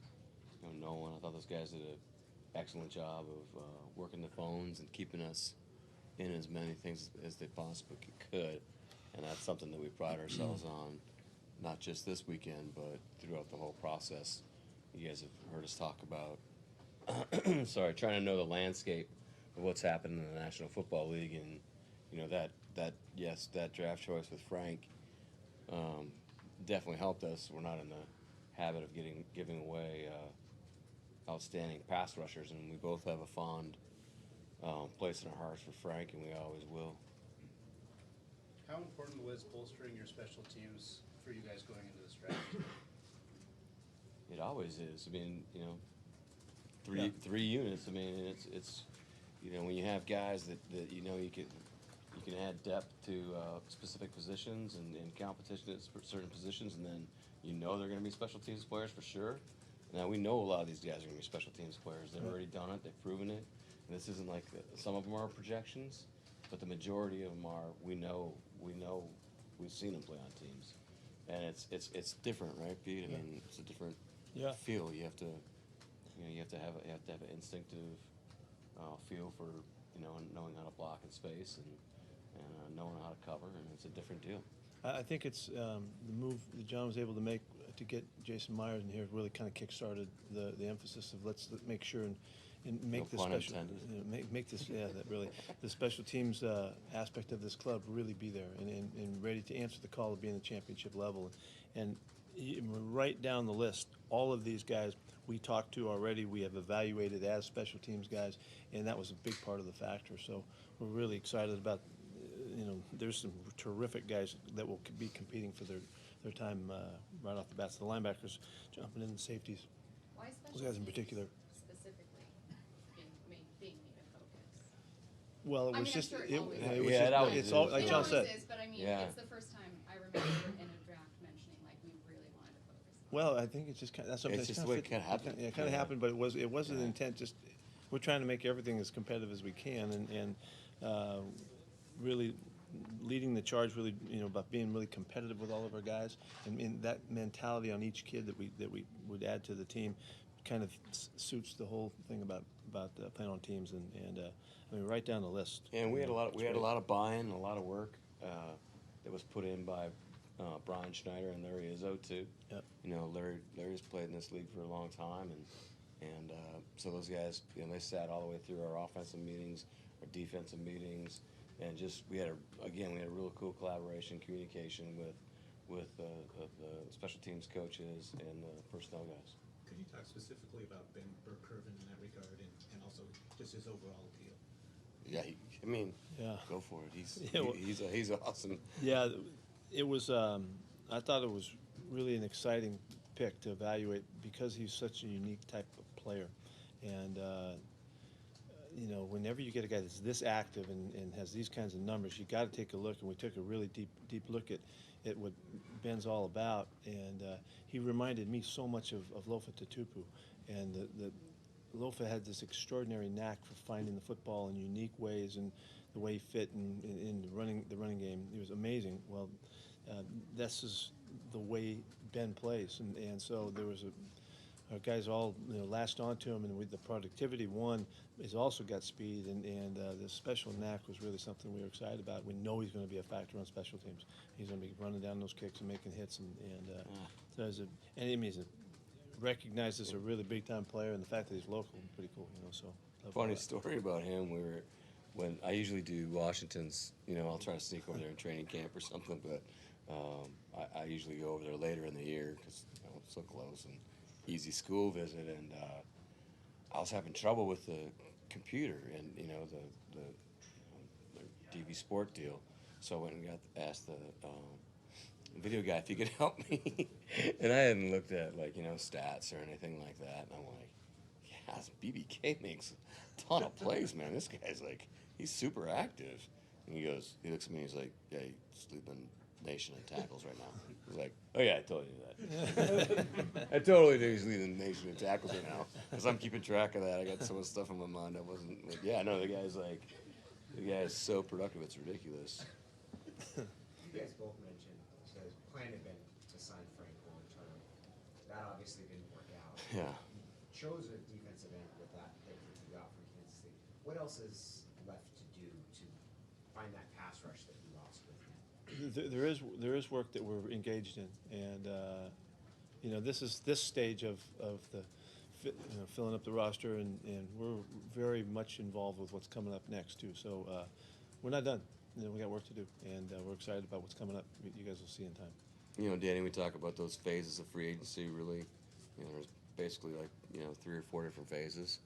Nolan. I thought those guys did an excellent job of working the phones and keeping us in as many things as they possibly could, and that's something that we pride ourselves on, not just this weekend, but throughout the whole process. You guys have heard us talk about, trying to know the landscape of what's happening in the National Football League, and that draft choice with Frank definitely helped us. We're not in the habit of giving away outstanding pass rushers, and we both have a fond place in our hearts for Frank, and we always will. How important was bolstering your special teams for you guys going into this draft? It always is. I mean, three units. I mean, it's when you have guys that you can add depth to specific positions and competition at certain positions, and then they're going to be special teams players for sure. Now we know a lot of these guys are going to be special teams players. They've already done it. They've proven it. And this isn't like some of them are projections, but the majority of them are. We know, we've seen them play on teams, and it's different, right, Pete? I mean, it's a different feel. You have to have an instinctive feel for knowing how to block in space and knowing how to cover, and it's a different deal. I think it's the move that John was able to make to get Jason Myers in here really kind of kick-started the emphasis of let's make sure and make this special, make this that really the special teams aspect of this club really be there and ready to answer the call of being a championship level, and right down the list, all of these guys we talked to already, we have evaluated as special teams guys, and that was a big part of the factor. So we're really excited about. There's some terrific guys that will be competing for their time right off the bat. So the linebackers jumping in, the safeties. Why those guys in particular. Specifically, being made a focus. Well, it was just it's all like John said. But I mean, it's the first time I remember in a draft mentioning like we really wanted to focus. Well, I think it's just that's something. It's just the way it kind of happened. Yeah, it kind of happened, but it wasn't an intent. Just we're trying to make everything as competitive as we can, and really leading the charge, really, about being really competitive with all of our guys, and that mentality on each kid that we would add to the team, kind of suits the whole thing about playing on teams, and I mean right down the list. And we had a lot of buy-in, a lot of work that was put in by Brian Schneider and Larry Izzo too. Yep. You know, Larry's played in this league for a long time, and so those guys, you know, they sat all the way through our offensive meetings, our defensive meetings, and just we had a real cool collaboration, communication with the special teams coaches and the personnel guys. Could you talk specifically about Ben Burr-Kirven in that regard, and also just his overall appeal? Yeah, go for it. He's awesome. Yeah, it was. I thought it was really an exciting pick to evaluate because he's such a unique type of player, and you know, whenever you get a guy that's this active and has these kinds of numbers, you got to take a look. And we took a really deep look at what Ben's all about, and he reminded me so much of Lofa Tatupu, and the Lofa had this extraordinary knack for finding the football in unique ways, and the way he fit in the running game. He was amazing. Well, this is the way Ben plays, and so there was our guys all latched onto him, and with the productivity has also got speed, and the special knack was really something we were excited about. We know he's going to be a factor on special teams. He's going to be running down those kicks and making hits, so he's recognized as a really big time player, and the fact that he's local, pretty cool. So funny story about him. When I usually do Washington's, I'll try to sneak over there in training camp or something, but I usually go over there later in the year because it's so close and easy school visit, and I was having trouble with the computer and the DV Sport deal, so I went and asked the video guy if he could help me, and I hadn't looked at stats or anything like that, and I'm like, yeah, this BBK makes a ton of plays, man. This guy's he's super active. And he looks at me, he's like, yeah, he's leading the nation in tackles right now. He's like, oh yeah, I totally knew that. I totally knew he's leading the nation in tackles right now, because I'm keeping track of that. I got so much stuff in my mind. I wasn't the guy's so productive, it's ridiculous. You guys both mentioned the plan had been to sign Frank long term. That obviously didn't work out. Yeah. You chose a defensive end with that pick that you got from Kansas State. What else is left to do to find that pass rush that you lost with him? There is work that we're engaged in, and this stage of the filling up the roster, and we're very much involved with what's coming up next too. So we're not done. We got work to do, and we're excited about what's coming up. You guys will see in time. Danny, we talk about those phases of free agency. Really, there's basically 3 or 4 different phases,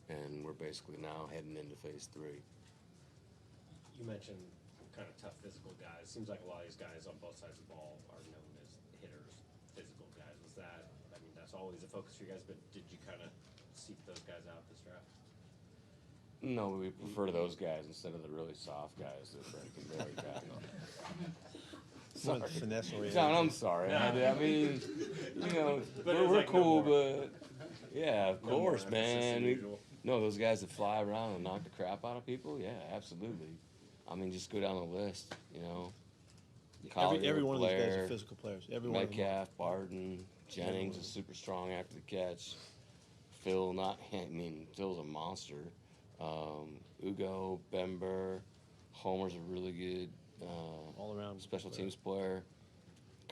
and we're basically now heading into phase 3. You mentioned kind of tough physical guys. Seems like a lot of these guys on both sides of the ball are known as hitters, physical guys. Was that? I mean, that's always a focus for you guys. But did you kind of seek those guys out this draft? No, we prefer those guys instead of the really soft guys that Brady can barely tackle. Sorry. John, I'm sorry. I mean, we're cool, but yeah, of course, man. No, those guys that fly around and knock the crap out of people, yeah, absolutely. I mean, just go down the list, Every one of those guys are physical players. Every one of them. Metcalf, Baldwin, Jennings is super strong after the catch. Phil's a monster. Ugo, Ben Burr, Homer's a really good all-around special teams player.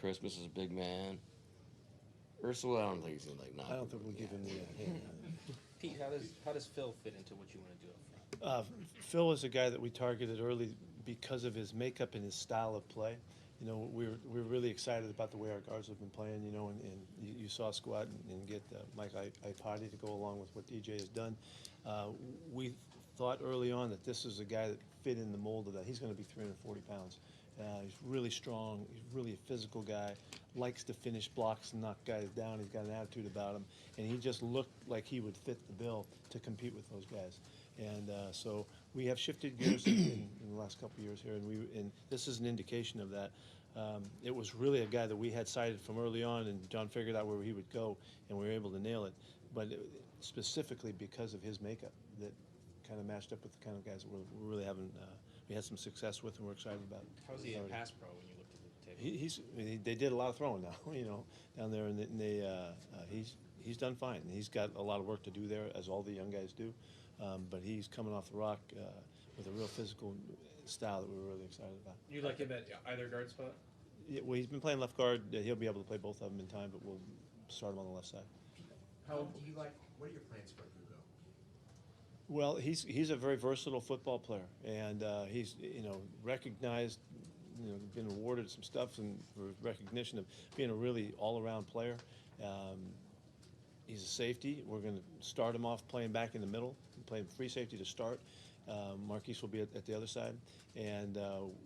Christmas is a big man. Ursua, I don't think he's not. I don't think we'll give him the. Pete, how does Phil fit into what you want to do up front? Phil is a guy that we targeted early because of his makeup and his style of play. We're really excited about the way our guards have been playing. And you saw us go out and get Mike Ipati to go along with what DJ has done. We thought early on that this is a guy that fit in the mold of that. He's going to be 340 pounds. He's really strong. He's really a physical guy. Likes to finish blocks and knock guys down. He's got an attitude about him, and he just looked like he would fit the bill to compete with those guys. And so we have shifted gears in the last couple of years here, and this is an indication of that. It was really a guy that we had cited from early on, and John figured out where he would go, and we were able to nail it. But specifically because of his makeup, that kind of matched up with the kind of guys that we're really having. We had some success with, and we're excited about. How's he in pass pro when you looked at the table? They did a lot of throwing now, down there, and he's done fine. He's got a lot of work to do there, as all the young guys do. But he's coming off the rock with a real physical style that we're really excited about. You like him at either guard spot? well, he's been playing left guard. He'll be able to play both of them in time, but we'll start him on the left side. How do you like? What are your plans for Ugo? Well, he's a very versatile football player, and he's recognized, been awarded some stuff and for recognition of being a really all-around player. He's a safety. We're going to start him off playing back in the middle, playing free safety to start. Marquise will be at the other side, and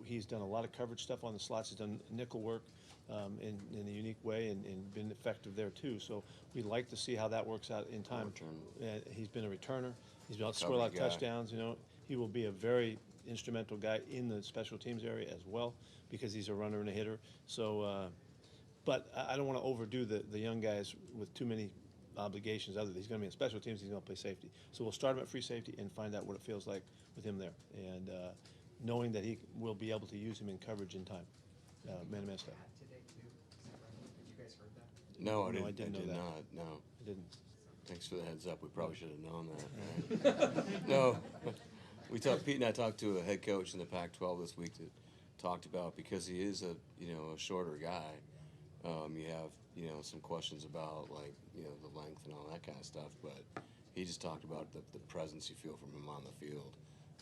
he's done a lot of coverage stuff on the slots. He's done nickel work in a unique way and been effective there too. So we'd like to see how that works out in time. He's been a returner. He's been able to score a lot of touchdowns. He will be a very instrumental guy in the special teams area as well because he's a runner and a hitter. So, but I don't want to overdo the young guys with too many obligations. He's going to be in special teams. He's going to play safety. So we'll start him at free safety and find out what it feels like with him there, and knowing that he will be able to use him in coverage in time, man-to-man stuff. No, I didn't know that. No, I didn't. Thanks for the heads up. We probably should have known that. No, Pete and I talked to a head coach in the Pac-12 this week that talked about, because he is a shorter guy. You have some questions about the length and all that kind of stuff, but he just talked about the presence you feel from him on the field,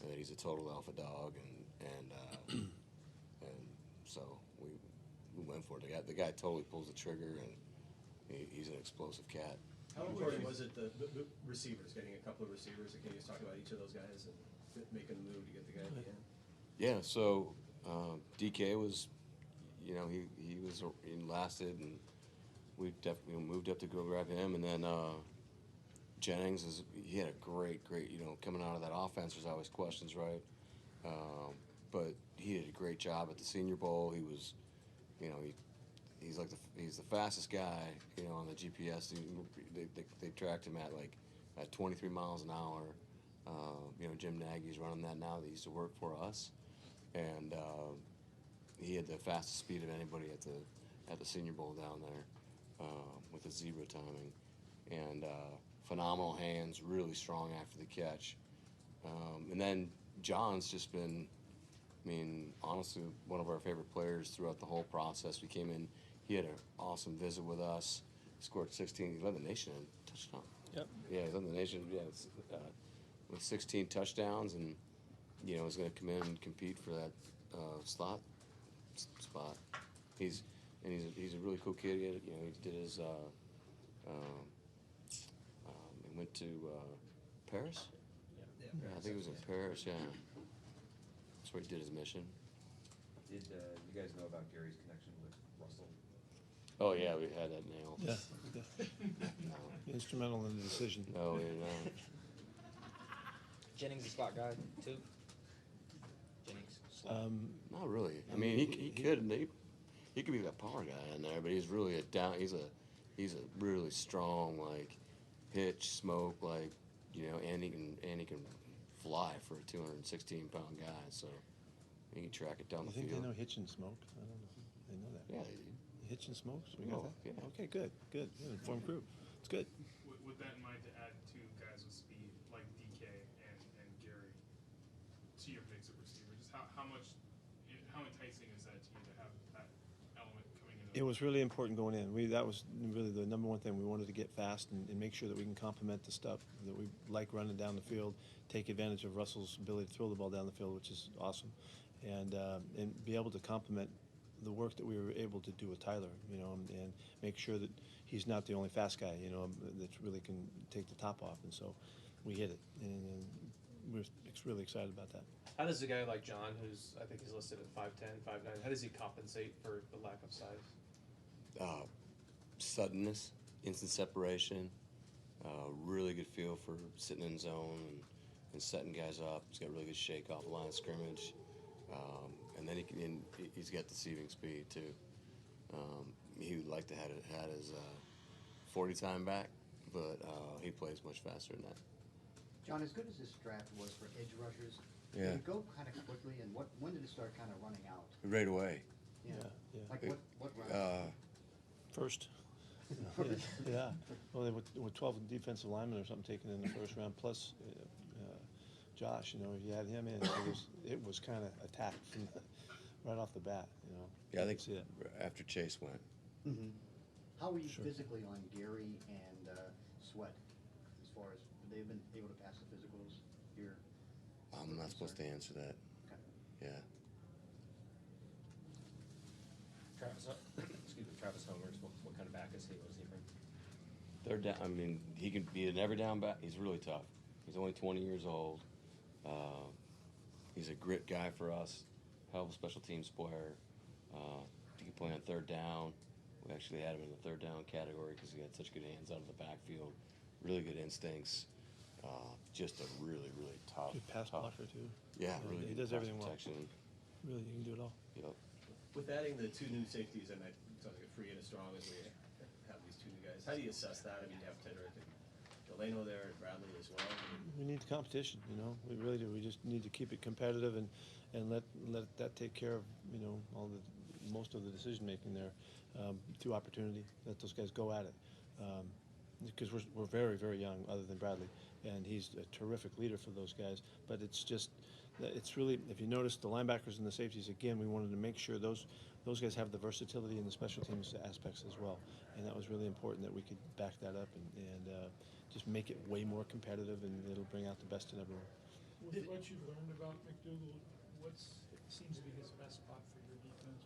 and that he's a total alpha dog, and so we went for it. The guy totally pulls the trigger, and he's an explosive cat. How important was it the receivers, getting a couple of receivers? Can you just talk about each of those guys and making the move to get the guy at the end? Yeah, so DK was, he was lasted, and we definitely moved up to go grab him, and then Jennings he had a great, coming out of that offense. There's always questions, right? But he did a great job at the Senior Bowl. He was, he's the fastest guy, on the GPS. They tracked him at 23 miles an hour. Jim Nagy's running that now. That used to work for us, and he had the fastest speed of anybody at the Senior Bowl down there, with the zebra timing, and phenomenal hands, really strong after the catch. And then John's just been, honestly, one of our favorite players throughout the whole process. We came in, he had an awesome visit with us. He scored 16. He led the nation in touchdown. Yep. Yeah, he led the nation. Yeah, with 16 touchdowns, and was going to come in and compete for that slot spot. He's a really cool kid. He did his. He went to Paris. Yeah, I think it was in Paris. Yeah, that's where he did his mission. Did you guys know about Gary's connection with Russell? Oh yeah, we had that nailed. Yeah. Instrumental in the decision. No, yeah. Jennings a spot guy too. Jennings. Not really. He could be that power guy in there, but he's really he's a really strong, hitch, smoke, and he can fly for a 216-pound guy, so he can track it down the field. I think they know hitch and smoke. I don't know if they know that. Yeah, they do. Hitch and smokes? We got that? Yeah. Okay, good. Informed group. It's good. With that in mind, to add two guys with speed like DK and Gary to your mix of receivers, how enticing is that to you to have that element coming in? It was really important going in. That was really the number one thing. We wanted to get fast and make sure that we can complement the stuff that we like running down the field, take advantage of Russell's ability to throw the ball down the field, which is awesome, and be able to complement the work that we were able to do with Tyler, and make sure that he's not the only fast guy, that really can take the top off. And so we hit it, and we're really excited about that. How does a guy like John, I think he's listed at 5'10", 5'9", how does he compensate for the lack of size? Suddenness, instant separation, really good feel for sitting in zone and setting guys up. He's got really good shake off the line of scrimmage. And then he's got deceiving speed too. He would like to have had his 40 time back, but he plays much faster than that. John, as good as this draft was for edge rushers, Yeah. did it go kind of quickly, and when did it start kind of running out? Right away. Yeah. Like what round? First. Yeah. Well, they were 12 defensive linemen or something taken in the first round, plus Josh. You had him in. It was kind of attacked right off the bat. Yeah, I think see it. after Chase went. Mm-hmm. How are you Sure. physically on Gary and Sweat? As far as they've been able to pass the physicals here? I'm not supposed to answer that. Okay. Yeah. Travis Homers, what kind of back is he? What does he bring? Third down. I mean, he can be an every down back. He's really tough. He's only 20 years old. He's a grit guy for us. Hell of a special teams player. He can play on third down. We actually had him in the third down category because he had such good hands out of the backfield. Really good instincts. Just a really, really tough. Good pass blocker too. Yeah, really. He good does pass everything protection. well. Really, he can do it all. Yep. With adding the 2 new safeties, and it sounds like a free and a strong as we have these 2 new guys, how do you assess that? I mean, you have Tedrick and Delano there and Bradley as well. We need competition, We really do. We just need to keep it competitive and let that take care of, most of the decision making there through opportunity. Let those guys go at it. Because we're very, very young, other than Bradley, and he's a terrific leader for those guys. But it's really, if you notice, the linebackers and the safeties, again, we wanted to make sure those guys have the versatility and the special teams aspects as well. And that was really important that we could back that up and just make it way more competitive, and it'll bring out the best in everyone. With what you've learned about McDougal, what seems to be his best spot for your defense?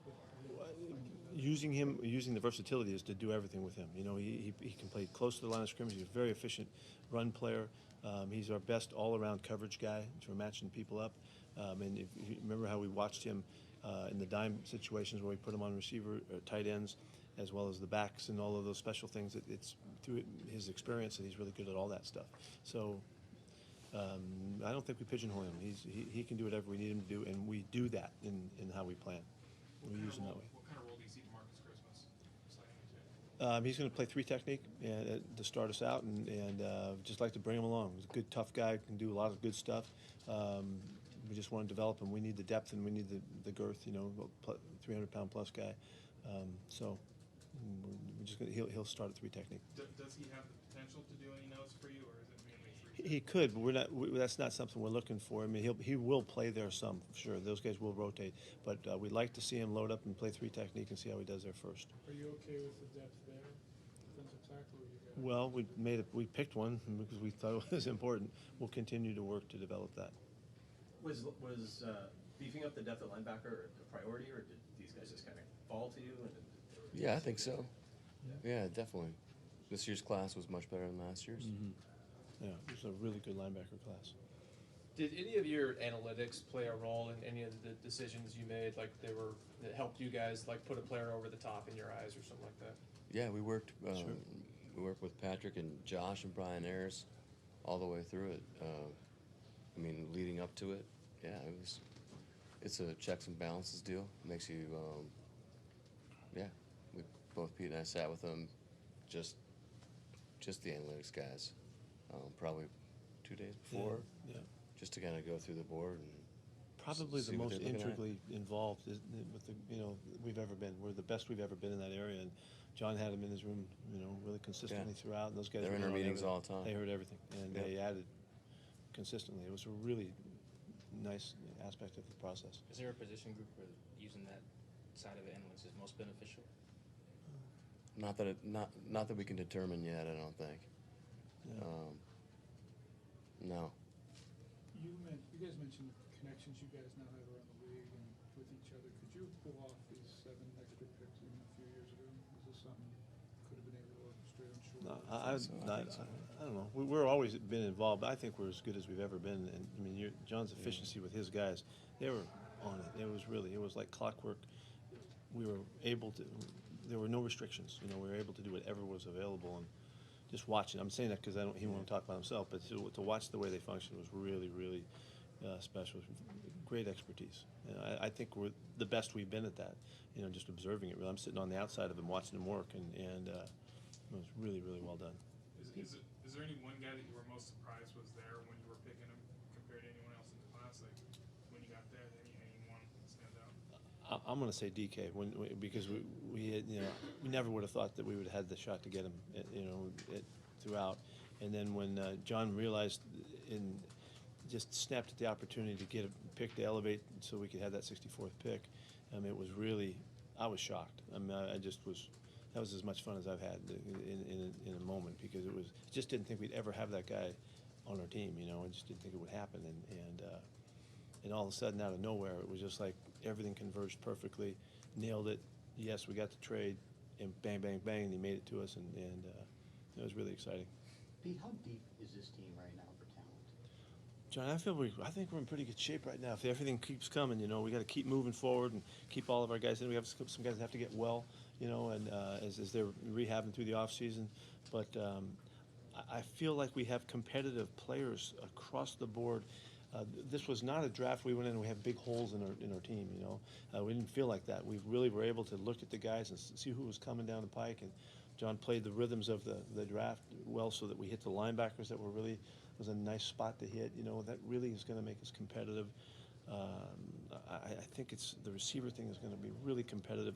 Using the versatility is to do everything with him. He can play close to the line of scrimmage. He's a very efficient run player. He's our best all-around coverage guy for matching people up. And if you remember how we watched him in the dime situations where we put him on receiver, tight ends, as well as the backs and all of those special things. It's through his experience that he's really good at all that stuff. So I don't think we pigeonhole him. He can do whatever we need him to do, and we do that in how we plan. We use him that way. What kind of role do you see Demarcus Christmas? He's going to play 3 technique to start us out, and just like to bring him along. He's a good, tough guy, can do a lot of good stuff. We just want to develop him. We need the depth and we need the girth, 300-pound plus guy. So we're just gonna, he'll start at 3 technique. Does he have the potential to do any notes for you, or is it mainly 3? He could, but that's not something we're looking for. I mean, he will play there some, sure. Those guys will rotate, but we'd like to see him load up and play 3 technique and see how he does there first. Are you okay with the depth there, defensive tackle? Well, we picked one because we thought it was important. We'll continue to work to develop that. Was beefing up the depth at linebacker a priority, or did these guys just kind of fall to you? Yeah, I think so. Yeah, definitely. This year's class was much better than last year's. Mm-hmm. Yeah, it was a really good linebacker class. Did any of your analytics play a role in any of the decisions you made? Like that helped you guys like put a player over the top in your eyes or something like that? Yeah, we worked. Sure. We worked with Patrick and Josh and Brian Ayers all the way through it. Leading up to it, yeah, it's a checks and balances deal. It makes you, both Pete and I sat with them, just the analytics guys, probably 2 days before, just to kind of go through the board and probably the see what most they're looking at. integrally involved with we've ever been. We're the best we've ever been in that area, and John had him in his room, really consistently throughout. And those guys They're were in our on meetings everything. all the time. They heard everything, and they added consistently. It was a really nice aspect of the process. Is there a position group where using that side of analytics is most beneficial? Not that we can determine yet. I don't think. No. You guys mentioned the connections you guys now have around the league and with each other. Could you pull off these 7 extra picks even a few years ago? Is this something you could have been able to orchestrate? I'm sure. No, I don't know. We're always been involved, but I think we're as good as we've ever been. And John's efficiency with his guys, they were on it. It was like clockwork. We were able to. There were no restrictions. We were able to do whatever was available, and just watching. I'm saying that because he won't talk about himself, but to watch the way they function was really, really special. Great expertise. I think we're the best we've been at that. Just observing it. Really, I'm sitting on the outside of him, watching him work, and it was really, really well done. Is there any one guy that you were most surprised was there when you were picking him compared to anyone else in the class? Like when you got there, anyone stand out? I'm going to say DK because we had, we never would have thought that we would have had the shot to get him, throughout. And then when John realized just snapped at the opportunity to get a pick to elevate so we could have that 64th pick, I mean, it was really, I was shocked. I mean, I just was, that was as much fun as I've had in a moment, because it was, just didn't think we'd ever have that guy on our team, you know. I just didn't think it would happen. And all of a sudden, out of nowhere, it was just like everything converged perfectly, nailed it. Yes, we got the trade, and bang, bang, bang, and he made it to us, and it was really exciting. Pete, how deep is this team right now for talent? John, I think we're in pretty good shape right now. If everything keeps coming, you know, we got to keep moving forward and keep all of our guys in. We have some guys that have to get well, you know, and as they're rehabbing through the off season. But I feel like we have competitive players across the board. This was not a draft we went in and we have big holes in our team, you know. We didn't feel like that. We really were able to look at the guys and see who was coming down the pike. And John played the rhythms of the draft well, so that we hit the linebackers that were really, was a nice spot to hit. You know, that really is going to make us competitive. I think it's the receiver thing is going to be really competitive.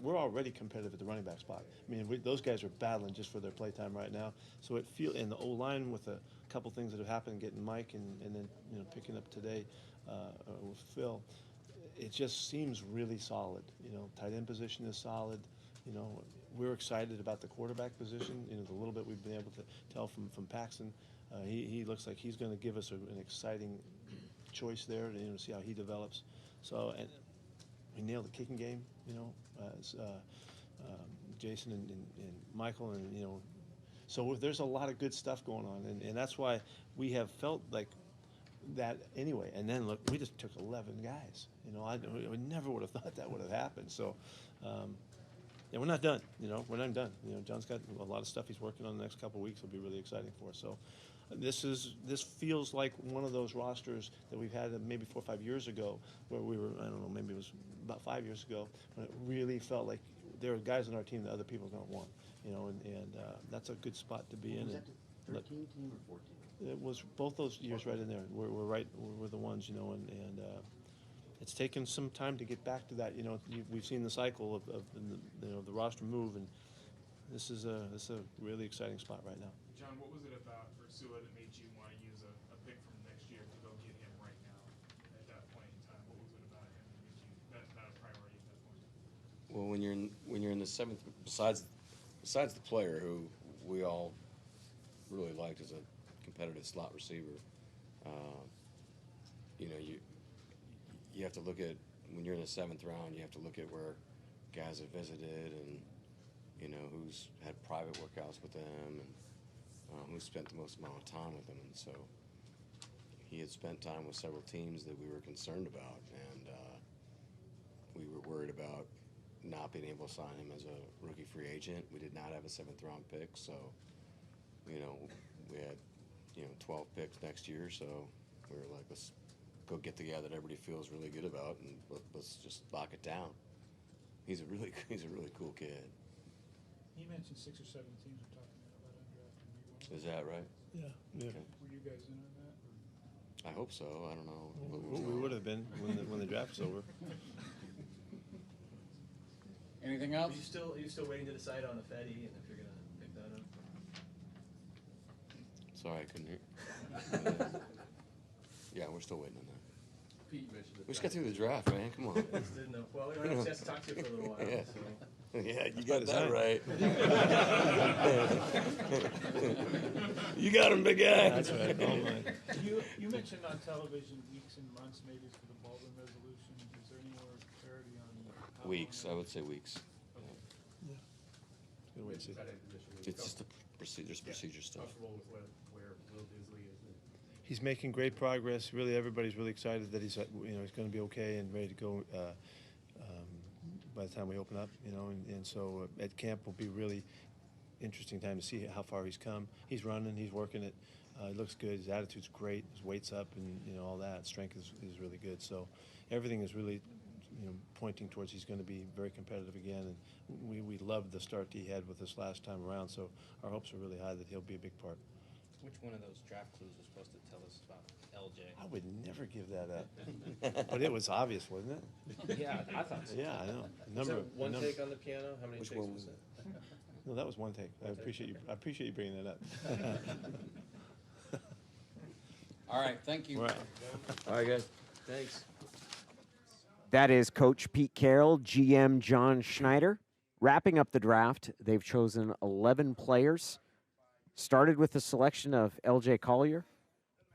We're already competitive at the running back spot. I mean, those guys are battling just for their play time right now. So it in the O-line with a couple things that have happened, getting Mike and then, you know, picking up today with Phil, it just seems really solid. You know, tight end position is solid. You know, we're excited about the quarterback position. You know, the little bit we've been able to tell from Paxton, he looks like he's going to give us an exciting choice there to, you know, see how he develops. So, and we nailed the kicking game, you know, as Jason and Michael, and, you know, so there's a lot of good stuff going on, and that's why we have felt like that anyway. And then look, we just took 11 guys. You know, I never would have thought that would have happened. So, yeah, we're not done. You know, we're not done. You know, John's got a lot of stuff he's working on the next couple of weeks. It'll be really exciting for us. So, this feels like one of those rosters that we've had maybe 4 or 5 years ago, where we were, I don't know, maybe it was about 5 years ago, when it really felt like there were guys on our team that other people don't want. You know, and that's a good spot to be in. Was that the 13 team or 14? It was both those years right in there. We're the ones, you know, and it's taken some time to get back to that. You know, we've seen the cycle of the roster move, and this is a really exciting spot right now. John, what was it about Ursua that made you want to use a pick from next year to go get him right now at that point in time? What was it about him that made you that a priority at that point? Well, when you're in the seventh, besides the player who we all really liked as a competitive slot receiver, you know, you have to look at, when you're in the 7th round, you have to look at where guys have visited, and, you know, who's had private workouts with them, and who's spent the most amount of time with them. And so he had spent time with several teams that we were concerned about, and we were worried about not being able to sign him as a rookie free agent. We did not have a 7th round pick, so, you know, we had, you know, 12 picks next year, so we were like, let's go get the guy that everybody feels really good about, and let's just lock it down. He's a really cool kid. He mentioned 6 or 7 teams are talking about undrafted. Is that right? Yeah. Okay. Were you guys in on that? I hope so. I don't know. We would have been when the draft's over. Anything else? Are you still waiting to decide on a Fetty and if you're going to pick that up? Sorry, I couldn't hear. Yeah, we're still waiting on that. Pete mentioned it. We just got through the draft, man. Come on. Didn't know. Well, we don't have a chance to talk to you for a little while. Yeah. So. Yeah, you got that right. You got him, big guy. That's right. Oh, my. You mentioned on television weeks and months maybe for the Baldwin resolution. Is there any more clarity on how Weeks, I would say weeks. Yeah. Good way to see. It's just the procedure stuff. Comfortable with where Will Disley is. He's making great progress. Really, everybody's really excited that he's going to be okay and ready to go by the time we open up. You know, and so at camp will be really interesting time to see how far he's come. He's running, he's working it. He looks good. His attitude's great. His weight's up, and you know all that. Strength is really good. So everything is really, you know, pointing towards he's going to be very competitive again. And we loved the start he had with us last time around. So our hopes are really high that he'll be a big part. Which one of those draft clues was supposed to tell us about LJ? I would never give that up. But it was obvious, wasn't it? Yeah, I thought so. Yeah, I know. Was that one take on the piano? How many Which takes one was was it? No, that was one take. I appreciate you bringing that up. All right, thank you. All right. All right, guys. Thanks. That is Coach Pete Carroll, GM John Schneider. Wrapping up the draft, they've chosen 11 players. Started with the selection of L.J. Collier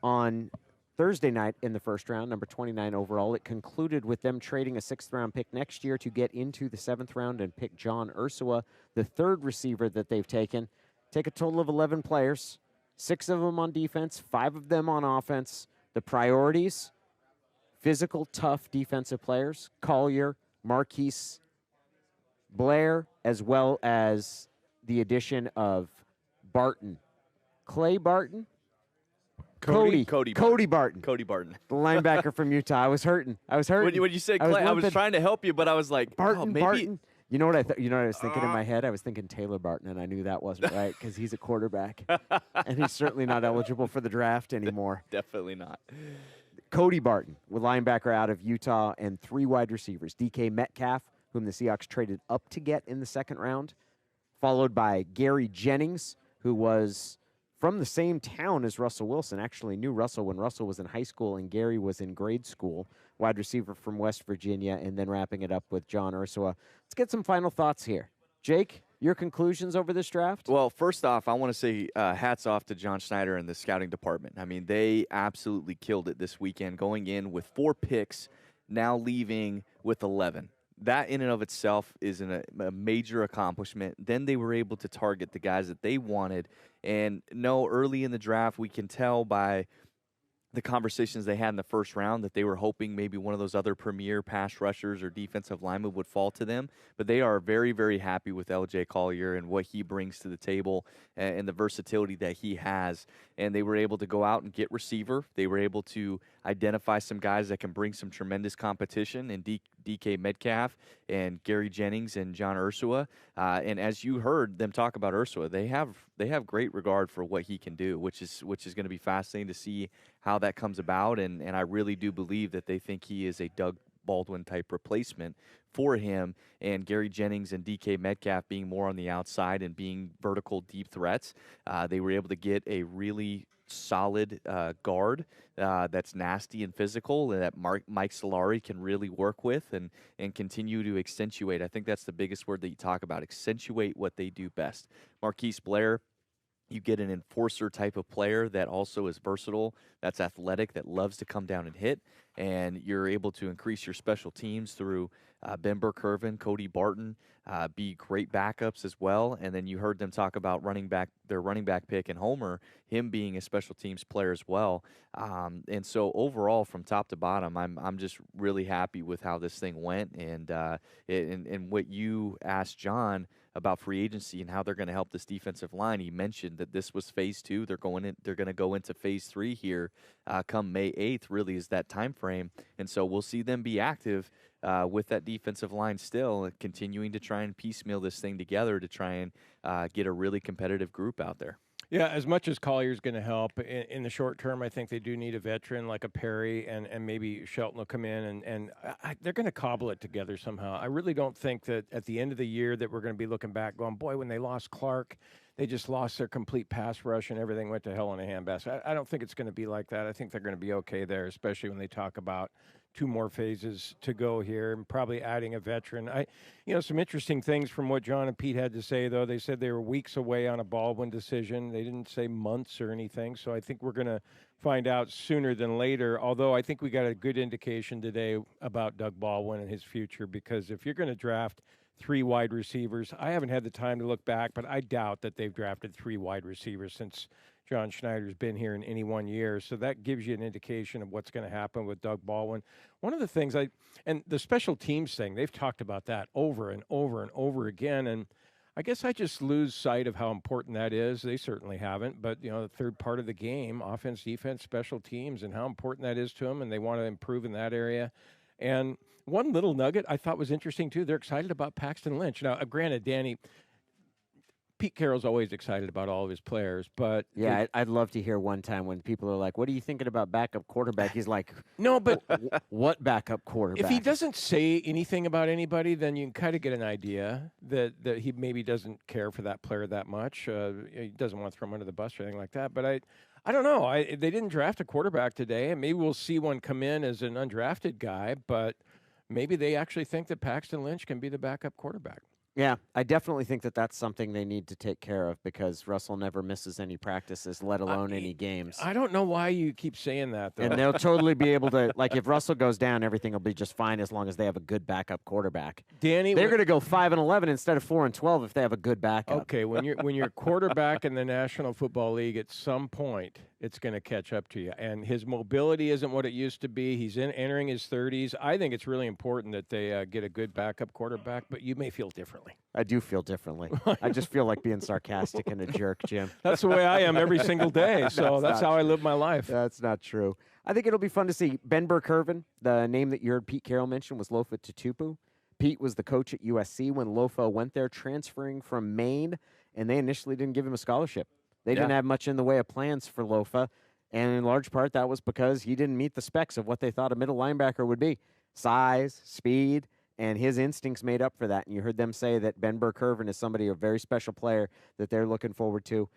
on Thursday night in the first round, number 29 overall. It concluded with them trading a 6th-round pick next year to get into the 7th round and pick John Ursua, the 3rd receiver that they've taken. Take a total of 11 players, 6 of them on defense, 5 of them on offense. The priorities: physical, tough defensive players, Collier, Marquise Blair, as well as the addition of Barton. Clay Barton? Cody Barton. Cody Barton. The linebacker from Utah. I was hurting. When you said Clay, I was trying to help you, but I was like, Barton, maybe. Barton. You know what I was thinking in my head? I was thinking Taylor Barton, and I knew that wasn't right because he's a quarterback. And he's certainly not eligible for the draft anymore. Definitely not. Cody Barton, with linebacker out of Utah, and 3 wide receivers. DK Metcalf, whom the Seahawks traded up to get in the 2nd round, followed by Gary Jennings, who was from the same town as Russell Wilson. Actually knew Russell when Russell was in high school and Gary was in grade school. Wide receiver from West Virginia, and then wrapping it up with John Ursua. Let's get some final thoughts here. Jake, your conclusions over this draft? Well, first off, I want to say hats off to John Schneider and the scouting department. I mean, they absolutely killed it this weekend, going in with 4 picks, now leaving with 11. That in and of itself is a major accomplishment. Then they were able to target the guys that they wanted. And no, early in the draft, we can tell by the conversations they had in the first round that they were hoping maybe one of those other premier pass rushers or defensive linemen would fall to them. But they are very, very happy with L.J. Collier and what he brings to the table and the versatility that he has. And they were able to go out and get receiver. They were able to identify some guys that can bring some tremendous competition in DK Metcalf and Gary Jennings and John Ursua. And as you heard them talk about Ursua, they have great regard for what he can do, which is going to be fascinating to see how that comes about. And I really do believe that they think he is a Doug Baldwin type replacement for him, and Gary Jennings and DK Metcalf being more on the outside and being vertical deep threats. They were able to get a really solid guard that's nasty and physical that Mike Solari can really work with and continue to accentuate. I think that's the biggest word that you talk about, accentuate what they do best. Marquise Blair, you get an enforcer type of player that also is versatile, that's athletic, that loves to come down and hit, and you're able to increase your special teams through Ben Burr-Kirven, Cody Barton, be great backups as well. And then you heard them talk about their running back pick and Homer, him being a special teams player as well. And so overall, from top to bottom, I'm just really happy with how this thing went. And what you asked John about free agency and how they're going to help this defensive line, he mentioned that this was phase 2. They're going to go into phase 3 here come May 8th. Really is that time frame, and so we'll see them be active with that defensive line still, continuing to try and piecemeal this thing together to try and get a really competitive group out there. Yeah, as much as Collier's going to help in the short term, I think they do need a veteran like a Perry, and maybe Shelton will come in, and they're going to cobble it together somehow. I really don't think that at the end of the year that we're going to be looking back going, boy, when they lost Clark, they just lost their complete pass rush and everything went to hell in a handbasket. I don't think it's going to be like that. I think they're going to be okay there, especially when they talk about 2 more phases to go here and probably adding a veteran. Some interesting things from what John and Pete had to say, though. They said they were weeks away on a Baldwin decision. They didn't say months or anything, so I think we're going to find out sooner than later, although I think we got a good indication today about Doug Baldwin and his future, because if you're going to draft 3 wide receivers, I haven't had the time to look back, but I doubt that they've drafted 3 wide receivers since John Schneider's been here in any one year. So that gives you an indication of what's going to happen with Doug Baldwin. One of the things and the special teams thing, they've talked about that over and over and over again. And I guess I just lose sight of how important that is. They certainly haven't, but the third part of the game, offense, defense, special teams, and how important that is to them. And they want to improve in that area. And one little nugget I thought was interesting, too. They're excited about Paxton Lynch. Now, granted, Danny, Pete Carroll's always excited about all of his players, but... Yeah, I'd love to hear one time when people are like, what are you thinking about backup quarterback? He's like, no, but... what backup quarterback? If he doesn't say anything about anybody, then you can kind of get an idea that he maybe doesn't care for that player that much. He doesn't want to throw him under the bus or anything like that, but I don't know. They didn't draft a quarterback today, and maybe we'll see one come in as an undrafted guy, but maybe they actually think that Paxton Lynch can be the backup quarterback. Yeah, I definitely think that that's something they need to take care of because Russell never misses any practices, let alone any games. I don't know why you keep saying that, though. And they'll totally be able to, like, if Russell goes down, everything will be just fine as long as they have a good backup quarterback. Danny, they're going to go 5-11 instead of 4-12 if they have a good backup. Okay, when you're quarterback in the National Football League, at some point it's going to catch up to you. And his mobility isn't what it used to be. He's entering his 30s. I think it's really important that they get a good backup quarterback, but you may feel differently. I do feel differently. I just feel like being sarcastic and a jerk, Jim. That's the way I am every single day, so that's how I live my life. That's not true. I think it'll be fun to see. Ben Burr-Kirven, the name that you heard Pete Carroll mention was Lofa Tutupu. Pete was the coach at USC when Lofa went there, transferring from Maine, and they initially didn't give him a scholarship. They didn't have much in the way of plans for Lofa, and in large part that was because he didn't meet the specs of what they thought a middle linebacker would be. Size, speed, and his instincts made up for that. And you heard them say that Ben Burr-Kirven is somebody, a very special player that they're looking forward to.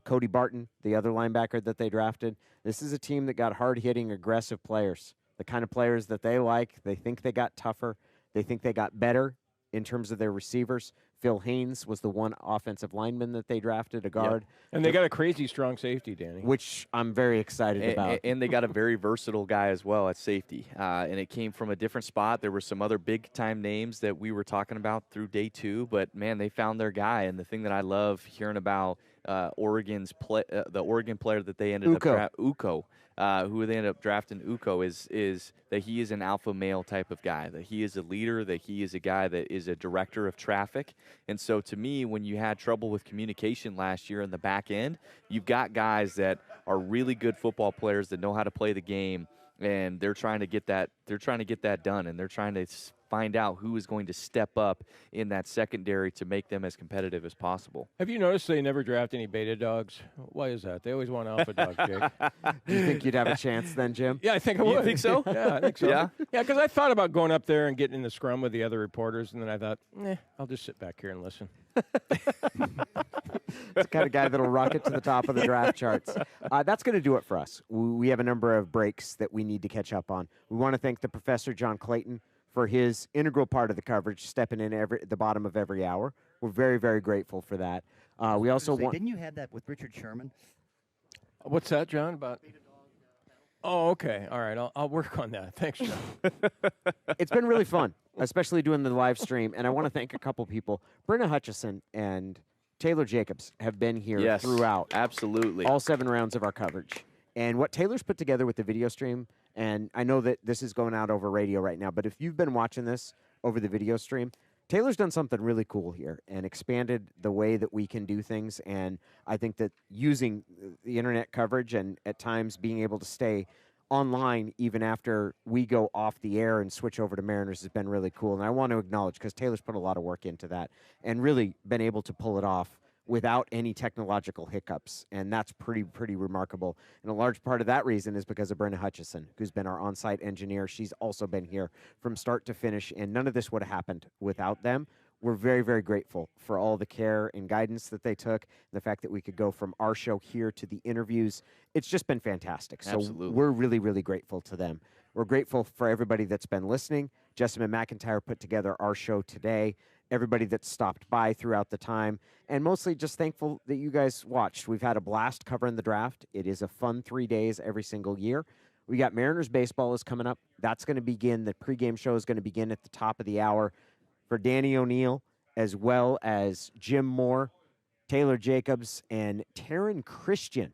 Cody Barton, the other linebacker that they drafted. This is a team that got hard-hitting, aggressive players, the kind of players that they like. They think they got tougher. They think they got better in terms of their receivers. Phil Haynes was the one offensive lineman that they drafted, a guard. Yep. And they got a crazy strong safety, Danny. Which I'm very excited about. And they got a very versatile guy as well at safety. And it came from a different spot. There were some other big-time names that we were talking about through day 2. But, man, they found their guy. And the thing that I love hearing about the Oregon player that they ended up drafting, Ugo, who they ended up drafting, Ugo, is that he is an alpha male type of guy, that he is a leader, that he is a guy that is a director of traffic. And so to me, when you had trouble with communication last year in the back end, you've got guys that are really good football players that know how to play the game, and they're trying to get that done, and they're trying to find out who is going to step up in that secondary to make them as competitive as possible. Have you noticed they never draft any beta dogs? Why is that? They always want alpha dogs, Jake. Do you think you'd have a chance then, Jim? Yeah, I think I would. You think so? Yeah, I think so. Yeah? Yeah, because I thought about going up there and getting in the scrum with the other reporters, and then I thought, I'll just sit back here and listen. It's the kind of guy that'll rocket to the top of the draft charts. That's going to do it for us. We have a number of breaks that we need to catch up on. We want to thank the professor, John Clayton, for his integral part of the coverage, stepping in at the bottom of every hour. We're very, very grateful for that. We also want. Didn't you have that with Richard Sherman? What's that, John? About? Oh, okay. All right. I'll work on that. Thanks, John. It's been really fun, especially doing the live stream. And I want to thank a couple people. Brenna Hutchison and Taylor Jacobs have been here throughout. Absolutely. All 7 rounds of our coverage. And what Taylor's put together with the video stream, and I know that this is going out over radio right now, but if you've been watching this over the video stream, Taylor's done something really cool here and expanded the way that we can do things. And I think that using the internet coverage and at times being able to stay online even after we go off the air and switch over to Mariners has been really cool. And I want to acknowledge, because Taylor's put a lot of work into that and really been able to pull it off without any technological hiccups, and that's pretty remarkable. And a large part of that reason is because of Brenna Hutchison, who's been our on-site engineer. She's also been here from start to finish, and none of this would have happened without them. We're very, very grateful for all the care and guidance that they took, and the fact that we could go from our show here to the interviews. It's just been fantastic. So we're really, really grateful to them. We're grateful for everybody that's been listening. Jessamine McIntyre put together our show today. Everybody that stopped by throughout the time, and mostly just thankful that you guys watched. We've had a blast covering the draft. It is a fun 3 days every single year. We got Mariners baseball is coming up. That's going to begin. The pregame show is going to begin at the top of the hour for Danny O'Neill, as well as Jim Moore, Taylor Jacobs, and Taryn Christian,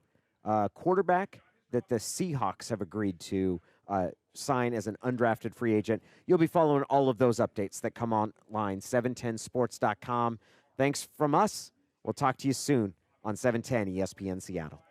quarterback that the Seahawks have agreed to sign as an undrafted free agent. You'll be following all of those updates that come online, 710sports.com. Thanks from us. We'll talk to you soon on 710 ESPN Seattle.